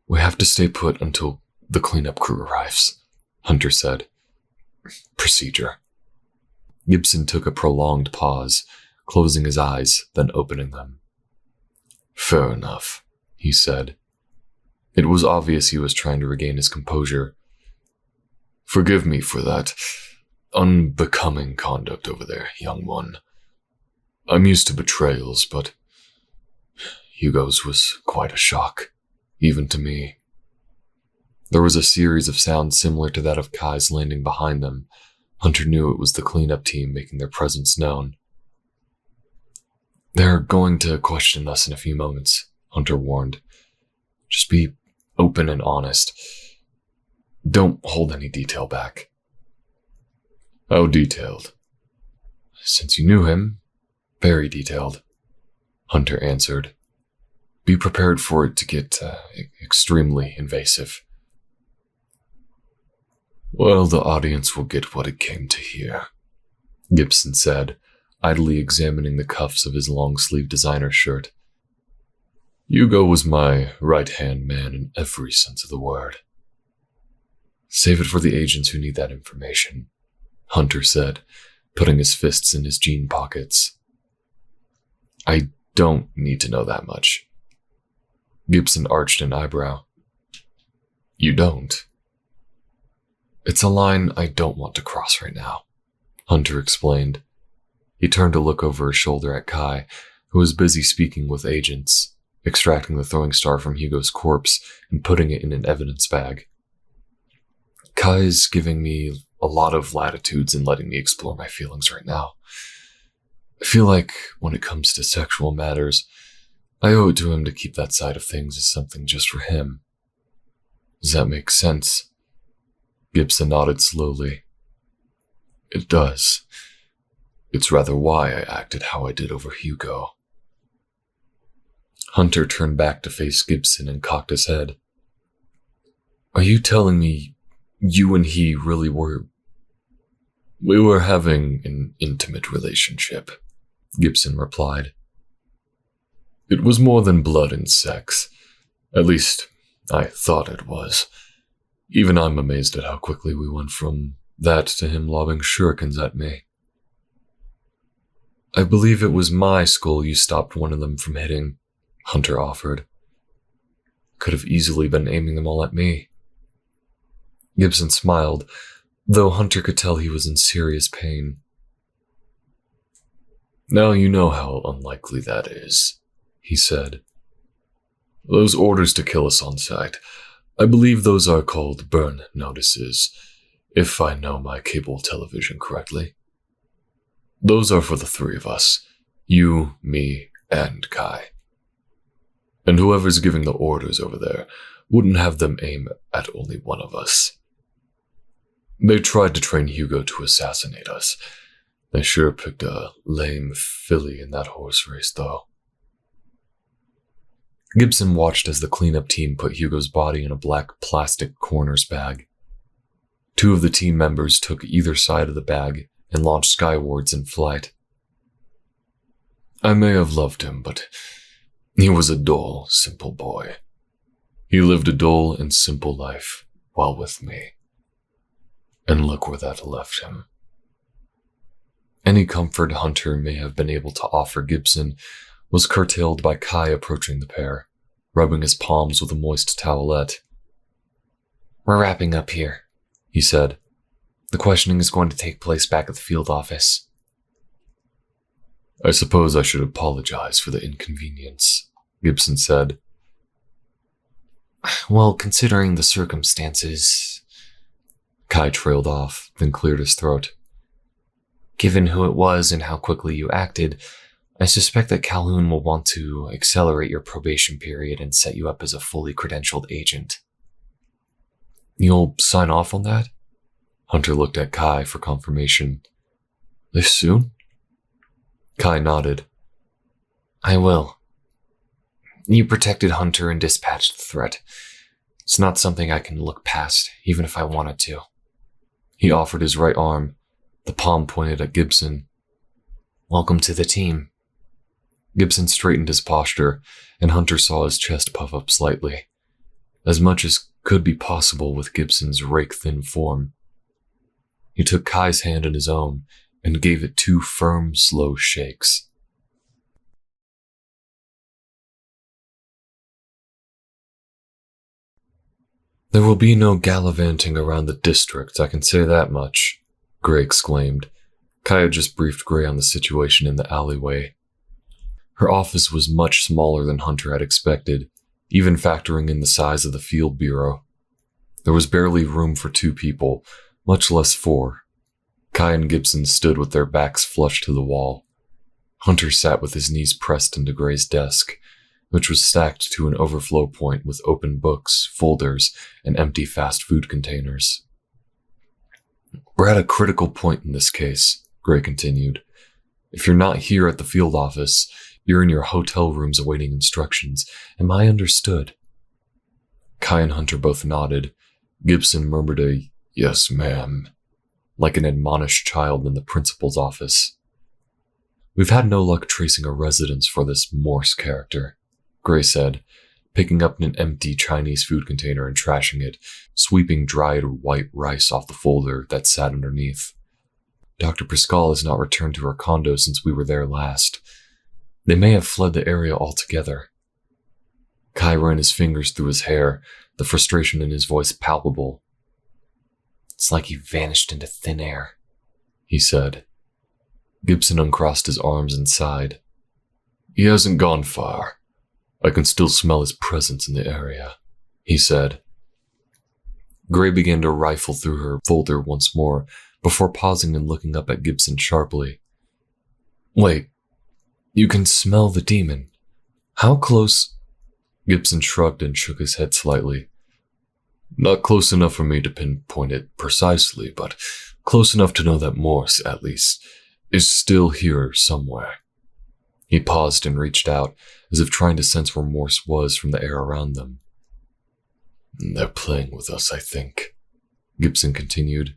"We have to stay put until the cleanup crew arrives," Hunter said. "Procedure." Gibson took a prolonged pause, closing his eyes, then opening them. "Fair enough," he said. It was obvious he was trying to regain his composure. "Forgive me for that unbecoming conduct over there, young one. I'm used to betrayals, but Hugo's was quite a shock, even to me." There was a series of sounds similar to that of Kai's landing behind them. Hunter knew it was the cleanup team making their presence known. "They're going to question us in a few moments," Hunter warned. "Just be open and honest. Don't hold any detail back." "How detailed?" "Since you knew him, very detailed," Hunter answered. "Be prepared for it to get extremely invasive." "Well, the audience will get what it came to hear," Gibson said, idly examining the cuffs of his long-sleeved designer shirt. Hugo was my right-hand man in every sense of the word. Save it for the agents who need that information, Hunter said, putting his fists in his jean pockets. I don't need to know that much. Gibson arched an eyebrow. You don't? It's a line I don't want to cross right now, Hunter explained. He turned to look over his shoulder at Kai, who was busy speaking with agents, extracting the throwing star from Hugo's corpse and putting it in an evidence bag. Kai's giving me a lot of latitudes in letting me explore my feelings right now. I feel like when it comes to sexual matters, I owe it to him to keep that side of things as something just for him. Does that make sense? Gibson nodded slowly. It does. It's rather why I acted how I did over Hugo. Hunter turned back to face Gibson and cocked his head. Are you telling me you and he really were... We were having an intimate relationship, Gibson replied. It was more than blood and sex. At least, I thought it was. Even I'm amazed at how quickly we went from that to him lobbing shurikens at me. I believe it was my skull you stopped one of them from hitting, Hunter offered. Could have easily been aiming them all at me. Gibson smiled, though Hunter could tell he was in serious pain. Now you know how unlikely that is, he said. Those orders to kill us on sight, I believe those are called burn notices, if I know my cable television correctly. Those are for the three of us, you, me, and Kai. And whoever's giving the orders over there wouldn't have them aim at only one of us. They tried to train Hugo to assassinate us. They sure picked a lame filly in that horse race, though. Gibson watched as the cleanup team put Hugo's body in a black plastic coroner's bag. Two of the team members took either side of the bag and launched skywards in flight. I may have loved him, but he was a dull, simple boy. He lived a dull and simple life while with me. And look where that left him. Any comfort Hunter may have been able to offer Gibson was curtailed by Kai approaching the pair, rubbing his palms with a moist towelette. We're wrapping up here, he said. The questioning is going to take place back at the field office. I suppose I should apologize for the inconvenience, Gibson said. Well, considering the circumstances... Kai trailed off, then cleared his throat. Given who it was and how quickly you acted, I suspect that Calhoun will want to accelerate your probation period and set you up as a fully credentialed agent. You'll sign off on that? Hunter looked at Kai for confirmation. This soon? Kai nodded. I will. You protected Hunter and dispatched the threat. It's not something I can look past, even if I wanted to. He offered his right arm, the palm pointed at Gibson. Welcome to the team. Gibson straightened his posture, and Hunter saw his chest puff up slightly, as much as could be possible with Gibson's rake-thin form. He took Kai's hand in his own and gave it 2 firm, slow shakes. There will be no gallivanting around the district, I can say that much, Gray exclaimed. Kai had just briefed Gray on the situation in the alleyway. Her office was much smaller than Hunter had expected, even factoring in the size of the field bureau. There was barely room for 2 people, much less 4. Kai and Gibson stood with their backs flush to the wall. Hunter sat with his knees pressed into Gray's desk, which was stacked to an overflow point with open books, folders, and empty fast food containers. We're at a critical point in this case, Gray continued. If you're not here at the field office, you're in your hotel rooms awaiting instructions. Am I understood? Kai and Hunter both nodded. Gibson murmured a, "Yes, ma'am," like an admonished child in the principal's office. We've had no luck tracing a residence for this Morse character, Gray said, picking up an empty Chinese food container and trashing it, sweeping dried white rice off the folder that sat underneath. Dr. Pascal has not returned to her condo since we were there last. They may have fled the area altogether. Kai ran his fingers through his hair, the frustration in his voice palpable. It's like he vanished into thin air, he said. Gibson uncrossed his arms and sighed. He hasn't gone far. I can still smell his presence in the area, he said. Gray began to rifle through her folder once more, before pausing and looking up at Gibson sharply. Wait, you can smell the demon. How close? Gibson shrugged and shook his head slightly. Not close enough for me to pinpoint it precisely, but close enough to know that Morse, at least, is still here somewhere. He paused and reached out, as if trying to sense where Morse was from the air around them. They're playing with us, I think, Gibson continued.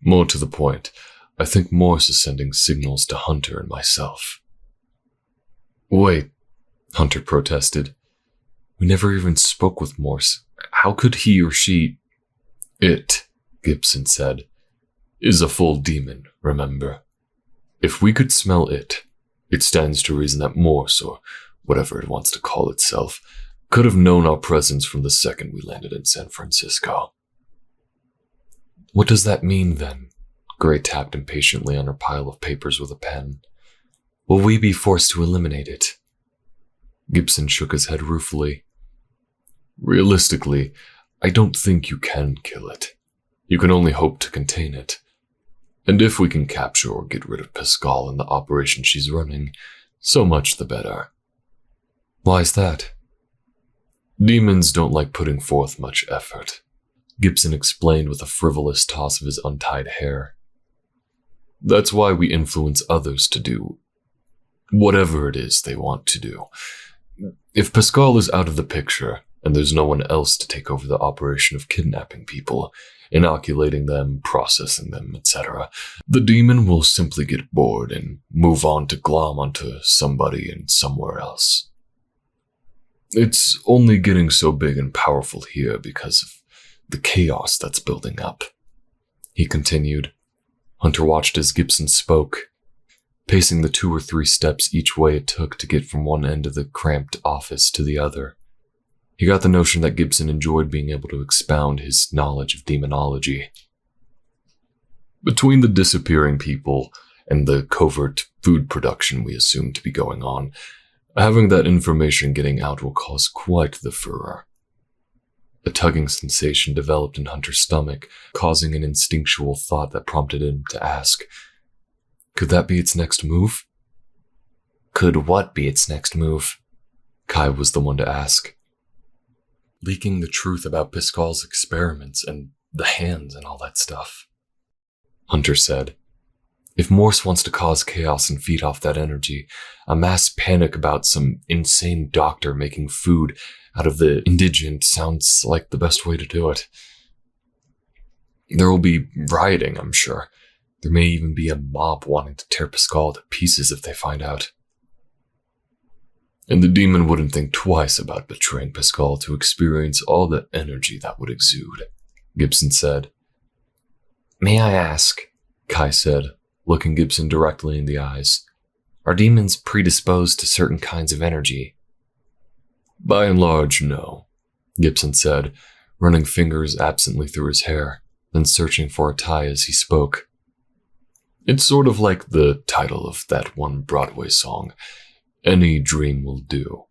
More to the point, I think Morse is sending signals to Hunter and myself. Wait, Hunter protested. We never even spoke with Morse. How could he or she... It, Gibson said, is a full demon, remember? If we could smell it, it stands to reason that Morse, or whatever it wants to call itself, could have known our presence from the second we landed in San Francisco. What does that mean, then? Gray tapped impatiently on her pile of papers with a pen. Will we be forced to eliminate it? Gibson shook his head ruefully. Realistically, I don't think you can kill it. You can only hope to contain it. And if we can capture or get rid of Pascal in the operation she's running, so much the better. Why's that? Demons don't like putting forth much effort, Gibson explained with a frivolous toss of his untied hair. That's why we influence others to do whatever it is they want to do. If Pascal is out of the picture, and there's no one else to take over the operation of kidnapping people, inoculating them, processing them, etc., the demon will simply get bored and move on to glom onto somebody and somewhere else. It's only getting so big and powerful here because of the chaos that's building up, he continued. Hunter watched as Gibson spoke, pacing the 2 or 3 steps each way it took to get from one end of the cramped office to the other. He got the notion that Gibson enjoyed being able to expound his knowledge of demonology. Between the disappearing people and the covert food production we assume to be going on, having that information getting out will cause quite the furor. A tugging sensation developed in Hunter's stomach, causing an instinctual thought that prompted him to ask, could that be its next move? Could what be its next move? Kai was the one to ask. Leaking the truth about Pascal's experiments and the hands and all that stuff. Hunter said, if Morse wants to cause chaos and feed off that energy, a mass panic about some insane doctor making food out of the indigent sounds like the best way to do it. There will be rioting, I'm sure. There may even be a mob wanting to tear Pascal to pieces if they find out. And the demon wouldn't think twice about betraying Pascal to experience all the energy that would exude, Gibson said. May I ask, Kai said, looking Gibson directly in the eyes, are demons predisposed to certain kinds of energy? By and large, no, Gibson said, running fingers absently through his hair, then searching for a tie as he spoke. It's sort of like the title of that one Broadway song, Any Dream Will Do.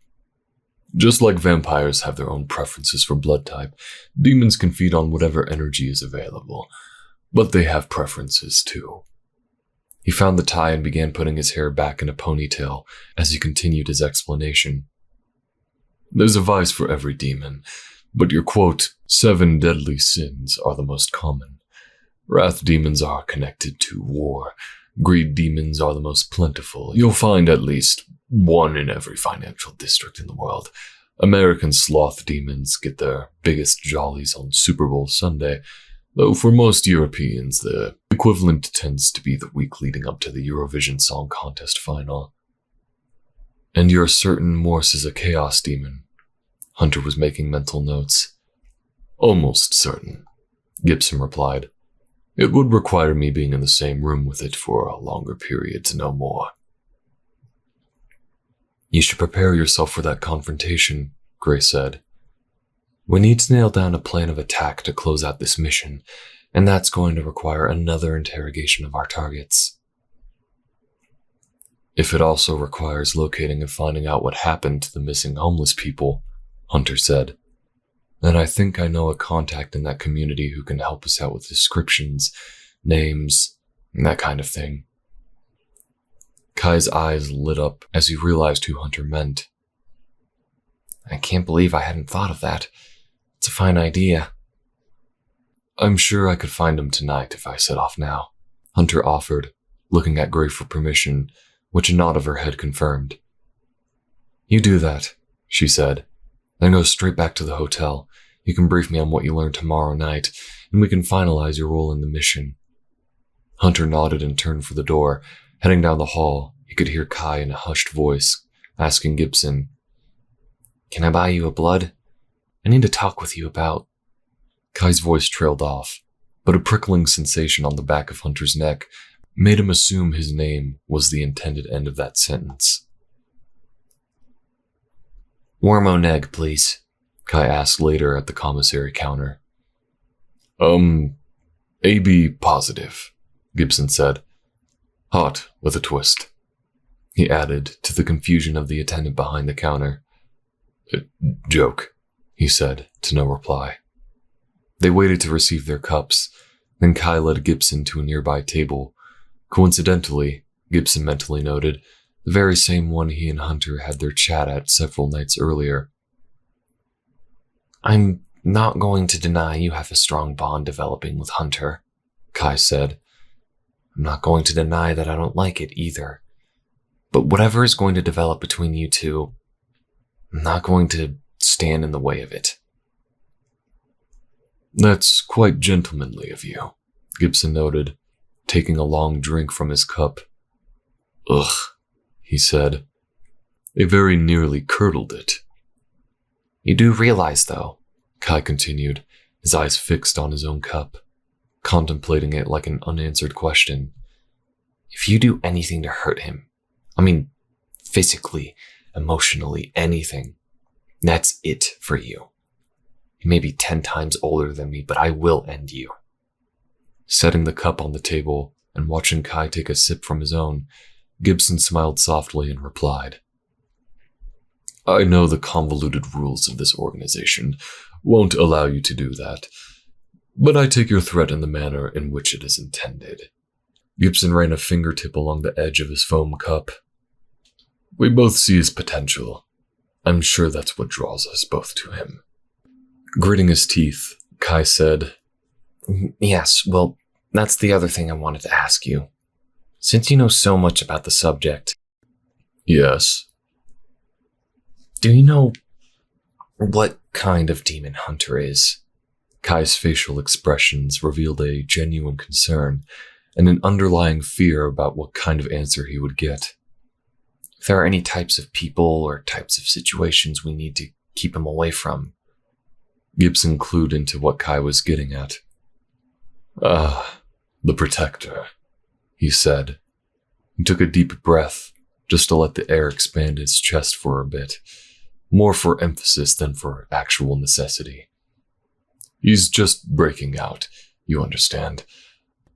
Just like vampires have their own preferences for blood type, demons can feed on whatever energy is available, but they have preferences too. He found the tie and began putting his hair back in a ponytail as he continued his explanation. There's a vice for every demon, but your quote, 7 deadly sins are the most common. Wrath demons are connected to war. Greed demons are the most plentiful. You'll find at least one in every financial district in the world. American sloth demons get their biggest jollies on Super Bowl Sunday, though for most Europeans, the equivalent tends to be the week leading up to the Eurovision Song Contest final. And you're certain Morse is a chaos demon? Hunter was making mental notes. Almost certain, Gibson replied. It would require me being in the same room with it for a longer period to know more. You should prepare yourself for that confrontation, Gray said. We need to nail down a plan of attack to close out this mission, and that's going to require another interrogation of our targets. If it also requires locating and finding out what happened to the missing homeless people, Hunter said, then I think I know a contact in that community who can help us out with descriptions, names, and that kind of thing. Kai's eyes lit up as he realized who Hunter meant. I can't believe I hadn't thought of that. It's a fine idea. I'm sure I could find him tonight if I set off now, Hunter offered, looking at Gray for permission, which a nod of her head confirmed. You do that, she said, then go straight back to the hotel. You can brief me on what you learn tomorrow night, and we can finalize your role in the mission. Hunter nodded and turned for the door. Heading down the hall, he could hear Kai in a hushed voice, asking Gibson, Can I buy you a blood? I need to talk with you about... Kai's voice trailed off, but a prickling sensation on the back of Hunter's neck made him assume his name was the intended end of that sentence. Warm egg, please, Kai asked later at the commissary counter. AB positive, Gibson said. Hot with a twist. He added, to the confusion of the attendant behind the counter. Joke, he said, to no reply. They waited to receive their cups, then Kai led Gibson to a nearby table. Coincidentally, Gibson mentally noted, the very same one he and Hunter had their chat at several nights earlier. I'm not going to deny you have a strong bond developing with Hunter, Kai said. I'm not going to deny that I don't like it either. But whatever is going to develop between you two, I'm not going to stand in the way of it. That's quite gentlemanly of you, Gibson noted, taking a long drink from his cup. Ugh, he said. It very nearly curdled it. You do realize, though, Kai continued, his eyes fixed on his own cup, contemplating it like an unanswered question. If you do anything to hurt him, physically, emotionally, anything, that's it for you. He may be 10 times older than me, but I will end you. Setting the cup on the table and watching Kai take a sip from his own, Gibson smiled softly and replied, I know the convoluted rules of this organization won't allow you to do that, but I take your threat in the manner in which it is intended. Gibson ran a fingertip along the edge of his foam cup. We both see his potential. I'm sure that's what draws us both to him. Gritting his teeth, Kai said, Yes, well, that's the other thing I wanted to ask you. Since you know so much about the subject... Yes? Do you know what kind of demon Hunter is? Kai's facial expressions revealed a genuine concern and an underlying fear about what kind of answer he would get. If there are any types of people or types of situations we need to keep him away from. Gibson clued into what Kai was getting at. The protector, he said. He took a deep breath, just to let the air expand his chest for a bit, more for emphasis than for actual necessity. He's just breaking out, you understand.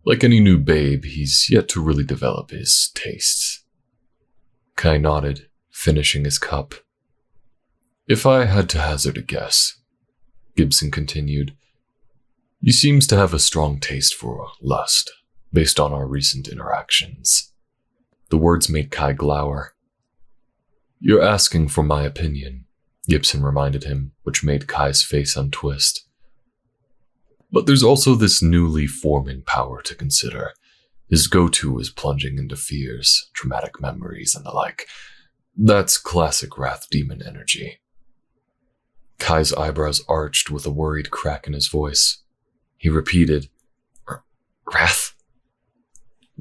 Like any new babe, he's yet to really develop his tastes. Kai nodded, finishing his cup. If I had to hazard a guess, Gibson continued, he seems to have a strong taste for lust, based on our recent interactions. The words made Kai glower. You're asking for my opinion, Gibson reminded him, which made Kai's face untwist. But there's also this newly forming power to consider. His go-to is plunging into fears, traumatic memories, and the like. That's classic Wrath demon energy. Kai's eyebrows arched with a worried crack in his voice. He repeated, Wrath?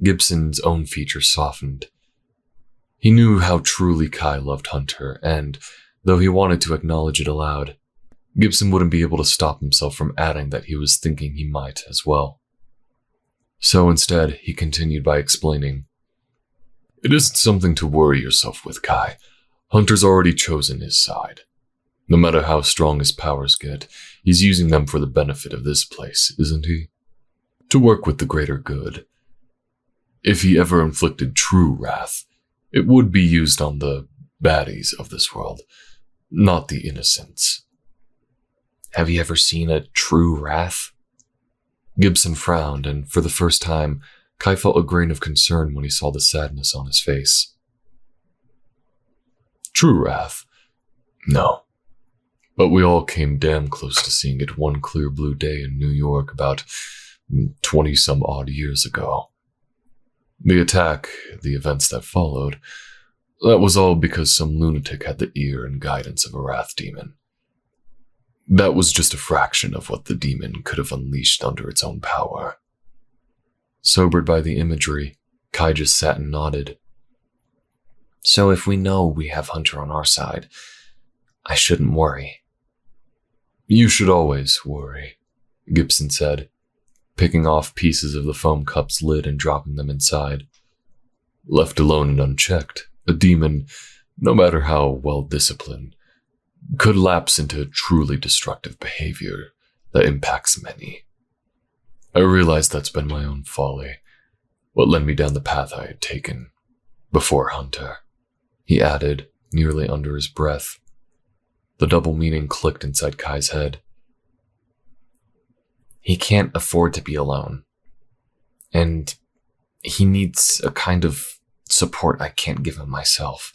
Gibson's own features softened. He knew how truly Kai loved Hunter, and though he wanted to acknowledge it aloud, Gibson wouldn't be able to stop himself from adding that he was thinking he might as well. So instead, he continued by explaining, "It isn't something to worry yourself with, Kai. Hunter's already chosen his side. No matter how strong his powers get, he's using them for the benefit of this place, isn't he? To work with the greater good. If he ever inflicted true wrath, it would be used on the baddies of this world, not the innocents." Have you ever seen a true wrath? Gibson frowned, and for the first time, Kai felt a grain of concern when he saw the sadness on his face. True wrath? No. But we all came damn close to seeing it one clear blue day in New York about 20-some-odd years ago. The attack, the events that followed, that was all because some lunatic had the ear and guidance of a wrath demon. That was just a fraction of what the demon could have unleashed under its own power. Sobered by the imagery, Kai just sat and nodded. So if we know we have Hunter on our side, I shouldn't worry. You should always worry, Gibson said, picking off pieces of the foam cup's lid and dropping them inside. Left alone and unchecked, a demon, no matter how well disciplined, could lapse into truly destructive behavior that impacts many. I realize that's been my own folly, what led me down the path I had taken before Hunter, he added, nearly under his breath. The double meaning clicked inside Kai's head. He can't afford to be alone, and he needs a kind of support I can't give him myself.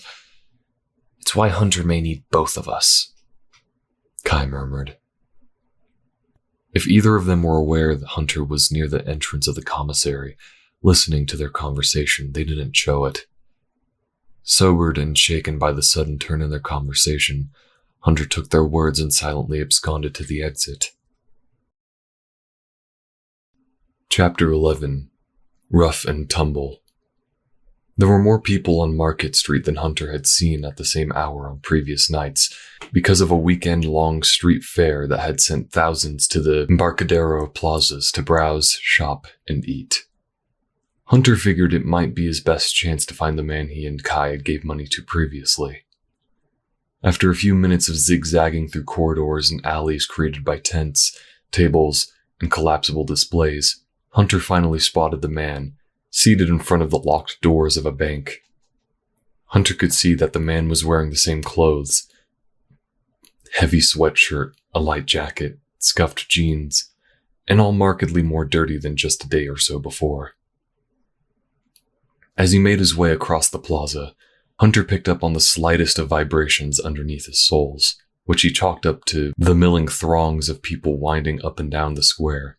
It's why Hunter may need both of us, Kai murmured. If either of them were aware that Hunter was near the entrance of the commissary, listening to their conversation, they didn't show it. Sobered and shaken by the sudden turn in their conversation, Hunter took their words and silently absconded to the exit. Chapter 11. Rough and Tumble. There were more people on Market Street than Hunter had seen at the same hour on previous nights, because of a weekend-long street fair that had sent thousands to the Embarcadero plazas to browse, shop, and eat. Hunter figured it might be his best chance to find the man he and Kai had gave money to previously. After a few minutes of zigzagging through corridors and alleys created by tents, tables, and collapsible displays, Hunter finally spotted the man, seated in front of the locked doors of a bank. Hunter could see that the man was wearing the same clothes. Heavy sweatshirt, a light jacket, scuffed jeans, and all markedly more dirty than just a day or so before. As he made his way across the plaza, Hunter picked up on the slightest of vibrations underneath his soles, which he chalked up to the milling throngs of people winding up and down the square.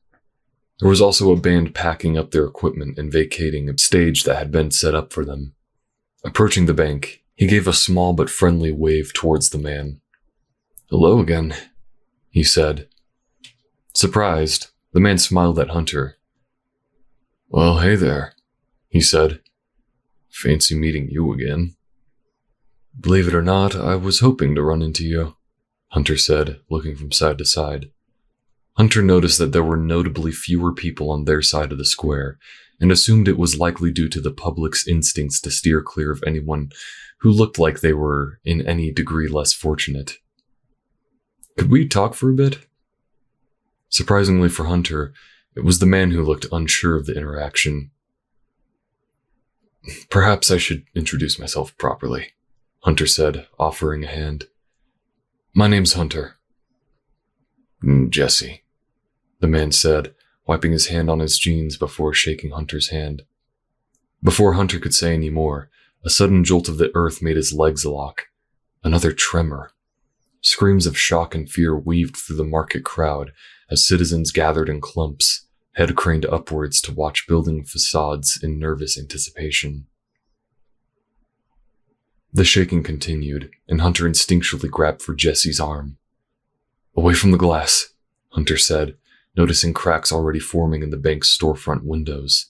There was also a band packing up their equipment and vacating a stage that had been set up for them. Approaching the bank, he gave a small but friendly wave towards the man. "Hello again," he said. Surprised, the man smiled at Hunter. "Well, hey there," he said. "Fancy meeting you again." "Believe it or not, I was hoping to run into you," Hunter said, looking from side to side. Hunter noticed that there were notably fewer people on their side of the square, and assumed it was likely due to the public's instincts to steer clear of anyone who looked like they were in any degree less fortunate. "Could we talk for a bit?" Surprisingly for Hunter, it was the man who looked unsure of the interaction. "Perhaps I should introduce myself properly," Hunter said, offering a hand. "My name's Hunter." "Jesse," the man said, wiping his hand on his jeans before shaking Hunter's hand. Before Hunter could say any more, a sudden jolt of the earth made his legs lock. Another tremor. Screams of shock and fear weaved through the market crowd as citizens gathered in clumps, head craned upwards to watch building facades in nervous anticipation. The shaking continued, and Hunter instinctually grabbed for Jesse's arm. "Away from the glass," Hunter said, noticing cracks already forming in the bank's storefront windows.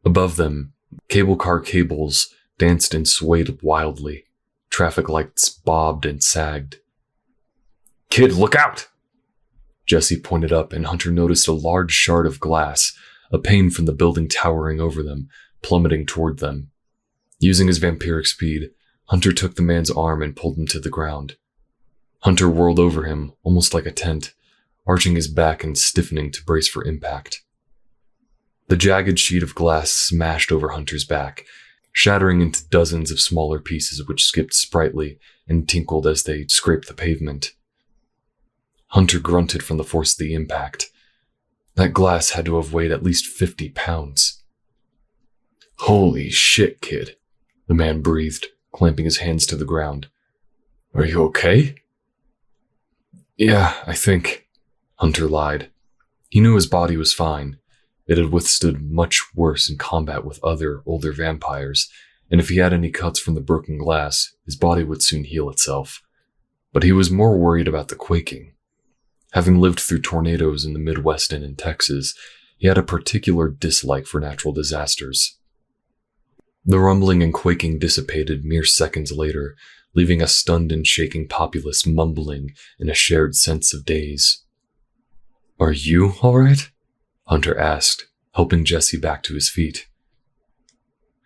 Above them, cable car cables danced and swayed wildly. Traffic lights bobbed and sagged. "Kid, look out!" Jesse pointed up, and Hunter noticed a large shard of glass, a pane from the building towering over them, plummeting toward them. Using his vampiric speed, Hunter took the man's arm and pulled him to the ground. Hunter whirled over him, almost like a tent, arching his back and stiffening to brace for impact. The jagged sheet of glass smashed over Hunter's back, shattering into dozens of smaller pieces which skipped sprightly and tinkled as they scraped the pavement. Hunter grunted from the force of the impact. That glass had to have weighed at least 50 pounds. "Holy shit, kid," the man breathed, clamping his hands to the ground. "Are you okay?" "Yeah, I think," Hunter lied. He knew his body was fine. It had withstood much worse in combat with other, older vampires, and if he had any cuts from the broken glass, his body would soon heal itself. But he was more worried about the quaking. Having lived through tornadoes in the Midwest and in Texas, he had a particular dislike for natural disasters. The rumbling and quaking dissipated mere seconds later, leaving a stunned and shaking populace mumbling in a shared sense of daze. "Are you all right?" Hunter asked, helping Jesse back to his feet.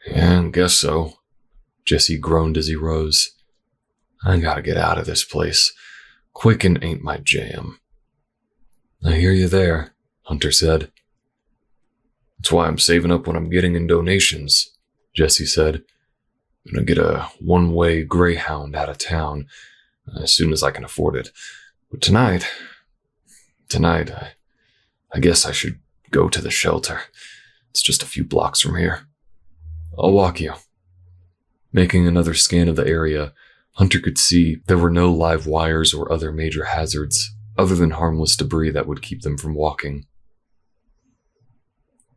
"Yeah, guess so." Jesse groaned as he rose. "I gotta get out of this place. Quaking ain't my jam." "I hear you there," Hunter said. "That's why I'm saving up what I'm getting in donations," Jesse said. "Gonna get a one-way Greyhound out of town as soon as I can afford it. But tonight, I guess I should go to the shelter. It's just a few blocks from here. I'll walk you." Making another scan of the area, Hunter could see there were no live wires or other major hazards, other than harmless debris that would keep them from walking.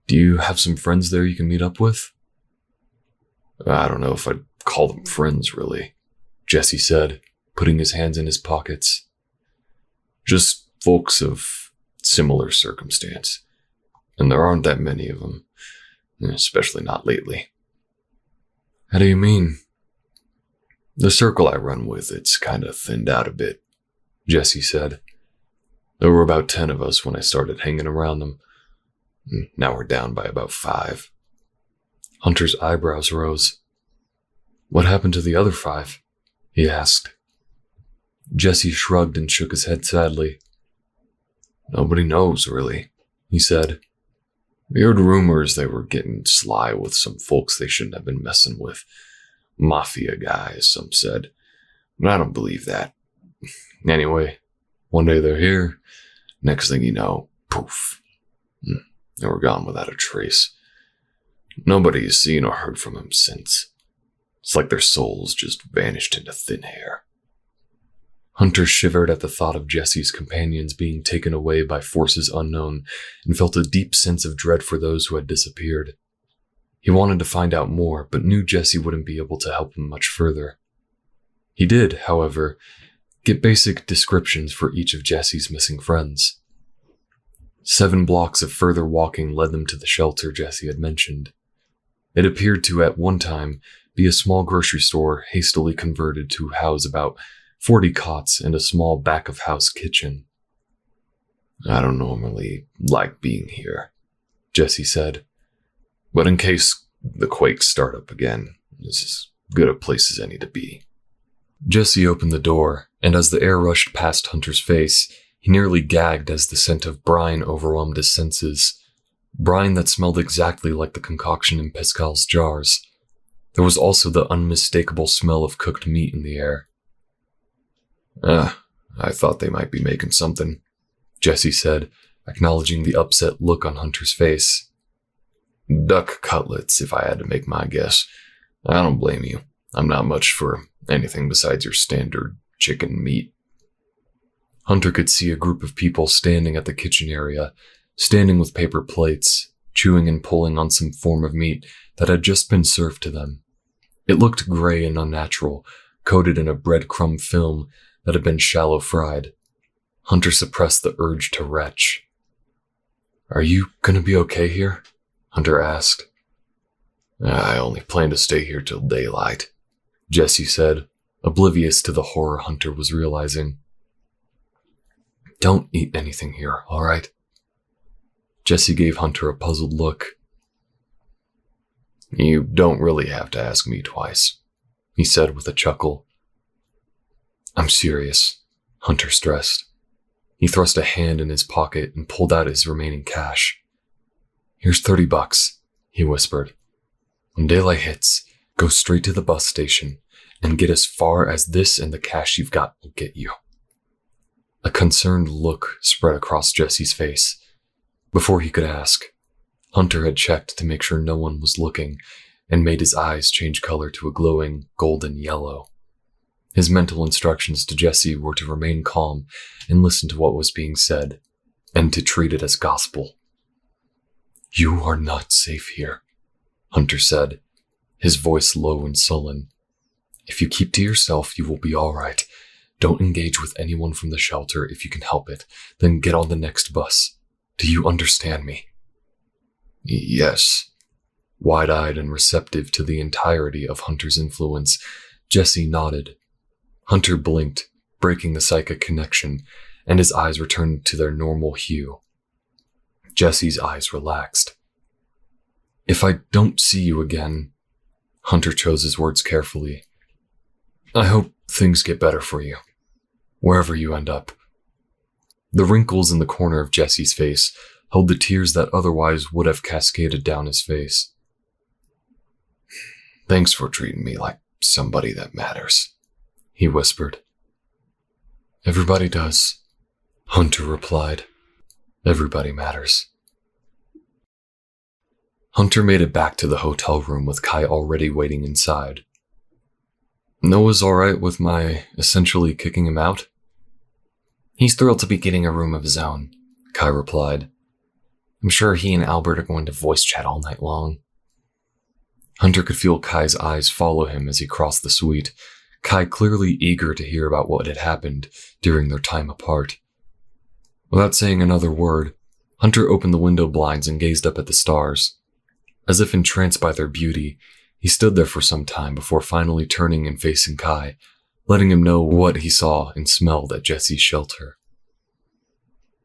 "Do you have some friends there you can meet up with?" "I don't know if I'd call them friends, really," Jesse said, putting his hands in his pockets. "Just folks of similar circumstance. And there aren't that many of them, especially not lately." "How do you mean?" "The circle I run with, it's kind of thinned out a bit," Jesse said. "There were about 10 of us when I started hanging around them. Now we're down by about 5. Hunter's eyebrows rose. "What happened to the other 5? He asked. Jesse shrugged and shook his head sadly. "Nobody knows, really," he said. "We heard rumors they were getting sly with some folks they shouldn't have been messing with. Mafia guys, some said. But I don't believe that. Anyway, one day they're here. Next thing you know, poof. They were gone without a trace. Nobody has seen or heard from them since. It's like their souls just vanished into thin air." Hunter shivered at the thought of Jesse's companions being taken away by forces unknown and felt a deep sense of dread for those who had disappeared. He wanted to find out more, but knew Jesse wouldn't be able to help him much further. He did, however, get basic descriptions for each of Jesse's missing friends. 7 blocks of further walking led them to the shelter Jesse had mentioned. It appeared to, at one time, be a small grocery store hastily converted to house about 40 cots and a small back-of-house kitchen. "I don't normally like being here," Jesse said. "But in case the quakes start up again, this is as good a place as any to be." Jesse opened the door, and as the air rushed past Hunter's face, he nearly gagged as the scent of brine overwhelmed his senses. Brine that smelled exactly like the concoction in Pascal's jars. There was also the unmistakable smell of cooked meat in the air. I thought they might be making something," Jesse said, acknowledging the upset look on Hunter's face. "Duck cutlets, if I had to make my guess. I don't blame you. I'm not much for anything besides your standard chicken meat." Hunter could see a group of people standing at the kitchen area, standing with paper plates, chewing and pulling on some form of meat that had just been served to them. It looked gray and unnatural, coated in a breadcrumb film that had been shallow fried. Hunter suppressed the urge to retch. "Are you gonna be okay here?" Hunter asked. I only plan to stay here till daylight, Jesse said, oblivious to the horror Hunter was realizing. Don't eat anything here, all right? Jesse gave Hunter a puzzled look. You don't really have to ask me twice, he said with a chuckle. I'm serious, Hunter stressed. He thrust a hand in his pocket and pulled out his remaining cash. Here's $30, he whispered. When daylight hits, go straight to the bus station and get as far as this and the cash you've got will get you. A concerned look spread across Jesse's face. Before he could ask, Hunter had checked to make sure no one was looking and made his eyes change color to a glowing golden yellow. His mental instructions to Jesse were to remain calm and listen to what was being said, and to treat it as gospel. You are not safe here, Hunter said, his voice low and sullen. If you keep to yourself, you will be all right. Don't engage with anyone from the shelter if you can help it. Then get on the next bus. Do you understand me? Yes. Wide-eyed and receptive to the entirety of Hunter's influence, Jesse nodded. Hunter blinked, breaking the psychic connection, and his eyes returned to their normal hue. Jesse's eyes relaxed. If I don't see you again, Hunter chose his words carefully, I hope things get better for you, wherever you end up. The wrinkles in the corner of Jesse's face held the tears that otherwise would have cascaded down his face. Thanks for treating me like somebody that matters, he whispered. Everybody does, Hunter replied. Everybody matters. Hunter made it back to the hotel room with Kai already waiting inside. Noah's alright with my essentially kicking him out? He's thrilled to be getting a room of his own, Kai replied. I'm sure he and Albert are going to voice chat all night long. Hunter could feel Kai's eyes follow him as he crossed the suite, Kai clearly eager to hear about what had happened during their time apart. Without saying another word, Hunter opened the window blinds and gazed up at the stars. As if entranced by their beauty, he stood there for some time before finally turning and facing Kai, letting him know what he saw and smelled at Jesse's shelter.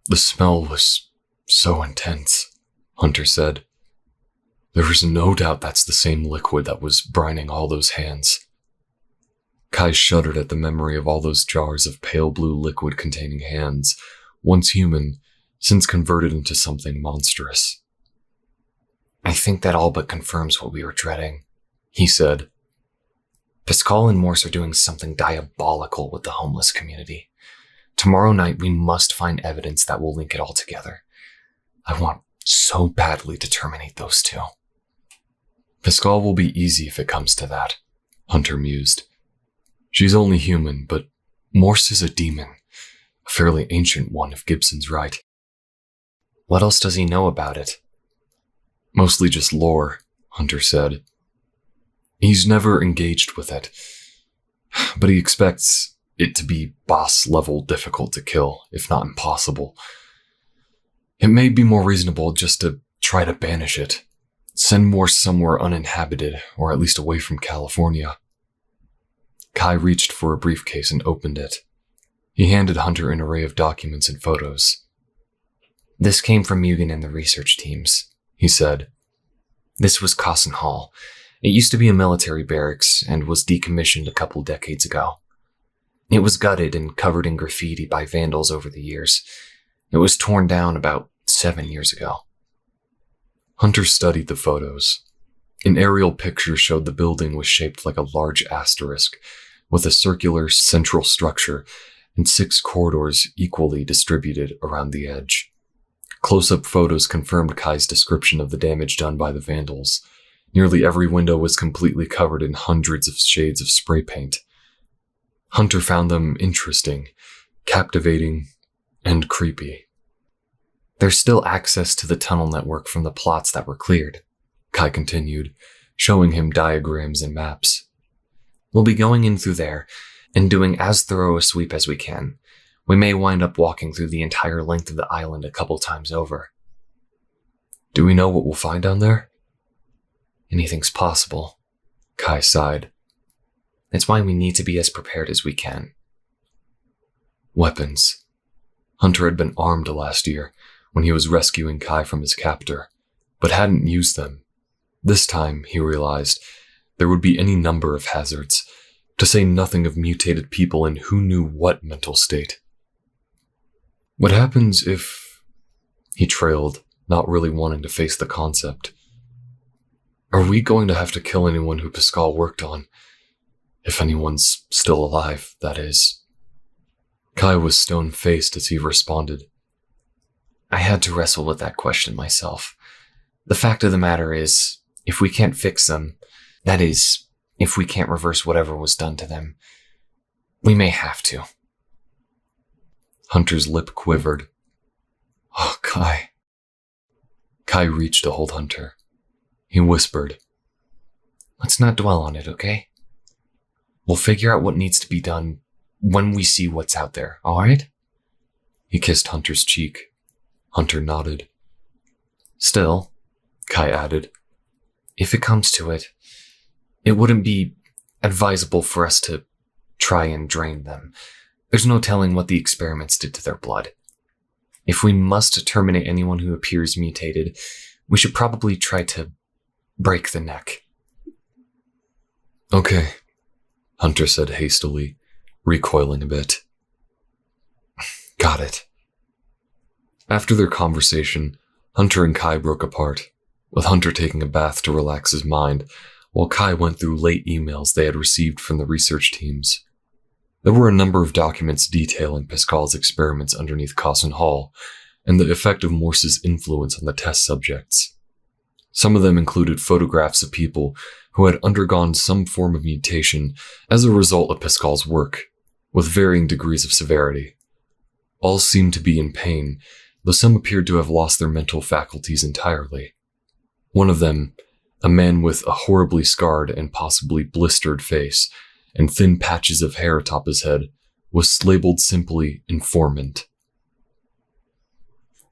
The smell was so intense, Hunter said. There is no doubt that's the same liquid that was brining all those hands. Kai shuddered at the memory of all those jars of pale blue liquid containing hands, once human, since converted into something monstrous. I think that all but confirms what we were dreading, he said. Pascal and Morse are doing something diabolical with the homeless community. Tomorrow night we must find evidence that will link it all together. I want so badly to terminate those two. Pascal will be easy if it comes to that, Hunter mused. She's only human, but Morse is a demon. A fairly ancient one if Gibson's right. What else does he know about it? Mostly just lore, Hunter said. He's never engaged with it, but he expects it to be boss-level difficult to kill, if not impossible. It may be more reasonable just to try to banish it. Send Morse somewhere uninhabited, or at least away from California. Kai reached for a briefcase and opened it. He handed Hunter an array of documents and photos. This came from Mugen and the research teams, he said. This was Cosson Hall. It used to be a military barracks and was decommissioned a couple decades ago. It was gutted and covered in graffiti by vandals over the years. It was torn down about 7 years ago. Hunter studied the photos. An aerial picture showed the building was shaped like a large asterisk, with a circular central structure and 6 corridors equally distributed around the edge. Close-up photos confirmed Kai's description of the damage done by the vandals. Nearly every window was completely covered in hundreds of shades of spray paint. Hunter found them interesting, captivating, and creepy. There's still access to the tunnel network from the plots that were cleared, Kai continued, showing him diagrams and maps. We'll be going in through there and doing as thorough a sweep as we can. We may wind up walking through the entire length of the island a couple times over. Do we know what we'll find down there? Anything's possible, Kai sighed. That's why we need to be as prepared as we can. Weapons. Hunter had been armed last year when he was rescuing Kai from his captor, but hadn't used them. This time, he realized, there would be any number of hazards, to say nothing of mutated people in who knew what mental state. What happens if... He trailed, not really wanting to face the concept. Are we going to have to kill anyone who Pascal worked on? If anyone's still alive, that is. Kai was stone-faced as he responded. I had to wrestle with that question myself. The fact of the matter is, if we can't fix them, that is, if we can't reverse whatever was done to them, we may have to. Hunter's lip quivered. Oh, Kai. Kai reached to hold Hunter. He whispered, Let's not dwell on it, okay? We'll figure out what needs to be done when we see what's out there, all right? He kissed Hunter's cheek. Hunter nodded. Still, Kai added, if it comes to it, it wouldn't be advisable for us to try and drain them. There's no telling what the experiments did to their blood. If we must terminate anyone who appears mutated, we should probably try to break the neck. Okay, Hunter said hastily, recoiling a bit. Got it. After their conversation, Hunter and Kai broke apart, with Hunter taking a bath to relax his mind, while Kai went through late emails they had received from the research teams. There were a number of documents detailing Pascal's experiments underneath Cosson Hall, and the effect of Morse's influence on the test subjects. Some of them included photographs of people who had undergone some form of mutation as a result of Pascal's work, with varying degrees of severity. All seemed to be in pain, though some appeared to have lost their mental faculties entirely. One of them, a man with a horribly scarred and possibly blistered face, and thin patches of hair atop his head, was labeled simply Informant.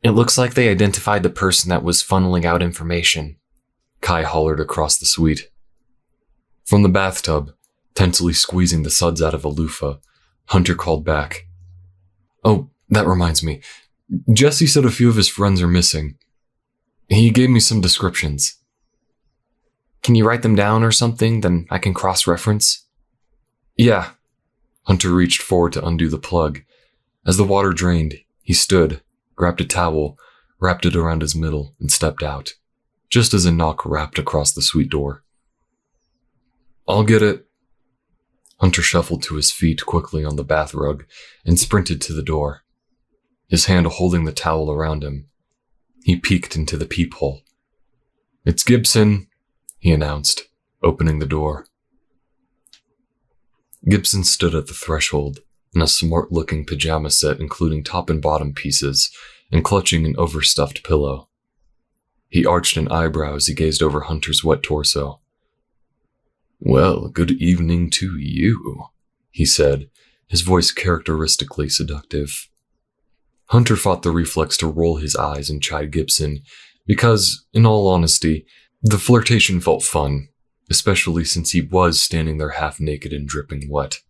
It looks like they identified the person that was funneling out information, Kai hollered across the suite. From the bathtub, tensely squeezing the suds out of a loofah, Hunter called back. Oh, that reminds me. Jesse said a few of his friends are missing. He gave me some descriptions. Can you write them down or something, then I can cross-reference? Yeah. Hunter reached forward to undo the plug. As the water drained, he stood, grabbed a towel, wrapped it around his middle, and stepped out, just as a knock rapped across the suite door. I'll get it. Hunter shuffled to his feet quickly on the bath rug and sprinted to the door, his hand holding the towel around him. He peeked into the peephole. It's Gibson, he announced, opening the door. Gibson stood at the threshold, in a smart-looking pajama set including top and bottom pieces, and clutching an overstuffed pillow. He arched an eyebrow as he gazed over Hunter's wet torso. Well, good evening to you, he said, his voice characteristically seductive. Hunter fought the reflex to roll his eyes and chide Gibson, because, in all honesty, the flirtation felt fun, especially since he was standing there half-naked and dripping wet.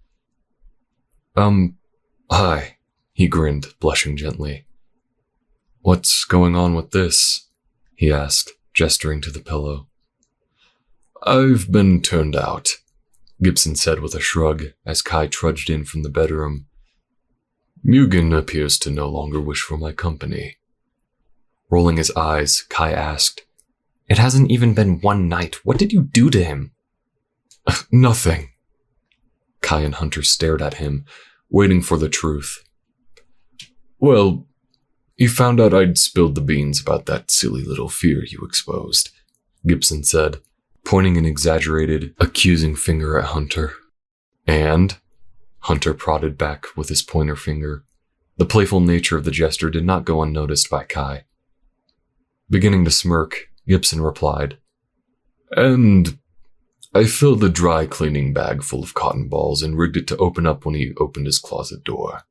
Hi, he grinned, blushing gently. What's going on with this? He asked, gesturing to the pillow. I've been turned out, Gibson said with a shrug as Kai trudged in from the bedroom. Mugen appears to no longer wish for my company. Rolling his eyes, Kai asked, It hasn't even been one night. What did you do to him? Nothing. Kai and Hunter stared at him, waiting for the truth. Well, he found out I'd spilled the beans about that silly little fear you exposed, Gibson said, pointing an exaggerated, accusing finger at Hunter. And? Hunter prodded back with his pointer finger. The playful nature of the gesture did not go unnoticed by Kai. Beginning to smirk, Gibson replied, And I filled a dry cleaning bag full of cotton balls and rigged it to open up when he opened his closet door.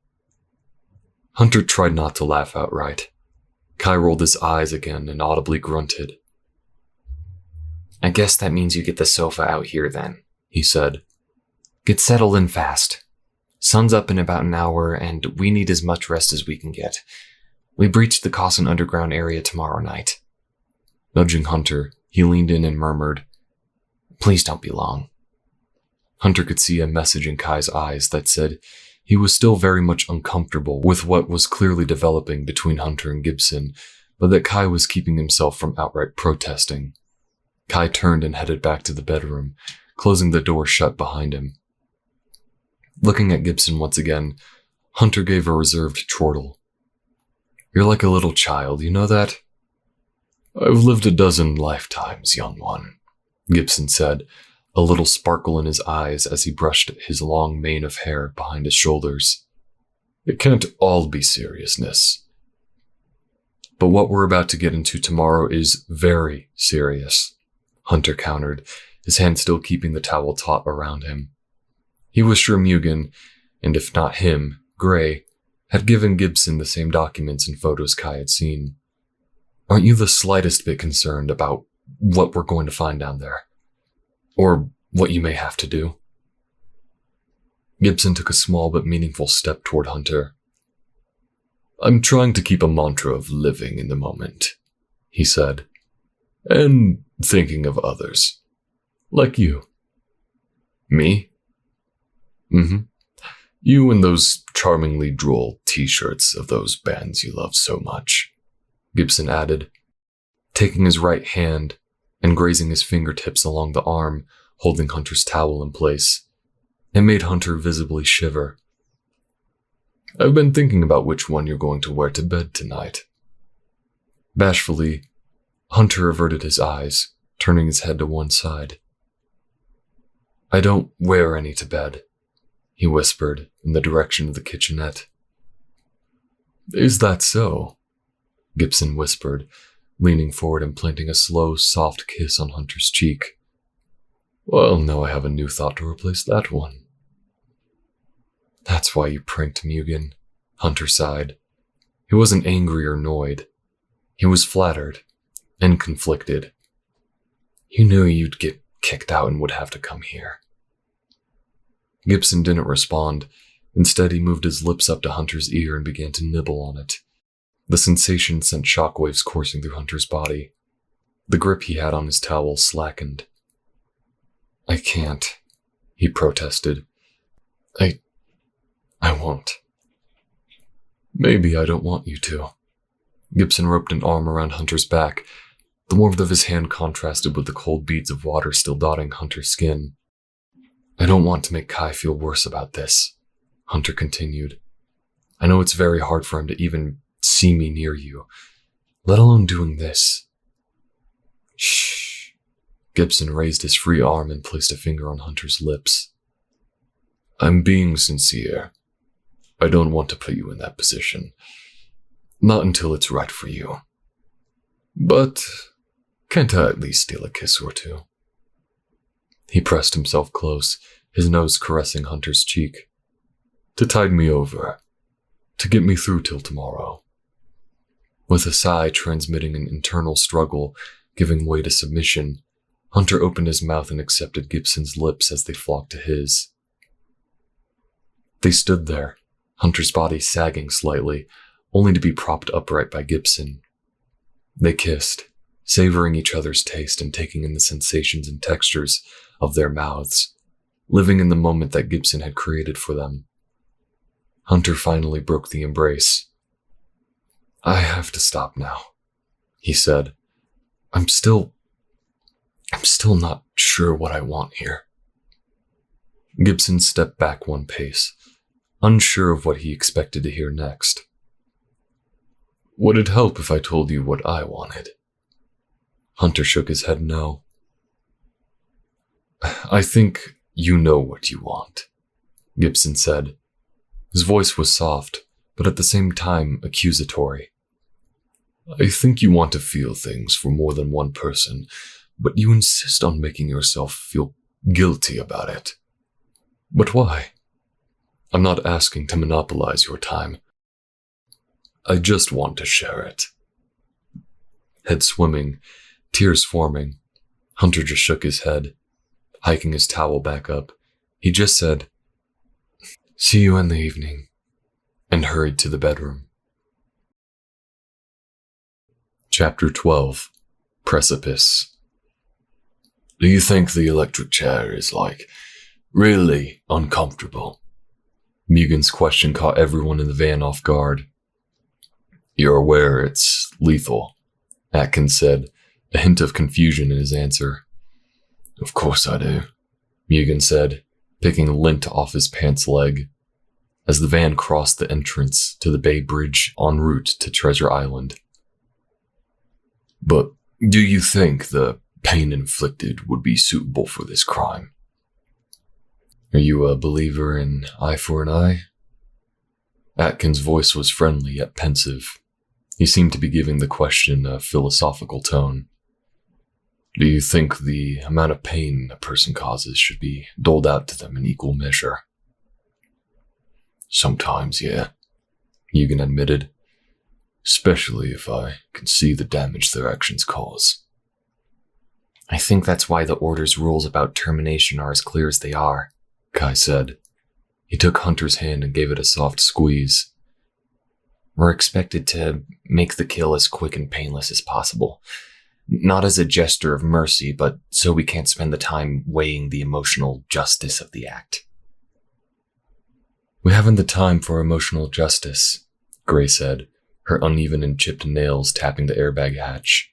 Hunter tried not to laugh outright. Kai rolled his eyes again and audibly grunted. I guess that means you get the sofa out here then, he said. Get settled in fast. Sun's up in about an hour, and we need as much rest as we can get. We breach the Cawson Underground area tomorrow night. Nudging Hunter, he leaned in and murmured, Please don't be long. Hunter could see a message in Kai's eyes that said he was still very much uncomfortable with what was clearly developing between Hunter and Gibson, but that Kai was keeping himself from outright protesting. Kai turned and headed back to the bedroom, closing the door shut behind him. Looking at Gibson once again, Hunter gave a reserved chortle. You're like a little child, you know that? I've lived a dozen lifetimes, young one, Gibson said, a little sparkle in his eyes as he brushed his long mane of hair behind his shoulders. It can't all be seriousness. But what we're about to get into tomorrow is very serious, Hunter countered, his hand still keeping the towel taut around him. He was sure Mugen, and if not him, Gray, had given Gibson the same documents and photos Kai had seen. Aren't you the slightest bit concerned about what we're going to find down there? Or what you may have to do? Gibson took a small but meaningful step toward Hunter. I'm trying to keep a mantra of living in the moment, he said, and thinking of others. Like you. Me? Mm-hmm. You and those charmingly droll t-shirts of those bands you love so much, Gibson added, taking his right hand and grazing his fingertips along the arm holding Hunter's towel in place. It made Hunter visibly shiver. I've been thinking about which one you're going to wear to bed tonight. Bashfully, Hunter averted his eyes, turning his head to one side. I don't wear any to bed, he whispered in the direction of the kitchenette. Is that so? Gibson whispered, leaning forward and planting a slow, soft kiss on Hunter's cheek. Well, now I have a new thought to replace that one. That's why you pranked Mugen, Hunter sighed. He wasn't angry or annoyed. He was flattered and conflicted. You knew you'd get kicked out and would have to come here. Gibson didn't respond. Instead, he moved his lips up to Hunter's ear and began to nibble on it. The sensation sent shockwaves coursing through Hunter's body. The grip he had on his towel slackened. I can't, he protested. I won't. Maybe I don't want you to. Gibson roped an arm around Hunter's back. The warmth of his hand contrasted with the cold beads of water still dotting Hunter's skin. I don't want to make Kai feel worse about this, Hunter continued. I know it's very hard for him to even see me near you, let alone doing this. Shh. Gibson raised his free arm and placed a finger on Hunter's lips. I'm being sincere. I don't want to put you in that position. Not until it's right for you. But can't I at least steal a kiss or two? He pressed himself close, his nose caressing Hunter's cheek. To tide me over. To get me through till tomorrow. With a sigh transmitting an internal struggle, giving way to submission, Hunter opened his mouth and accepted Gibson's lips as they flocked to his. They stood there, Hunter's body sagging slightly, only to be propped upright by Gibson. They kissed, savoring each other's taste and taking in the sensations and textures of their mouths, living in the moment that Gibson had created for them. Hunter finally broke the embrace. I have to stop now, he said. I'm still not sure what I want here. Gibson stepped back one pace, unsure of what he expected to hear next. Would it help if I told you what I wanted? Hunter shook his head no. I think you know what you want, Gibson said. His voice was soft, but at the same time accusatory. I think you want to feel things for more than one person, but you insist on making yourself feel guilty about it. But why? I'm not asking to monopolize your time. I just want to share it. Head swimming, tears forming, Hunter just shook his head, hiking his towel back up. He just said, "See you in the evening," and hurried to the bedroom. Chapter 12. Precipice. "Do you think the electric chair is, really uncomfortable?" Mugen's question caught everyone in the van off guard. "You're aware it's lethal," Atkins said, a hint of confusion in his answer. "Of course I do," Mugen said, picking lint off his pants leg. As the van crossed the entrance to the Bay Bridge en route to Treasure Island. "But do you think the pain inflicted would be suitable for this crime?" "Are you a believer in eye for an eye?" Atkins' voice was friendly yet pensive. He seemed to be giving the question a philosophical tone. "Do you think the amount of pain a person causes should be doled out to them in equal measure?" "Sometimes, yeah," Hugo admitted. "Especially if I can see the damage their actions cause." "I think that's why the Order's rules about termination are as clear as they are," Kai said. He took Hunter's hand and gave it a soft squeeze. "We're expected to make the kill as quick and painless as possible. Not as a gesture of mercy, but so we can't spend the time weighing the emotional justice of the act." "We haven't the time for emotional justice," Gray said, her uneven and chipped nails tapping the airbag hatch.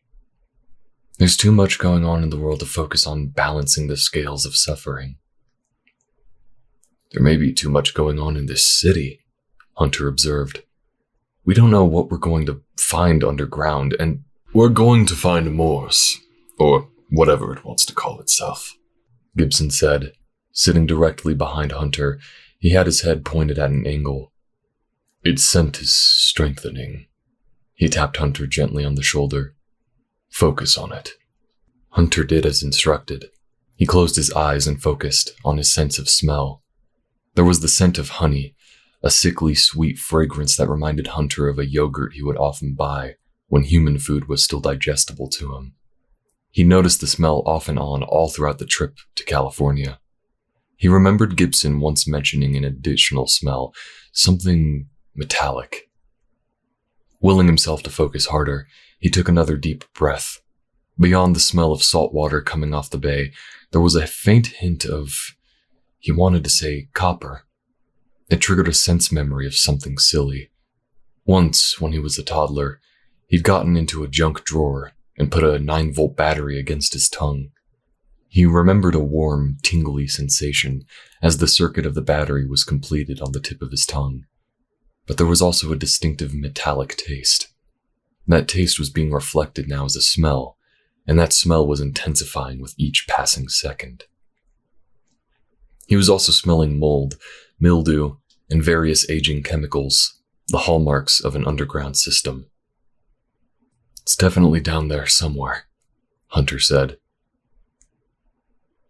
"There's too much going on in the world to focus on balancing the scales of suffering." "There may be too much going on in this city," Hunter observed. "We don't know what we're going to find underground, and we're going to find Morse, or whatever it wants to call itself," Gibson said, sitting directly behind Hunter. He had his head pointed at an angle. "Its scent is strengthening." He tapped Hunter gently on the shoulder. "Focus on it." Hunter did as instructed. He closed his eyes and focused on his sense of smell. There was the scent of honey, a sickly sweet fragrance that reminded Hunter of a yogurt he would often buy when human food was still digestible to him. He noticed the smell off and on all throughout the trip to California. He remembered Gibson once mentioning an additional smell, something metallic. Willing himself to focus harder, he took another deep breath. Beyond the smell of salt water coming off the bay, there was a faint hint of, he wanted to say, copper. It triggered a sense memory of something silly. Once, when he was a toddler, he'd gotten into a junk drawer and put a 9-volt battery against his tongue. He remembered a warm, tingly sensation as the circuit of the battery was completed on the tip of his tongue. But there was also a distinctive metallic taste. That taste was being reflected now as a smell, and that smell was intensifying with each passing second. He was also smelling mold, mildew, and various aging chemicals, the hallmarks of an underground system. "It's definitely down there somewhere," Hunter said.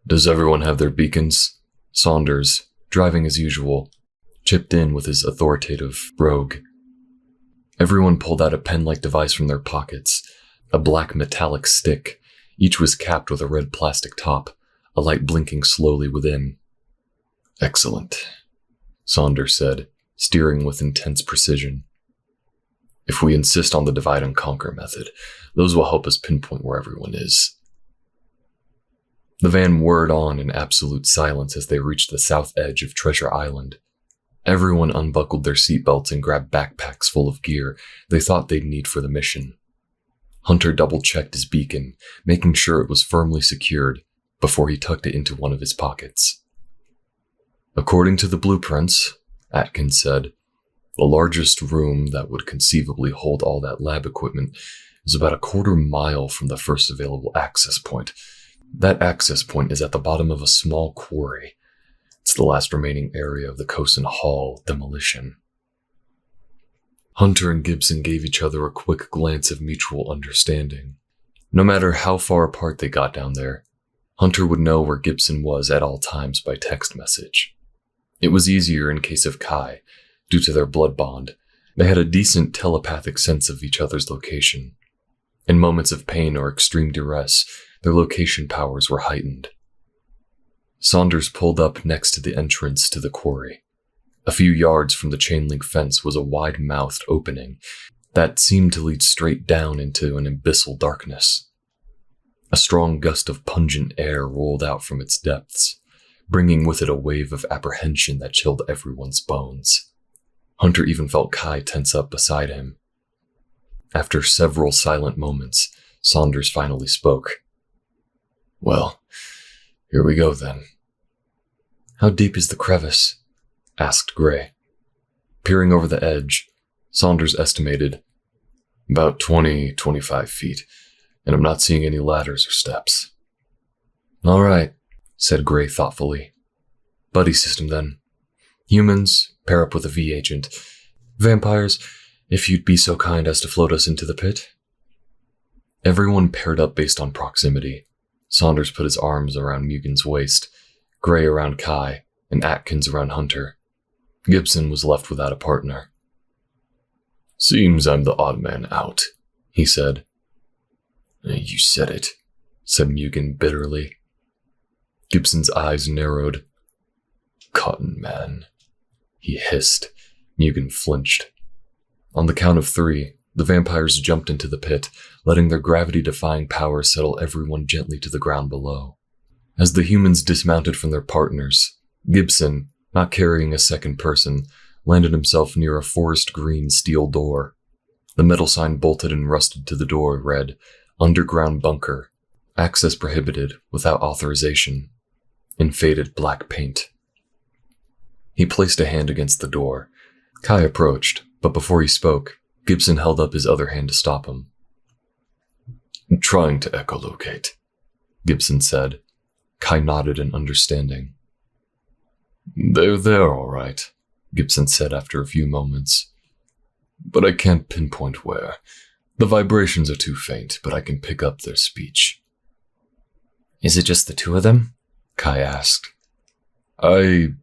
"Does everyone have their beacons?" Saunders, driving as usual, chipped in with his authoritative brogue. Everyone pulled out a pen-like device from their pockets, a black metallic stick. Each was capped with a red plastic top, a light blinking slowly within. "Excellent," Saunders said, steering with intense precision. "If we insist on the divide and conquer method, those will help us pinpoint where everyone is." The van whirred on in absolute silence as they reached the south edge of Treasure Island. Everyone unbuckled their seatbelts and grabbed backpacks full of gear they thought they'd need for the mission. Hunter double-checked his beacon, making sure it was firmly secured before he tucked it into one of his pockets. "According to the blueprints," Atkins said, "the largest room that would conceivably hold all that lab equipment is about a quarter mile from the first available access point. That access point is at the bottom of a small quarry. It's the last remaining area of the Cosin Hall demolition." Hunter and Gibson gave each other a quick glance of mutual understanding. No matter how far apart they got down there, Hunter would know where Gibson was at all times by text message. It was easier in case of Kai, due to their blood bond. They had a decent telepathic sense of each other's location. In moments of pain or extreme duress, their location powers were heightened. Saunders pulled up next to the entrance to the quarry. A few yards from the chain-link fence was a wide-mouthed opening that seemed to lead straight down into an abyssal darkness. A strong gust of pungent air rolled out from its depths, bringing with it a wave of apprehension that chilled everyone's bones. Hunter even felt Kai tense up beside him. After several silent moments, Saunders finally spoke. "Well, here we go then." "How deep is the crevice?" asked Gray. Peering over the edge, Saunders estimated about 25 feet, and I'm not seeing any ladders or steps. "All right," said Gray thoughtfully. "Buddy system then. Humans, pair up with a V agent. Vampires, if you'd be so kind as to float us into the pit." Everyone paired up based on proximity. Saunders put his arms around Mugen's waist, Gray around Kai, and Atkins around Hunter. Gibson was left without a partner. "Seems I'm the odd man out," he said. "You said it," said Mugen bitterly. Gibson's eyes narrowed. "Cotton man," he hissed. Mugen flinched. On the count of 3, the vampires jumped into the pit, letting their gravity-defying power settle everyone gently to the ground below. As the humans dismounted from their partners, Gibson, not carrying a second person, landed himself near a forest green steel door. The metal sign bolted and rusted to the door read, "Underground Bunker. Access prohibited without authorization," in faded black paint. He placed a hand against the door. Kai approached, but before he spoke, Gibson held up his other hand to stop him. "I'm trying to echolocate," Gibson said. Kai nodded in understanding. They're there all right," Gibson said after a few moments. "But I can't pinpoint where. The vibrations are too faint, but I can pick up their speech." "Is it just the 2 of them?" Kai asked. "I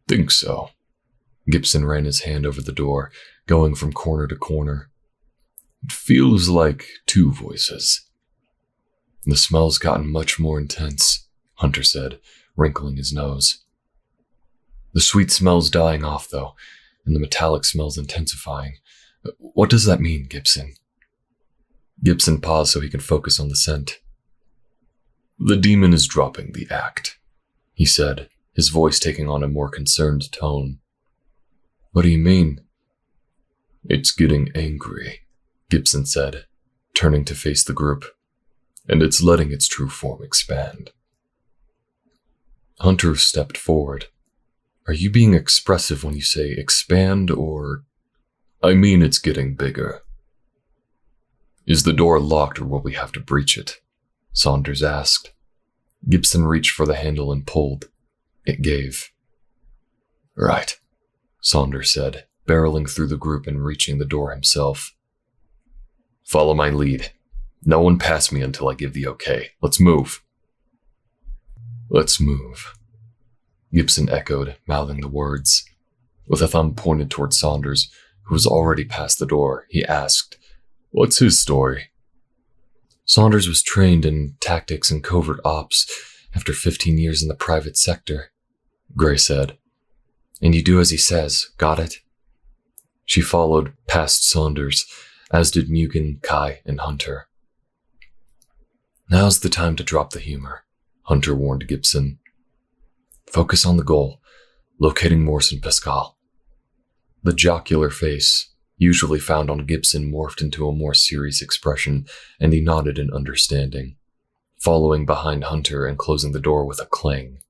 think so." Gibson ran his hand over the door, going from corner to corner. "It feels like 2 voices." "The smell's gotten much more intense," Hunter said, wrinkling his nose. "The sweet smell's dying off, though, and the metallic smell's intensifying. What does that mean, Gibson?" Gibson paused so he could focus on the scent. "The demon is dropping the act," he said, his voice taking on a more concerned tone. "What do you mean?" "It's getting angry," Gibson said, turning to face the group. "And it's letting its true form expand." Hunter stepped forward. "Are you being expressive when you say expand, or—" "I mean it's getting bigger." "Is the door locked or will we have to breach it?" Saunders asked. Gibson reached for the handle and pulled. It gave. "Right," Saunders said, barreling through the group and reaching the door himself. "Follow my lead. No one pass me until I give the okay. Let's move." "Let's move," Gibson echoed, mouthing the words. With a thumb pointed toward Saunders, who was already past the door, he asked, "What's his story?" Saunders was trained in tactics and covert ops after 15 years in the private sector, Gray said. "And you do as he says, got it?" She followed past Saunders, as did Mugen, Kai, and Hunter. "Now's the time to drop the humor," Hunter warned Gibson. "Focus on the goal, locating Morse and Pascal." The jocular face, usually found on Gibson, morphed into a more serious expression, and he nodded in understanding, following behind Hunter and closing the door with a clang.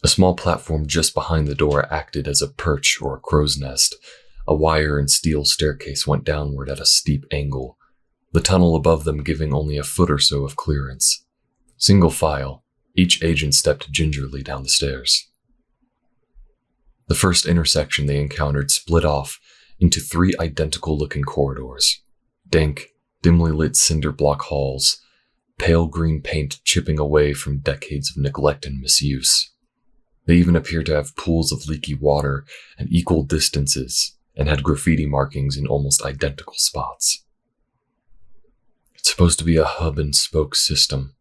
A small platform just behind the door acted as a perch or a crow's nest. A wire and steel staircase went downward at a steep angle, the tunnel above them giving only a foot or so of clearance. Single file, each agent stepped gingerly down the stairs. The first intersection they encountered split off into 3 identical-looking corridors. Dank, dimly lit cinder block halls, pale green paint chipping away from decades of neglect and misuse. They even appeared to have pools of leaky water at equal distances and had graffiti markings in almost identical spots. Supposed to be a hub and spoke system,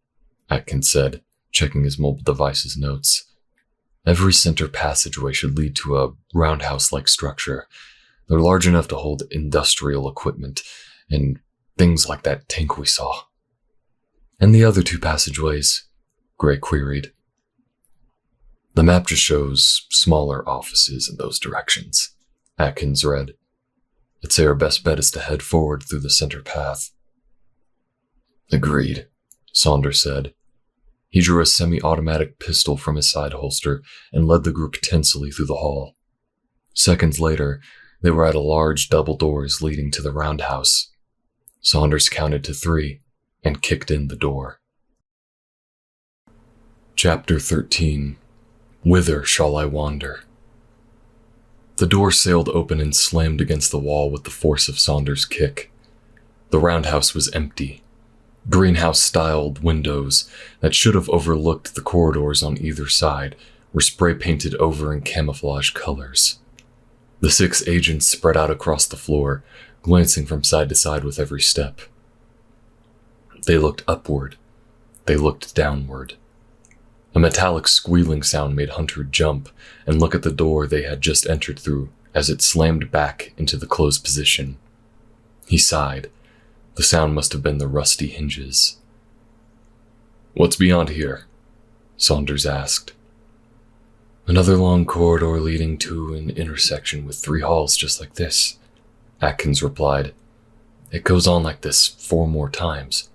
Atkins said, checking his mobile device's notes. Every center passageway should lead to a roundhouse-like structure. They're large enough to hold industrial equipment and things like that tank we saw. And the other two passageways? Gray queried. The map just shows smaller offices in those directions, Atkins read. I'd say our best bet is to head forward through the center path. Agreed, Saunders said. He drew a semi-automatic pistol from his side holster and led the group tensely through the hall. Seconds later, they were at a large double doors leading to the roundhouse. Saunders counted to 3 and kicked in the door. Chapter 13. Whither Shall I Wander? The door sailed open and slammed against the wall with the force of Saunders' kick. The roundhouse was empty. Greenhouse-styled windows that should have overlooked the corridors on either side were spray-painted over in camouflage colors. The 6 agents spread out across the floor, glancing from side to side with every step. They looked upward. They looked downward. A metallic squealing sound made Hunter jump and look at the door they had just entered through as it slammed back into the closed position. He sighed. The sound must have been the rusty hinges. What's beyond here? Saunders asked. Another long corridor leading to an intersection with 3 halls just like this, Atkins replied. It goes on like this 4 more times.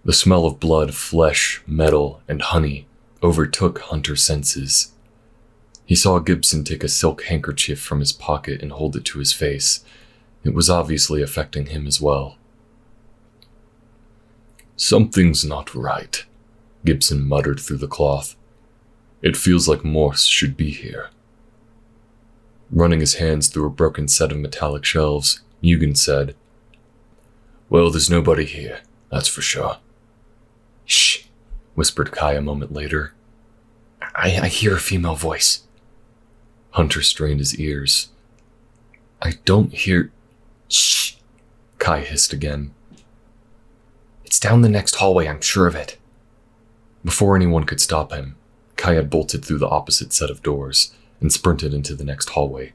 The smell of blood, flesh, metal, and honey overtook Hunter's senses. He saw Gibson take a silk handkerchief from his pocket and hold it to his face. It was obviously affecting him as well. Something's not right, Gibson muttered through the cloth. It feels like Morse should be here. Running his hands through a broken set of metallic shelves, Hugo said, Well, there's nobody here, that's for sure. Shh, whispered Kai a moment later. I hear a female voice. Hunter strained his ears. I don't hear... Shh, Kai hissed again. It's down the next hallway, I'm sure of it. Before anyone could stop him, Kai had bolted through the opposite set of doors and sprinted into the next hallway.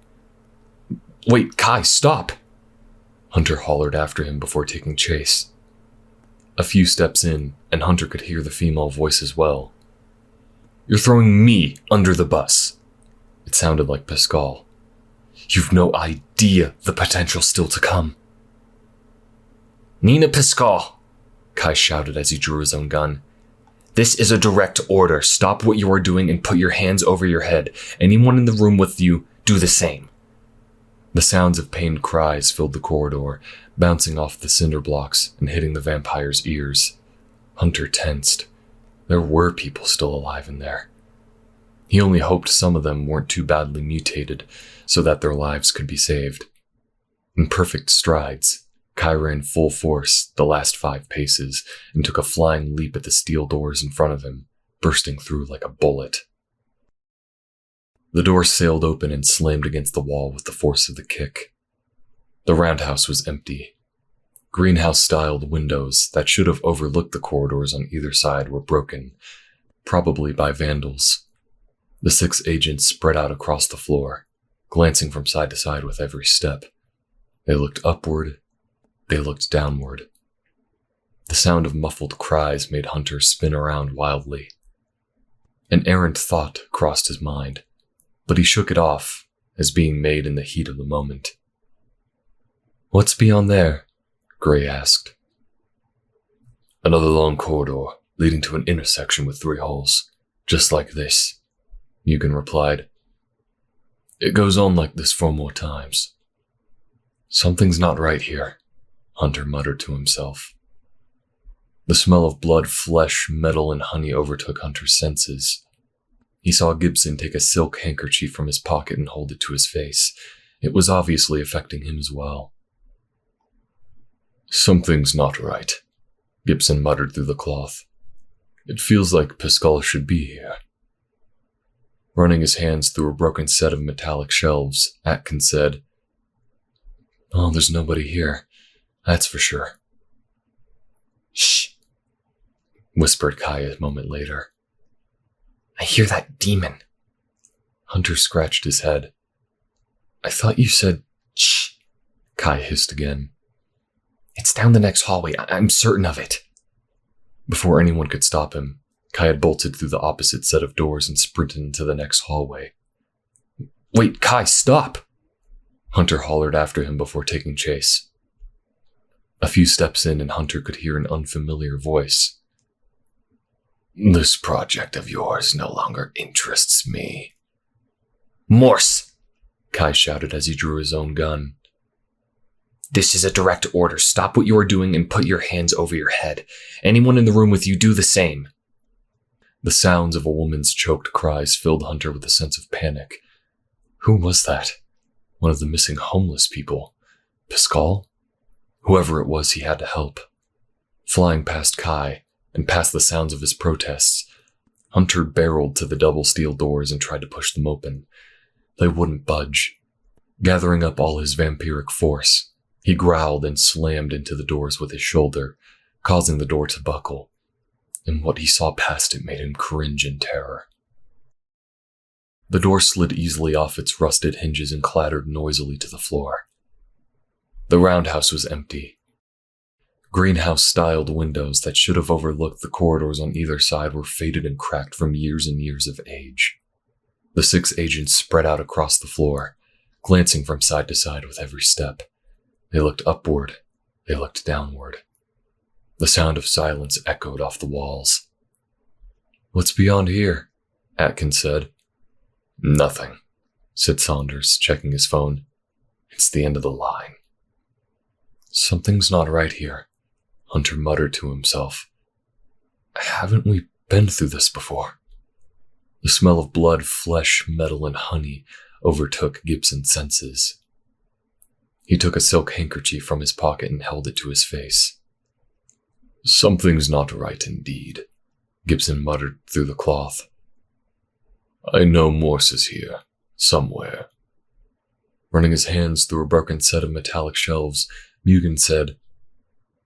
Wait, Kai, stop! Hunter hollered after him before taking chase. A few steps in, and Hunter could hear the female voice as well. You're throwing me under the bus. It sounded like Pascal. You've no idea the potential still to come. Nina Pascal, Kai shouted as he drew his own gun. This is a direct order. Stop what you are doing and put your hands over your head. Anyone in the room with you, do the same. The sounds of pained cries filled the corridor, bouncing off the cinder blocks and hitting the vampire's ears. Hunter tensed. There were people still alive in there. He only hoped some of them weren't too badly mutated so that their lives could be saved. In perfect strides, Kai ran full force the last 5 paces and took a flying leap at the steel doors in front of him, bursting through like a bullet. The door sailed open and slammed against the wall with the force of the kick. The roundhouse was empty. Greenhouse-styled windows that should have overlooked the corridors on either side were broken, probably by vandals. The 6 agents spread out across the floor, glancing from side to side with every step. They looked upward. They looked downward. The sound of muffled cries made Hunter spin around wildly. An errant thought crossed his mind, but he shook it off as being made in the heat of the moment. What's beyond there? Gray asked. Another long corridor leading to an intersection with 3 halls, just like this, Hugo replied. It goes on like this 4 more times. Something's not right here, Hunter muttered to himself. The smell of blood, flesh, metal, and honey overtook Hunter's senses. He saw Gibson take a silk handkerchief from his pocket and hold it to his face. It was obviously affecting him as well. Something's not right, Gibson muttered through the cloth. It feels like Pascal should be here. Running his hands through a broken set of metallic shelves, Atkins said, Oh, there's nobody here. That's for sure. Shh, whispered Kai a moment later. I hear that demon. Hunter scratched his head. I thought you said shh, Kai hissed again. It's down the next hallway. I'm certain of it. Before anyone could stop him, Kai had bolted through the opposite set of doors and sprinted into the next hallway. Wait, Kai, stop! Hunter hollered after him before taking chase. A few steps in, and Hunter could hear an unfamiliar voice. This project of yours no longer interests me. Morse! Kai shouted as he drew his own gun. This is a direct order. Stop what you are doing and put your hands over your head. Anyone in the room with you, do the same. The sounds of a woman's choked cries filled Hunter with a sense of panic. Who was that? One of the missing homeless people? Pascal? Whoever it was, he had to help. Flying past Kai, and past the sounds of his protests, Hunter barreled to the double steel doors and tried to push them open. They wouldn't budge. Gathering up all his vampiric force, he growled and slammed into the doors with his shoulder, causing the door to buckle, and what he saw past it made him cringe in terror. The door slid easily off its rusted hinges and clattered noisily to the floor. The roundhouse was empty. Greenhouse-styled windows that should have overlooked the corridors on either side were faded and cracked from years and years of age. The 6 agents spread out across the floor, glancing from side to side with every step. They looked upward, they looked downward. The sound of silence echoed off the walls. "What's beyond here?" Atkins said. Nothing, said Saunders, checking his phone. It's the end of the line. Something's not right here, Hunter muttered to himself. Haven't we been through this before? The smell of blood, flesh, metal, and honey overtook Gibson's senses. He took a silk handkerchief from his pocket and held it to his face. Something's not right indeed, Gibson muttered through the cloth. I know Morse is here, somewhere. Running his hands through a broken set of metallic shelves, Mugen said,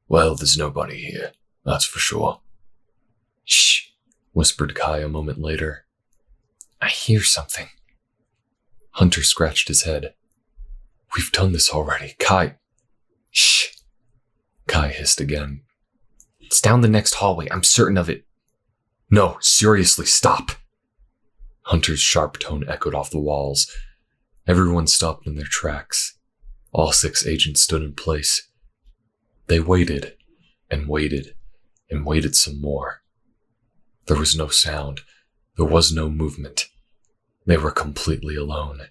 Well, there's nobody here, that's for sure. Shh, whispered Kai a moment later. I hear something. Hunter scratched his head. We've done this already, Kai. Shh, Kai hissed again. It's down the next hallway, I'm certain of it. No, seriously, stop. Hunter's sharp tone echoed off the walls. Everyone stopped in their tracks. All 6 agents stood in place. They waited, and waited, and waited some more. There was no sound. There was no movement. They were completely alone.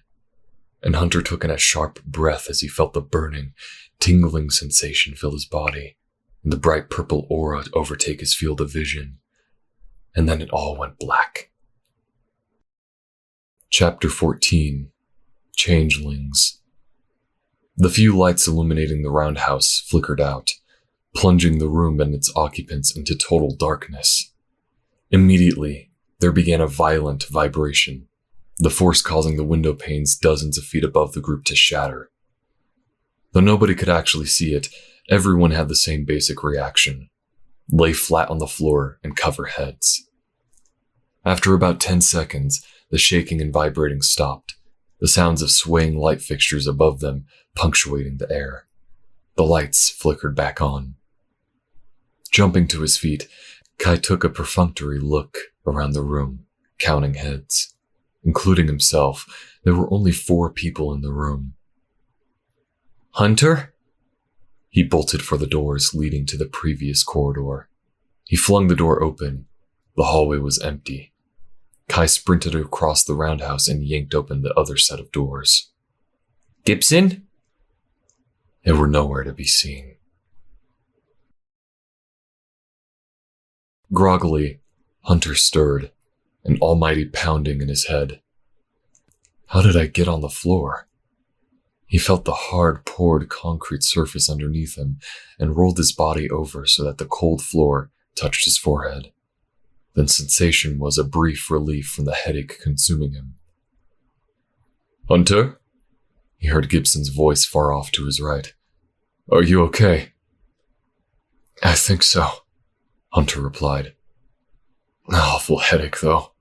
And Hunter took in a sharp breath as he felt the burning, tingling sensation fill his body, and the bright purple aura overtake his field of vision. And then it all went black. Chapter 14. Changelings. The few lights illuminating the roundhouse flickered out, plunging the room and its occupants into total darkness. Immediately, there began a violent vibration, the force causing the window panes dozens of feet above the group to shatter. Though nobody could actually see it, everyone had the same basic reaction: lay flat on the floor and cover heads. After about 10 seconds, the shaking and vibrating stopped, the sounds of swaying light fixtures above them punctuating the air. The lights flickered back on. Jumping to his feet, Kai took a perfunctory look around the room, counting heads. Including himself, there were only 4 people in the room. Hunter? He bolted for the doors leading to the previous corridor. He flung the door open. The hallway was empty. Kai sprinted across the roundhouse and yanked open the other set of doors. Gibson? They were nowhere to be seen. Groggily, Hunter stirred, an almighty pounding in his head. How did I get on the floor? He felt the hard, poured concrete surface underneath him and rolled his body over so that the cold floor touched his forehead. The sensation was a brief relief from the headache consuming him. Hunter? He heard Gibson's voice far off to his right. Are you okay? I think so, Hunter replied. Awful headache, though.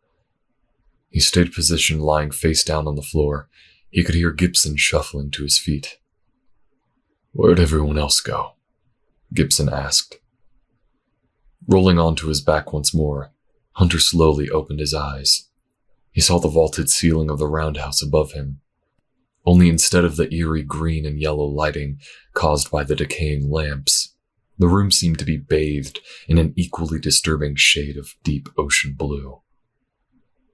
He stayed positioned, lying face down on the floor. He could hear Gibson shuffling to his feet. Where'd everyone else go? Gibson asked. Rolling onto his back once more, Hunter slowly opened his eyes. He saw the vaulted ceiling of the roundhouse above him. Only instead of the eerie green and yellow lighting caused by the decaying lamps, the room seemed to be bathed in an equally disturbing shade of deep ocean blue.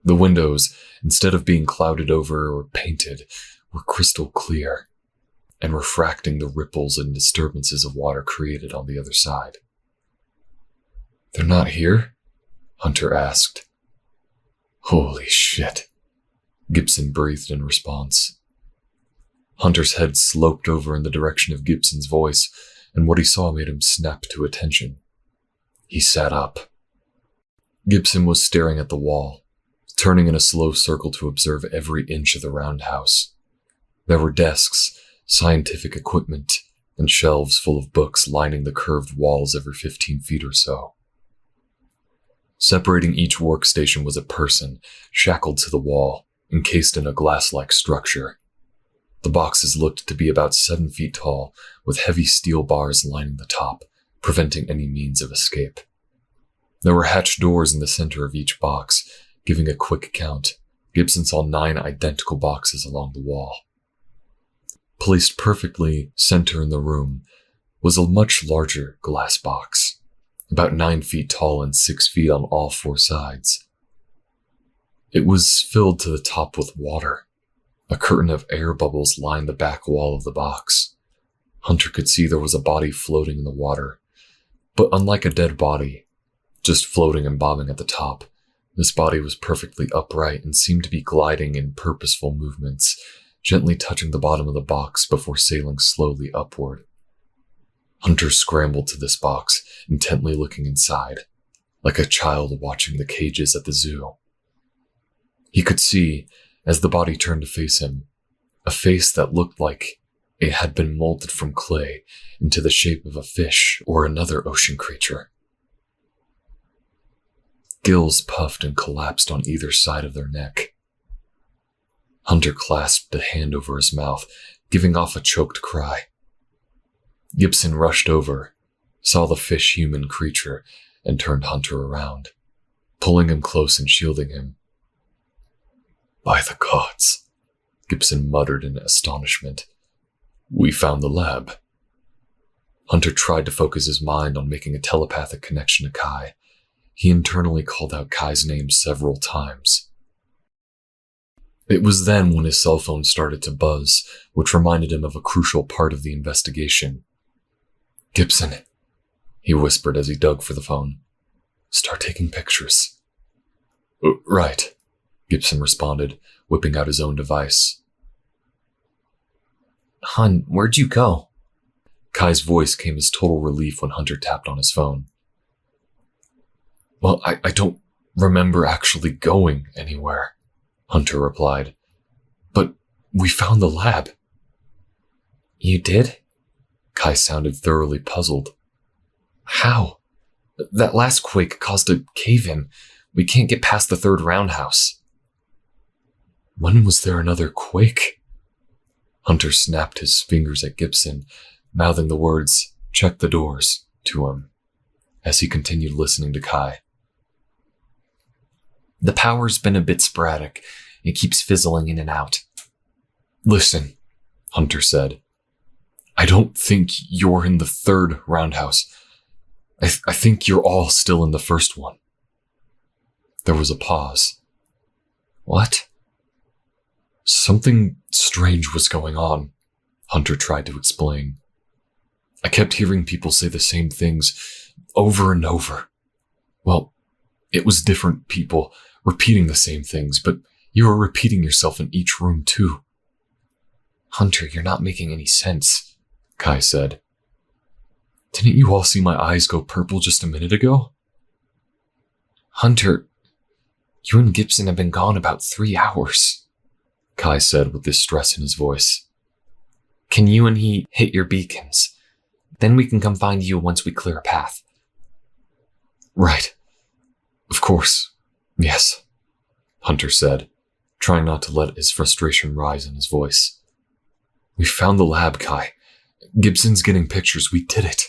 The windows, instead of being clouded over or painted, were crystal clear and refracting the ripples and disturbances of water created on the other side. They're not here? Hunter asked. Holy shit, Gibson breathed in response. Hunter's head sloped over in the direction of Gibson's voice, and what he saw made him snap to attention. He sat up. Gibson was staring at the wall, turning in a slow circle to observe every inch of the roundhouse. There were desks, scientific equipment, and shelves full of books lining the curved walls every 15 feet or so. Separating each workstation was a person, shackled to the wall, encased in a glass-like structure. The boxes looked to be about 7 feet tall, with heavy steel bars lining the top, preventing any means of escape. There were hatched doors in the center of each box. Giving a quick count, Gibson saw 9 identical boxes along the wall. Placed perfectly center in the room was a much larger glass box, about 9 feet tall and 6 feet on all 4 sides. It was filled to the top with water. A curtain of air bubbles lined the back wall of the box. Hunter could see there was a body floating in the water, but unlike a dead body, just floating and bobbing at the top, this body was perfectly upright and seemed to be gliding in purposeful movements, gently touching the bottom of the box before sailing slowly upward. Hunter scrambled to this box, intently looking inside, like a child watching the cages at the zoo. He could see, as the body turned to face him, a face that looked like it had been molded from clay into the shape of a fish or another ocean creature. Gills puffed and collapsed on either side of their neck. Hunter clasped a hand over his mouth, giving off a choked cry. Gibson rushed over, saw the fish-human creature, and turned Hunter around, pulling him close and shielding him. By the gods, Gibson muttered in astonishment. We found the lab. Hunter tried to focus his mind on making a telepathic connection to Kai. He internally called out Kai's name several times. It was then when his cell phone started to buzz, which reminded him of a crucial part of the investigation. Gibson, he whispered as he dug for the phone. Start taking pictures. Right, Gibson responded, whipping out his own device. Hun, where'd you go? Kai's voice came as total relief when Hunter tapped on his phone. Well, I don't remember actually going anywhere, Hunter replied. But we found the lab. You did? Kai sounded thoroughly puzzled. How? That last quake caused a cave-in. We can't get past the 3rd roundhouse. When was there another quake? Hunter snapped his fingers at Gibson, mouthing the words, "Check the doors," to him, as he continued listening to Kai. The power's been a bit sporadic. It keeps fizzling in and out. Listen, Hunter said. I don't think you're in the 3rd roundhouse. I think you're all still in the 1st one. There was a pause. What? Something strange was going on, Hunter tried to explain. I kept hearing people say the same things over and over. Well, it was different people repeating the same things, but you were repeating yourself in each room too. Hunter, you're not making any sense, Kai said. Didn't you all see my eyes go purple just a minute ago? Hunter, you and Gibson have been gone about 3 hours, Kai said with distress in his voice. Can you and he hit your beacons? Then we can come find you once we clear a path. Right. Of course. Yes, Hunter said, trying not to let his frustration rise in his voice. We found the lab, Kai. Gibson's getting pictures. We did it.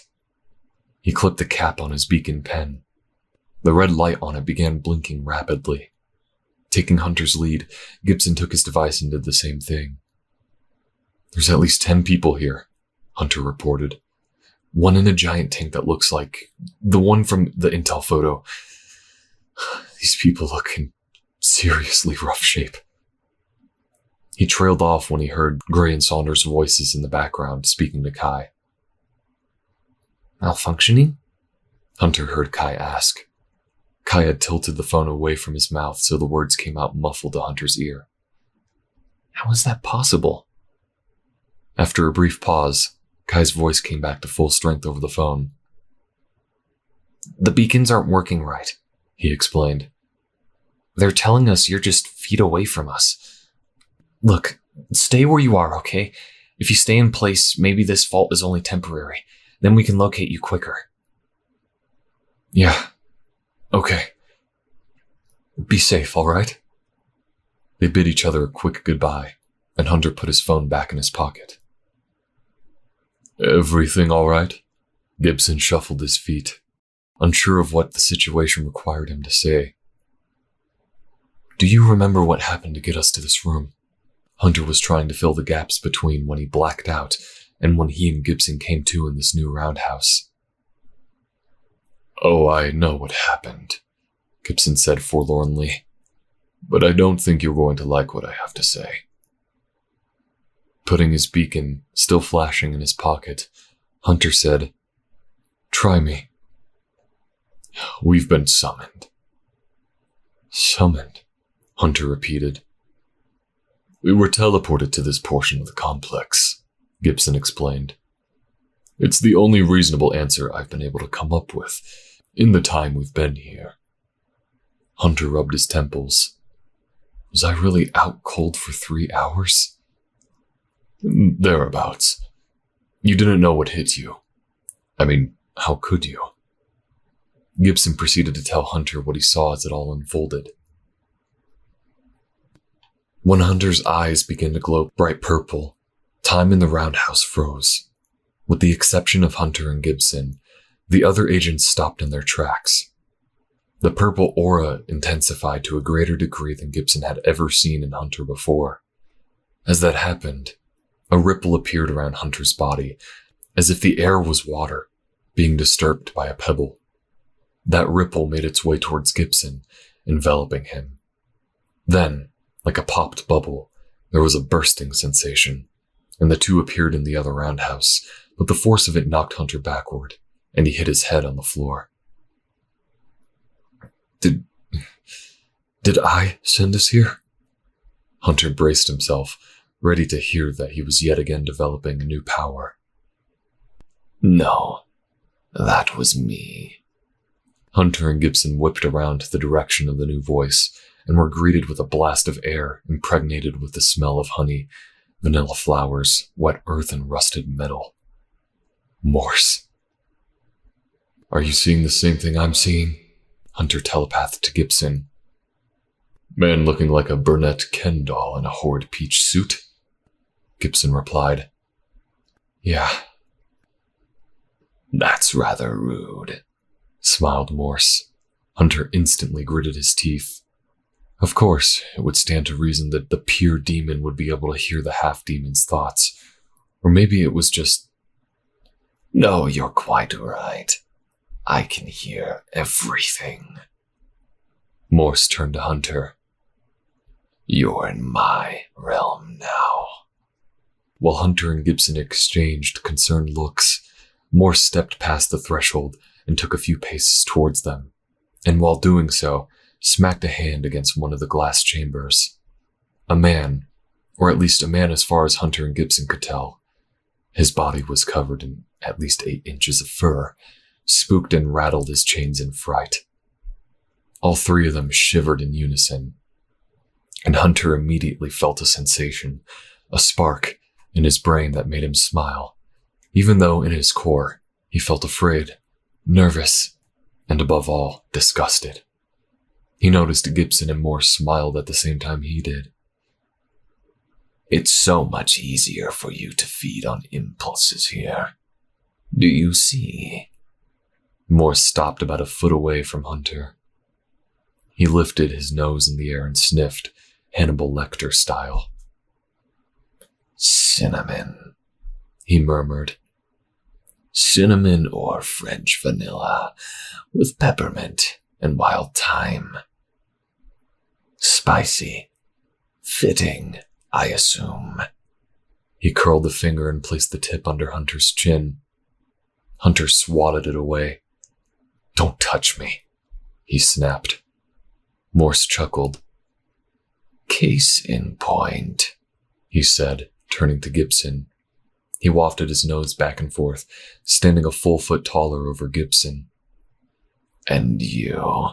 He clipped the cap on his beacon pen. The red light on it began blinking rapidly. Taking Hunter's lead, Gibson took his device and did the same thing. There's at least 10 people here, Hunter reported. One in a giant tank that looks like the one from the intel photo. These people look in seriously rough shape. He trailed off when he heard Gray and Saunders' voices in the background speaking to Kai. Malfunctioning? Hunter heard Kai ask. Kai had tilted the phone away from his mouth so the words came out muffled to Hunter's ear. How is that possible? After a brief pause, Kai's voice came back to full strength over the phone. The beacons aren't working right, he explained. They're telling us you're just feet away from us. Look, stay where you are, okay? If you stay in place, maybe this fault is only temporary. Then we can locate you quicker. Yeah. Okay. Be safe, all right? They bid each other a quick goodbye, and Hunter put his phone back in his pocket. Everything all right? Gibson shuffled his feet, unsure of what the situation required him to say. Do you remember what happened to get us to this room? Hunter was trying to fill the gaps between when he blacked out and when he and Gibson came to in this new roundhouse. Oh, I know what happened, Gibson said forlornly, but I don't think you're going to like what I have to say. Putting his beacon, still flashing in his pocket, Hunter said, Try me. We've been summoned. Summoned, Hunter repeated. We were teleported to this portion of the complex, Gibson explained. It's the only reasonable answer I've been able to come up with in the time we've been here. Hunter rubbed his temples. Was I really out cold for 3 hours? Thereabouts. You didn't know what hit you. I mean, how could you? Gibson proceeded to tell Hunter what he saw as it all unfolded. When Hunter's eyes began to glow bright purple, time in the roundhouse froze. With the exception of Hunter and Gibson, the other agents stopped in their tracks. The purple aura intensified to a greater degree than Gibson had ever seen in Hunter before. As that happened, a ripple appeared around Hunter's body, as if the air was water, being disturbed by a pebble. That ripple made its way towards Gibson, enveloping him. Then, like a popped bubble, there was a bursting sensation, and the two appeared in the other roundhouse, but the force of it knocked Hunter backward, and he hit his head on the floor. Did I send us here? Hunter braced himself, ready to hear that he was yet again developing a new power. No, that was me. Hunter and Gibson whipped around to the direction of the new voice and were greeted with a blast of air impregnated with the smell of honey, vanilla flowers, wet earth, and rusted metal. Morse. Are you seeing the same thing I'm seeing? Hunter telepathed to Gibson. Man looking like a Burnett Ken doll in a horrid peach suit? Gibson replied. Yeah. That's rather rude, smiled Morse. Hunter instantly gritted his teeth. Of course, it would stand to reason that the pure demon would be able to hear the half-demon's thoughts. Or maybe it was just... No, you're quite right. I can hear everything. Morse turned to Hunter. You're in my realm now. While Hunter and Gibson exchanged concerned looks, Morse stepped past the threshold and took a few paces towards them, and while doing so, smacked a hand against one of the glass chambers. A man, or at least a man as far as Hunter and Gibson could tell. His body was covered in at least 8 inches of fur, spooked and rattled his chains in fright. All 3 of them shivered in unison, and Hunter immediately felt a sensation, a spark in his brain that made him smile, even though in his core he felt afraid, nervous, and above all, disgusted. He noticed Gibson and Morse smiled at the same time he did. It's so much easier for you to feed on impulses here. Do you see? Morse stopped about a foot away from Hunter. He lifted his nose in the air and sniffed, Hannibal Lecter style. Cinnamon, he murmured. Cinnamon or French vanilla with peppermint and wild thyme. Spicy. Fitting, I assume. He curled a finger and placed the tip under Hunter's chin. Hunter swatted it away. "Don't touch me," he snapped. Morse chuckled. Case in point, he said, turning to Gibson. He wafted his nose back and forth, standing a full foot taller over Gibson. And you,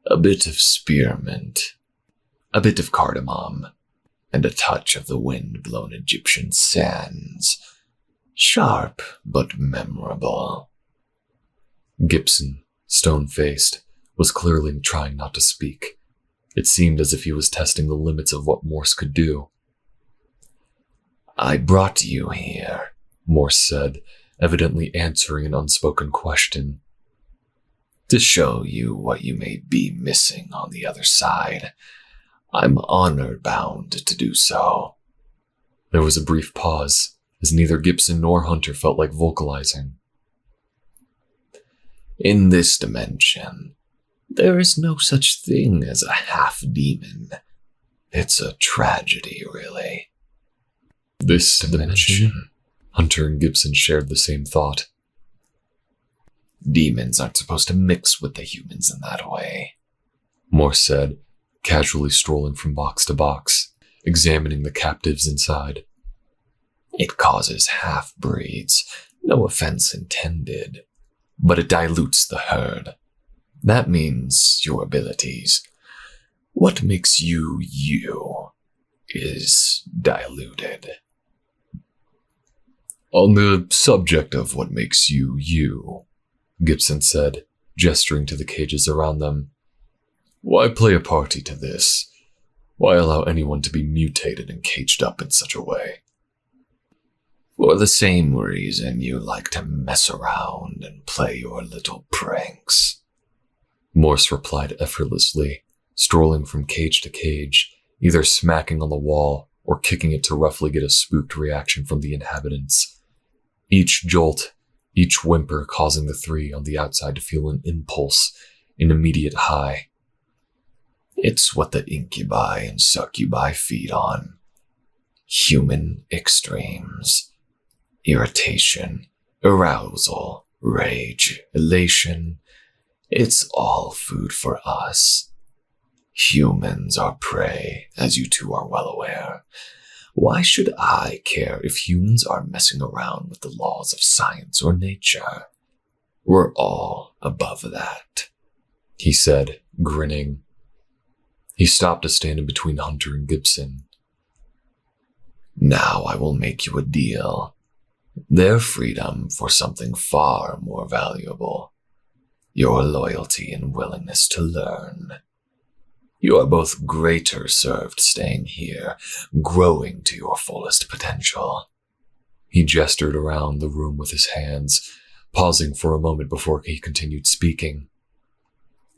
a bit of spearmint, a bit of cardamom, and a touch of the wind-blown Egyptian sands. Sharp, but memorable. Gibson, stone-faced, was clearly trying not to speak. It seemed as if he was testing the limits of what Morse could do. I brought you here, Morse said, evidently answering an unspoken question. To show you what you may be missing on the other side. I'm honor-bound to do so. There was a brief pause, as neither Gibson nor Hunter felt like vocalizing. In this dimension, there is no such thing as a half-demon. It's a tragedy, really. This dimension? Hunter and Gibson shared the same thought. Demons aren't supposed to mix with the humans in that way, Morse said, casually strolling from box to box, examining the captives inside. It causes half-breeds, no offense intended, but it dilutes the herd. That means your abilities. What makes you, you, is diluted. On the subject of what makes you, you, Gibson said, gesturing to the cages around them. Why play a party to this? Why allow anyone to be mutated and caged up in such a way? For the same reason you like to mess around and play your little pranks, Morse replied effortlessly, strolling from cage to cage, either smacking on the wall or kicking it to roughly get a spooked reaction from the inhabitants. Each jolt, each whimper causing the three on the outside to feel an impulse, an immediate high. It's what the incubi and succubi feed on. Human extremes. Irritation, arousal, rage, elation. It's all food for us. Humans are prey, as you two are well aware. Why should I care if humans are messing around with the laws of science or nature? We're all above that, he said, grinning. He stopped to stand in between Hunter and Gibson. Now I will make you a deal. Their freedom for something far more valuable. Your loyalty and willingness to learn. You are both greater served staying here, growing to your fullest potential. He gestured around the room with his hands, pausing for a moment before he continued speaking.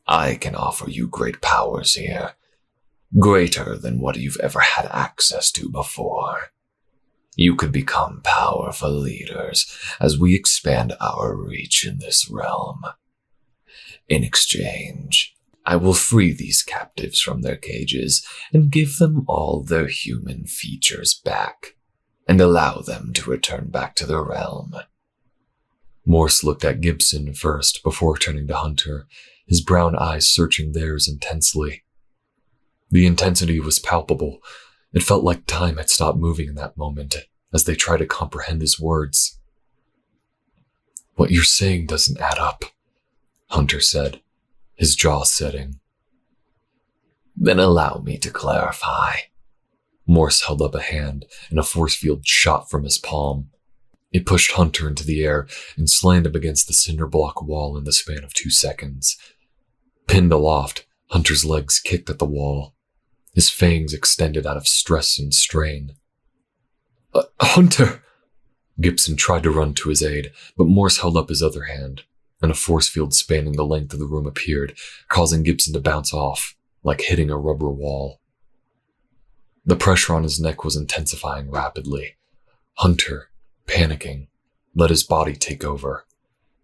I can offer you great powers here, greater than what you've ever had access to before. You could become powerful leaders as we expand our reach in this realm. In exchange, I will free these captives from their cages and give them all their human features back, and allow them to return back to the realm. Morse looked at Gibson first before turning to Hunter, his brown eyes searching theirs intensely. The intensity was palpable. It felt like time had stopped moving in that moment as they tried to comprehend his words. What you're saying doesn't add up, Hunter said, his jaw setting. Then allow me to clarify. Morse held up a hand, and a force field shot from his palm. It pushed Hunter into the air and slammed him against the cinder block wall in the span of 2 seconds. Pinned aloft, Hunter's legs kicked at the wall, his fangs extended out of stress and strain. Hunter! Gibson tried to run to his aid, but Morse held up his other hand, and a force field spanning the length of the room appeared, causing Gibson to bounce off, like hitting a rubber wall. The pressure on his neck was intensifying rapidly. Hunter, panicking, let his body take over.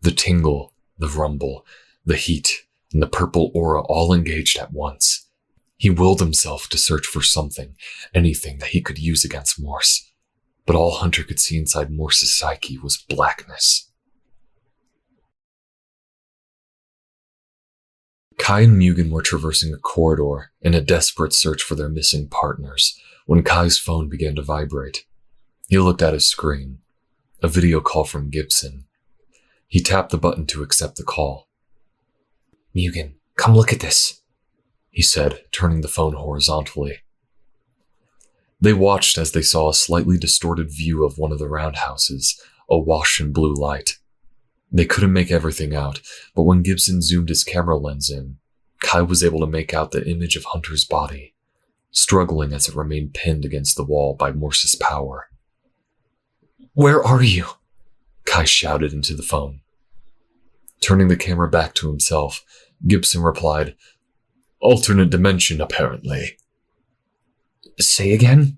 The tingle, the rumble, the heat, and the purple aura all engaged at once. He willed himself to search for something, anything that he could use against Morse. But all Hunter could see inside Morse's psyche was blackness. Kai and Mugen were traversing a corridor in a desperate search for their missing partners when Kai's phone began to vibrate. He looked at his screen. A video call from Gibson. He tapped the button to accept the call. Mugen, come look at this, he said, turning the phone horizontally. They watched as they saw a slightly distorted view of one of the roundhouses, awash in blue light. They couldn't make everything out, but when Gibson zoomed his camera lens in, Kai was able to make out the image of Hunter's body, struggling as it remained pinned against the wall by Morse's power. Where are you? Kai shouted into the phone. Turning the camera back to himself, Gibson replied, Alternate dimension, apparently. Say again?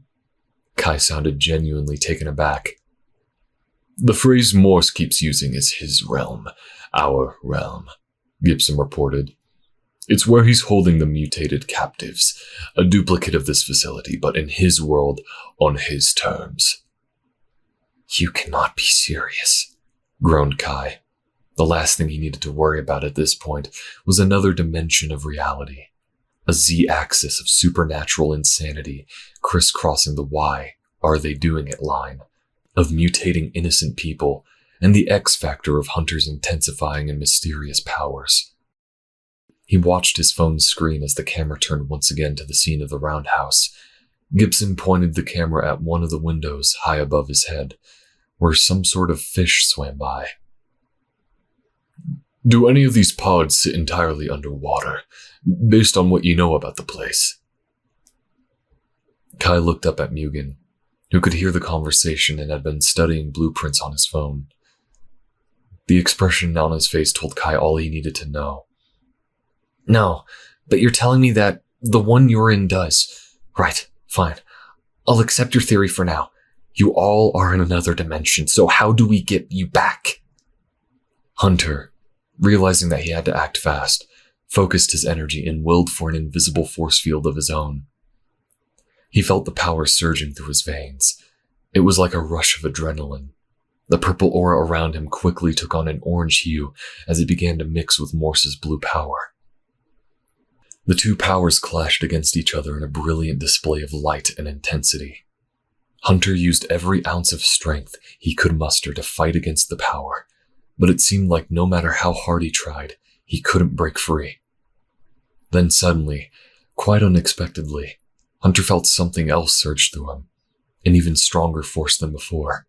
Kai sounded genuinely taken aback. The phrase Morse keeps using is his realm, our realm, Gibson reported. It's where he's holding the mutated captives, a duplicate of this facility, but in his world, on his terms. You cannot be serious, groaned Kai. The last thing he needed to worry about at this point was another dimension of reality. A Z-axis of supernatural insanity crisscrossing the why are they doing it line of mutating innocent people and the X factor of Hunter's intensifying and mysterious powers. He watched his phone's screen as the camera turned once again to the scene of the roundhouse. Gibson pointed the camera at one of the windows high above his head, where some sort of fish swam by. Do any of these pods sit entirely underwater, based on what you know about the place? Kai looked up at Mugen, who could hear the conversation and had been studying blueprints on his phone. The expression on his face told Kai all he needed to know. No, but you're telling me that the one you're in does. Right, fine. I'll accept your theory for now. You all are in another dimension, so how do we get you back? Hunter, realizing that he had to act fast, focused his energy and willed for an invisible force field of his own. He felt the power surging through his veins. It was like a rush of adrenaline. The purple aura around him quickly took on an orange hue as it began to mix with Morse's blue power. The two powers clashed against each other in a brilliant display of light and intensity. Hunter used every ounce of strength he could muster to fight against the power, but it seemed like no matter how hard he tried, he couldn't break free. Then suddenly, quite unexpectedly, Hunter felt something else surge through him, an even stronger force than before.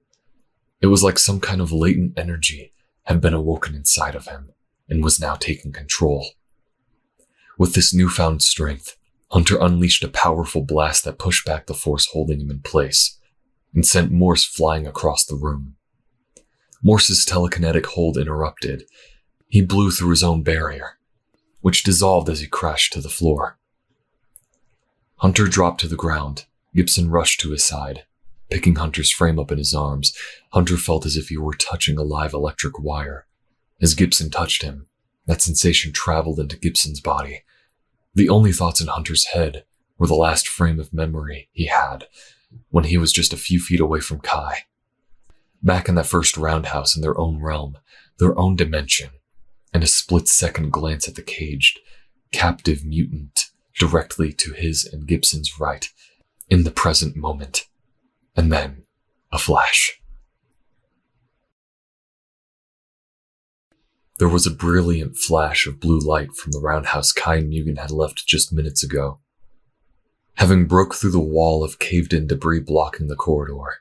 It was like some kind of latent energy had been awoken inside of him and was now taking control. With this newfound strength, Hunter unleashed a powerful blast that pushed back the force holding him in place and sent Morse flying across the room. Morse's telekinetic hold interrupted. He blew through his own barrier, which dissolved as he crashed to the floor. Hunter dropped to the ground. Gibson rushed to his side. Picking Hunter's frame up in his arms, Hunter felt as if he were touching a live electric wire. As Gibson touched him, that sensation traveled into Gibson's body. The only thoughts in Hunter's head were the last frame of memory he had when he was just a few feet away from Kai. Back in that first roundhouse in their own realm, their own dimension, and a split-second glance at the caged, captive mutant directly to his and Gibson's right, in the present moment. And then, a flash. There was a brilliant flash of blue light from the roundhouse Kai and Mugen had left just minutes ago. Having broke through the wall of caved-in debris blocking the corridor,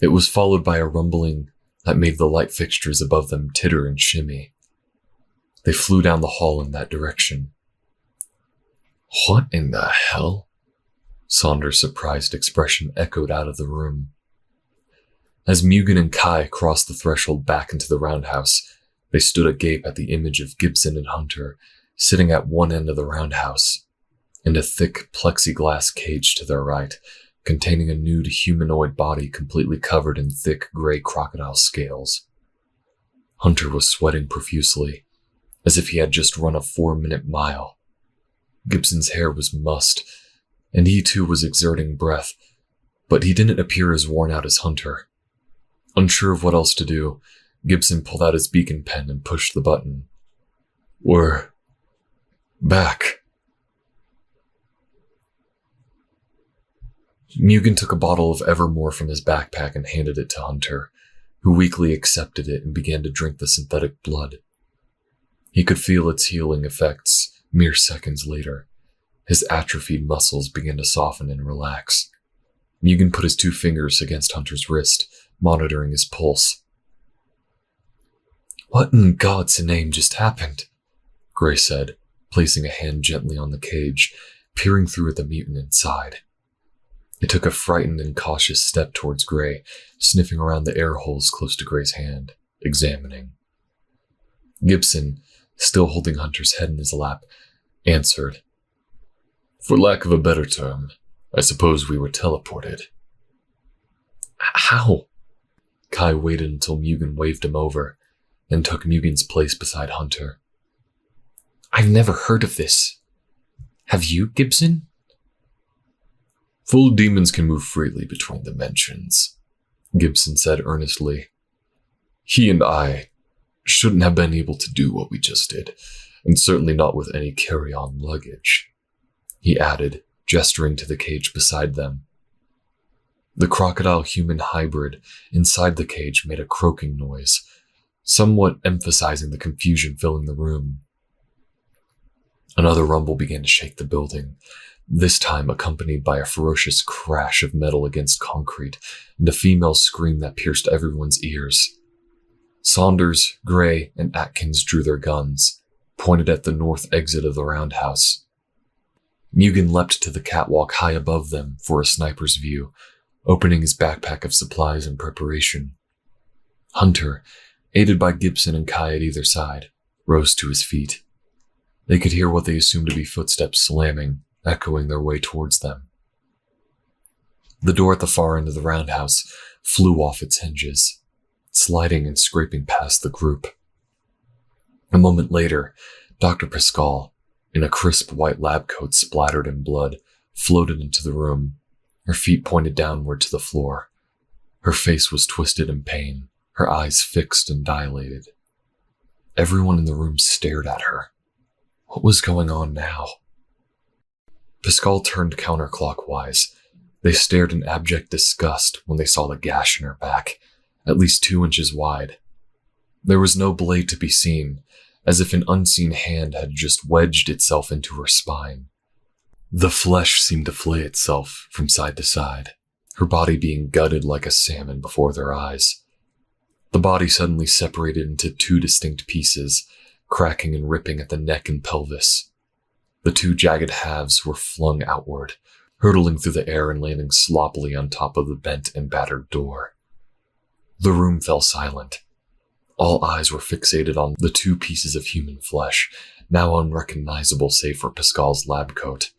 It was followed by a rumbling that made the light fixtures above them titter and shimmy. They flew down the hall in that direction. "What in the hell?" Saunders' surprised expression echoed out of the room. As Mugen and Kai crossed the threshold back into the roundhouse, they stood agape at the image of Gibson and Hunter sitting at one end of the roundhouse, and a thick plexiglass cage to their right, containing a nude humanoid body completely covered in thick gray crocodile scales. Hunter was sweating profusely, as if he had just run a 4-minute mile. Gibson's hair was mussed, and he too was exerting breath, but he didn't appear as worn out as Hunter. Unsure of what else to do, Gibson pulled out his beacon pen and pushed the button. "We're back." Mugen took a bottle of Evermore from his backpack and handed it to Hunter, who weakly accepted it and began to drink the synthetic blood. He could feel its healing effects mere seconds later. His atrophied muscles began to soften and relax. Mugen put his 2 fingers against Hunter's wrist, monitoring his pulse. "What in God's name just happened?" Gray said, placing a hand gently on the cage, peering through at the mutant inside. It took a frightened and cautious step towards Gray, sniffing around the air holes close to Gray's hand, examining. Gibson, still holding Hunter's head in his lap, answered, "For lack of a better term, I suppose we were teleported." "How?" Kai waited until Mugen waved him over, and took Mugen's place beside Hunter. "I've never heard of this. Have you, Gibson?" "Full demons can move freely between dimensions," Gibson said earnestly. "He and I shouldn't have been able to do what we just did, and certainly not with any carry-on luggage," he added, gesturing to the cage beside them. The crocodile-human hybrid inside the cage made a croaking noise, somewhat emphasizing the confusion filling the room. Another rumble began to shake the building, this time accompanied by a ferocious crash of metal against concrete and a female scream that pierced everyone's ears. Saunders, Gray, and Atkins drew their guns, pointed at the north exit of the roundhouse. Mugen leapt to the catwalk high above them for a sniper's view, opening his backpack of supplies in preparation. Hunter, aided by Gibson and Kai at either side, rose to his feet. They could hear what they assumed to be footsteps slamming, echoing their way towards them. The door at the far end of the roundhouse flew off its hinges, sliding and scraping past the group. A moment later, Dr. Pascal, in a crisp white lab coat splattered in blood, floated into the room, her feet pointed downward to the floor. Her face was twisted in pain, her eyes fixed and dilated. Everyone in the room stared at her. What was going on now? Pascal turned counterclockwise. They stared in abject disgust when they saw the gash in her back, at least 2 inches wide. There was no blade to be seen, as if an unseen hand had just wedged itself into her spine. The flesh seemed to flay itself from side to side, her body being gutted like a salmon before their eyes. The body suddenly separated into 2 distinct pieces, cracking and ripping at the neck and pelvis. The 2 jagged halves were flung outward, hurtling through the air and landing sloppily on top of the bent and battered door. The room fell silent. All eyes were fixated on the 2 pieces of human flesh, now unrecognizable save for Pascal's lab coat.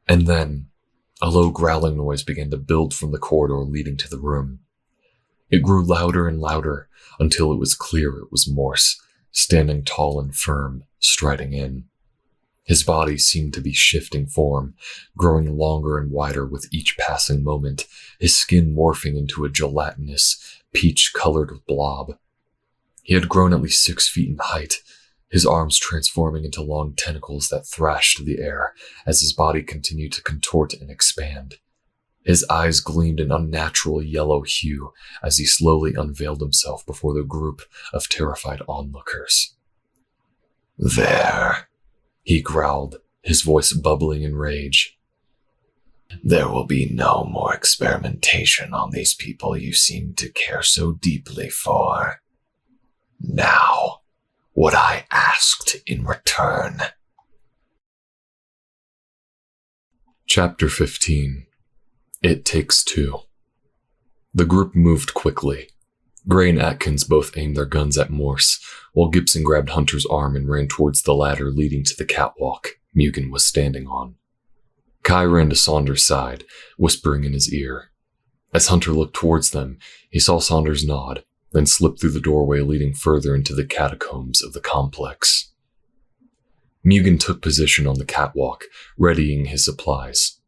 And then, a low growling noise began to build from the corridor leading to the room. It grew louder and louder until it was clear it was Morse, standing tall and firm, striding in. His body seemed to be shifting form, growing longer and wider with each passing moment, his skin morphing into a gelatinous, peach-colored blob. He had grown at least 6 feet in height, his arms transforming into long tentacles that thrashed the air as his body continued to contort and expand. His eyes gleamed an unnatural yellow hue as he slowly unveiled himself before the group of terrified onlookers. "There," he growled, his voice bubbling in rage. There will be no more experimentation on these people you seem to care so deeply for. Now, what I asked in return. Chapter 15. It Takes Two. The group moved quickly. Gray and Atkins both aimed their guns at Morse, while Gibson grabbed Hunter's arm and ran towards the ladder leading to the catwalk Mugen was standing on. Kai ran to Saunders' side, whispering in his ear. As Hunter looked towards them, he saw Saunders nod, then slip through the doorway leading further into the catacombs of the complex. Mugen took position on the catwalk, readying his supplies.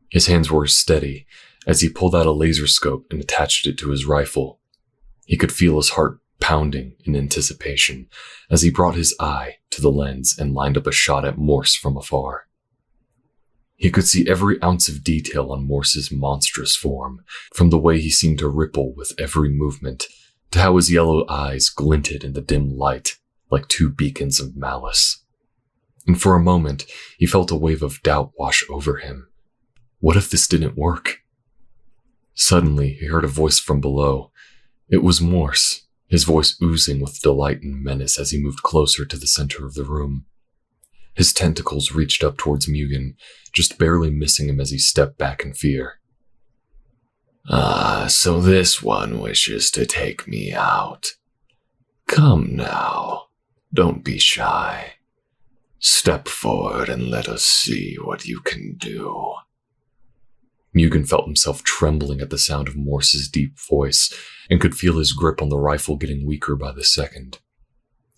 His hands were steady as he pulled out a laser scope and attached it to his rifle. He could feel his heart pounding in anticipation as he brought his eye to the lens and lined up a shot at Morse from afar. He could see every ounce of detail on Morse's monstrous form, from the way he seemed to ripple with every movement, to how his yellow eyes glinted in the dim light like two beacons of malice. And for a moment, he felt a wave of doubt wash over him. What if this didn't work? Suddenly, he heard a voice from below. It was Morse, his voice oozing with delight and menace as he moved closer to the center of the room. His tentacles reached up towards Mugen, just barely missing him as he stepped back in fear. So this one wishes to take me out. Come now, don't be shy. Step forward and let us see what you can do. Mugen felt himself trembling at the sound of Morse's deep voice and could feel his grip on the rifle getting weaker by the second.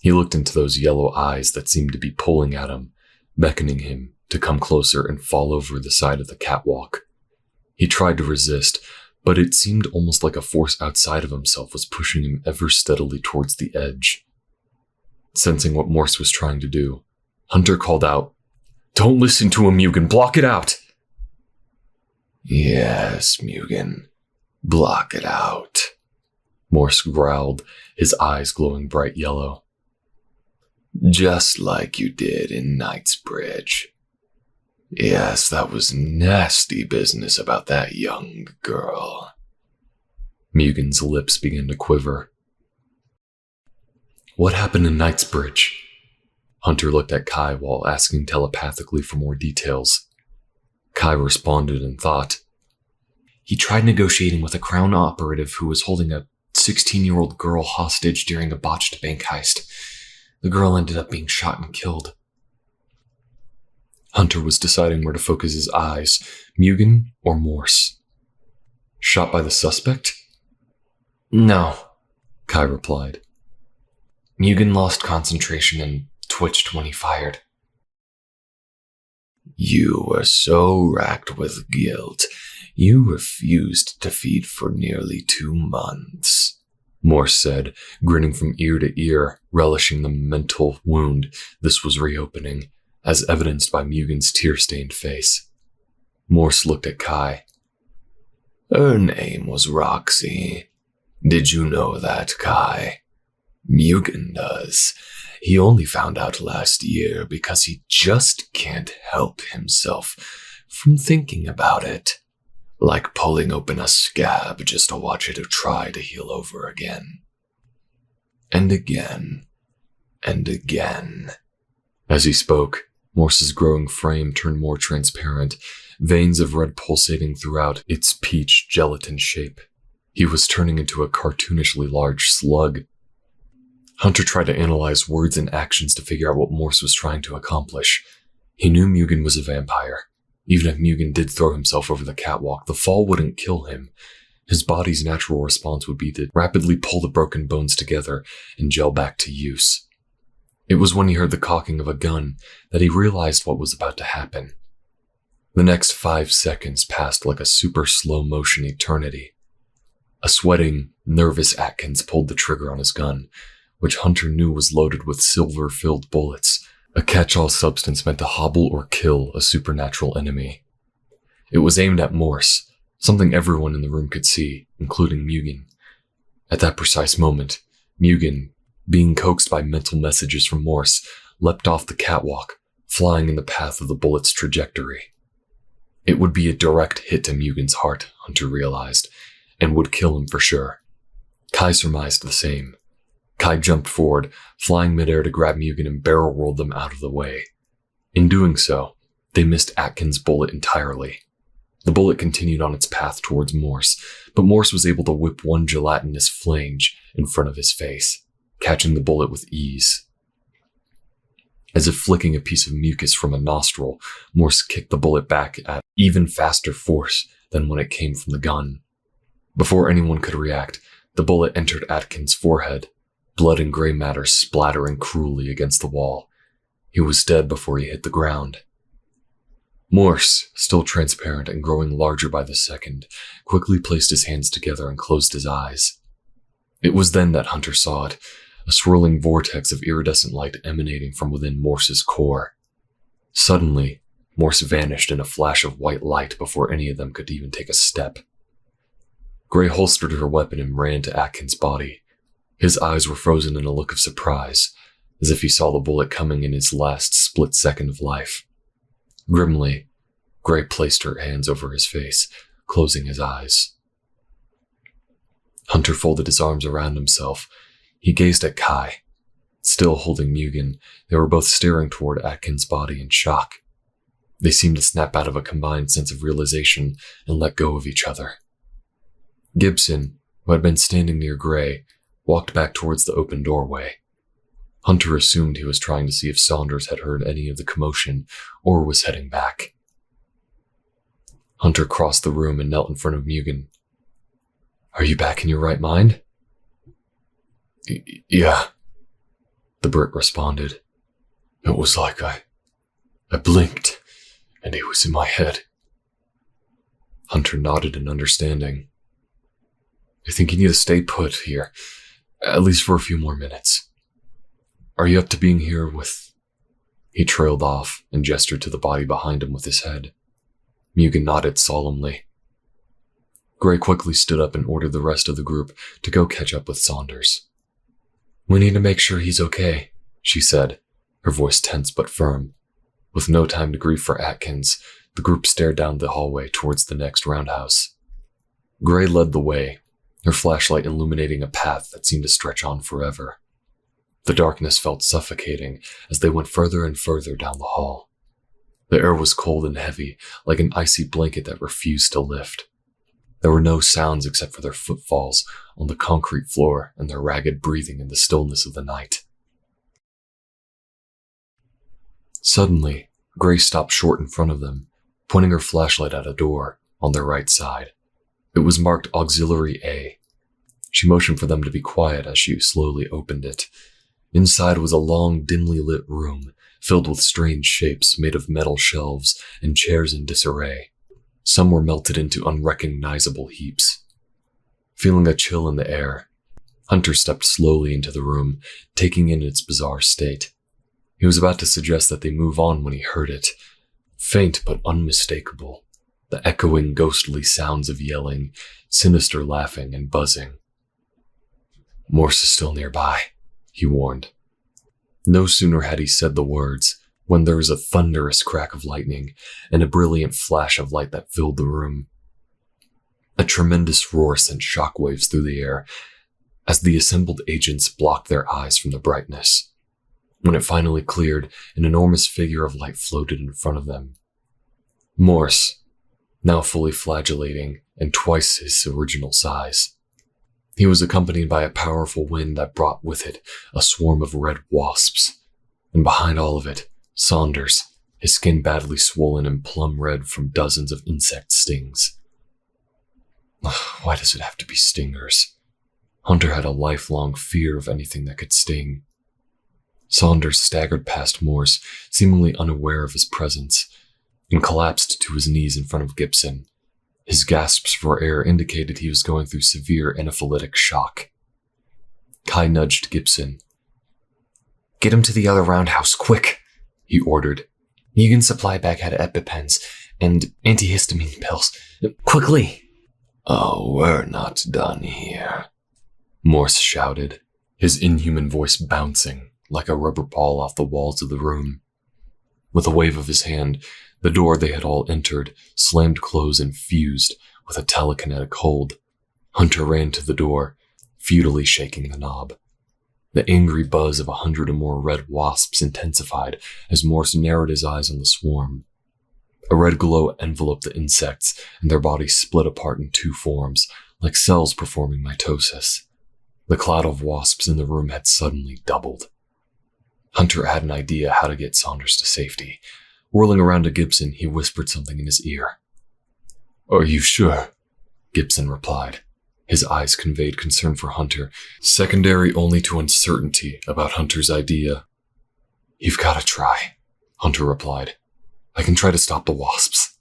He looked into those yellow eyes that seemed to be pulling at him, beckoning him to come closer and fall over the side of the catwalk. He tried to resist, but it seemed almost like a force outside of himself was pushing him ever steadily towards the edge. Sensing what Morse was trying to do, Hunter called out, "Don't listen to him, Mugen, block it out!" Yes, Mugen, block it out, Morse growled, his eyes glowing bright yellow. Just like you did in Knightsbridge. Yes, that was nasty business about that young girl. Mugen's lips began to quiver. What happened in Knightsbridge? Hunter looked at Kai while asking telepathically for more details. Kai responded and thought. He tried negotiating with a crown operative who was holding a 16-year-old girl hostage during a botched bank heist. The girl ended up being shot and killed. Hunter was deciding where to focus his eyes, Mugen or Morse. Shot by the suspect? No, Kai replied. Mugen lost concentration and twitched when he fired. You were so racked with guilt, you refused to feed for nearly 2 months, Morse said, grinning from ear to ear, relishing the mental wound this was reopening, as evidenced by Mugen's tear-stained face. Morse looked at Kai. Her name was Roxy. Did you know that, Kai? Mugen does. He only found out last year because he just can't help himself from thinking about it. Like pulling open a scab just to watch it try to heal over again. And again. And again. As he spoke, Morse's growing frame turned more transparent, veins of red pulsating throughout its peach gelatin shape. He was turning into a cartoonishly large slug. Hunter tried to analyze words and actions to figure out what Morse was trying to accomplish. He knew Mugen was a vampire. Even if Mugen did throw himself over the catwalk, the fall wouldn't kill him. His body's natural response would be to rapidly pull the broken bones together and gel back to use. It was when he heard the cocking of a gun that he realized what was about to happen. The next 5 seconds passed like a super slow-motion eternity. A sweating, nervous Atkins pulled the trigger on his gun, which Hunter knew was loaded with silver-filled bullets, a catch-all substance meant to hobble or kill a supernatural enemy. It was aimed at Morse, something everyone in the room could see, including Mugen. At that precise moment, Mugen, being coaxed by mental messages from Morse, leapt off the catwalk, flying in the path of the bullet's trajectory. It would be a direct hit to Mugen's heart, Hunter realized, and would kill him for sure. Kai surmised the same. Kai jumped forward, flying midair to grab Mugen and barrel rolled them out of the way. In doing so, they missed Atkins' bullet entirely. The bullet continued on its path towards Morse, but Morse was able to whip one gelatinous flange in front of his face, catching the bullet with ease. As if flicking a piece of mucus from a nostril, Morse kicked the bullet back at even faster force than when it came from the gun. Before anyone could react, the bullet entered Atkins' forehead, blood and gray matter splattering cruelly against the wall. He was dead before he hit the ground. Morse, still transparent and growing larger by the second, quickly placed his hands together and closed his eyes. It was then that Hunter saw it, a swirling vortex of iridescent light emanating from within Morse's core. Suddenly, Morse vanished in a flash of white light before any of them could even take a step. Gray holstered her weapon and ran to Atkins' body. His eyes were frozen in a look of surprise, as if he saw the bullet coming in his last split second of life. Grimly, Gray placed her hands over his face, closing his eyes. Hunter folded his arms around himself. He gazed at Kai. Still holding Mugen, they were both staring toward Atkins' body in shock. They seemed to snap out of a combined sense of realization and let go of each other. Gibson, who had been standing near Gray, walked back towards the open doorway. Hunter assumed he was trying to see if Saunders had heard any of the commotion or was heading back. Hunter crossed the room and knelt in front of Mugen. "Are you back in your right mind?" Yeah, the Brit responded. it was like I blinked and he was in my head. Hunter nodded in understanding. "I think you need to stay put here, at least for a few more minutes. Are you up to being here with..." He trailed off and gestured to the body behind him with his head. Mugen nodded solemnly. Gray quickly stood up and ordered the rest of the group to go catch up with Saunders. "We need to make sure he's okay," she said, her voice tense but firm. With no time to grieve for Atkins, the group stared down the hallway towards the next roundhouse. Gray led the way, her flashlight illuminating a path that seemed to stretch on forever. The darkness felt suffocating as they went further and further down the hall. The air was cold and heavy, like an icy blanket that refused to lift. There were no sounds except for their footfalls on the concrete floor and their ragged breathing in the stillness of the night. Suddenly, Gray stopped short in front of them, pointing her flashlight at a door on their right side. It was marked Auxiliary A. She motioned for them to be quiet as she slowly opened it. Inside was a long, dimly lit room, filled with strange shapes made of metal shelves and chairs in disarray. Some were melted into unrecognizable heaps. Feeling a chill in the air, Hunter stepped slowly into the room, taking in its bizarre state. He was about to suggest that they move on when he heard it. Faint but unmistakable, the echoing ghostly sounds of yelling, sinister laughing, and buzzing. "Morse is still nearby," he warned. No sooner had he said the words when there was a thunderous crack of lightning and a brilliant flash of light that filled the room. A tremendous roar sent shockwaves through the air as the assembled agents blocked their eyes from the brightness. When it finally cleared, an enormous figure of light floated in front of them. Morse, now fully flagellating and twice his original size. He was accompanied by a powerful wind that brought with it a swarm of red wasps. And behind all of it, Saunders, his skin badly swollen and plum red from dozens of insect stings. Why does it have to be stingers? Hunter had a lifelong fear of anything that could sting. Saunders staggered past Morse, seemingly unaware of his presence, and collapsed to his knees in front of Gibson. His gasps for air indicated he was going through severe anaphylactic shock. Kai nudged Gibson. "Get him to the other roundhouse, quick," he ordered. "Mugen's supply bag had EpiPens and antihistamine pills. Quickly!" "Oh, we're not done here," Morse shouted, his inhuman voice bouncing like a rubber ball off the walls of the room. With a wave of his hand, the door they had all entered slammed close and fused with a telekinetic hold. Hunter ran to the door, futilely shaking the knob. The angry buzz of 100 or more red wasps intensified as Morse narrowed his eyes on the swarm. A red glow enveloped the insects, and their bodies split apart in two forms, like cells performing mitosis. The cloud of wasps in the room had suddenly doubled. Hunter had an idea how to get Saunders to safety. Whirling around to Gibson, he whispered something in his ear. "Are you sure?" Gibson replied. His eyes conveyed concern for Hunter, secondary only to uncertainty about Hunter's idea. "You've got to try," Hunter replied. "I can try to stop the wasps."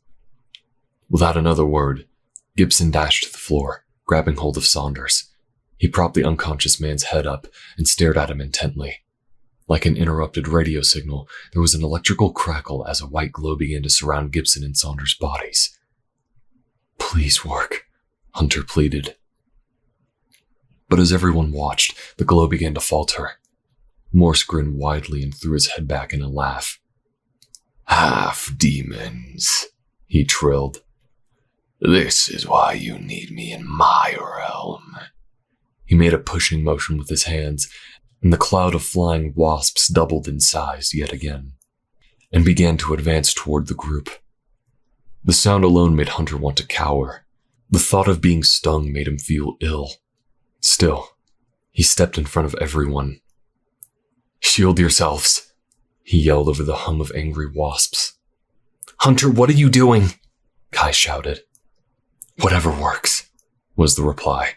Without another word, Gibson dashed to the floor, grabbing hold of Saunders. He propped the unconscious man's head up and stared at him intently. Like an interrupted radio signal, there was an electrical crackle as a white glow began to surround Gibson and Saunders' bodies. "Please work," Hunter pleaded. But as everyone watched, the glow began to falter. Morse grinned widely and threw his head back in a laugh. "Half demons," he trilled. "This is why you need me in my realm." He made a pushing motion with his hands, and the cloud of flying wasps doubled in size yet again, and began to advance toward the group. The sound alone made Hunter want to cower. The thought of being stung made him feel ill. Still, he stepped in front of everyone. "Shield yourselves," he yelled over the hum of angry wasps. "Hunter, what are you doing?" Kai shouted. "Whatever works," was the reply.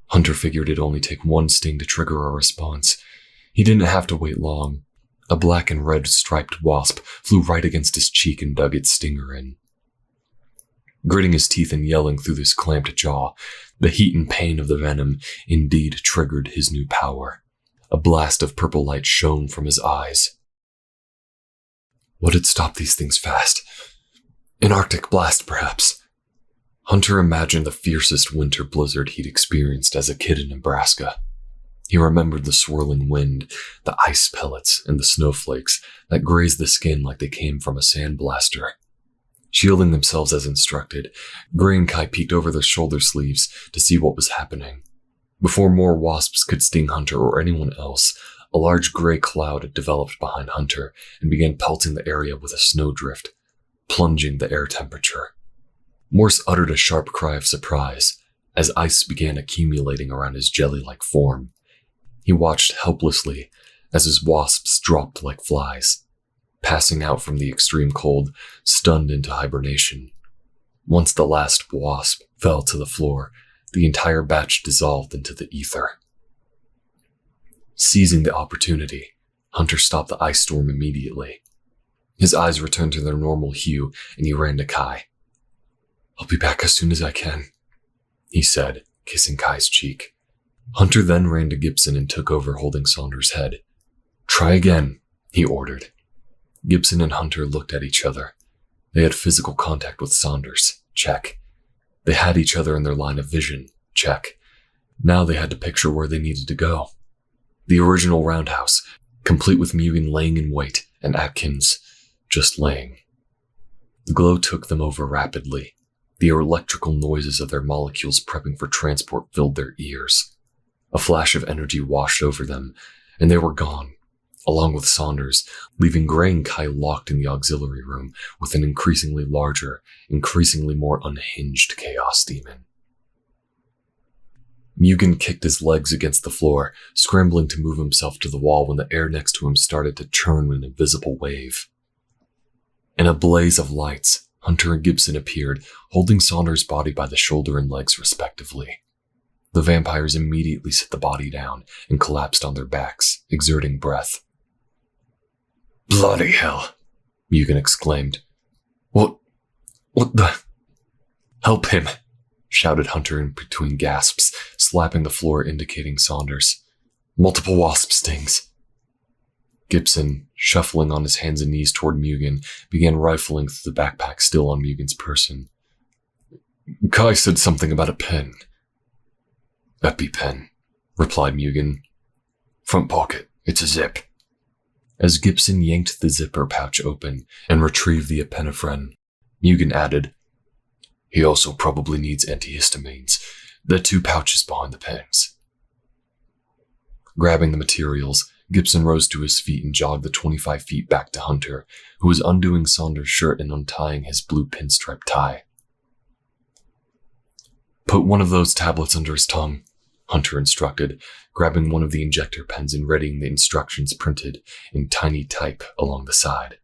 Hunter figured it'd only take one sting to trigger a response. He didn't have to wait long. A black and red striped wasp flew right against his cheek and dug its stinger in. Gritting his teeth and yelling through his clamped jaw, the heat and pain of the venom indeed triggered his new power. A blast of purple light shone from his eyes. What had stopped these things fast? An Arctic blast, perhaps? Hunter imagined the fiercest winter blizzard he'd experienced as a kid in Nebraska. He remembered the swirling wind, the ice pellets, and the snowflakes that grazed the skin like they came from a sandblaster. Shielding themselves as instructed, Gray and Kai peeked over their shoulder sleeves to see what was happening. Before more wasps could sting Hunter or anyone else, a large gray cloud had developed behind Hunter and began pelting the area with a snowdrift, plunging the air temperature. Morse uttered a sharp cry of surprise as ice began accumulating around his jelly-like form. He watched helplessly as his wasps dropped like flies, passing out from the extreme cold, stunned into hibernation. Once the last wasp fell to the floor, the entire batch dissolved into the ether. Seizing the opportunity, Hunter stopped the ice storm immediately. His eyes returned to their normal hue, and he ran to Kai. "I'll be back as soon as I can," he said, kissing Kai's cheek. Hunter then ran to Gibson and took over holding Saunders' head. "Try again," he ordered. Gibson and Hunter looked at each other. They had physical contact with Saunders. Check. They had each other in their line of vision. Check. Now they had to picture where they needed to go. The original roundhouse, complete with Mugen laying in wait and Atkins just laying. The glow took them over rapidly. The electrical noises of their molecules prepping for transport filled their ears. A flash of energy washed over them, and they were gone, along with Saunders, leaving Gray and Kai locked in the auxiliary room with an increasingly larger, increasingly more unhinged chaos demon. Mugen kicked his legs against the floor, scrambling to move himself to the wall when the air next to him started to churn in an invisible wave. In a blaze of lights, Hunter and Gibson appeared, holding Saunders' body by the shoulder and legs respectively. The vampires immediately set the body down and collapsed on their backs, exerting breath. "Bloody hell," Mugen exclaimed. What the? "Help him," shouted Hunter in between gasps, slapping the floor indicating Saunders. "Multiple wasp stings." Gibson, shuffling on his hands and knees toward Mugen, began rifling through the backpack still on Mugen's person. "Kai said something about a pen." "EpiPen," replied Mugen. "Front pocket, it's a zip." As Gibson yanked the zipper pouch open and retrieved the epinephrine, Mugen added, "He also probably needs antihistamines. The 2 pouches behind the pens." Grabbing the materials, Gibson rose to his feet and jogged the 25 feet back to Hunter, who was undoing Saunders' shirt and untying his blue pinstripe tie. "Put one of those tablets under his tongue," Hunter instructed, grabbing one of the injector pens and readying the instructions printed in tiny type along the side.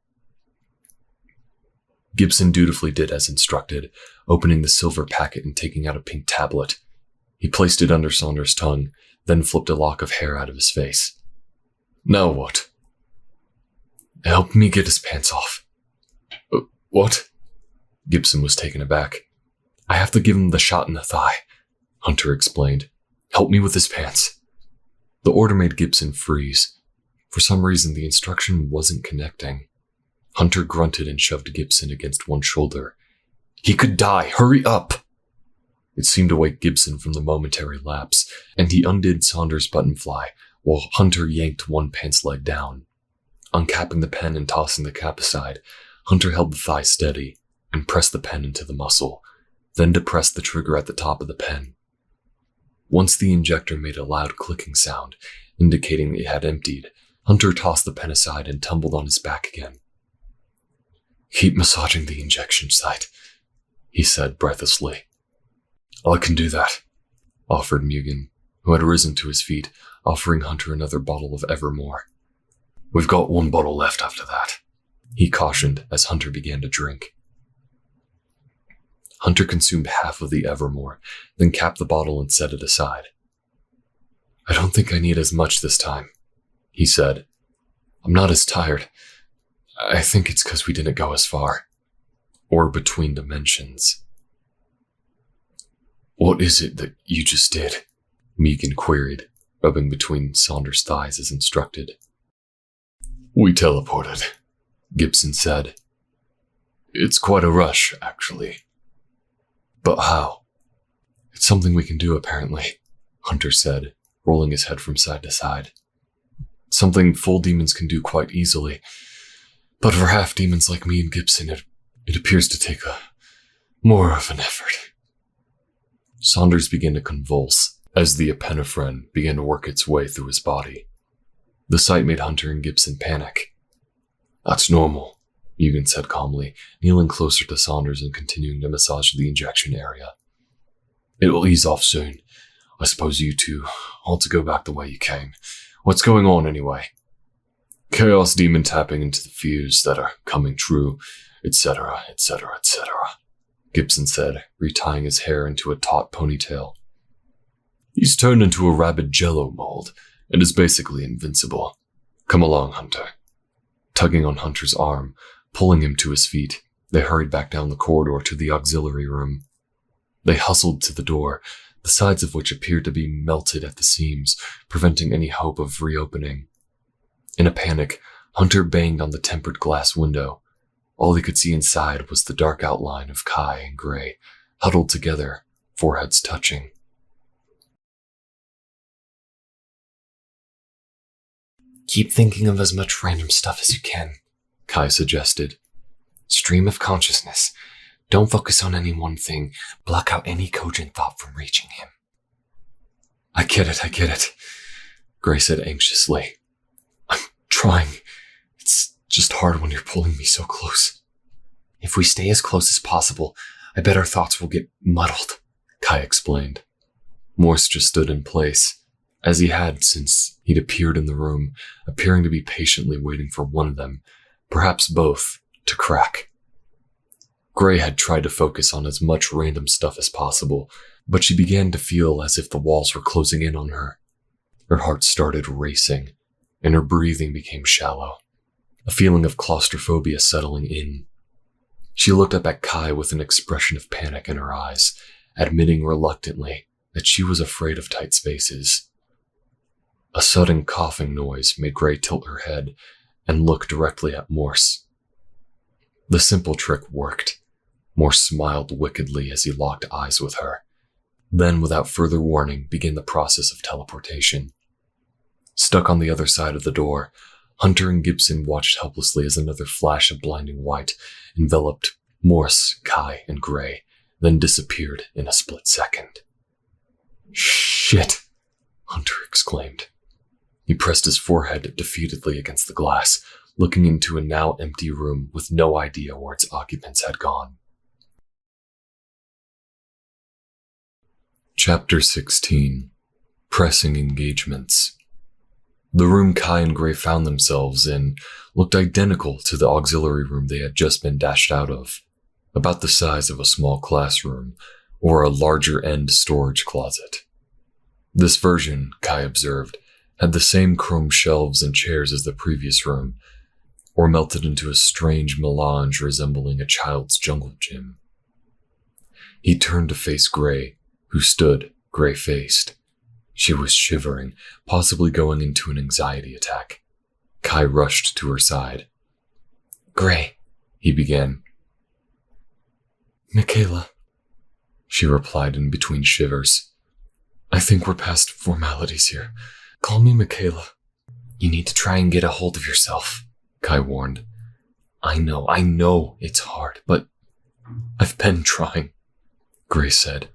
Gibson dutifully did as instructed, opening the silver packet and taking out a pink tablet. He placed it under Saunders' tongue, then flipped a lock of hair out of his face. "Now what?" "Help me get his pants off." What?" Gibson was taken aback. "I have to give him the shot in the thigh," Hunter explained. "Help me with his pants." The order made Gibson freeze. For some reason, the instruction wasn't connecting. Hunter grunted and shoved Gibson against one shoulder. "He could die! Hurry up!" It seemed to wake Gibson from the momentary lapse, and he undid Saunders' buttonfly, while Hunter yanked one pants leg down. Uncapping the pen and tossing the cap aside, Hunter held the thigh steady and pressed the pen into the muscle, then depressed the trigger at the top of the pen. Once the injector made a loud clicking sound, indicating it had emptied, Hunter tossed the pen aside and tumbled on his back again. "Keep massaging the injection site," he said breathlessly. "I can do that," offered Mugen, who had risen to his feet, offering Hunter another bottle of Evermore. "We've got 1 bottle left after that," he cautioned as Hunter began to drink. Hunter consumed half of the Evermore, then capped the bottle and set it aside. "I don't think I need as much this time," he said. "I'm not as tired. I think it's because we didn't go as far. Or between dimensions." "What is it that you just did?" Mugen queried, rubbing between Saunders' thighs as instructed. "We teleported," Gibson said. "It's quite a rush, actually." "But how?" "It's something we can do, apparently," Hunter said, rolling his head from side to side. "Something full demons can do quite easily. But for half demons like me and Gibson, it appears to take more of an effort." Saunders began to convulse as the epinephrine began to work its way through his body. The sight made Hunter and Gibson panic. "That's normal," Mugen said calmly, kneeling closer to Saunders and continuing to massage the injection area. "It'll ease off soon. I suppose you two ought to go back the way you came. What's going on anyway?" "Chaos demon tapping into the fears that are coming true, etc., etc., etc., Gibson said, retying his hair into a taut ponytail. "He's turned into a rabid jello mold and is basically invincible. Come along, Hunter." Tugging on Hunter's arm, pulling him to his feet, they hurried back down the corridor to the auxiliary room. They hustled to the door, the sides of which appeared to be melted at the seams, preventing any hope of reopening. In a panic, Hunter banged on the tempered glass window. All he could see inside was the dark outline of Kai and Gray, huddled together, foreheads touching. "Keep thinking of as much random stuff as you can," Kai suggested. "Stream of consciousness. Don't focus on any one thing. Block out any cogent thought from reaching him." I get it, Gray said anxiously. "I'm trying. It's just hard when you're pulling me so close." "If we stay as close as possible, I bet our thoughts will get muddled," Kai explained. Morse just stood in place, as he had since he'd appeared in the room, appearing to be patiently waiting for one of them, perhaps both, to crack. Gray had tried to focus on as much random stuff as possible, but she began to feel as if the walls were closing in on her. Her heart started racing, and her breathing became shallow, a feeling of claustrophobia settling in. She looked up at Kai with an expression of panic in her eyes, admitting reluctantly that she was afraid of tight spaces. A sudden coughing noise made Gray tilt her head and look directly at Morse. The simple trick worked. Morse smiled wickedly as he locked eyes with her, then without further warning began the process of teleportation. Stuck on the other side of the door, Hunter and Gibson watched helplessly as another flash of blinding white enveloped Morse, Kai, and Gray, then disappeared in a split second. "Shit!" Hunter exclaimed. He pressed his forehead defeatedly against the glass, looking into a now empty room with no idea where its occupants had gone. Chapter 16. Pressing Engagements. The room Kai and Gray found themselves in looked identical to the auxiliary room they had just been dashed out of, about the size of a small classroom or a larger end storage closet. This version, Kai observed, had the same chrome shelves and chairs as the previous room, or melted into a strange melange resembling a child's jungle gym. He turned to face Gray, who stood gray-faced. She was shivering, possibly going into an anxiety attack. Kai rushed to her side. "Gray," he began. "Michaela," she replied in between shivers. "I think we're past formalities here. Call me Michaela." "You need to try and get a hold of yourself," Kai warned. I know it's hard, but "I've been trying," Gray said.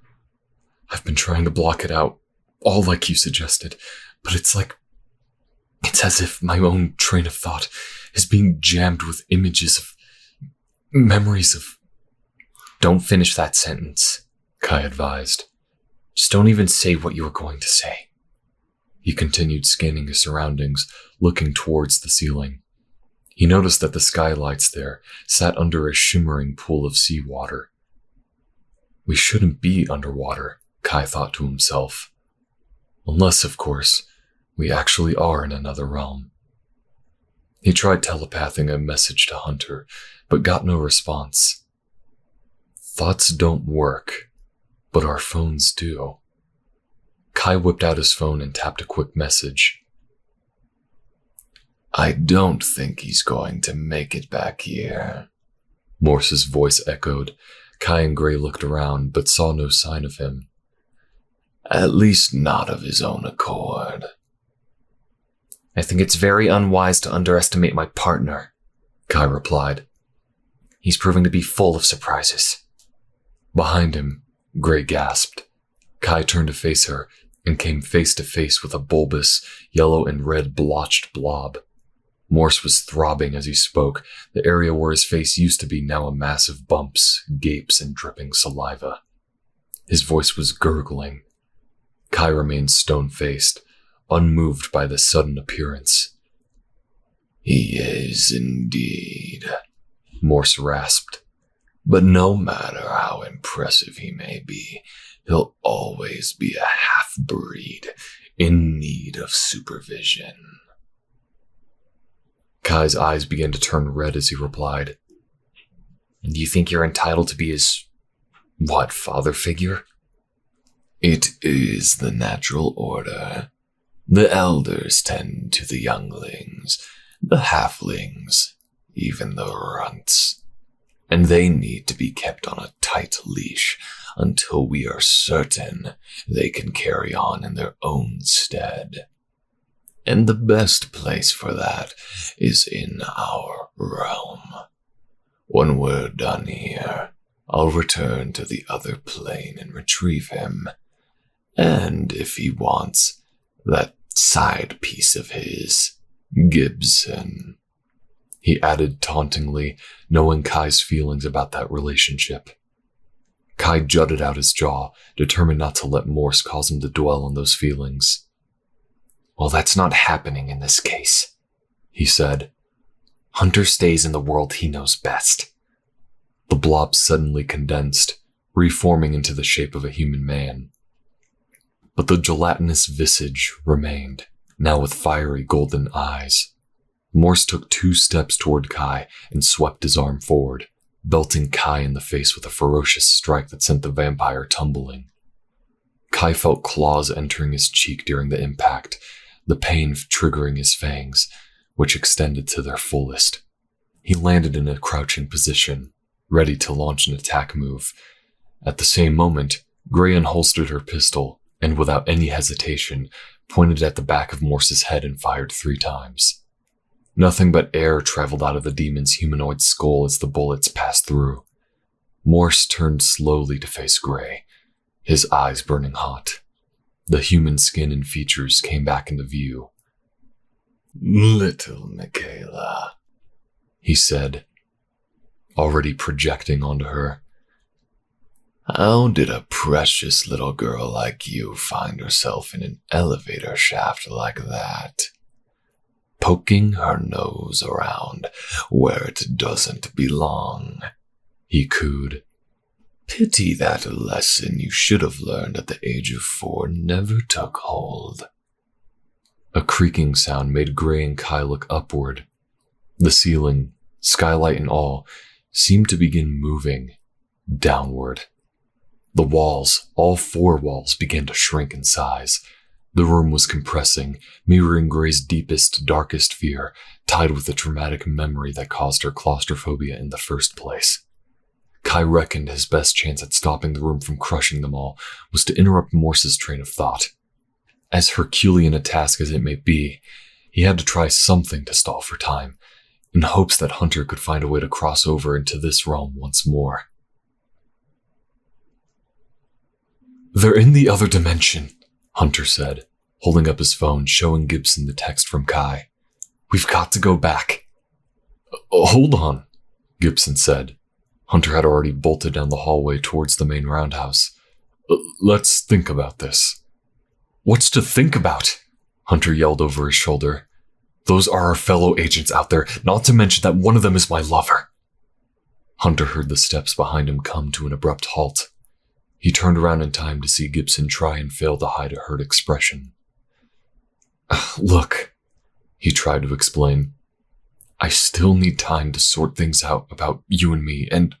"I've been trying to block it out, all like you suggested, but it's as if my own train of thought is being jammed with memories of... Don't finish that sentence," Kai advised. "Just don't even say what you were going to say." He continued scanning his surroundings, looking towards the ceiling. He noticed that the skylights there sat under a shimmering pool of seawater. We shouldn't be underwater, Kai thought to himself. Unless, of course, we actually are in another realm. He tried telepathing a message to Hunter, but got no response. Thoughts don't work, but our phones do. Kai whipped out his phone and tapped a quick message. "I don't think he's going to make it back here," Morse's voice echoed. Kai and Gray looked around, but saw no sign of him. "At least not of his own accord." "I think it's very unwise to underestimate my partner," Kai replied. "He's proving to be full of surprises." Behind him, Gray gasped. Kai turned to face her and came face to face with a bulbous, yellow and red blotched blob. Morse was throbbing as he spoke, the area where his face used to be now a mass of bumps, gapes, and dripping saliva. His voice was gurgling. Kai remained stone-faced, unmoved by this sudden appearance. "He is indeed," Morse rasped. "But no matter how impressive he may be, he'll always be a half-breed in need of supervision." Kai's eyes began to turn red as he replied. "And you think you're entitled to be his, father figure?" "It is the natural order. The elders tend to the younglings, the halflings, even the runts. And they need to be kept on a tight leash until we are certain they can carry on in their own stead. And the best place for that is in our realm. When we're done here, I'll return to the other plane and retrieve him. And if he wants that side piece of his, Gibson," he added tauntingly, knowing Kai's feelings about that relationship. Kai jutted out his jaw, determined not to let Morse cause him to dwell on those feelings. "Well, that's not happening in this case," he said. "Hunter stays in the world he knows best." The blob suddenly condensed, reforming into the shape of a human man. But the gelatinous visage remained, now with fiery golden eyes. Morse took 2 steps toward Kai and swept his arm forward, belting Kai in the face with a ferocious strike that sent the vampire tumbling. Kai felt claws entering his cheek during the impact, the pain triggering his fangs, which extended to their fullest. He landed in a crouching position, ready to launch an attack move. At the same moment, Gray unholstered her pistol and, without any hesitation, pointed at the back of Morse's head and fired 3 times. Nothing but air traveled out of the demon's humanoid skull as the bullets passed through. Morse turned slowly to face Gray, his eyes burning hot. The human skin and features came back into view. "Little Michaela," he said, already projecting onto her. "How did a precious little girl like you find herself in an elevator shaft like that? Poking her nose around where it doesn't belong," he cooed. "Pity that lesson you should have learned at the age of 4 never took hold." A creaking sound made Gray and Kai look upward. The ceiling, skylight and all, seemed to begin moving downward. The walls, all 4 walls, began to shrink in size. The room was compressing, mirroring Gray's deepest, darkest fear, tied with the traumatic memory that caused her claustrophobia in the first place. Kai reckoned his best chance at stopping the room from crushing them all was to interrupt Morse's train of thought. As Herculean a task as it may be, he had to try something to stall for time, in hopes that Hunter could find a way to cross over into this realm once more. "They're in the other dimension," Hunter said, holding up his phone, showing Gibson the text from Kai. "We've got to go back." "Hold on," Gibson said. Hunter had already bolted down the hallway towards the main roundhouse. "Let's think about this." "What's to think about?" Hunter yelled over his shoulder. "Those are our fellow agents out there, not to mention that one of them is my lover." Hunter heard the steps behind him come to an abrupt halt. He turned around in time to see Gibson try and fail to hide a hurt expression. "Look," he tried to explain. "I still need time to sort things out about you and me, and—"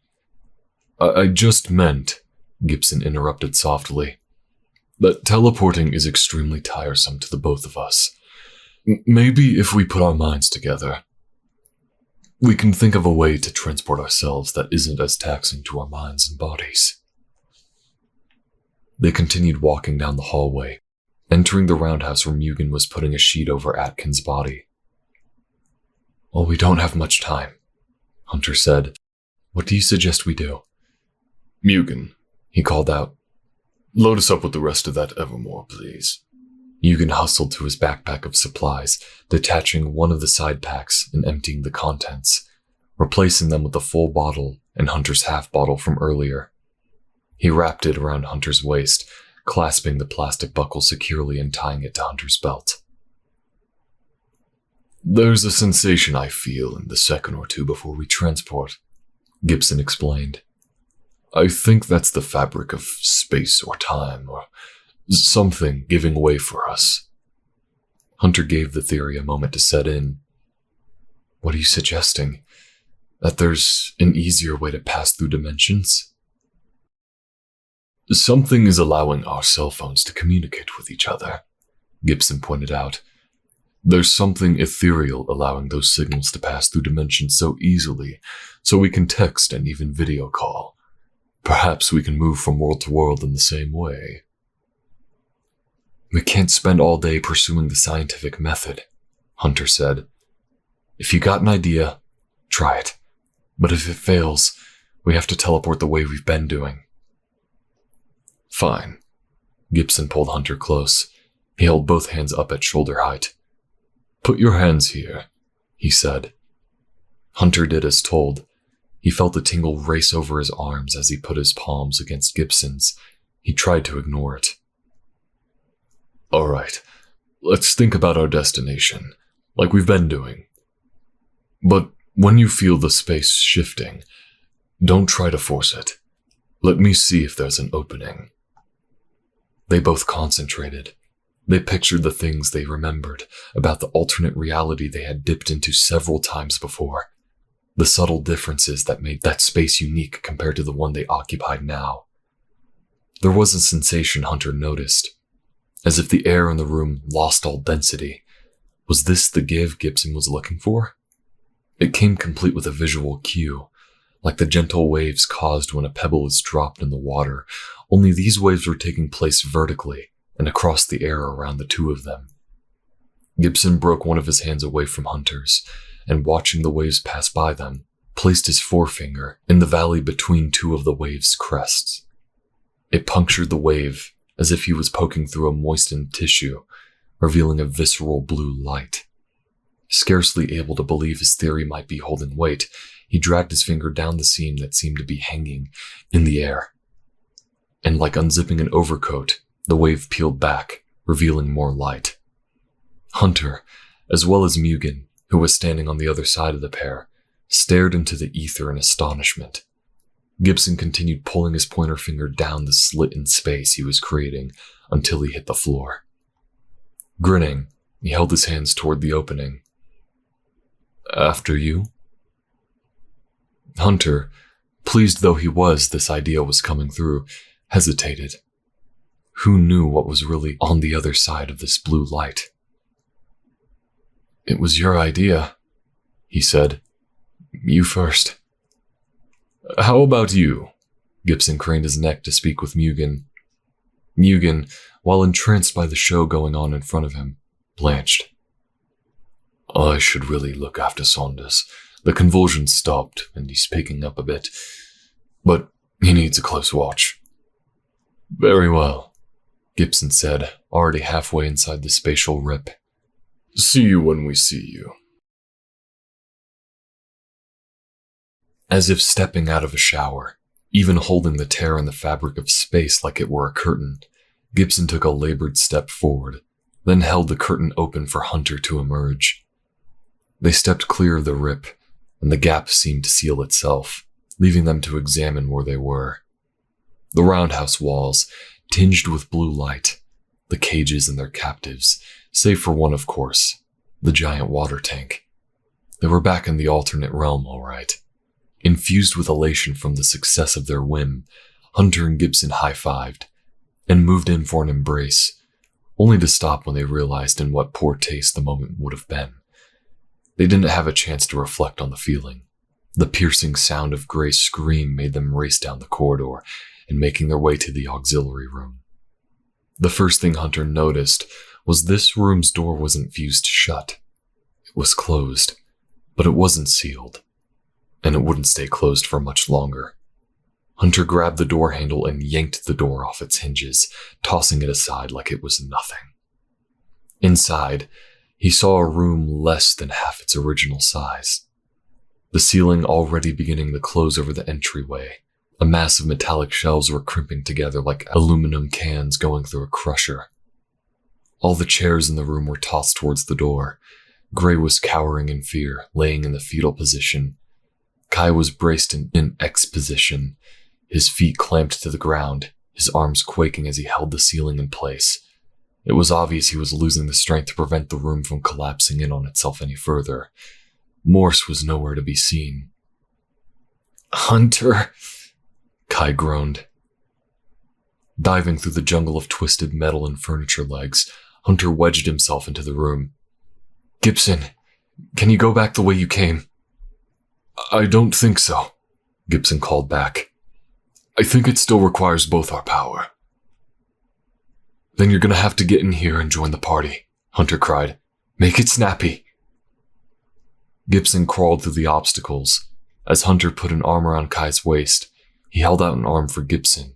I just meant," Gibson interrupted softly, "that teleporting is extremely tiresome to the both of us. Maybe if we put our minds together, we can think of a way to transport ourselves that isn't as taxing to our minds and bodies." They continued walking down the hallway, entering the roundhouse where Mugen was putting a sheet over Atkins' body. "Well, we don't have much time," Hunter said. "What do you suggest we do?" "Mugen," he called out. "Load us up with the rest of that Evermore, please." Mugen hustled to his backpack of supplies, detaching one of the side packs and emptying the contents, replacing them with the full bottle and Hunter's half bottle from earlier. He wrapped it around Hunter's waist, clasping the plastic buckle securely and tying it to Hunter's belt. "There's a sensation I feel in the second or two before we transport," Gibson explained. "I think that's the fabric of space or time, or something giving way for us." Hunter gave the theory a moment to set in. "What are you suggesting? That there's an easier way to pass through dimensions?" "Something is allowing our cell phones to communicate with each other," Gibson pointed out. "There's something ethereal allowing those signals to pass through dimensions so easily, so we can text and even video call. Perhaps we can move from world to world in the same way." "We can't spend all day pursuing the scientific method," Hunter said. "If you got an idea, try it. But if it fails, we have to teleport the way we've been doing." "Fine." Gibson pulled Hunter close. He held both hands up at shoulder height. "Put your hands here," he said. Hunter did as told. He felt the tingle race over his arms as he put his palms against Gibson's. He tried to ignore it. "All right, let's think about our destination, like we've been doing. But when you feel the space shifting, don't try to force it. Let me see if there's an opening." They both concentrated. They pictured the things they remembered about the alternate reality they had dipped into several times before. The subtle differences that made that space unique compared to the one they occupied now. There was a sensation Hunter noticed, as if the air in the room lost all density. Was this the give Gibson was looking for? It came complete with a visual cue, like the gentle waves caused when a pebble is dropped in the water, only these waves were taking place vertically and across the air around the two of them. Gibson broke one of his hands away from Hunter's, and watching the waves pass by them, placed his forefinger in the valley between two of the wave's crests. It punctured the wave as if he was poking through a moistened tissue, revealing a visceral blue light. Scarcely able to believe his theory might be holding weight, he dragged his finger down the seam that seemed to be hanging in the air. And like unzipping an overcoat, the wave peeled back, revealing more light. Hunter, as well as Mugen, who was standing on the other side of the pair, stared into the ether in astonishment. Gibson continued pulling his pointer finger down the slit in space he was creating until he hit the floor. Grinning, he held his hands toward the opening. "After you?" Hunter, pleased though he was this idea was coming through, hesitated. Who knew what was really on the other side of this blue light? "It was your idea," he said. "You first." "How about you?" Gibson craned his neck to speak with Mugen. Mugen, while entranced by the show going on in front of him, blanched. "I should really look after Saunders. The convulsions stopped, and he's picking up a bit. But he needs a close watch." "Very well," Gibson said, already halfway inside the spatial rip. "See you when we see you." As if stepping out of a shower, even holding the tear in the fabric of space like it were a curtain, Gibson took a labored step forward, then held the curtain open for Hunter to emerge. They stepped clear of the rip, and the gap seemed to seal itself, leaving them to examine where they were. The roundhouse walls, tinged with blue light, the cages and their captives, save for one, of course, the giant water tank. They were back in the alternate realm, all right. Infused with elation from the success of their whim, Hunter and Gibson high-fived, and moved in for an embrace, only to stop when they realized in what poor taste the moment would have been. They didn't have a chance to reflect on the feeling. The piercing sound of Gray's scream made them race down the corridor and making their way to the auxiliary room. The first thing Hunter noticed was this room's door wasn't fused shut. It was closed, but it wasn't sealed, and it wouldn't stay closed for much longer. Hunter grabbed the door handle and yanked the door off its hinges, tossing it aside like it was nothing. Inside, he saw a room less than half its original size. The ceiling already beginning to close over the entryway. A mass of metallic shelves were crimping together like aluminum cans going through a crusher. All the chairs in the room were tossed towards the door. Gray was cowering in fear, laying in the fetal position. Kai was braced in an X position, his feet clamped to the ground, his arms quaking as he held the ceiling in place. It was obvious he was losing the strength to prevent the room from collapsing in on itself any further. Morse was nowhere to be seen. "Hunter," Kai groaned. Diving through the jungle of twisted metal and furniture legs, Hunter wedged himself into the room. "Gibson, can you go back the way you came?" "I don't think so," Gibson called back. "I think it still requires both our power." "Then you're gonna have to get in here and join the party," Hunter cried. "Make it snappy." Gibson crawled through the obstacles. As Hunter put an arm around Kai's waist, he held out an arm for Gibson,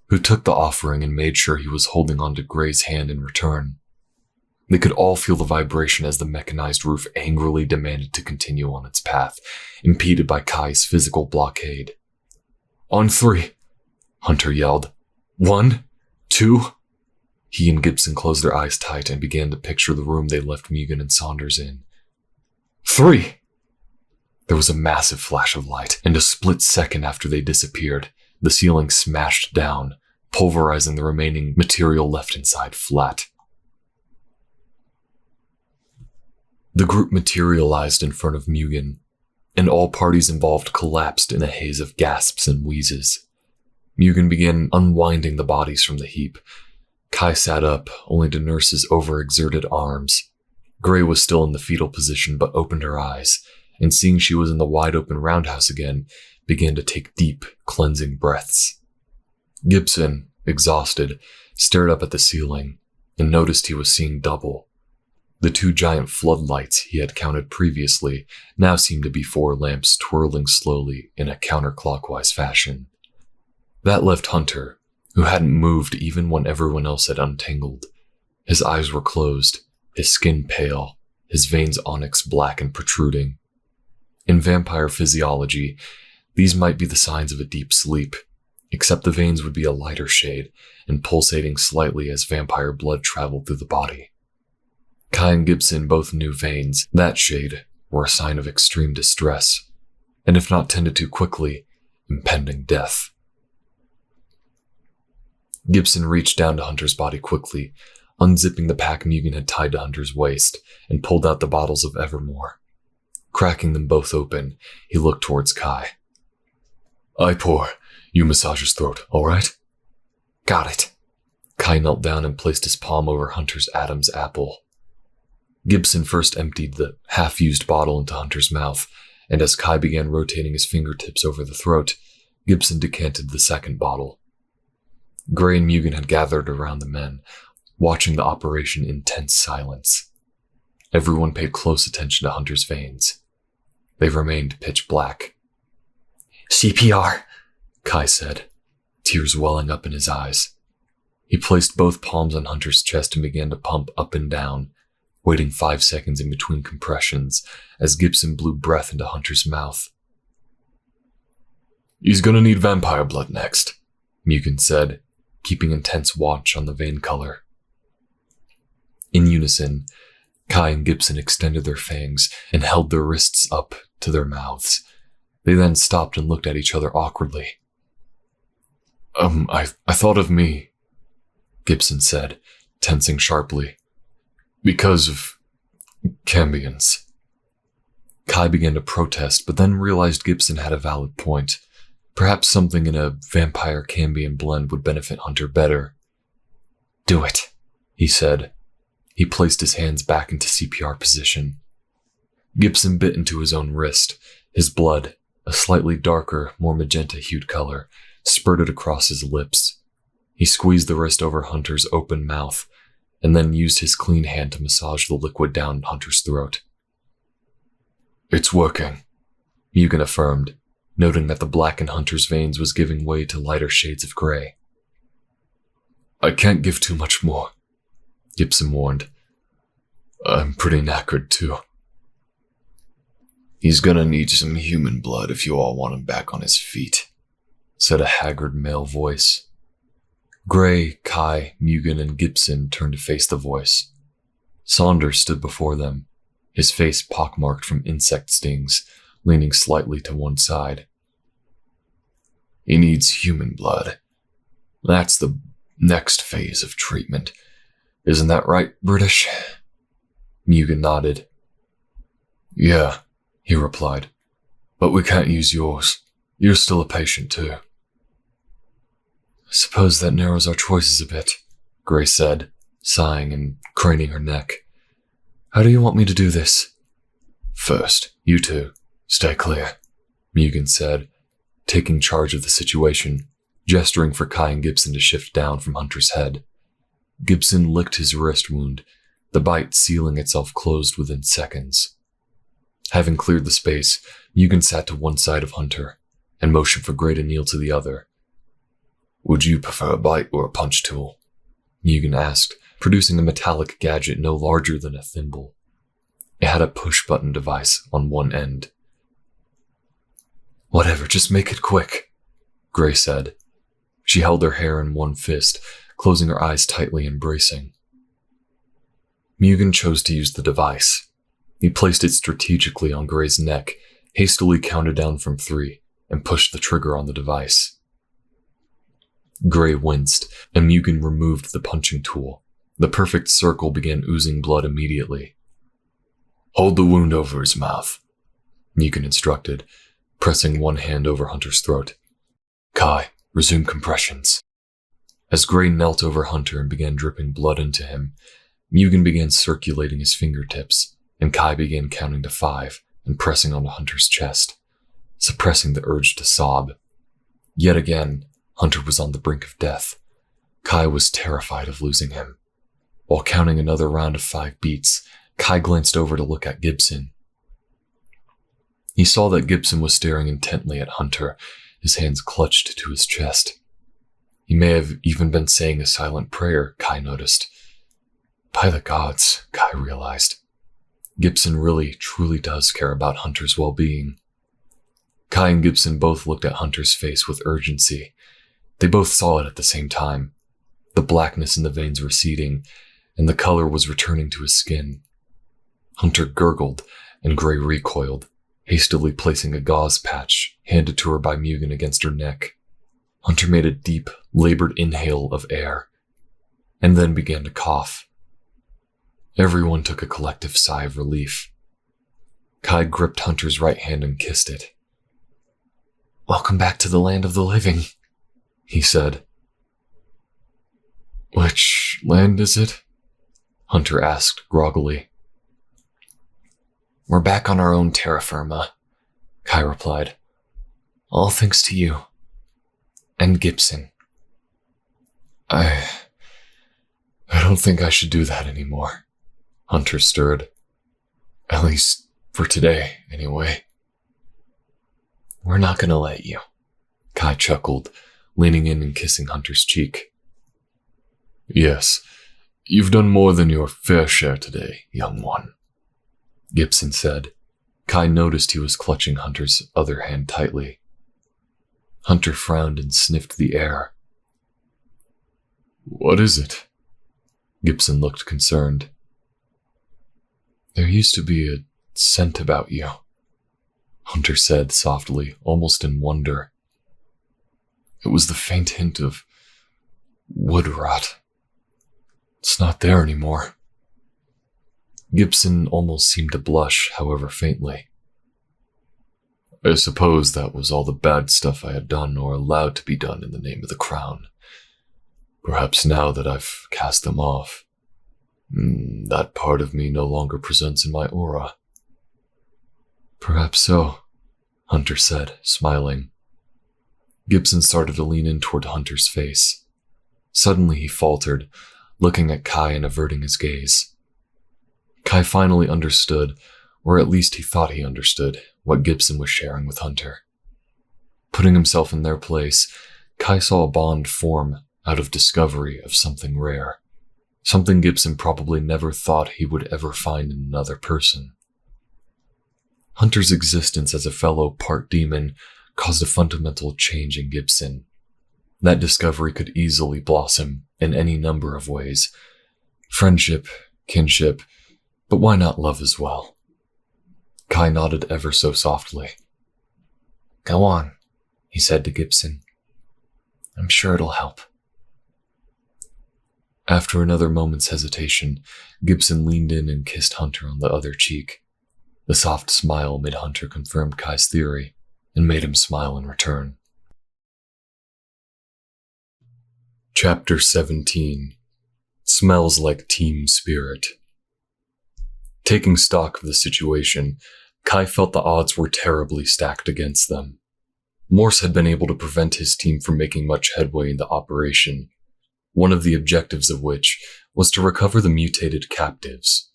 who took the offering and made sure he was holding onto Gray's hand in return. They could all feel the vibration as the mechanized roof angrily demanded to continue on its path, impeded by Kai's physical blockade. "On 3, Hunter yelled. 1, 2. He and Gibson closed their eyes tight and began to picture the room they left Mugen and Saunders in. 3! There was a massive flash of light, and a split second after they disappeared, the ceiling smashed down, pulverizing the remaining material left inside flat. The group materialized in front of Mugen, and all parties involved collapsed in a haze of gasps and wheezes. Mugen began unwinding the bodies from the heap. Kai sat up, only to nurse his overexerted arms. Gray was still in the fetal position, but opened her eyes, and seeing she was in the wide-open roundhouse again, began to take deep, cleansing breaths. Gibson, exhausted, stared up at the ceiling, and noticed he was seeing double. The 2 giant floodlights he had counted previously now seemed to be 4 lamps twirling slowly in a counterclockwise fashion. That left Hunter, who hadn't moved even when everyone else had untangled. His eyes were closed, his skin pale, his veins onyx black and protruding. In vampire physiology, these might be the signs of a deep sleep, except the veins would be a lighter shade and pulsating slightly as vampire blood traveled through the body. Kai and Gibson both knew veins, that shade, were a sign of extreme distress, and if not tended to quickly, impending death. Gibson reached down to Hunter's body quickly, unzipping the pack Mugen had tied to Hunter's waist, and pulled out the bottles of Evermore. Cracking them both open, he looked towards Kai. "I pour. You massage his throat, all right?" Got it. Kai knelt down and placed his palm over Hunter's Adam's apple. Gibson first emptied the half-used bottle into Hunter's mouth, and as Kai began rotating his fingertips over the throat, Gibson decanted the second bottle. Gray and Mugen had gathered around the men, watching the operation in tense silence. Everyone paid close attention to Hunter's veins. They remained pitch black. CPR, Kai said, tears welling up in his eyes. He placed both palms on Hunter's chest and began to pump up and down, waiting 5 seconds in between compressions as Gibson blew breath into Hunter's mouth. "He's gonna need vampire blood next," Mugen said, keeping intense watch on the vein color. In unison, Kai and Gibson extended their fangs and held their wrists up to their mouths. They then stopped and looked at each other awkwardly. I thought of me," Gibson said, tensing sharply. "Because of Cambions." Kai began to protest, but then realized Gibson had a valid point. Perhaps something in a vampire Cambion blend would benefit Hunter better. "Do it," he said. He placed his hands back into CPR position. Gibson bit into his own wrist. His blood, a slightly darker, more magenta-hued color, spurted across his lips. He squeezed the wrist over Hunter's open mouth, and then used his clean hand to massage the liquid down Hunter's throat. "It's working," Mugen affirmed, noting that the black in Hunter's veins was giving way to lighter shades of gray. "I can't give too much more," Gibson warned. "I'm pretty knackered, too." "He's gonna need some human blood if you all want him back on his feet," said a haggard male voice. Gray, Kai, Mugen, and Gibson turned to face the voice. Saunders stood before them, his face pockmarked from insect stings, leaning slightly to one side. "He needs human blood. That's the next phase of treatment. Isn't that right, British?" Mugen nodded. "Yeah," he replied. "But we can't use yours. You're still a patient, too." "I suppose that narrows our choices a bit," Gray said, sighing and craning her neck. "How do you want me to do this?" "First, you two, stay clear," Mugen said, taking charge of the situation, gesturing for Kai and Gibson to shift down from Hunter's head. Gibson licked his wrist wound, the bite sealing itself closed within seconds. Having cleared the space, Mugen sat to one side of Hunter and motioned for Gray to kneel to the other. "Would you prefer a bite or a punch tool?" Mugen asked, producing a metallic gadget no larger than a thimble. It had a push-button device on one end. "Whatever, just make it quick," Gray said. She held her hair in one fist, closing her eyes tightly and bracing. Mugen chose to use the device. He placed it strategically on Gray's neck, hastily counted down from 3, and pushed the trigger on the device. Gray winced, and Mugen removed the punching tool. The perfect circle began oozing blood immediately. "Hold the wound over his mouth," Mugen instructed, pressing one hand over Hunter's throat. "Kai, resume compressions." As Gray knelt over Hunter and began dripping blood into him, Mugen began circulating his fingertips, and Kai began counting to 5 and pressing onto Hunter's chest, suppressing the urge to sob. Yet again, Hunter was on the brink of death. Kai was terrified of losing him. While counting another round of 5 beats, Kai glanced over to look at Gibson. He saw that Gibson was staring intently at Hunter, his hands clutched to his chest. He may have even been saying a silent prayer, Kai noticed. By the gods, Kai realized. Gibson really, truly does care about Hunter's well-being. Kai and Gibson both looked at Hunter's face with urgency. They both saw it at the same time. The blackness in the veins receding, and the color was returning to his skin. Hunter gurgled, and Gray recoiled, hastily placing a gauze patch handed to her by Mugen against her neck. Hunter made a deep, labored inhale of air, and then began to cough. Everyone took a collective sigh of relief. Kai gripped Hunter's right hand and kissed it. "Welcome back to the land of the living," he said. "Which land is it?" Hunter asked groggily. "We're back on our own terra firma," Kai replied. "All thanks to you. And Gibson." I don't think I should do that anymore," Hunter stirred. "At least for today, anyway." "We're not gonna let you," Kai chuckled, leaning in and kissing Hunter's cheek. "Yes, you've done more than your fair share today, young one," Gibson said. Kai noticed he was clutching Hunter's other hand tightly. Hunter frowned and sniffed the air. "What is it?" Gibson looked concerned. "There used to be a scent about you," Hunter said softly, almost in wonder. "It was the faint hint of wood rot. It's not there anymore." Gibson almost seemed to blush, however faintly. "I suppose that was all the bad stuff I had done or allowed to be done in the name of the crown. Perhaps now that I've cast them off, that part of me no longer presents in my aura." "Perhaps so," Hunter said, smiling. Gibson started to lean in toward Hunter's face. Suddenly he faltered, looking at Kai and averting his gaze. Kai finally understood, or at least he thought he understood, what Gibson was sharing with Hunter. Putting himself in their place, Kai saw a bond form out of discovery of something rare, something Gibson probably never thought he would ever find in another person. Hunter's existence as a fellow part demon caused a fundamental change in Gibson. That discovery could easily blossom in any number of ways. Friendship, kinship, but why not love as well? Kai nodded ever so softly. "Go on," he said to Gibson. "I'm sure it'll help." After another moment's hesitation, Gibson leaned in and kissed Hunter on the other cheek. The soft smile made Hunter confirm Kai's theory and made him smile in return. Chapter 17. Smells like team spirit. Taking stock of the situation, Kai felt the odds were terribly stacked against them. Morse had been able to prevent his team from making much headway in the operation, one of the objectives of which was to recover the mutated captives.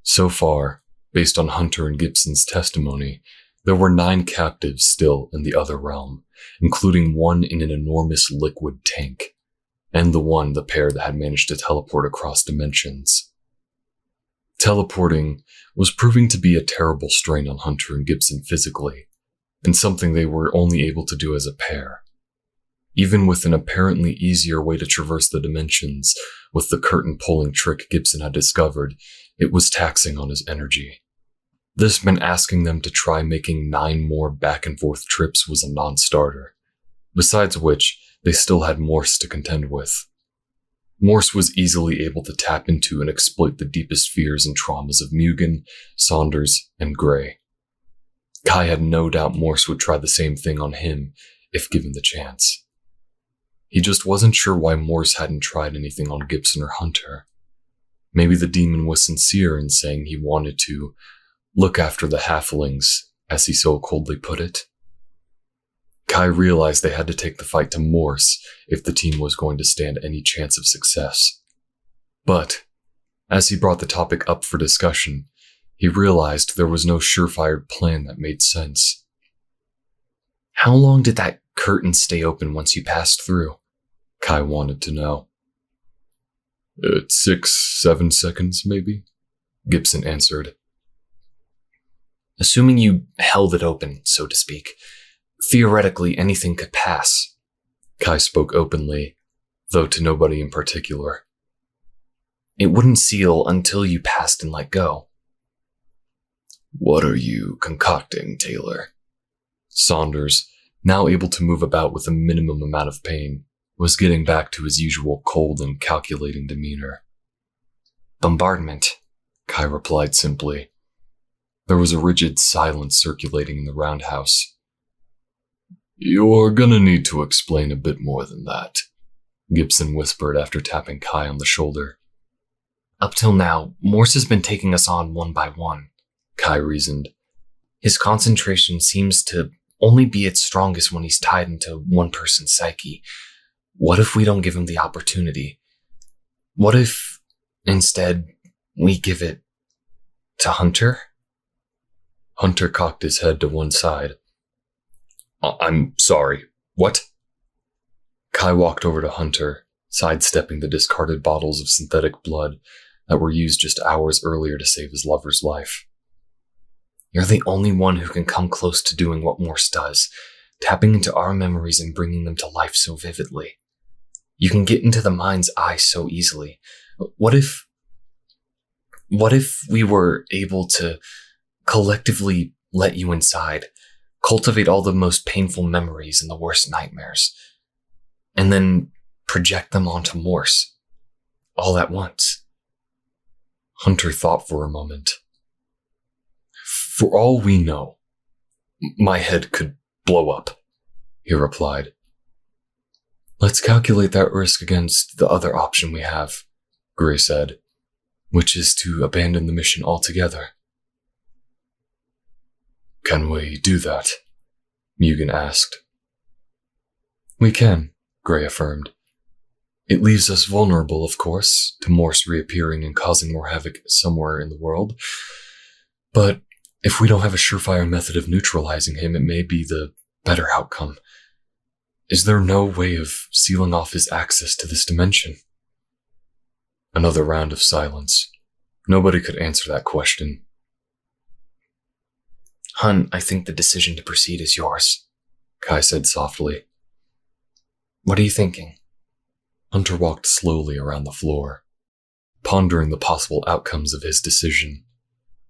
So far, based on Hunter and Gibson's testimony, there were 9 captives still in the other realm, including one in an enormous liquid tank, and the pair that had managed to teleport across dimensions. Teleporting was proving to be a terrible strain on Hunter and Gibson physically, and something they were only able to do as a pair. Even with an apparently easier way to traverse the dimensions, with the curtain-pulling trick Gibson had discovered, it was taxing on his energy. This meant asking them to try making 9 more back-and-forth trips was a non-starter, besides which they still had Morse to contend with. Morse was easily able to tap into and exploit the deepest fears and traumas of Mugen, Saunders, and Gray. Kai had no doubt Morse would try the same thing on him if given the chance. He just wasn't sure why Morse hadn't tried anything on Gibson or Hunter. Maybe the demon was sincere in saying he wanted to look after the halflings, as he so coldly put it. Kai realized they had to take the fight to Morse if the team was going to stand any chance of success. But As he brought the topic up for discussion, he realized there was no surefire plan that made sense. How long did that curtain stay open once you passed through? Kai wanted to know. 6-7 seconds, maybe? Gibson answered. Assuming you held it open, so to speak, theoretically anything could pass. Kai spoke openly, though to nobody in particular. It wouldn't seal until you passed and let go. What are you concocting, Taylor? Saunders, now able to move about with a minimum amount of pain, was getting back to his usual cold and calculating demeanor. Bombardment, Kai replied simply. There was a rigid silence circulating in the roundhouse. You're gonna need to explain a bit more than that, Gibson whispered after tapping Kai on the shoulder. Up till now, Morse has been taking us on one by one, Kai reasoned. His concentration seems to only be its strongest when he's tied into one person's psyche. What if we don't give him the opportunity? What if, instead, we give it to Hunter? Hunter cocked his head to one side. I'm sorry, what? Kai walked over to Hunter, sidestepping the discarded bottles of synthetic blood that were used just hours earlier to save his lover's life. You're the only one who can come close to doing what Morse does, tapping into our memories and bringing them to life so vividly. You can get into the mind's eye so easily. What if we were able to collectively let you inside, cultivate all the most painful memories and the worst nightmares, and then project them onto Morse, all at once? Hunter thought for a moment. For all we know, my head could blow up, he replied. Let's calculate that risk against the other option we have, Gray said, which is to abandon the mission altogether. Can we do that? Mugen asked. We can, Gray affirmed. It leaves us vulnerable, of course, to Morse reappearing and causing more havoc somewhere in the world. But if we don't have a surefire method of neutralizing him, it may be the better outcome. Is there no way of sealing off his access to this dimension? Another round of silence. Nobody could answer that question. Hun, I think the decision to proceed is yours, Kai said softly. What are you thinking? Hunter walked slowly around the floor, pondering the possible outcomes of his decision.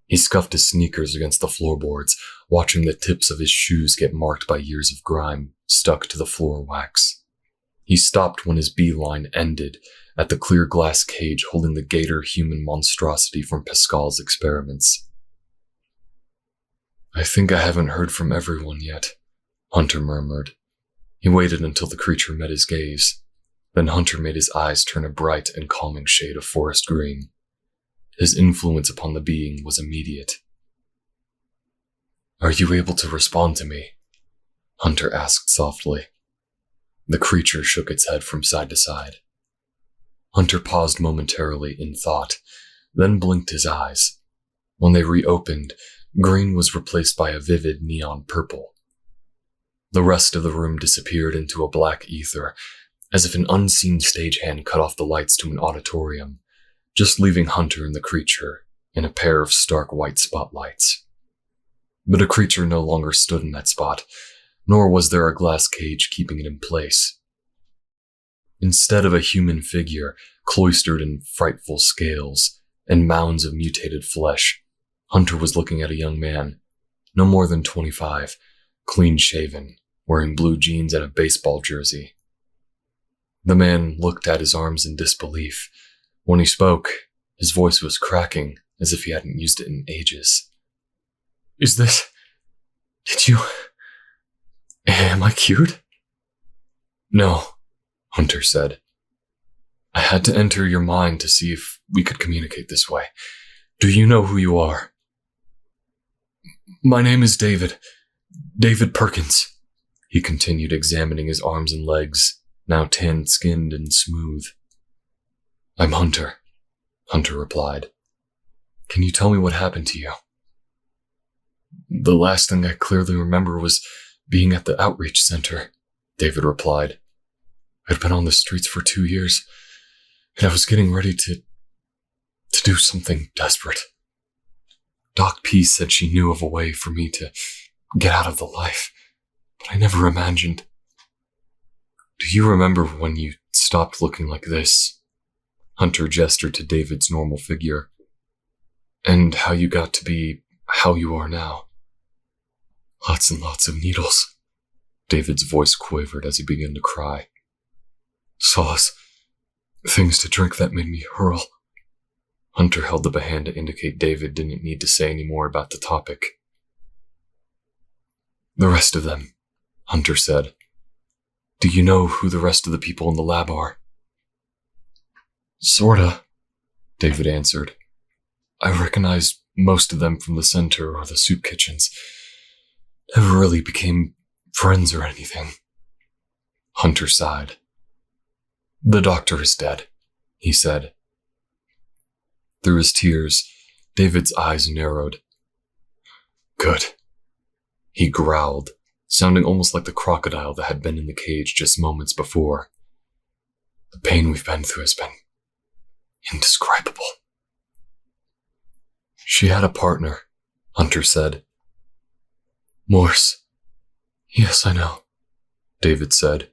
He scuffed his sneakers against the floorboards, watching the tips of his shoes get marked by years of grime stuck to the floor wax. He stopped when his beeline ended at the clear glass cage holding the gator human monstrosity from Pascal's experiments. I think I haven't heard from everyone yet, Hunter murmured. He waited until the creature met his gaze. Then Hunter made his eyes turn a bright and calming shade of forest green. His influence upon the being was immediate. Are you able to respond to me? Hunter asked softly. The creature shook its head from side to side. Hunter paused momentarily in thought, then blinked his eyes. When they reopened, green was replaced by a vivid neon purple. The rest of the room disappeared into a black ether, as if an unseen stagehand cut off the lights to an auditorium, just leaving Hunter and the creature in a pair of stark white spotlights. But a creature no longer stood in that spot, nor was there a glass cage keeping it in place. Instead of a human figure cloistered in frightful scales and mounds of mutated flesh, Hunter was looking at a young man, no more than 25, clean-shaven, wearing blue jeans and a baseball jersey. The man looked at his arms in disbelief. When he spoke, his voice was cracking as if he hadn't used it in ages. Am I cured? No, Hunter said. I had to enter your mind to see if we could communicate this way. Do you know who you are? My name is David Perkins, he continued, examining his arms and legs, now tan-skinned and smooth. I'm Hunter. Hunter replied. Can you tell me what happened to you? The last thing I clearly remember was being at the outreach center, David replied. I'd been on the streets for 2 years, and I was getting ready to do something desperate. Doc P said she knew of a way for me to get out of the life, but I never imagined. Do you remember when you stopped looking like this? Hunter gestured to David's normal figure. And how you got to be how you are now. Lots and lots of needles. David's voice quivered as he began to cry. Saws. Things to drink that made me hurl. Hunter held up a hand to indicate David didn't need to say any more about the topic. The rest of them, Hunter said. Do you know who the rest of the people in the lab are? Sorta, David answered. I recognized most of them from the center or the soup kitchens. Never really became friends or anything. Hunter sighed. The doctor is dead, he said. Through his tears, David's eyes narrowed. Good, he growled, sounding almost like the crocodile that had been in the cage just moments before. The pain we've been through has been indescribable. She had a partner, Hunter said. Morse. Yes, I know, David said.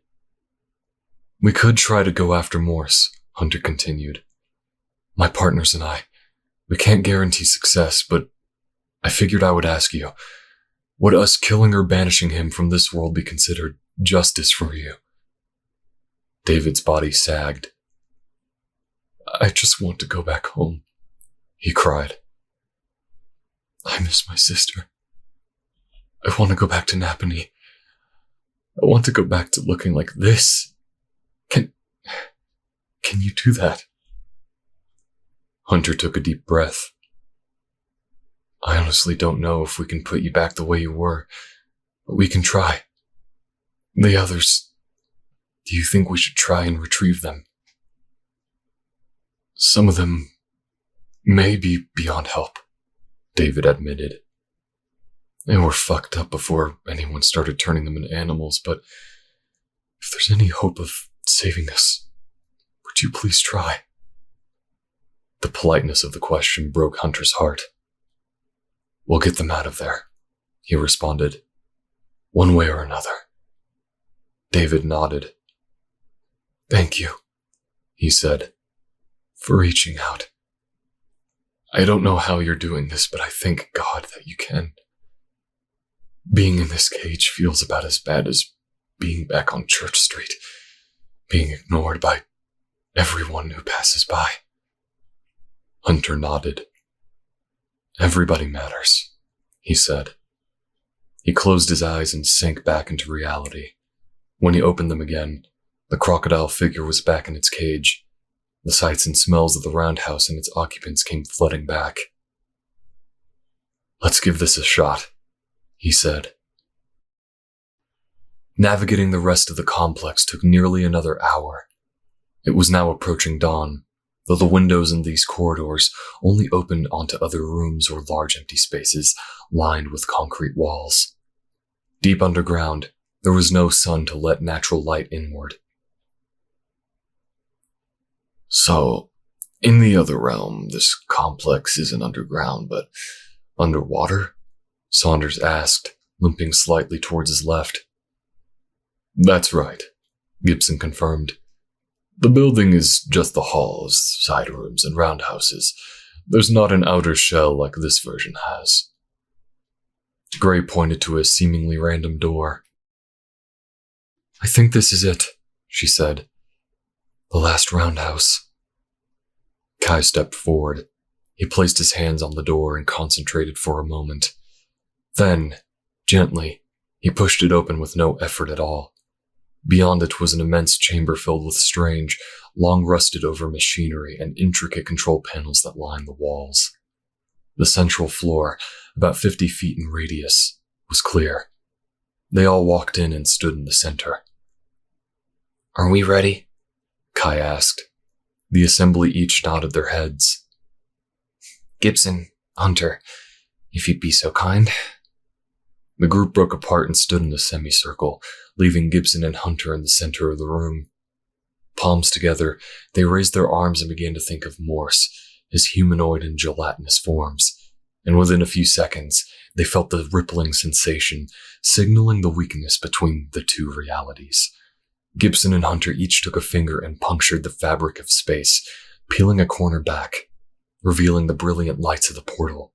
We could try to go after Morse, Hunter continued. My partners and I, we can't guarantee success, but I figured I would ask you, would us killing or banishing him from this world be considered justice for you? David's body sagged. I just want to go back home, he cried. I miss my sister. I want to go back to Napanee. I want to go back to looking like this. Can you do that? Hunter took a deep breath. I honestly don't know if we can put you back the way you were, but we can try. The others, do you think we should try and retrieve them? Some of them may be beyond help, David admitted. They were fucked up before anyone started turning them into animals, but if there's any hope of saving us, would you please try? The politeness of the question broke Hunter's heart. We'll get them out of there, he responded. One way or another. David nodded. Thank you, he said, for reaching out. I don't know how you're doing this, but I thank God that you can. Being in this cage feels about as bad as being back on Church Street, being ignored by everyone who passes by. Hunter nodded. Everybody matters, he said. He closed his eyes and sank back into reality. When he opened them again, the crocodile figure was back in its cage. The sights and smells of the roundhouse and its occupants came flooding back. Let's give this a shot, he said. Navigating the rest of the complex took nearly another hour. It was now approaching dawn, though the windows in these corridors only opened onto other rooms or large empty spaces lined with concrete walls. Deep underground, there was no sun to let natural light inward. So, in the other realm, this complex isn't underground, but underwater? Saunders asked, limping slightly towards his left. That's right, Gibson confirmed. The building is just the halls, side rooms, and roundhouses. There's not an outer shell like this version has. Gray pointed to a seemingly random door. I think this is it, she said. The last roundhouse. Kai stepped forward. He placed his hands on the door and concentrated for a moment. Then, gently, he pushed it open with no effort at all. Beyond it was an immense chamber filled with strange, long-rusted-over machinery and intricate control panels that lined the walls. The central floor, about 50 feet in radius, was clear. They all walked in and stood in the center. Are we ready? Kai asked. The assembly each nodded their heads. Gibson, Hunter, if you'd be so kind. The group broke apart and stood in a semicircle, leaving Gibson and Hunter in the center of the room. Palms together, they raised their arms and began to think of Morse, his humanoid and gelatinous forms, and within a few seconds, they felt the rippling sensation, signaling the weakness between the two realities. Gibson and Hunter each took a finger and punctured the fabric of space, peeling a corner back, revealing the brilliant lights of the portal.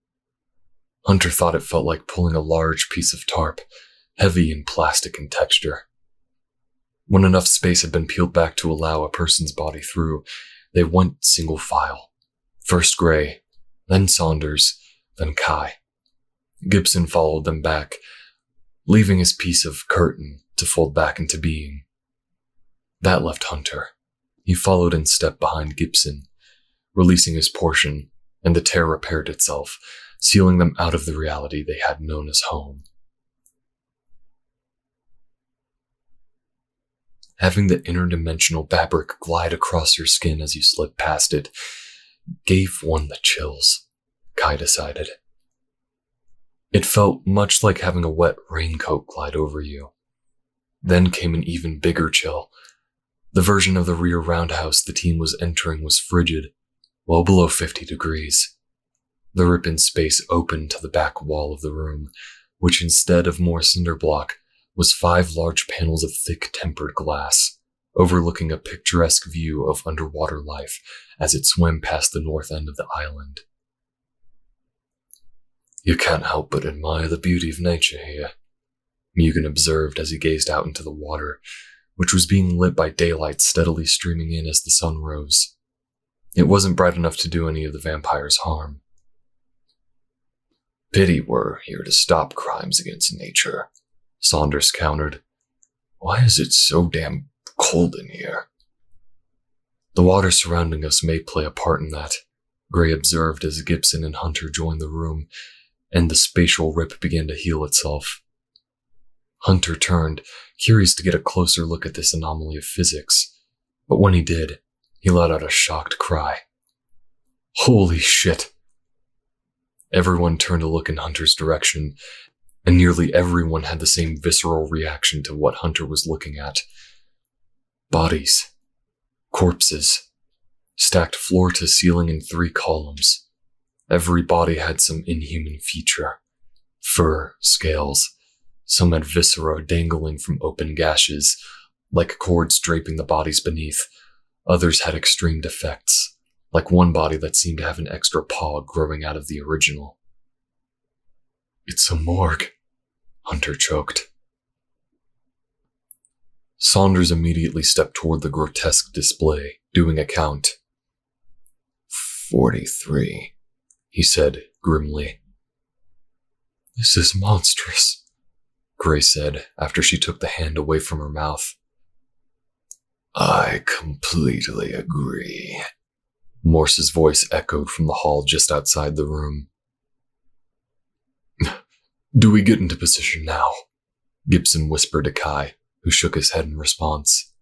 Hunter thought it felt like pulling a large piece of tarp, heavy and plastic in texture. When enough space had been peeled back to allow a person's body through, they went single file. First Gray, then Saunders, then Kai. Gibson followed them back, leaving his piece of curtain to fold back into being. That left Hunter. He followed in step behind Gibson, releasing his portion, and the tear repaired itself, sealing them out of the reality they had known as home. Having the interdimensional fabric glide across your skin as you slid past it gave one the chills, Kai decided. It felt much like having a wet raincoat glide over you. Then came an even bigger chill. The version of the rear roundhouse the team was entering was frigid, well below 50 degrees. The rip in space opened to the back wall of the room, which instead of more cinder block, was 5 large panels of thick tempered glass, overlooking a picturesque view of underwater life as it swam past the north end of the island. "You can't help but admire the beauty of nature here," Mugen observed as he gazed out into the water, which was being lit by daylight steadily streaming in as the sun rose. It wasn't bright enough to do any of the vampires harm. "Pity we're here to stop crimes against nature," Saunders countered. "Why is it so damn cold in here?" "The water surrounding us may play a part in that," Gray observed as Gibson and Hunter joined the room, and the spatial rip began to heal itself. Hunter turned, curious to get a closer look at this anomaly of physics, but when he did, he let out a shocked cry. "Holy shit!" Everyone turned to look in Hunter's direction, and nearly everyone had the same visceral reaction to what Hunter was looking at. Bodies. Corpses. Stacked floor to ceiling in 3 columns. Every body had some inhuman feature. Fur, scales. Some had viscera dangling from open gashes, like cords draping the bodies beneath. Others had extreme defects, like one body that seemed to have an extra paw growing out of the original. "It's a morgue," Hunter choked. Saunders immediately stepped toward the grotesque display, doing a count. 43, he said grimly. "This is monstrous," Gray said after she took the hand away from her mouth. "I completely agree," Morse's voice echoed from the hall just outside the room. "Do we get into position now?" Gibson whispered to Kai, who shook his head in response.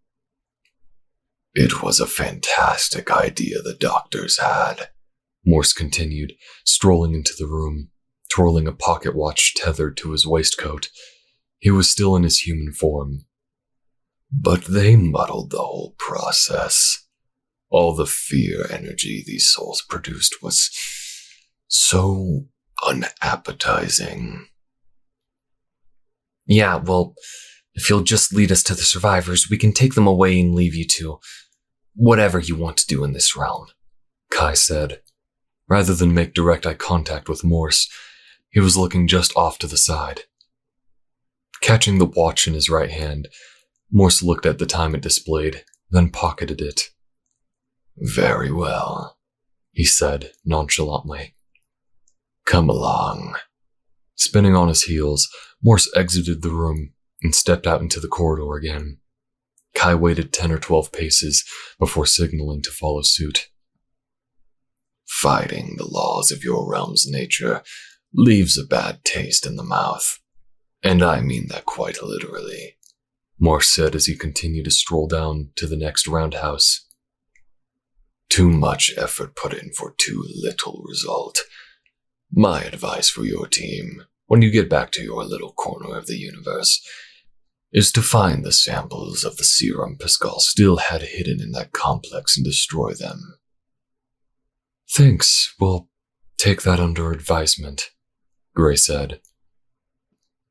"It was a fantastic idea the doctors had," Morse continued, strolling into the room, twirling a pocket watch tethered to his waistcoat. He was still in his human form. "But they muddled the whole process. All the fear energy these souls produced was so unappetizing." "Yeah, well, if you'll just lead us to the survivors, we can take them away and leave you to whatever you want to do in this realm," Kai said. Rather than make direct eye contact with Morse, he was looking just off to the side. Catching the watch in his right hand, Morse looked at the time it displayed, then pocketed it. "Very well," he said nonchalantly. "Come along." Spinning on his heels, Morse exited the room and stepped out into the corridor again. Kai waited 10 or 12 paces before signaling to follow suit. "Fighting the laws of your realm's nature leaves a bad taste in the mouth. And I mean that quite literally," Morse said as he continued to stroll down to the next roundhouse. Too much effort put in for too little result. My advice for your team, when you get back to your little corner of the universe, is to find the samples of the serum Pascal still had hidden in that complex and destroy them. Thanks, we'll take that under advisement, Gray said.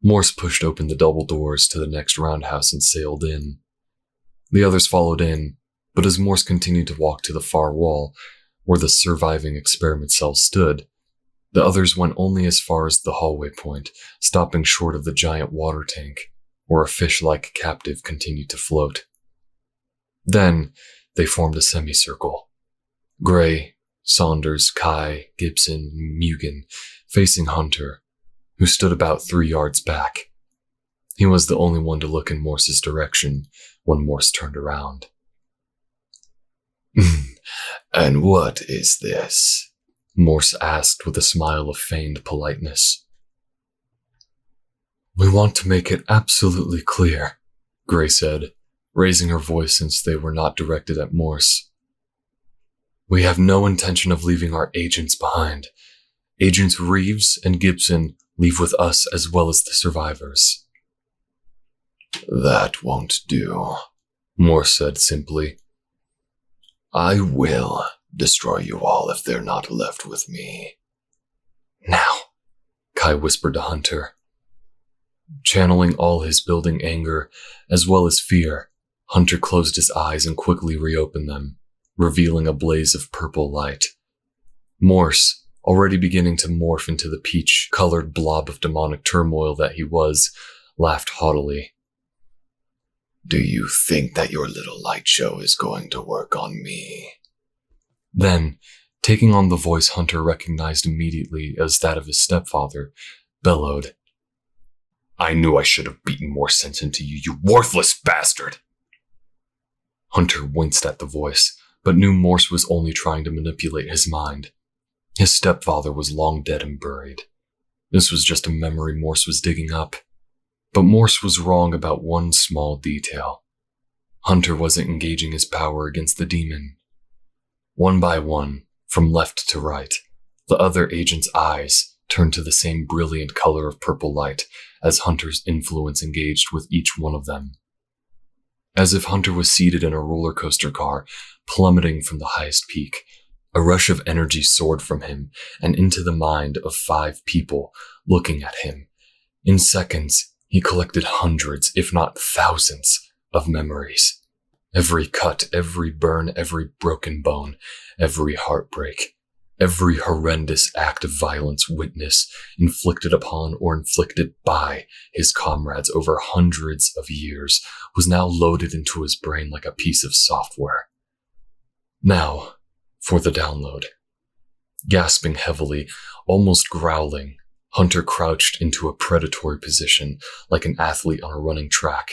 Morse pushed open the double doors to the next roundhouse and sailed in. The others followed in, but as Morse continued to walk to the far wall, where the surviving experiment cell stood, the others went only as far as the hallway point, stopping short of the giant water tank, where a fish-like captive continued to float. Then, they formed a semicircle. Gray, Saunders, Kai, Gibson, and Mugen, facing Hunter, who stood about 3 yards back. He was the only one to look in Morse's direction when Morse turned around. And what is this? Morse asked with a smile of feigned politeness. We want to make it absolutely clear, Gray said, raising her voice since they were not directed at Morse. We have no intention of leaving our agents behind. Agents Reeves and Gibson leave with us as well as the survivors. That won't do, Morse said simply. I will destroy you all if they're not left with me. Now, Kai whispered to Hunter. Channeling all his building anger, as well as fear, Hunter closed his eyes and quickly reopened them, revealing a blaze of purple light. Morse, already beginning to morph into the peach-colored blob of demonic turmoil that he was, laughed haughtily. Do you think that your little light show is going to work on me? Then, taking on the voice Hunter recognized immediately as that of his stepfather, bellowed, I knew I should have beaten more sense into you, you worthless bastard! Hunter winced at the voice, but knew Morse was only trying to manipulate his mind. His stepfather was long dead and buried. This was just a memory Morse was digging up. But Morse was wrong about one small detail. Hunter wasn't engaging his power against the demon. One by one, from left to right, the other agent's eyes turned to the same brilliant color of purple light as Hunter's influence engaged with each one of them. As if Hunter was seated in a roller coaster car, plummeting from the highest peak, a rush of energy soared from him and into the mind of 5 people looking at him. In seconds, he collected hundreds, if not thousands, of memories. Every cut, every burn, every broken bone, every heartbreak, every horrendous act of violence witnessed, inflicted upon or inflicted by his comrades over hundreds of years, was now loaded into his brain like a piece of software. Now, for the download. Gasping heavily, almost growling, Hunter crouched into a predatory position like an athlete on a running track.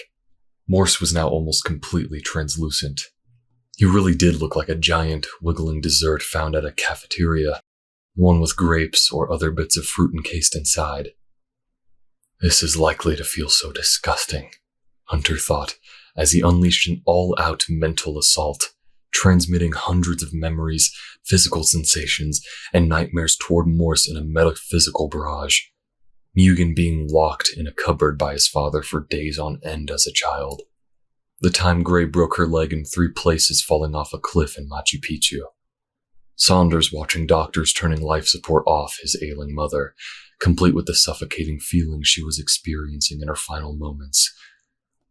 Morse was now almost completely translucent. He really did look like a giant, wiggling dessert found at a cafeteria, one with grapes or other bits of fruit encased inside. This is likely to feel so disgusting, Hunter thought, as he unleashed an all-out mental assault, transmitting hundreds of memories, physical sensations, and nightmares toward Morse in a metaphysical barrage. Mugen being locked in a cupboard by his father for days on end as a child. The time Gray broke her leg in 3 places falling off a cliff in Machu Picchu. Saunders watching doctors turning life support off his ailing mother, complete with the suffocating feeling she was experiencing in her final moments.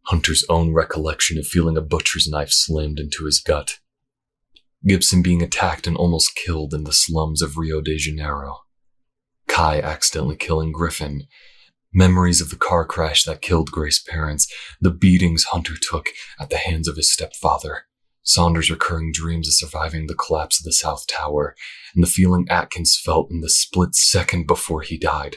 Hunter's own recollection of feeling a butcher's knife slammed into his gut. Gibson being attacked and almost killed in the slums of Rio de Janeiro. Kai accidentally killing Griffin. Memories of the car crash that killed Gray's parents, the beatings Hunter took at the hands of his stepfather. Saunders' recurring dreams of surviving the collapse of the South Tower, and the feeling Atkins felt in the split second before he died,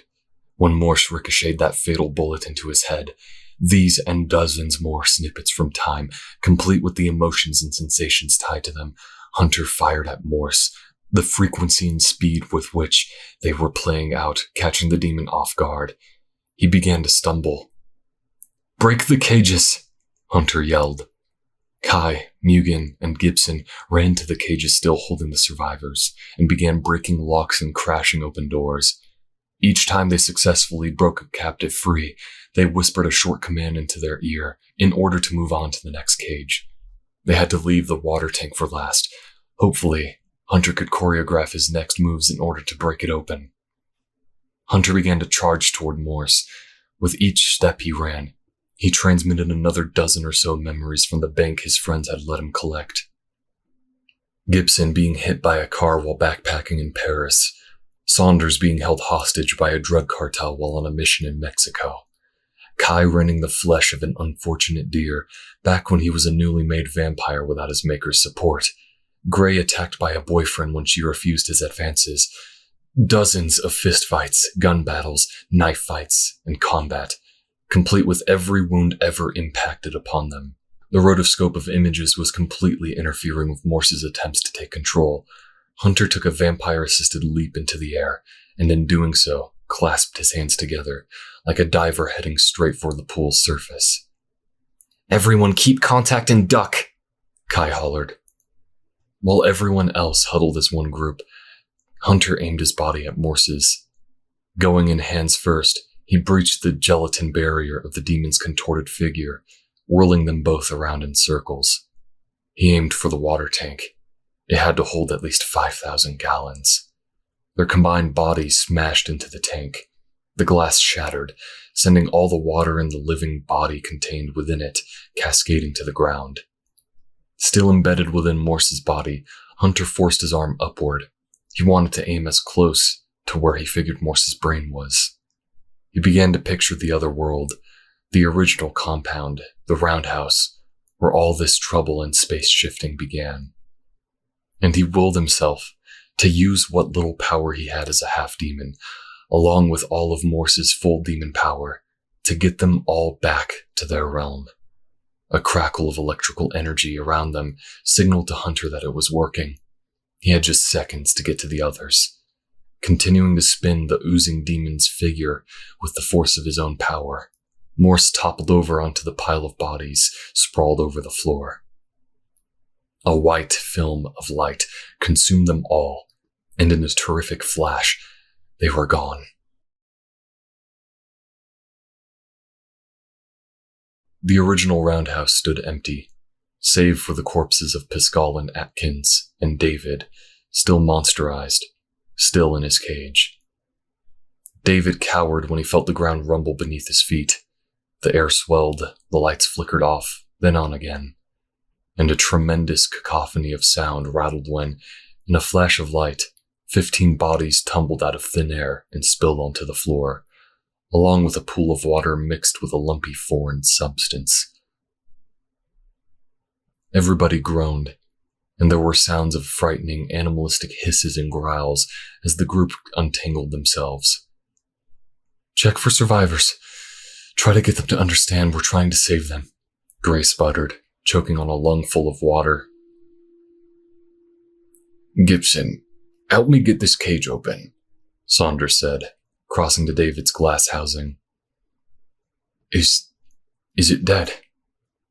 when Morse ricocheted that fatal bullet into his head. These and dozens more snippets from time, complete with the emotions and sensations tied to them, Hunter fired at Morse, the frequency and speed with which they were playing out, catching the demon off guard. He began to stumble. "Break the cages," Hunter yelled. Kai, Mugen, and Gibson ran to the cages still holding the survivors and began breaking locks and crashing open doors. Each time they successfully broke a captive free, they whispered a short command into their ear in order to move on to the next cage. They had to leave the water tank for last. Hopefully, Hunter could choreograph his next moves in order to break it open. Hunter began to charge toward Morse. With each step he ran, he transmitted another dozen or so memories from the bank his friends had let him collect. Gibson being hit by a car while backpacking in Paris. Saunders being held hostage by a drug cartel while on a mission in Mexico. Kai rending the flesh of an unfortunate deer back when he was a newly made vampire without his maker's support. Gray attacked by a boyfriend when she refused his advances. Dozens of fistfights, gun battles, knife fights, and combat, complete with every wound ever impacted upon them. The rotoscope of images was completely interfering with Morse's attempts to take control. Hunter took a vampire-assisted leap into the air, and in doing so, clasped his hands together, like a diver heading straight for the pool's surface. "Everyone keep contact and duck," Kai hollered. While everyone else huddled as one group, Hunter aimed his body at Morse's. Going in hands first, he breached the gelatin barrier of the demon's contorted figure, whirling them both around in circles. He aimed for the water tank. It had to hold at least 5,000 gallons. Their combined bodies smashed into the tank. The glass shattered, sending all the water in the living body contained within it cascading to the ground. Still embedded within Morse's body, Hunter forced his arm upward. He wanted to aim as close to where he figured Morse's brain was. He began to picture the other world, the original compound, the roundhouse, where all this trouble and space shifting began. And he willed himself to use what little power he had as a half-demon, along with all of Morse's full demon power, to get them all back to their realm. A crackle of electrical energy around them signaled to Hunter that it was working. He had just seconds to get to the others. Continuing to spin the oozing demon's figure with the force of his own power, Morse toppled over onto the pile of bodies sprawled over the floor. A white film of light consumed them all, and in a terrific flash, they were gone. The original roundhouse stood empty, save for the corpses of Pascal and Atkins and David, still monsterized, still in his cage. David cowered when he felt the ground rumble beneath his feet. The air swelled, the lights flickered off, then on again, and a tremendous cacophony of sound rattled when, in a flash of light, 15 bodies tumbled out of thin air and spilled onto the floor, along with a pool of water mixed with a lumpy foreign substance. Everybody groaned, and there were sounds of frightening, animalistic hisses and growls as the group untangled themselves. "Check for survivors. Try to get them to understand we're trying to save them," Gray sputtered, choking on a lungful of water. "Gibson, help me get this cage open," Saunders said, crossing to David's glass housing. Is it dead?"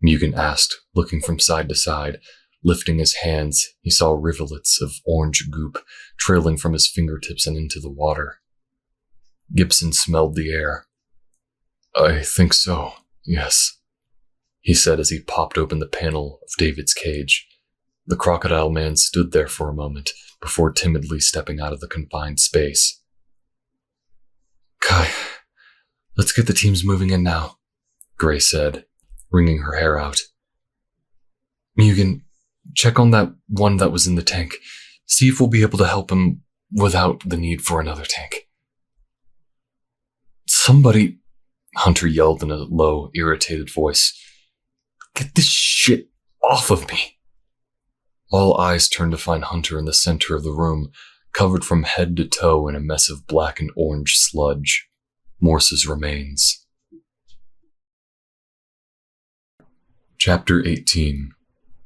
Mugen asked, looking from side to side. Lifting his hands, he saw rivulets of orange goop trailing from his fingertips and into the water. Gibson smelled the air. "I think so, yes," he said as he popped open the panel of David's cage. The crocodile man stood there for a moment before timidly stepping out of the confined space. "Kai, let's get the teams moving in now," Gray said, wringing her hair out. "Mugen, check on that one that was in the tank. See if we'll be able to help him without the need for another tank." "Somebody," Hunter yelled in a low, irritated voice, "get this shit off of me." All eyes turned to find Hunter in the center of the room, covered from head to toe in a mess of black and orange sludge. Morse's remains. Chapter 18.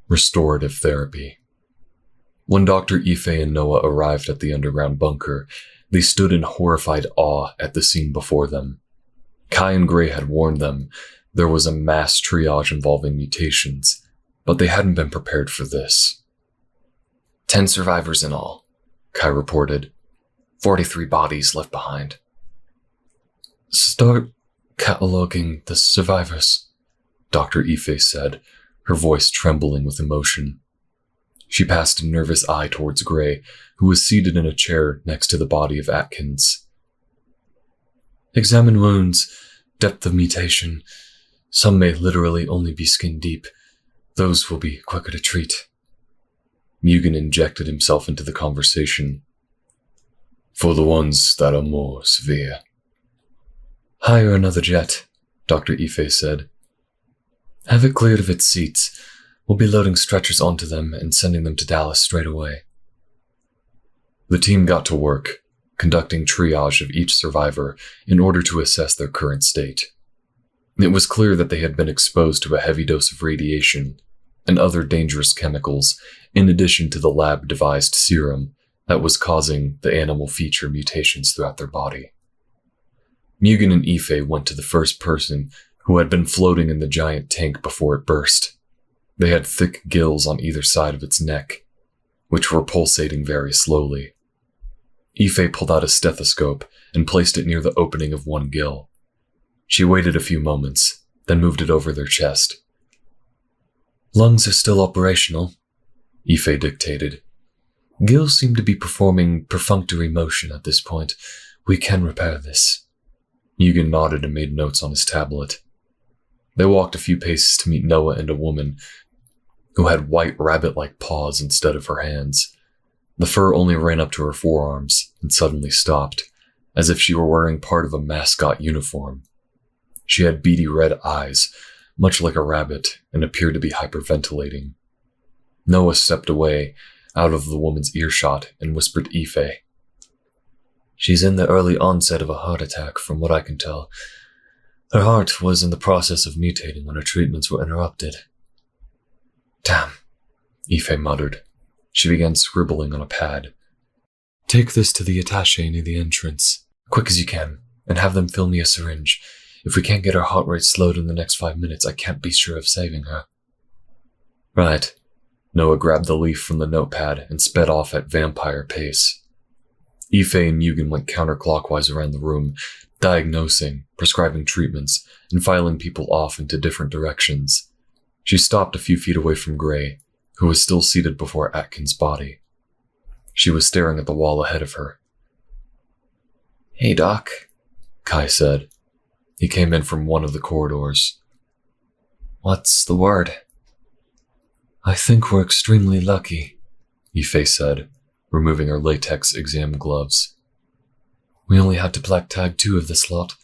Restorative Therapy. When Dr. Ife and Noah arrived at the underground bunker, they stood in horrified awe at the scene before them. Kai and Gray had warned them there was a mass triage involving mutations, but they hadn't been prepared for this. 10 survivors in all, Kai reported. 43 bodies left behind. Start cataloging the survivors, Dr. Ife said, her voice trembling with emotion. She passed a nervous eye towards Gray, who was seated in a chair next to the body of Atkins. Examine wounds, depth of mutation. Some may literally only be skin deep. Those will be quicker to treat. Mugen injected himself into the conversation. For the ones that are more severe. Hire another jet, Dr. Ife said. Have it cleared of its seats. We'll be loading stretchers onto them and sending them to Dallas straight away. The team got to work, conducting triage of each survivor in order to assess their current state. It was clear that they had been exposed to a heavy dose of radiation and other dangerous chemicals, in addition to the lab-devised serum that was causing the animal feature mutations throughout their body. Mugen and Ife went to the first person who had been floating in the giant tank before it burst. They had thick gills on either side of its neck, which were pulsating very slowly. Ife pulled out a stethoscope and placed it near the opening of one gill. She waited a few moments, then moved it over their chest. Lungs are still operational, Ife dictated. Gills seem to be performing perfunctory motion at this point. We can repair this. Mugen nodded and made notes on his tablet. They walked a few paces to meet Noah and a woman who had white rabbit-like paws instead of her hands. The fur only ran up to her forearms and suddenly stopped, as if she were wearing part of a mascot uniform. She had beady red eyes, much like a rabbit, and appeared to be hyperventilating. Noah stepped away, out of the woman's earshot, and whispered Ife. She's in the early onset of a heart attack, from what I can tell. Her heart was in the process of mutating when her treatments were interrupted. Damn, Ife muttered. She began scribbling on a pad. Take this to the attaché near the entrance, quick as you can, and have them fill me a syringe. If we can't get her heart rate slowed in the next 5 minutes, I can't be sure of saving her. Right. Noah grabbed the leaf from the notepad and sped off at vampire pace. Ife and Mugen went counterclockwise around the room, diagnosing, prescribing treatments, and filing people off into different directions. She stopped a few feet away from Gray, who was still seated before Atkins' body. She was staring at the wall ahead of her. Hey, Doc, Kai said. He came in from one of the corridors. What's the word? I think we're extremely lucky, Ife said, removing her latex exam gloves. We only had to black tag 2 of this lot.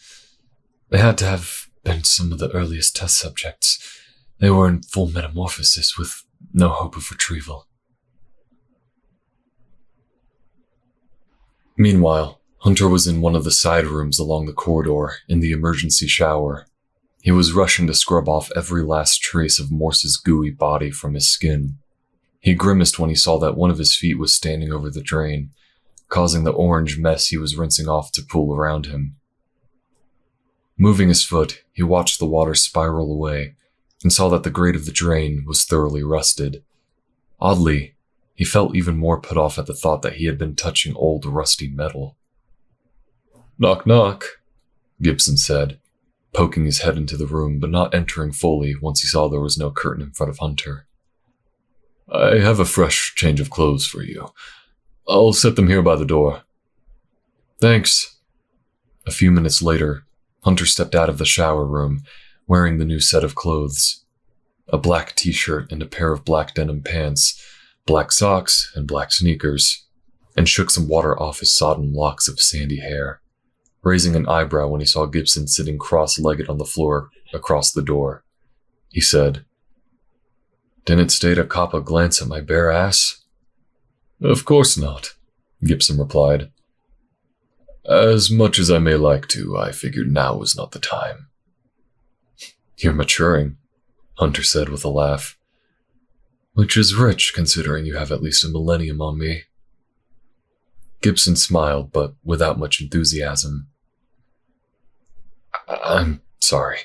They had to have been some of the earliest test subjects. They were in full metamorphosis with no hope of retrieval. Meanwhile, Hunter was in one of the side rooms along the corridor in the emergency shower. He was rushing to scrub off every last trace of Morse's gooey body from his skin. He grimaced when he saw that one of his feet was standing over the drain, causing the orange mess he was rinsing off to pool around him. Moving his foot, he watched the water spiral away and saw that the grate of the drain was thoroughly rusted. Oddly, he felt even more put off at the thought that he had been touching old rusty metal. Knock, knock, Gibson said, poking his head into the room but not entering fully once he saw there was no curtain in front of Hunter. I have a fresh change of clothes for you. I'll set them here by the door. Thanks. A few minutes later, Hunter stepped out of the shower room, wearing the new set of clothes. A black t-shirt and a pair of black denim pants, black socks and black sneakers, and shook some water off his sodden locks of sandy hair, raising an eyebrow when he saw Gibson sitting cross-legged on the floor across the door. He said, Didn't stay to cop a glance at my bare ass? Of course not, Gibson replied. As much as I may like to, I figured now was not the time. You're maturing, Hunter said with a laugh. Which is rich, considering you have at least a millennium on me. Gibson smiled, but without much enthusiasm. I'm sorry,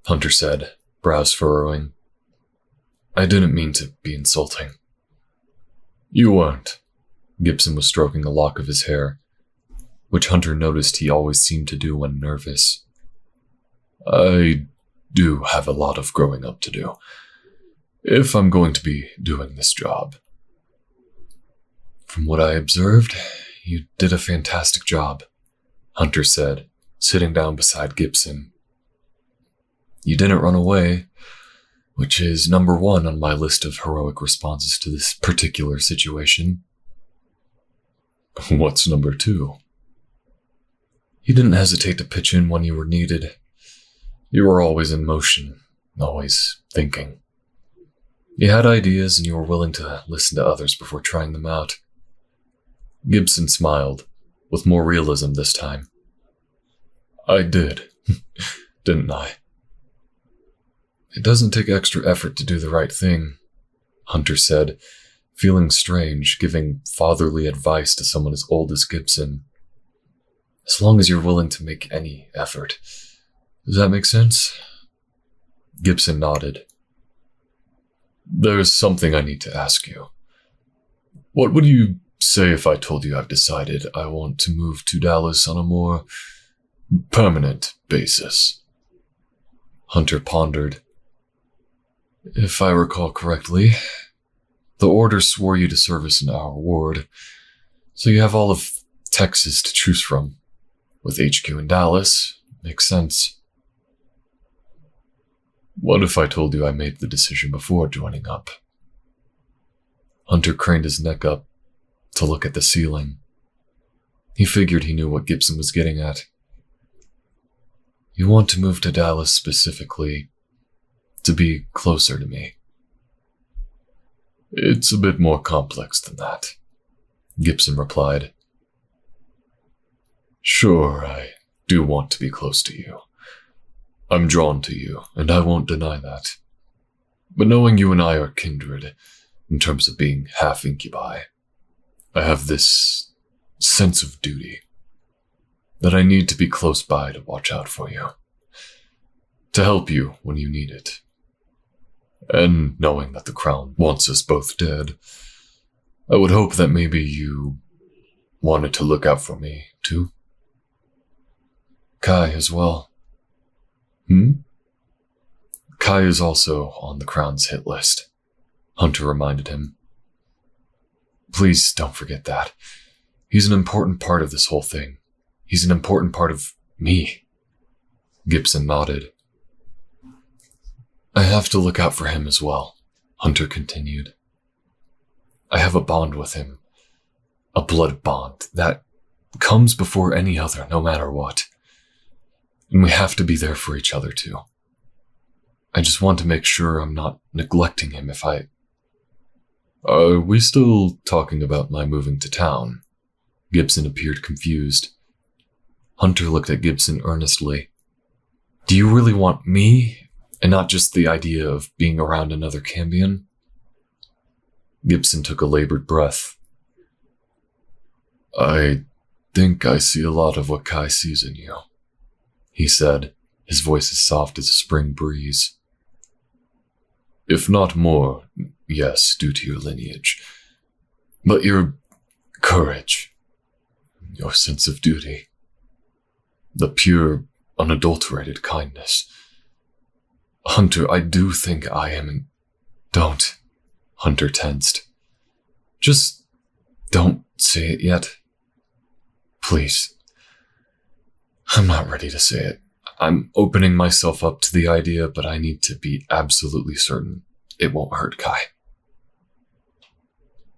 Hunter said, brows furrowing. I didn't mean to be insulting. You weren't. Gibson was stroking a lock of his hair, which Hunter noticed he always seemed to do when nervous. I do have a lot of growing up to do, if I'm going to be doing this job. From what I observed, you did a fantastic job, Hunter said, sitting down beside Gibson. You didn't run away, which is number 1 on my list of heroic responses to this particular situation. What's number 2? You didn't hesitate to pitch in when you were needed. You were always in motion, always thinking. You had ideas and you were willing to listen to others before trying them out. Gibson smiled, with more realism this time. I did, didn't I? It doesn't take extra effort to do the right thing, Hunter said, feeling strange giving fatherly advice to someone as old as Gibson. As long as you're willing to make any effort. Does that make sense? Gibson nodded. There's something I need to ask you. What would you say if I told you I've decided I want to move to Dallas on a more permanent basis? Hunter pondered. If I recall correctly, the order swore you to service in our ward, so you have all of Texas to choose from. With HQ in Dallas, makes sense. What if I told you I made the decision before joining up? Hunter craned his neck up to look at the ceiling. He figured he knew what Gibson was getting at. You want to move to Dallas specifically to be closer to me. It's a bit more complex than that, Gibson replied. Sure, I do want to be close to you. I'm drawn to you, and I won't deny that. But knowing you and I are kindred, in terms of being half incubi, I have this sense of duty, that I need to be close by to watch out for you, to help you when you need it. And knowing that the Crown wants us both dead, I would hope that maybe you wanted to look out for me, too. Kai as well. Kai is also on the Crown's hit list, Hunter reminded him. Please don't forget that. He's an important part of this whole thing. He's an important part of me. Gibson nodded. I have to look out for him as well, Hunter continued. I have a bond with him. A blood bond that comes before any other, no matter what. And we have to be there for each other, too. I just want to make sure I'm not neglecting him if I... Are we still talking about my moving to town? Gibson appeared confused. Hunter looked at Gibson earnestly. Do you really want me, and not just the idea of being around another Cambion? Gibson took a labored breath. I think I see a lot of what Kai sees in you, he said, his voice as soft as a spring breeze. If not more, yes, due to your lineage. But your courage, your sense of duty, the pure, unadulterated kindness. Hunter, I do think I am... Don't. Hunter tensed. Just don't say it yet. Please. I'm not ready to say it. I'm opening myself up to the idea, but I need to be absolutely certain it won't hurt Kai.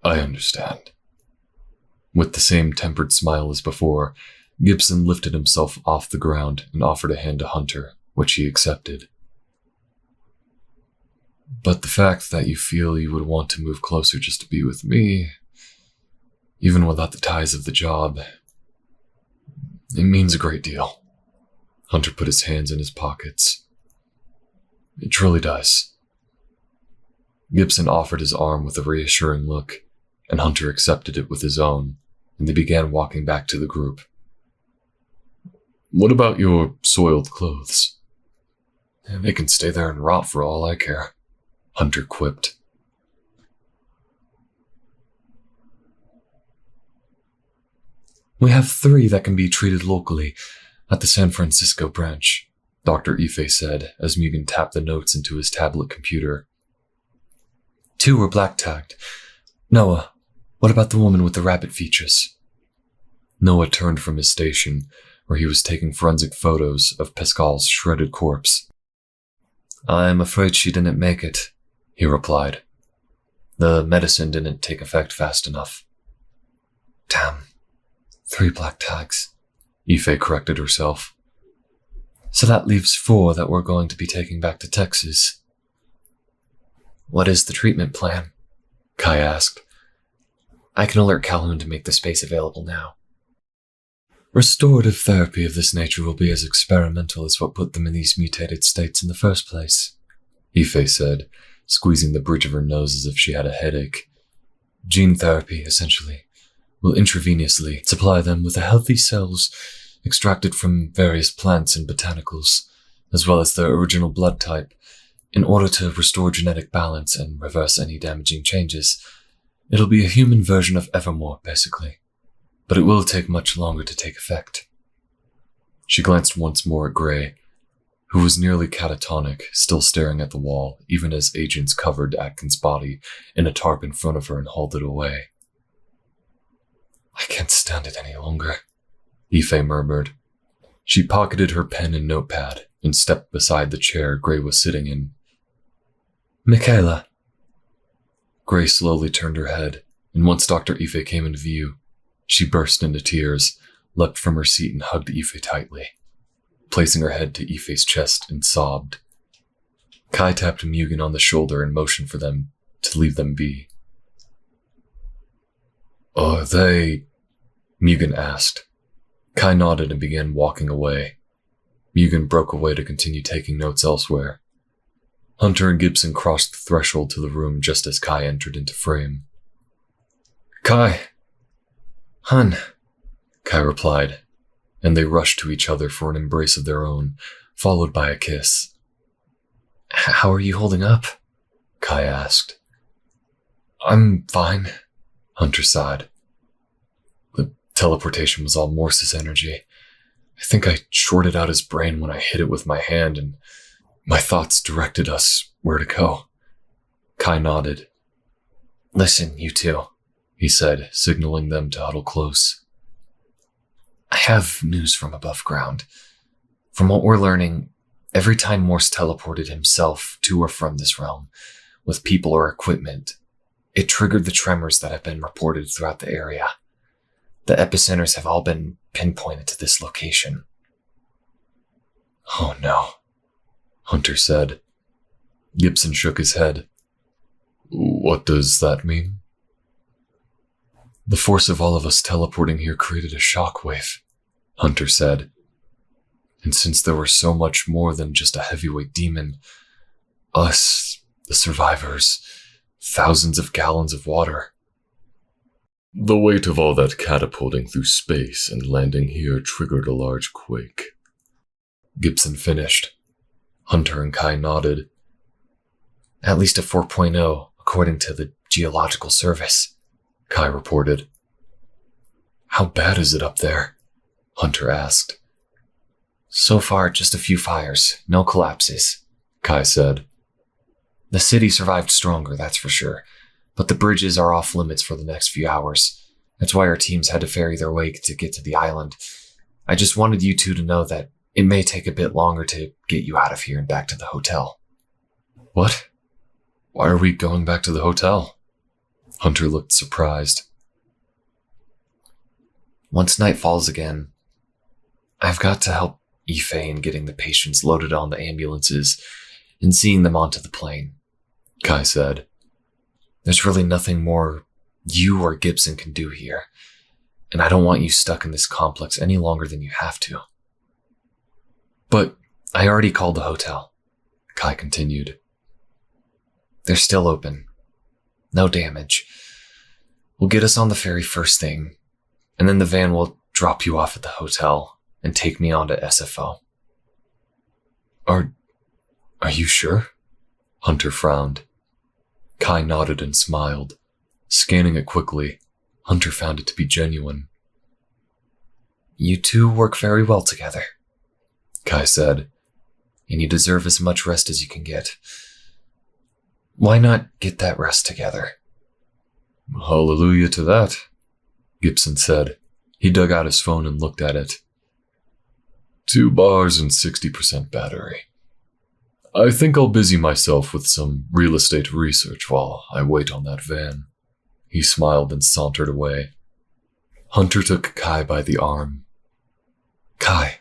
I understand. With the same tempered smile as before, Gibson lifted himself off the ground and offered a hand to Hunter, which he accepted. But the fact that you feel you would want to move closer just to be with me, even without the ties of the job, it means a great deal. Hunter put his hands in his pockets. It truly does. Gibson offered his arm with a reassuring look, and Hunter accepted it with his own, and they began walking back to the group. What about your soiled clothes? They can stay there and rot for all I care, Hunter quipped. We have 3 that can be treated locally at the San Francisco branch, Dr. Ife said as Mugen tapped the notes into his tablet computer. 2 were black-tagged. Noah, what about the woman with the rabbit features? Noah turned from his station, where he was taking forensic photos of Pascal's shredded corpse. I'm afraid she didn't make it, he replied. The medicine didn't take effect fast enough. Damn. 3 black tags, Ife corrected herself. So that leaves 4 that we're going to be taking back to Texas. What is the treatment plan? Kai asked. I can alert Calhoun to make the space available now. Restorative therapy of this nature will be as experimental as what put them in these mutated states in the first place, Ife said, squeezing the bridge of her nose as if she had a headache. Gene therapy, essentially, will intravenously supply them with the healthy cells extracted from various plants and botanicals, as well as their original blood type, in order to restore genetic balance and reverse any damaging changes. It'll be a human version of Evermore, basically, but it will take much longer to take effect. She glanced once more at Gray, who was nearly catatonic, still staring at the wall, even as agents covered Atkins' body in a tarp in front of her and hauled it away. I can't stand it any longer, Ife murmured. She pocketed her pen and notepad and stepped beside the chair Gray was sitting in. Michaela. Gray slowly turned her head, and once Dr. Ife came into view, she burst into tears, leapt from her seat and hugged Ife tightly, placing her head to Ife's chest and sobbed. Kai tapped Mugen on the shoulder and motioned for them to leave them be. Are they? Mugen asked. Kai nodded and began walking away. Mugen broke away to continue taking notes elsewhere. Hunter and Gibson crossed the threshold to the room just as Kai entered into frame. Kai! Hun, Kai replied, and they rushed to each other for an embrace of their own, followed by a kiss. How are you holding up? Kai asked. I'm fine, Hunter sighed. The teleportation was all Morse's energy. I think I shorted out his brain when I hit it with my hand, and my thoughts directed us where to go. Kai nodded. Listen, you two, he said, signaling them to huddle close. I have news from above ground. From what we're learning, every time Morse teleported himself to or from this realm, with people or equipment, it triggered the tremors that have been reported throughout the area. The epicenters have all been pinpointed to this location. Oh no, Hunter said. Gibson shook his head. What does that mean? The force of all of us teleporting here created a shockwave, Hunter said. And since there were so much more than just a heavyweight demon, us, the survivors, thousands of gallons of water. The weight of all that catapulting through space and landing here triggered a large quake. Gibson finished. Hunter and Kai nodded. At least a 4.0, according to the Geological Service, Kai reported. How bad is it up there? Hunter asked. So far, just a few fires, no collapses, Kai said. The city survived stronger, that's for sure, but the bridges are off limits for the next few hours. That's why our teams had to ferry their way to get to the island. I just wanted you two to know that it may take a bit longer to get you out of here and back to the hotel. What? Why are we going back to the hotel? Hunter looked surprised. Once night falls again, I've got to help Ife in getting the patients loaded on the ambulances and seeing them onto the plane, Kai said. There's really nothing more you or Gibson can do here, and I don't want you stuck in this complex any longer than you have to. But I already called the hotel, Kai continued. They're still open. No damage. We'll get us on the ferry first thing, and then the van will drop you off at the hotel and take me on to SFO. Are you sure? Hunter frowned. Kai nodded and smiled. Scanning it quickly, Hunter found it to be genuine. You two work very well together, Kai said, and you deserve as much rest as you can get. Why not get that rest together? Hallelujah to that, Gibson said. He dug out his phone and looked at it. 2 bars and 60% battery. I think I'll busy myself with some real estate research while I wait on that van. He smiled and sauntered away. Hunter took Kai by the arm. Kai,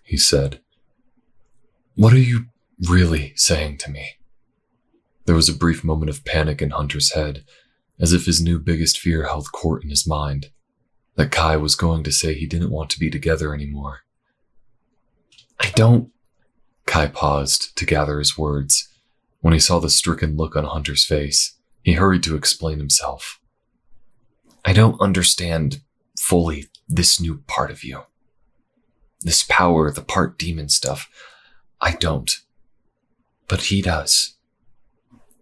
he said, what are you really saying to me? There was a brief moment of panic in Hunter's head, as if his new biggest fear held court in his mind, that Kai was going to say he didn't want to be together anymore. I don't... Kai paused to gather his words. When he saw the stricken look on Hunter's face, he hurried to explain himself. I don't understand fully this new part of you. This power, the part demon stuff. I don't. But he does.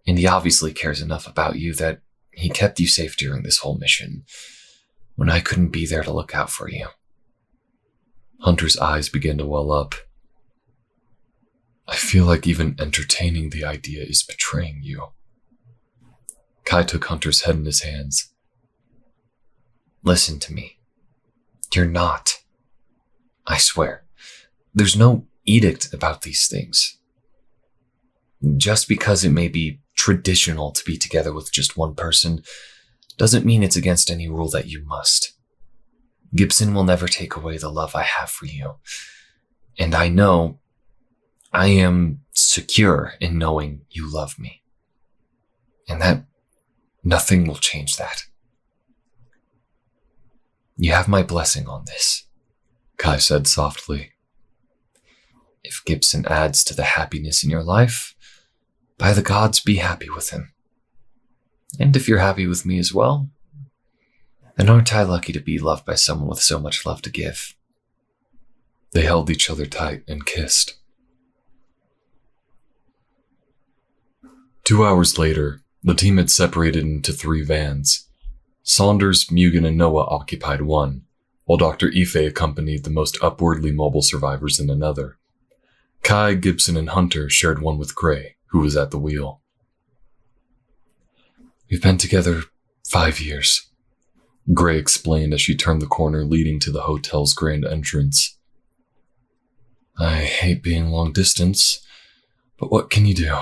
And he obviously cares enough about you that he kept you safe during this whole mission, when I couldn't be there to look out for you. Hunter's eyes began to well up. I feel like even entertaining the idea is betraying you. Kai took Hunter's head in his hands. Listen to me. You're not. I swear. There's no edict about these things. Just because it may be traditional to be together with just one person doesn't mean it's against any rule that you must. Gibson will never take away the love I have for you. And I know I am secure in knowing you love me. And that nothing will change that. You have my blessing on this, Kai said softly. If Gibson adds to the happiness in your life, by the gods, be happy with him. And if you're happy with me as well, then aren't I lucky to be loved by someone with so much love to give? They held each other tight and kissed. 2 hours later, the team had separated into 3 vans. Saunders, Mugen, and Noah occupied one, while Dr. Ife accompanied the most upwardly mobile survivors in another. Kai, Gibson, and Hunter shared one with Gray, who was at the wheel. We've been together 5 years, Gray explained as she turned the corner leading to the hotel's grand entrance. I hate being long distance, but what can you do?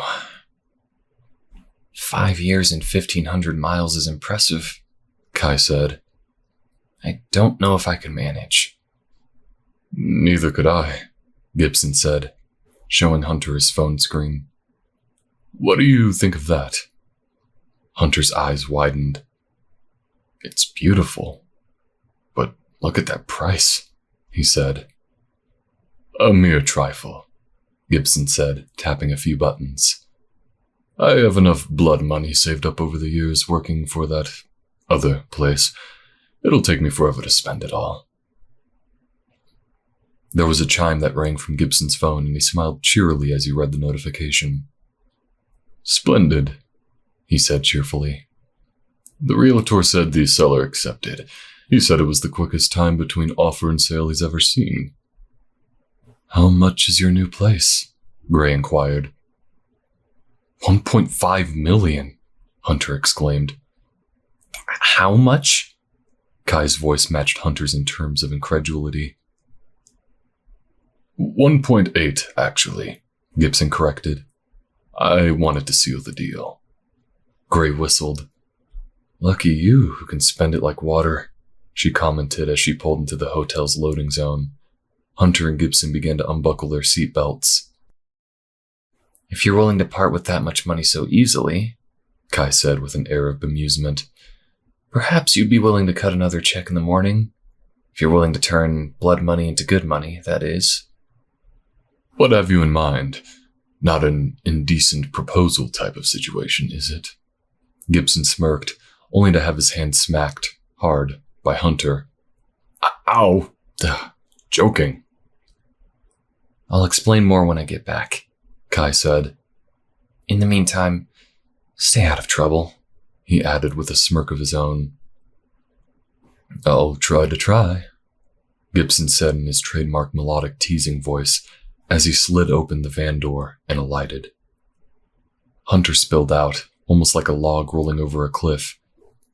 5 years and 1,500 miles is impressive, Kai said. I don't know if I can manage. Neither could I, Gibson said, showing Hunter his phone screen. What do you think of that? Hunter's eyes widened. It's beautiful, but look at that price, he said. A mere trifle, Gibson said, tapping a few buttons. I have enough blood money saved up over the years working for that other place. It'll take me forever to spend it all. There was a chime that rang from Gibson's phone, and he smiled cheerily as he read the notification. Splendid, he said cheerfully. The realtor said the seller accepted. He said it was the quickest time between offer and sale he's ever seen. How much is your new place? Gray inquired. 1.5 million, Hunter exclaimed. How much? Kai's voice matched Hunter's in terms of incredulity. 1.8, actually, Gibson corrected. I wanted to seal the deal. Gray whistled. Lucky you who can spend it like water, she commented as she pulled into the hotel's loading zone. Hunter and Gibson began to unbuckle their seatbelts. If you're willing to part with that much money so easily, Kai said with an air of bemusement, perhaps you'd be willing to cut another check in the morning? If you're willing to turn blood money into good money, that is. What have you in mind? Not an indecent proposal type of situation, is it? Gibson smirked, only to have his hand smacked hard by Hunter. Ow! Joking. I'll explain more when I get back, Kai said. In the meantime, Stay out of trouble, he added with a smirk of his own. I'll try, Gibson said in his trademark melodic teasing voice as he slid open the van door and alighted. Hunter spilled out, almost like a log rolling over a cliff,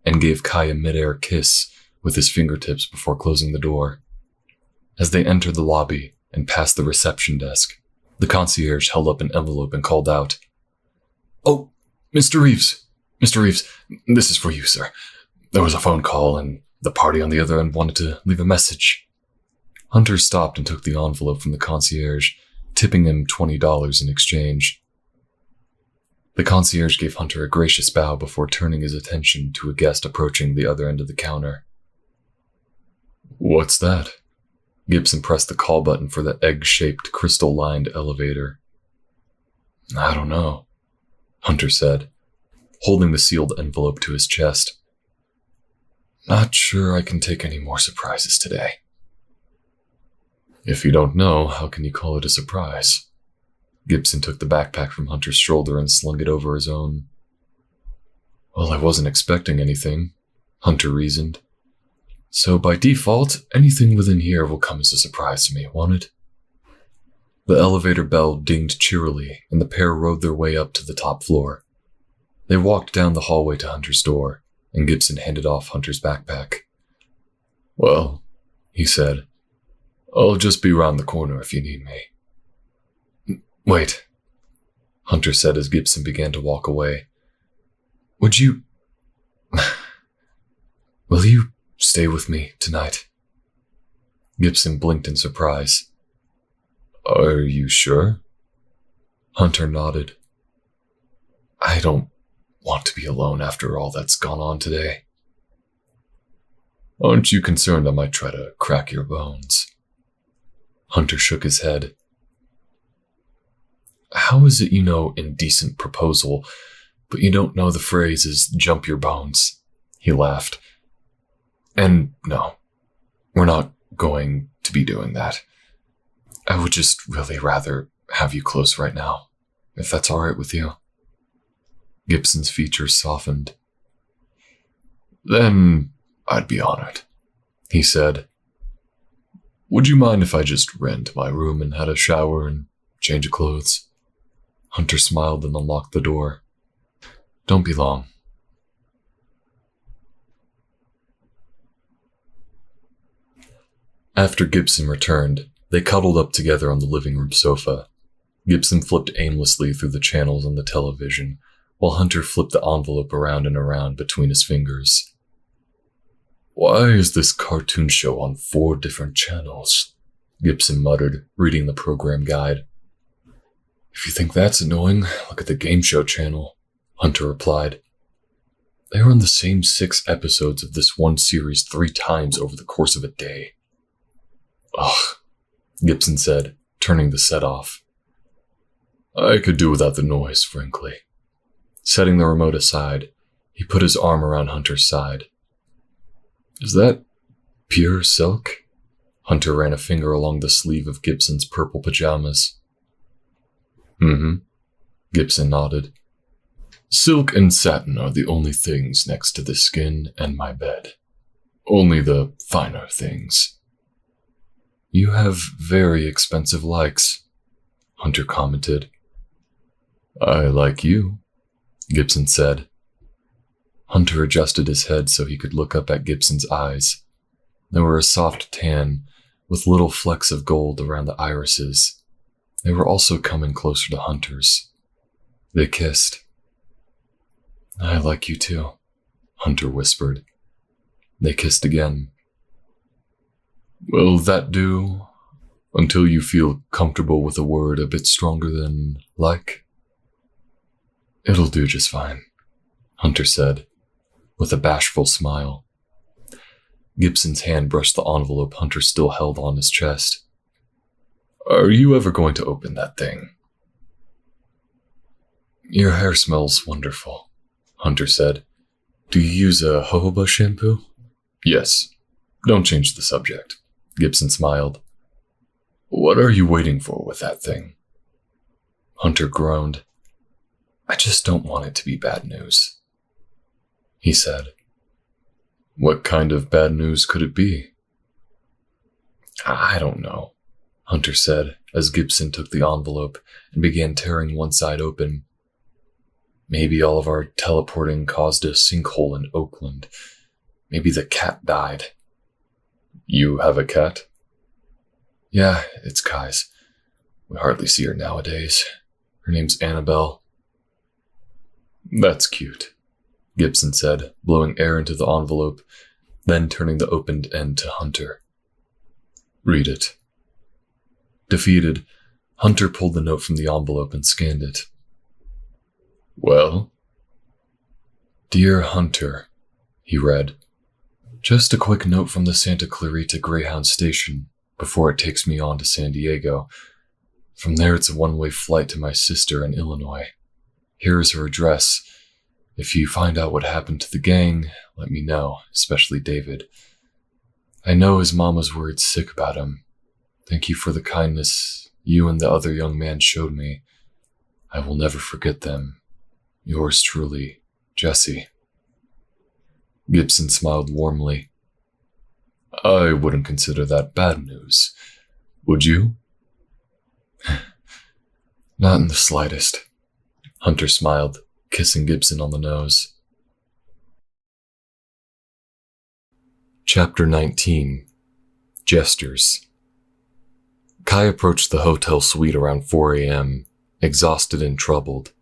and gave Kai a mid-air kiss with his fingertips before closing the door. As they entered the lobby and passed the reception desk, the concierge held up an envelope and called out, "Oh, Mr. Reeves, this is for you, sir. There was a phone call and the party on the other end wanted to leave a message." Hunter stopped and took the envelope from the concierge, tipping him $20 in exchange. The concierge gave Hunter a gracious bow before turning his attention to a guest approaching the other end of the counter. "What's that?" Gibson pressed the call button for the egg-shaped, crystal-lined elevator. "I don't know," Hunter said, holding the sealed envelope to his chest. "Not sure I can take any more surprises today." "If you don't know, how can you call it a surprise?" Gibson took the backpack from Hunter's shoulder and slung it over his own. "Well, I wasn't expecting anything," Hunter reasoned. "So by default, anything within here will come as a surprise to me, won't it?" The elevator bell dinged cheerily, and the pair rode their way up to the top floor. They walked down the hallway to Hunter's door, and Gibson handed off Hunter's backpack. "Well," he said, "I'll just be round the corner if you need me." "Wait," Hunter said as Gibson began to walk away. "Would you... will you stay with me tonight?" Gibson blinked in surprise. "Are you sure?" Hunter nodded. "I don't want to be alone after all that's gone on today." "Aren't you concerned I might try to crack your bones?" Hunter shook his head. "How is it you know indecent proposal, but you don't know the phrase is jump your bones?" He laughed. "And no, we're not going to be doing that. I would just really rather have you close right now, if that's all right with you." Gibson's features softened. "Then I'd be honored," he said. "Would you mind if I just ran to my room and had a shower and change of clothes?" Hunter smiled and unlocked the door. "Don't be long." After Gibson returned, they cuddled up together on the living room sofa. Gibson flipped aimlessly through the channels on the television, while Hunter flipped the envelope around and around between his fingers. "Why is this cartoon show on 4 different channels?" Gibson muttered, reading the program guide. "If you think that's annoying, look at the game show channel," Hunter replied. "They run the same 6 episodes of this one series 3 times over the course of a day." "Ugh," Gibson said, turning the set off. "I could do without the noise, frankly." Setting the remote aside, he put his arm around Hunter's side. "Is that pure silk?" Hunter ran a finger along the sleeve of Gibson's purple pajamas. "Mm-hmm," Gibson nodded. "Silk and satin are the only things next to the skin and my bed. Only the finer things." "You have very expensive likes," Hunter commented. "I like you," Gibson said. Hunter adjusted his head so he could look up at Gibson's eyes. They were a soft tan, with little flecks of gold around the irises. They were also coming closer to Hunter's. They kissed. "I like you too," Hunter whispered. They kissed again. "Will that do? Until you feel comfortable with a word a bit stronger than like?" "It'll do just fine," Hunter said, with a bashful smile. Gibson's hand brushed the envelope Hunter still held on his chest. "Are you ever going to open that thing?" "Your hair smells wonderful," Hunter said. "Do you use a jojoba shampoo?" "Yes. Don't change the subject," Gibson smiled. "What are you waiting for with that thing?" Hunter groaned. I just don't want it to be bad news, he said. What kind of bad news could it be? I don't know, Hunter said as Gibson took the envelope and began tearing one side open. Maybe all of our teleporting caused a sinkhole in Oakland. Maybe the cat died. You have a cat? Yeah, it's Kai's. We hardly see her nowadays. Her name's Annabelle. That's cute, Gibson said, blowing air into the envelope, then turning the opened end to Hunter. Read it. Defeated, Hunter pulled the note from the envelope and scanned it. Well? Dear Hunter, he read. Just a quick note from the Santa Clarita Greyhound station before it takes me on to San Diego. From there, it's a one-way flight to my sister in Illinois. Here is her address. If you find out what happened to the gang, let me know, especially David. I know his mom was worried sick about him. Thank you for the kindness you and the other young man showed me. I will never forget them. Yours truly, Jesse. Gibson smiled warmly. I wouldn't consider that bad news. Would you? Not in the slightest. Hunter smiled, kissing Gibson on the nose. Chapter 19. Gestures. Kai approached the hotel suite around 4 a.m., exhausted and troubled.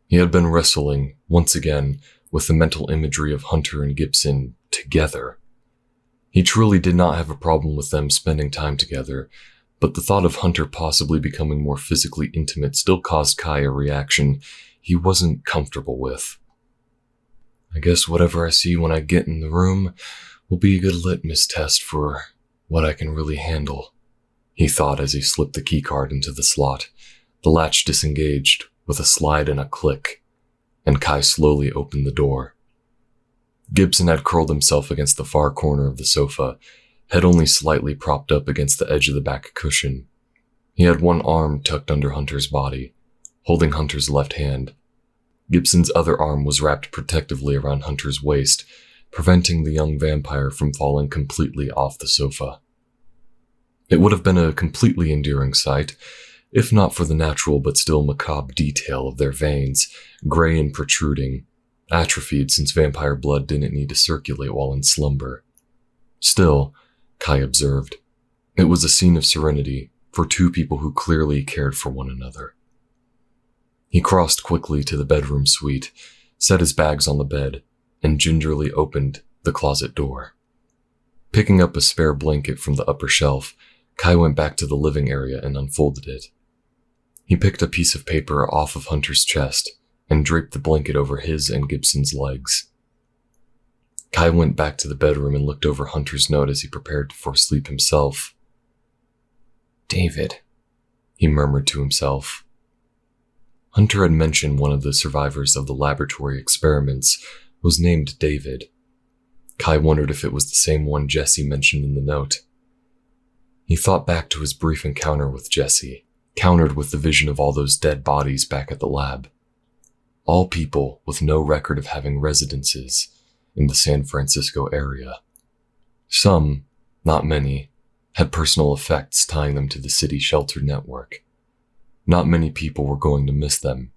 He had been wrestling, once again, with the mental imagery of Hunter and Gibson together. He truly did not have a problem with them spending time together, but the thought of Hunter possibly becoming more physically intimate still caused Kai a reaction he wasn't comfortable with. I guess whatever I see when I get in the room will be a good litmus test for what I can really handle, he thought as he slipped the keycard into the slot. The latch disengaged with a slide and a click, and Kai slowly opened the door. Gibson had curled himself against the far corner of the sofa, head only slightly propped up against the edge of the back cushion. He had one arm tucked under Hunter's body, holding Hunter's left hand. Gibson's other arm was wrapped protectively around Hunter's waist, preventing the young vampire from falling completely off the sofa. It would have been a completely endearing sight, if not for the natural but still macabre detail of their veins, gray and protruding, atrophied since vampire blood didn't need to circulate while in slumber. Still, Kai observed, it was a scene of serenity for two people who clearly cared for one another. He crossed quickly to the bedroom suite, set his bags on the bed, and gingerly opened the closet door. Picking up a spare blanket from the upper shelf, Kai went back to the living area and unfolded it. He picked a piece of paper off of Hunter's chest and draped the blanket over his and Gibson's legs. Kai went back to the bedroom and looked over Hunter's note as he prepared for sleep himself. David, he murmured to himself. Hunter had mentioned one of the survivors of the laboratory experiments was named David. Kai wondered if it was the same one Jesse mentioned in the note. He thought back to his brief encounter with Jesse, countered with the vision of all those dead bodies back at the lab. All people with no record of having residences in the San Francisco area. Some, not many, had personal effects tying them to the city shelter network. Not many people were going to miss them,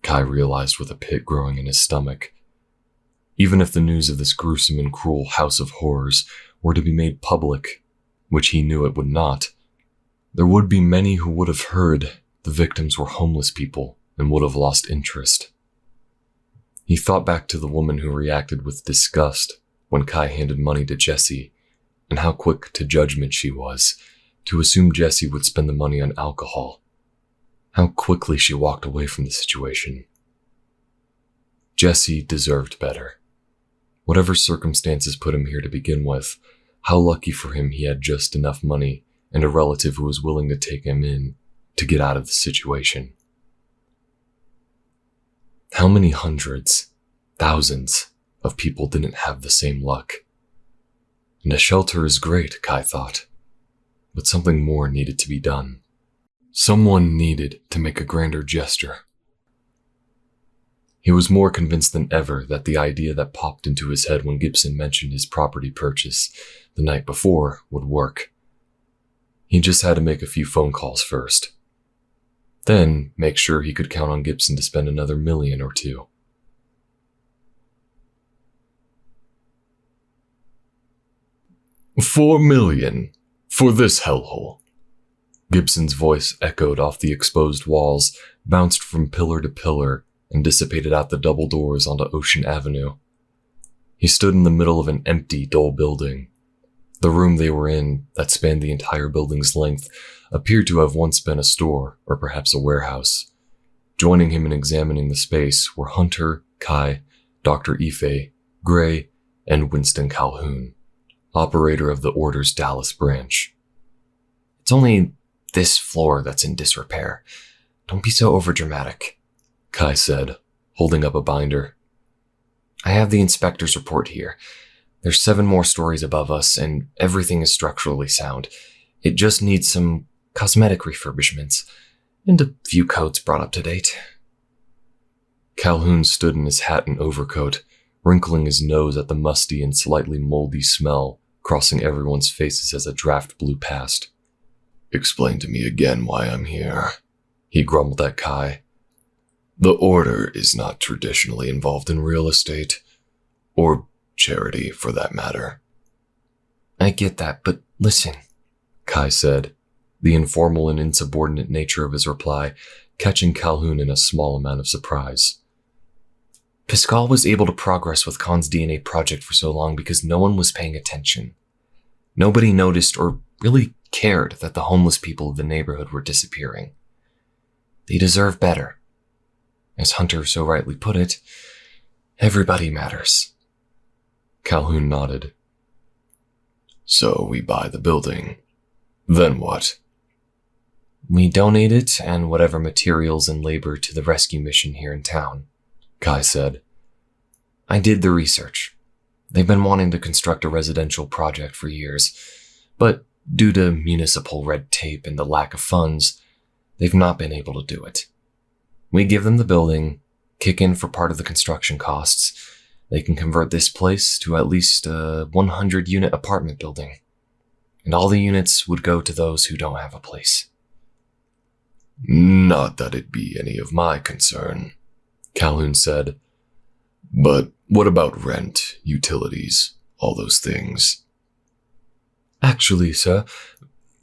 Kai realized with a pit growing in his stomach. Even if the news of this gruesome and cruel house of horrors were to be made public, which he knew it would not, there would be many who would have heard the victims were homeless people and would have lost interest. He thought back to the woman who reacted with disgust when Kai handed money to Jesse, and how quick to judgment she was, to assume Jesse would spend the money on alcohol. How quickly she walked away from the situation. Jesse deserved better. Whatever circumstances put him here to begin with, how lucky for him he had just enough money and a relative who was willing to take him in to get out of the situation. How many hundreds, thousands of people didn't have the same luck? And a shelter is great, Kai thought, but something more needed to be done. Someone needed to make a grander gesture. He was more convinced than ever that the idea that popped into his head when Gibson mentioned his property purchase the night before would work. He just had to make a few phone calls first. Then make sure he could count on Gibson to spend another $1 or $2 million. $4 million for this hellhole. Gibson's voice echoed off the exposed walls, bounced from pillar to pillar, and dissipated out the double doors onto Ocean Avenue. He stood in the middle of an empty, dull building. The room they were in, that spanned the entire building's length, appeared to have once been a store, or perhaps a warehouse. Joining him in examining the space were Hunter, Kai, Dr. Ife, Gray, and Winston Calhoun, operator of the Order's Dallas branch. It's only this floor that's in disrepair. Don't be so overdramatic, Kai said, holding up a binder. I have the inspector's report here. There's 7 more stories above us, and everything is structurally sound. It just needs some cosmetic refurbishments, and a few codes brought up to date. Calhoun stood in his hat and overcoat, wrinkling his nose at the musty and slightly moldy smell crossing everyone's faces as a draft blew past. Explain to me again why I'm here, he grumbled at Kai. The Order is not traditionally involved in real estate, or charity for that matter. I get that, but listen, Kai said, the informal and insubordinate nature of his reply catching Calhoun in a small amount of surprise. Pascal was able to progress with Khan's DNA project for so long because no one was paying attention. Nobody noticed or really cared that the homeless people of the neighborhood were disappearing. They deserve better. As Hunter so rightly put it, everybody matters. Calhoun nodded. So we buy the building. Then what? We donate it and whatever materials and labor to the rescue mission here in town, Kai said. I did the research. They've been wanting to construct a residential project for years, but due to municipal red tape and the lack of funds, they've not been able to do it. We give them the building, kick in for part of the construction costs. They can convert this place to at least a 100-unit apartment building, and all the units would go to those who don't have a place. Not that it be any of my concern, Calhoun said. But what about rent, utilities, all those things? Actually, sir,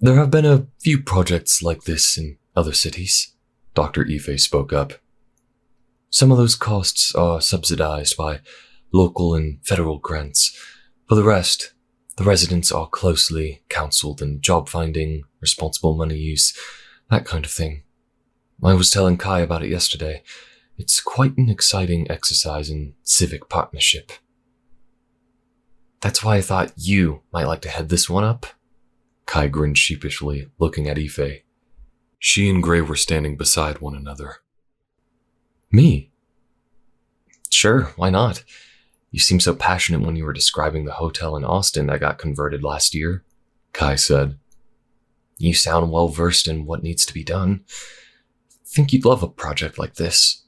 there have been a few projects like this in other cities, Dr. Ife spoke up. Some of those costs are subsidized by local and federal grants. For the rest, the residents are closely counseled in job finding, responsible money use, that kind of thing. I was telling Kai about it yesterday. It's quite an exciting exercise in civic partnership. That's why I thought you might like to head this one up. Kai grinned sheepishly, looking at Ife. She and Gray were standing beside one another. Me? Sure, why not? You seemed so passionate when you were describing the hotel in Austin that got converted last year, Kai said. You sound well versed in what needs to be done. Think you'd love a project like this.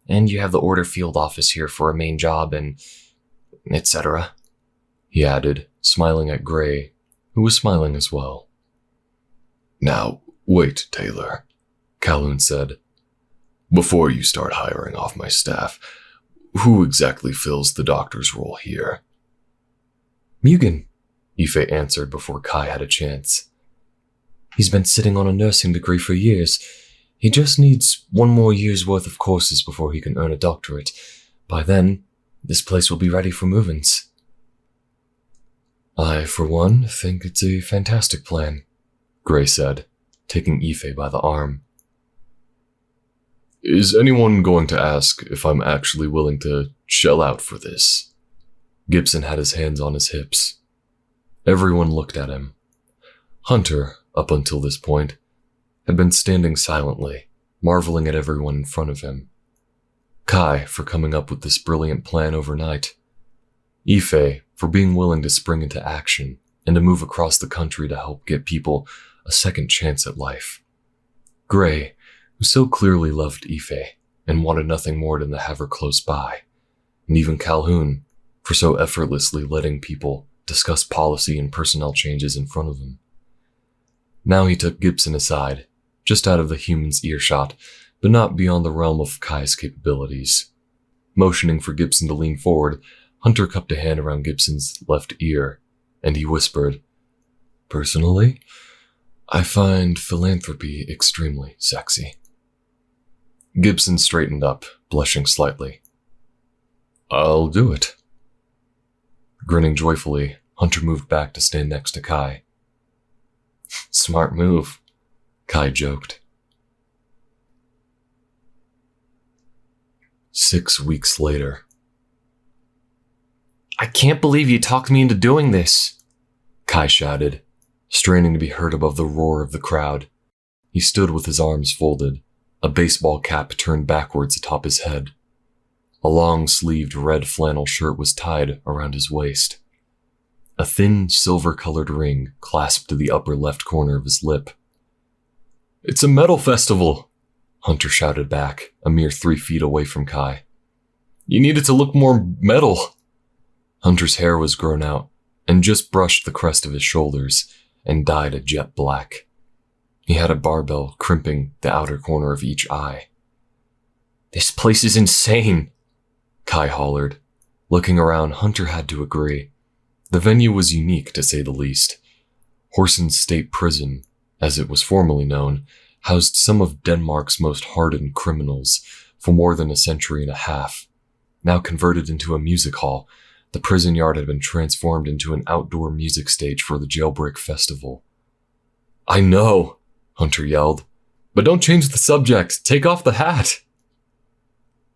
And you have the Order field office here for a main job and etc., he added, smiling at Gray, who was smiling as well. Now, wait, Taylor, Calhoun said. Before you start hiring off my staff, who exactly fills the doctor's role here? Mugen, Ife answered before Kai had a chance. He's been sitting on a nursing degree for years. He just needs 1 more year's worth of courses before he can earn a doctorate. By then, this place will be ready for move-ins. I, for one, think it's a fantastic plan, Gray said, taking Ife by the arm. Is anyone going to ask if I'm actually willing to shell out for this? Gibson had his hands on his hips. Everyone looked at him. Hunter, up until this point, had been standing silently, marveling at everyone in front of him. Kai for coming up with this brilliant plan overnight. Ife for being willing to spring into action and to move across the country to help get people a second chance at life. Gray, who so clearly loved Ife, and wanted nothing more than to have her close by, and even Calhoun for so effortlessly letting people discuss policy and personnel changes in front of him. Now he took Gibson aside, just out of the human's earshot, but not beyond the realm of Kai's capabilities. Motioning for Gibson to lean forward, Hunter cupped a hand around Gibson's left ear, and he whispered, "Personally, I find philanthropy extremely sexy." Gibson straightened up, blushing slightly. "I'll do it." Grinning joyfully, Hunter moved back to stand next to Kai. Smart move, Kai joked. 6 weeks later. I can't believe you talked me into doing this, Kai shouted, straining to be heard above the roar of the crowd. He stood with his arms folded, a baseball cap turned backwards atop his head. A long-sleeved red flannel shirt was tied around his waist. A thin, silver-colored ring clasped to the upper left corner of his lip. "It's a metal festival," Hunter shouted back, a mere 3 feet away from Kai. "You need it to look more metal." Hunter's hair was grown out and just brushed the crest of his shoulders and dyed a jet black. He had a barbell crimping the outer corner of each eye. "This place is insane," Kai hollered. Looking around, Hunter had to agree. The venue was unique, to say the least. Horsens State Prison, as it was formerly known, housed some of Denmark's most hardened criminals for more than a century and a half. Now converted into a music hall, the prison yard had been transformed into an outdoor music stage for the Jailbreak Festival. "I know," Hunter yelled, "but don't change the subject. Take off the hat."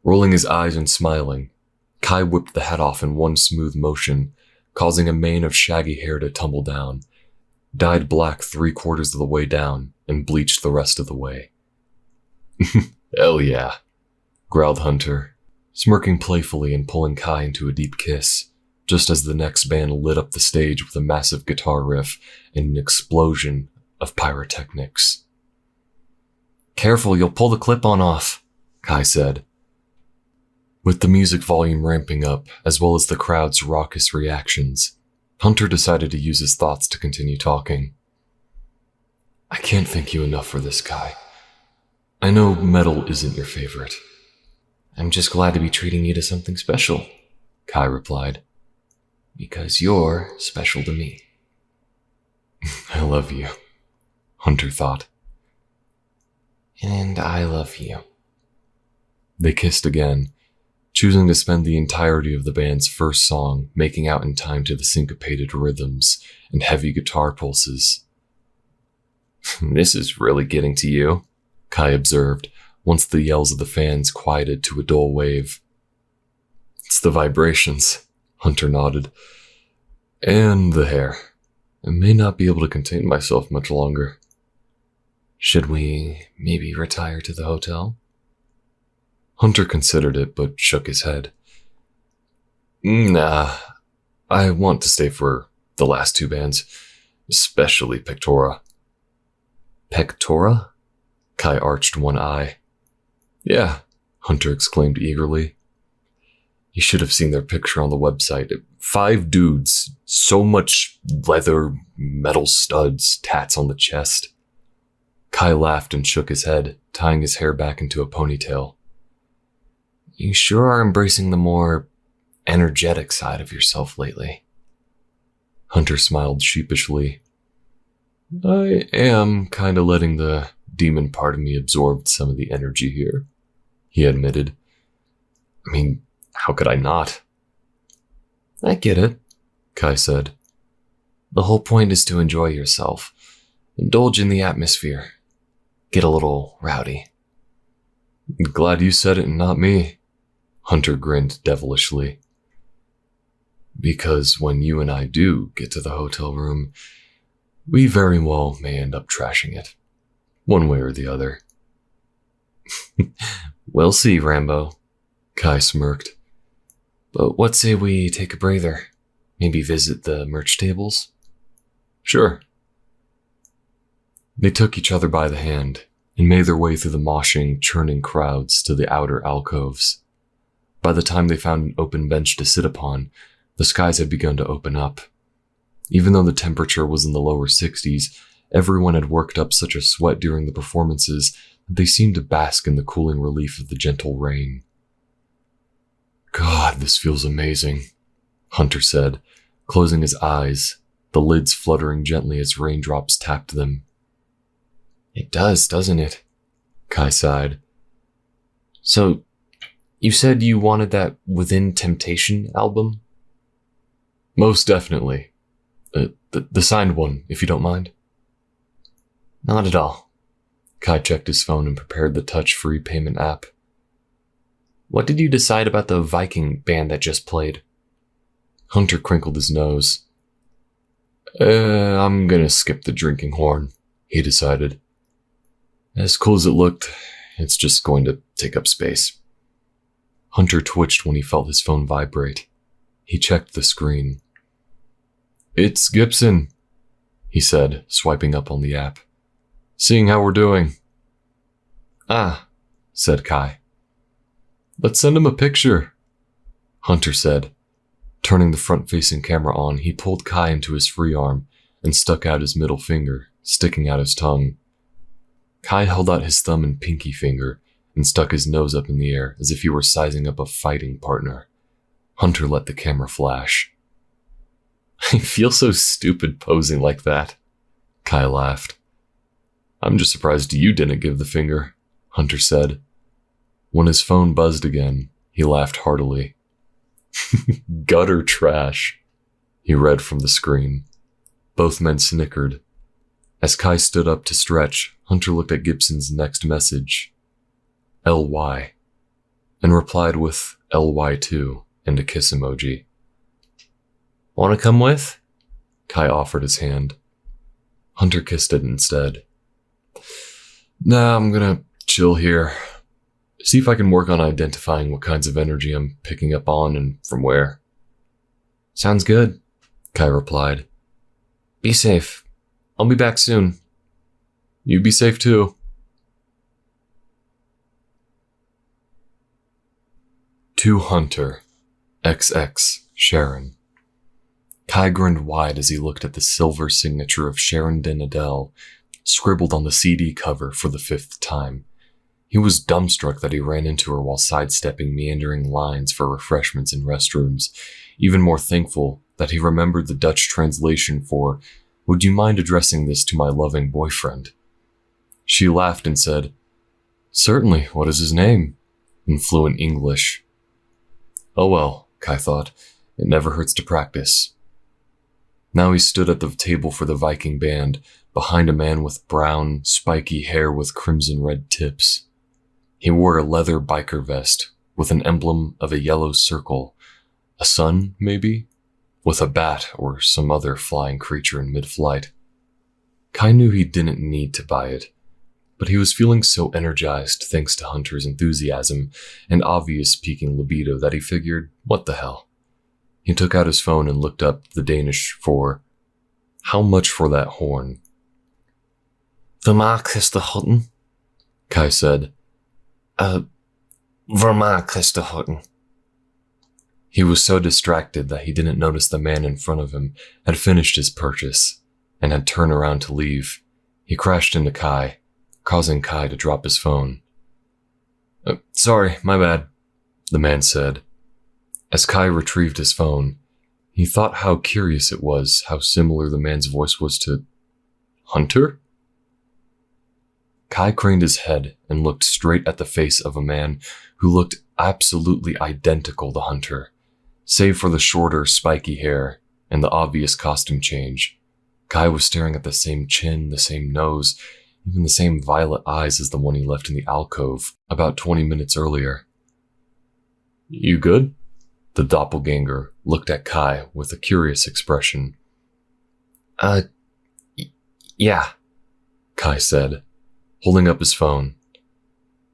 Rolling his eyes and smiling, Kai whipped the hat off in one smooth motion, causing a mane of shaggy hair to tumble down, dyed black 3/4 of the way down, and bleached the rest of the way. "Hell yeah," growled Hunter, smirking playfully and pulling Kai into a deep kiss, just as the next band lit up the stage with a massive guitar riff and an explosion of pyrotechnics. "Careful, you'll pull the clip-on off," Kai said. With the music volume ramping up, as well as the crowd's raucous reactions, Hunter decided to use his thoughts to continue talking. "I can't thank you enough for this, Kai. I know metal isn't your favorite." "I'm just glad to be treating you to something special," Kai replied. "Because you're special to me." "I love you," Hunter thought. "And I love you." They kissed again, choosing to spend the entirety of the band's first song making out in time to the syncopated rhythms and heavy guitar pulses. "This is really getting to you," Kai observed, once the yells of the fans quieted to a dull wave. "It's the vibrations," Hunter nodded. "And the hair. I may not be able to contain myself much longer." "Should we maybe retire to the hotel?" Hunter considered it, but shook his head. "Nah, I want to stay for the last 2 bands, especially Pectora." "Pectora?" Kai arched one eye. "Yeah," Hunter exclaimed eagerly. You should have seen their picture on the website. 5 dudes, so much leather, metal studs, tats on the chest. Kai laughed and shook his head, tying his hair back into a ponytail. "You sure are embracing the more energetic side of yourself lately." Hunter smiled sheepishly. "I am kind of letting the demon part of me absorb some of the energy here," he admitted. "I mean, how could I not?" "I get it," Kai said. "The whole point is to enjoy yourself, indulge in the atmosphere, get a little rowdy." "Glad you said it and not me," Hunter grinned devilishly. "Because when you and I do get to the hotel room, we very well may end up trashing it, one way or the other." "We'll see, Rambo," Kai smirked. "But what say we take a breather? Maybe visit the merch tables?" "Sure." They took each other by the hand, and made their way through the moshing, churning crowds to the outer alcoves. By the time they found an open bench to sit upon, the skies had begun to open up. Even though the temperature was in the lower 60s, everyone had worked up such a sweat during the performances that they seemed to bask in the cooling relief of the gentle rain. "God, this feels amazing," Hunter said, closing his eyes, the lids fluttering gently as raindrops tapped them. "It does, doesn't it?" Kai sighed. "So, you said you wanted that Within Temptation album?" "Most definitely. The signed one, if you don't mind." "Not at all." Kai checked his phone and prepared the touch-free payment app. "What did you decide about the Viking band that just played?" Hunter crinkled his nose. I'm gonna skip the drinking horn," he decided. "As cool as it looked, it's just going to take up space." Hunter twitched when he felt his phone vibrate. He checked the screen. "It's Gibson," he said, swiping up on the app. "Seeing how we're doing." "Ah," said Kai. "Let's send him a picture," Hunter said. Turning the front-facing camera on, he pulled Kai into his free arm and stuck out his middle finger, sticking out his tongue. Kai held out his thumb and pinky finger and stuck his nose up in the air as if he were sizing up a fighting partner. Hunter let the camera flash. "I feel so stupid posing like that," Kai laughed. "I'm just surprised you didn't give the finger," Hunter said. When his phone buzzed again, he laughed heartily. "Gutter trash," he read from the screen. Both men snickered. As Kai stood up to stretch, Hunter looked at Gibson's next message, LY, and replied with LY2 and a kiss emoji. "Want to come with?" Kai offered his hand. Hunter kissed it instead. "Nah, I'm gonna chill here. See if I can work on identifying what kinds of energy I'm picking up on and from where." "Sounds good," Kai replied. "Be safe. I'll be back soon." "You be safe too." To Hunter, XX, Sharon. Kai grinned wide as he looked at the silver signature of Sharon Den Adele, scribbled on the CD cover for the 5th time. He was dumbstruck that he ran into her while sidestepping meandering lines for refreshments in restrooms, even more thankful that he remembered the Dutch translation for, "Would you mind addressing this to my loving boyfriend?" She laughed and said, "Certainly, what is his name?" in fluent English. Oh well, Kai thought, it never hurts to practice. Now he stood at the table for the Viking band, behind a man with brown, spiky hair with crimson-red tips. He wore a leather biker vest with an emblem of a yellow circle, a sun, maybe, with a bat or some other flying creature in mid-flight. Kai knew he didn't need to buy it, but he was feeling so energized thanks to Hunter's enthusiasm and obvious peaking libido that he figured, what the hell. He took out his phone and looked up the Danish for, "How much for that horn?" "Vermaak is the Hutton," Kai said. Vermaak is the Hutton." He was so distracted that he didn't notice the man in front of him had finished his purchase and had turned around to leave. He crashed into Kai, causing Kai to drop his phone. Sorry, my bad," the man said. As Kai retrieved his phone, he thought how curious it was how similar the man's voice was to Hunter? Kai craned his head and looked straight at the face of a man who looked absolutely identical to Hunter, save for the shorter, spiky hair and the obvious costume change. Kai was staring at the same chin, the same nose, even the same violet eyes as the one he left in the alcove about 20 minutes earlier. "You good?" The doppelganger looked at Kai with a curious expression. Yeah," Kai said, holding up his phone.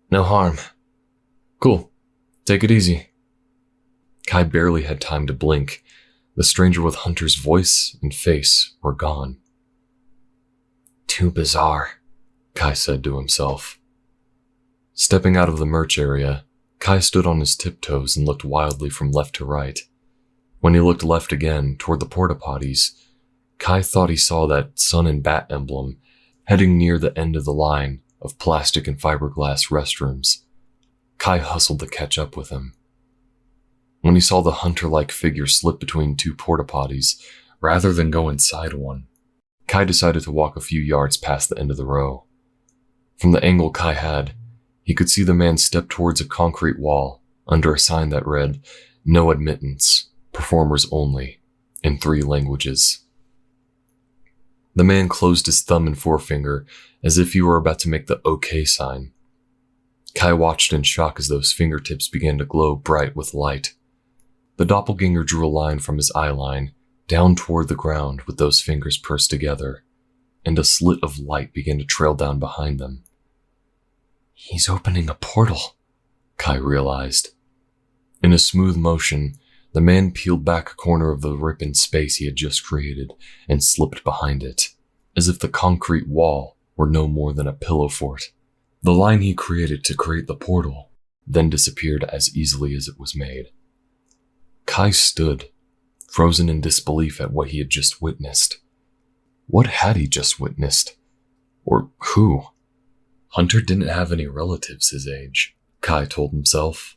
"No harm." "Cool. Take it easy." Kai barely had time to blink. The stranger with Hunter's voice and face were gone. "Too bizarre," Kai said to himself. Stepping out of the merch area, Kai stood on his tiptoes and looked wildly from left to right. When he looked left again, toward the porta potties, Kai thought he saw that sun and bat emblem heading near the end of the line of plastic and fiberglass restrooms. Kai hustled to catch up with him. When he saw the hunter-like figure slip between two porta potties, rather than go inside one, Kai decided to walk a few yards past the end of the row. From the angle Kai had, he could see the man step towards a concrete wall under a sign that read, "No admittance, performers only," in 3 languages. The man closed his thumb and forefinger as if he were about to make the OK sign. Kai watched in shock as those fingertips began to glow bright with light. The doppelganger drew a line from his eye line down toward the ground with those fingers pursed together, and a slit of light began to trail down behind them. He's opening a portal, Kai realized. In a smooth motion, the man peeled back a corner of the rip in space he had just created and slipped behind it, as if the concrete wall were no more than a pillow fort. The line he created to create the portal then disappeared as easily as it was made. Kai stood, frozen in disbelief at what he had just witnessed. What had he just witnessed? Or who? Hunter didn't have any relatives his age, Kai told himself.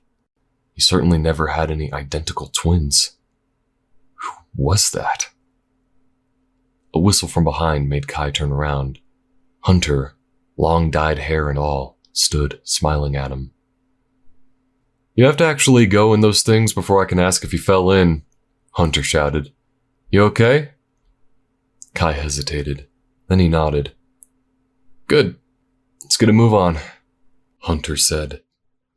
He certainly never had any identical twins. Who was that? A whistle from behind made Kai turn around. Hunter, long dyed hair and all, stood smiling at him. "You have to actually go in those things before I can ask if you fell in," Hunter shouted. "You okay?" Kai hesitated. Then he nodded. "Good. Let's get a move on," Hunter said,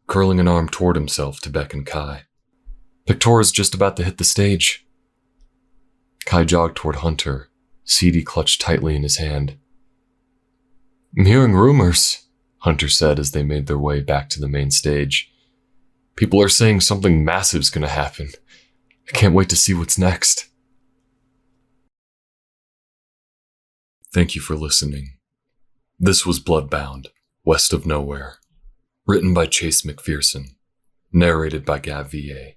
curling an arm toward himself to beckon Kai. "Pictora's just about to hit the stage." Kai jogged toward Hunter, CD clutched tightly in his hand. "I'm hearing rumors," Hunter said as they made their way back to the main stage. "People are saying something massive's gonna happen. I can't wait to see what's next." Thank you for listening. This was Bloodbound, West of Nowhere. Written by Chase McPherson. Narrated by Gav VA.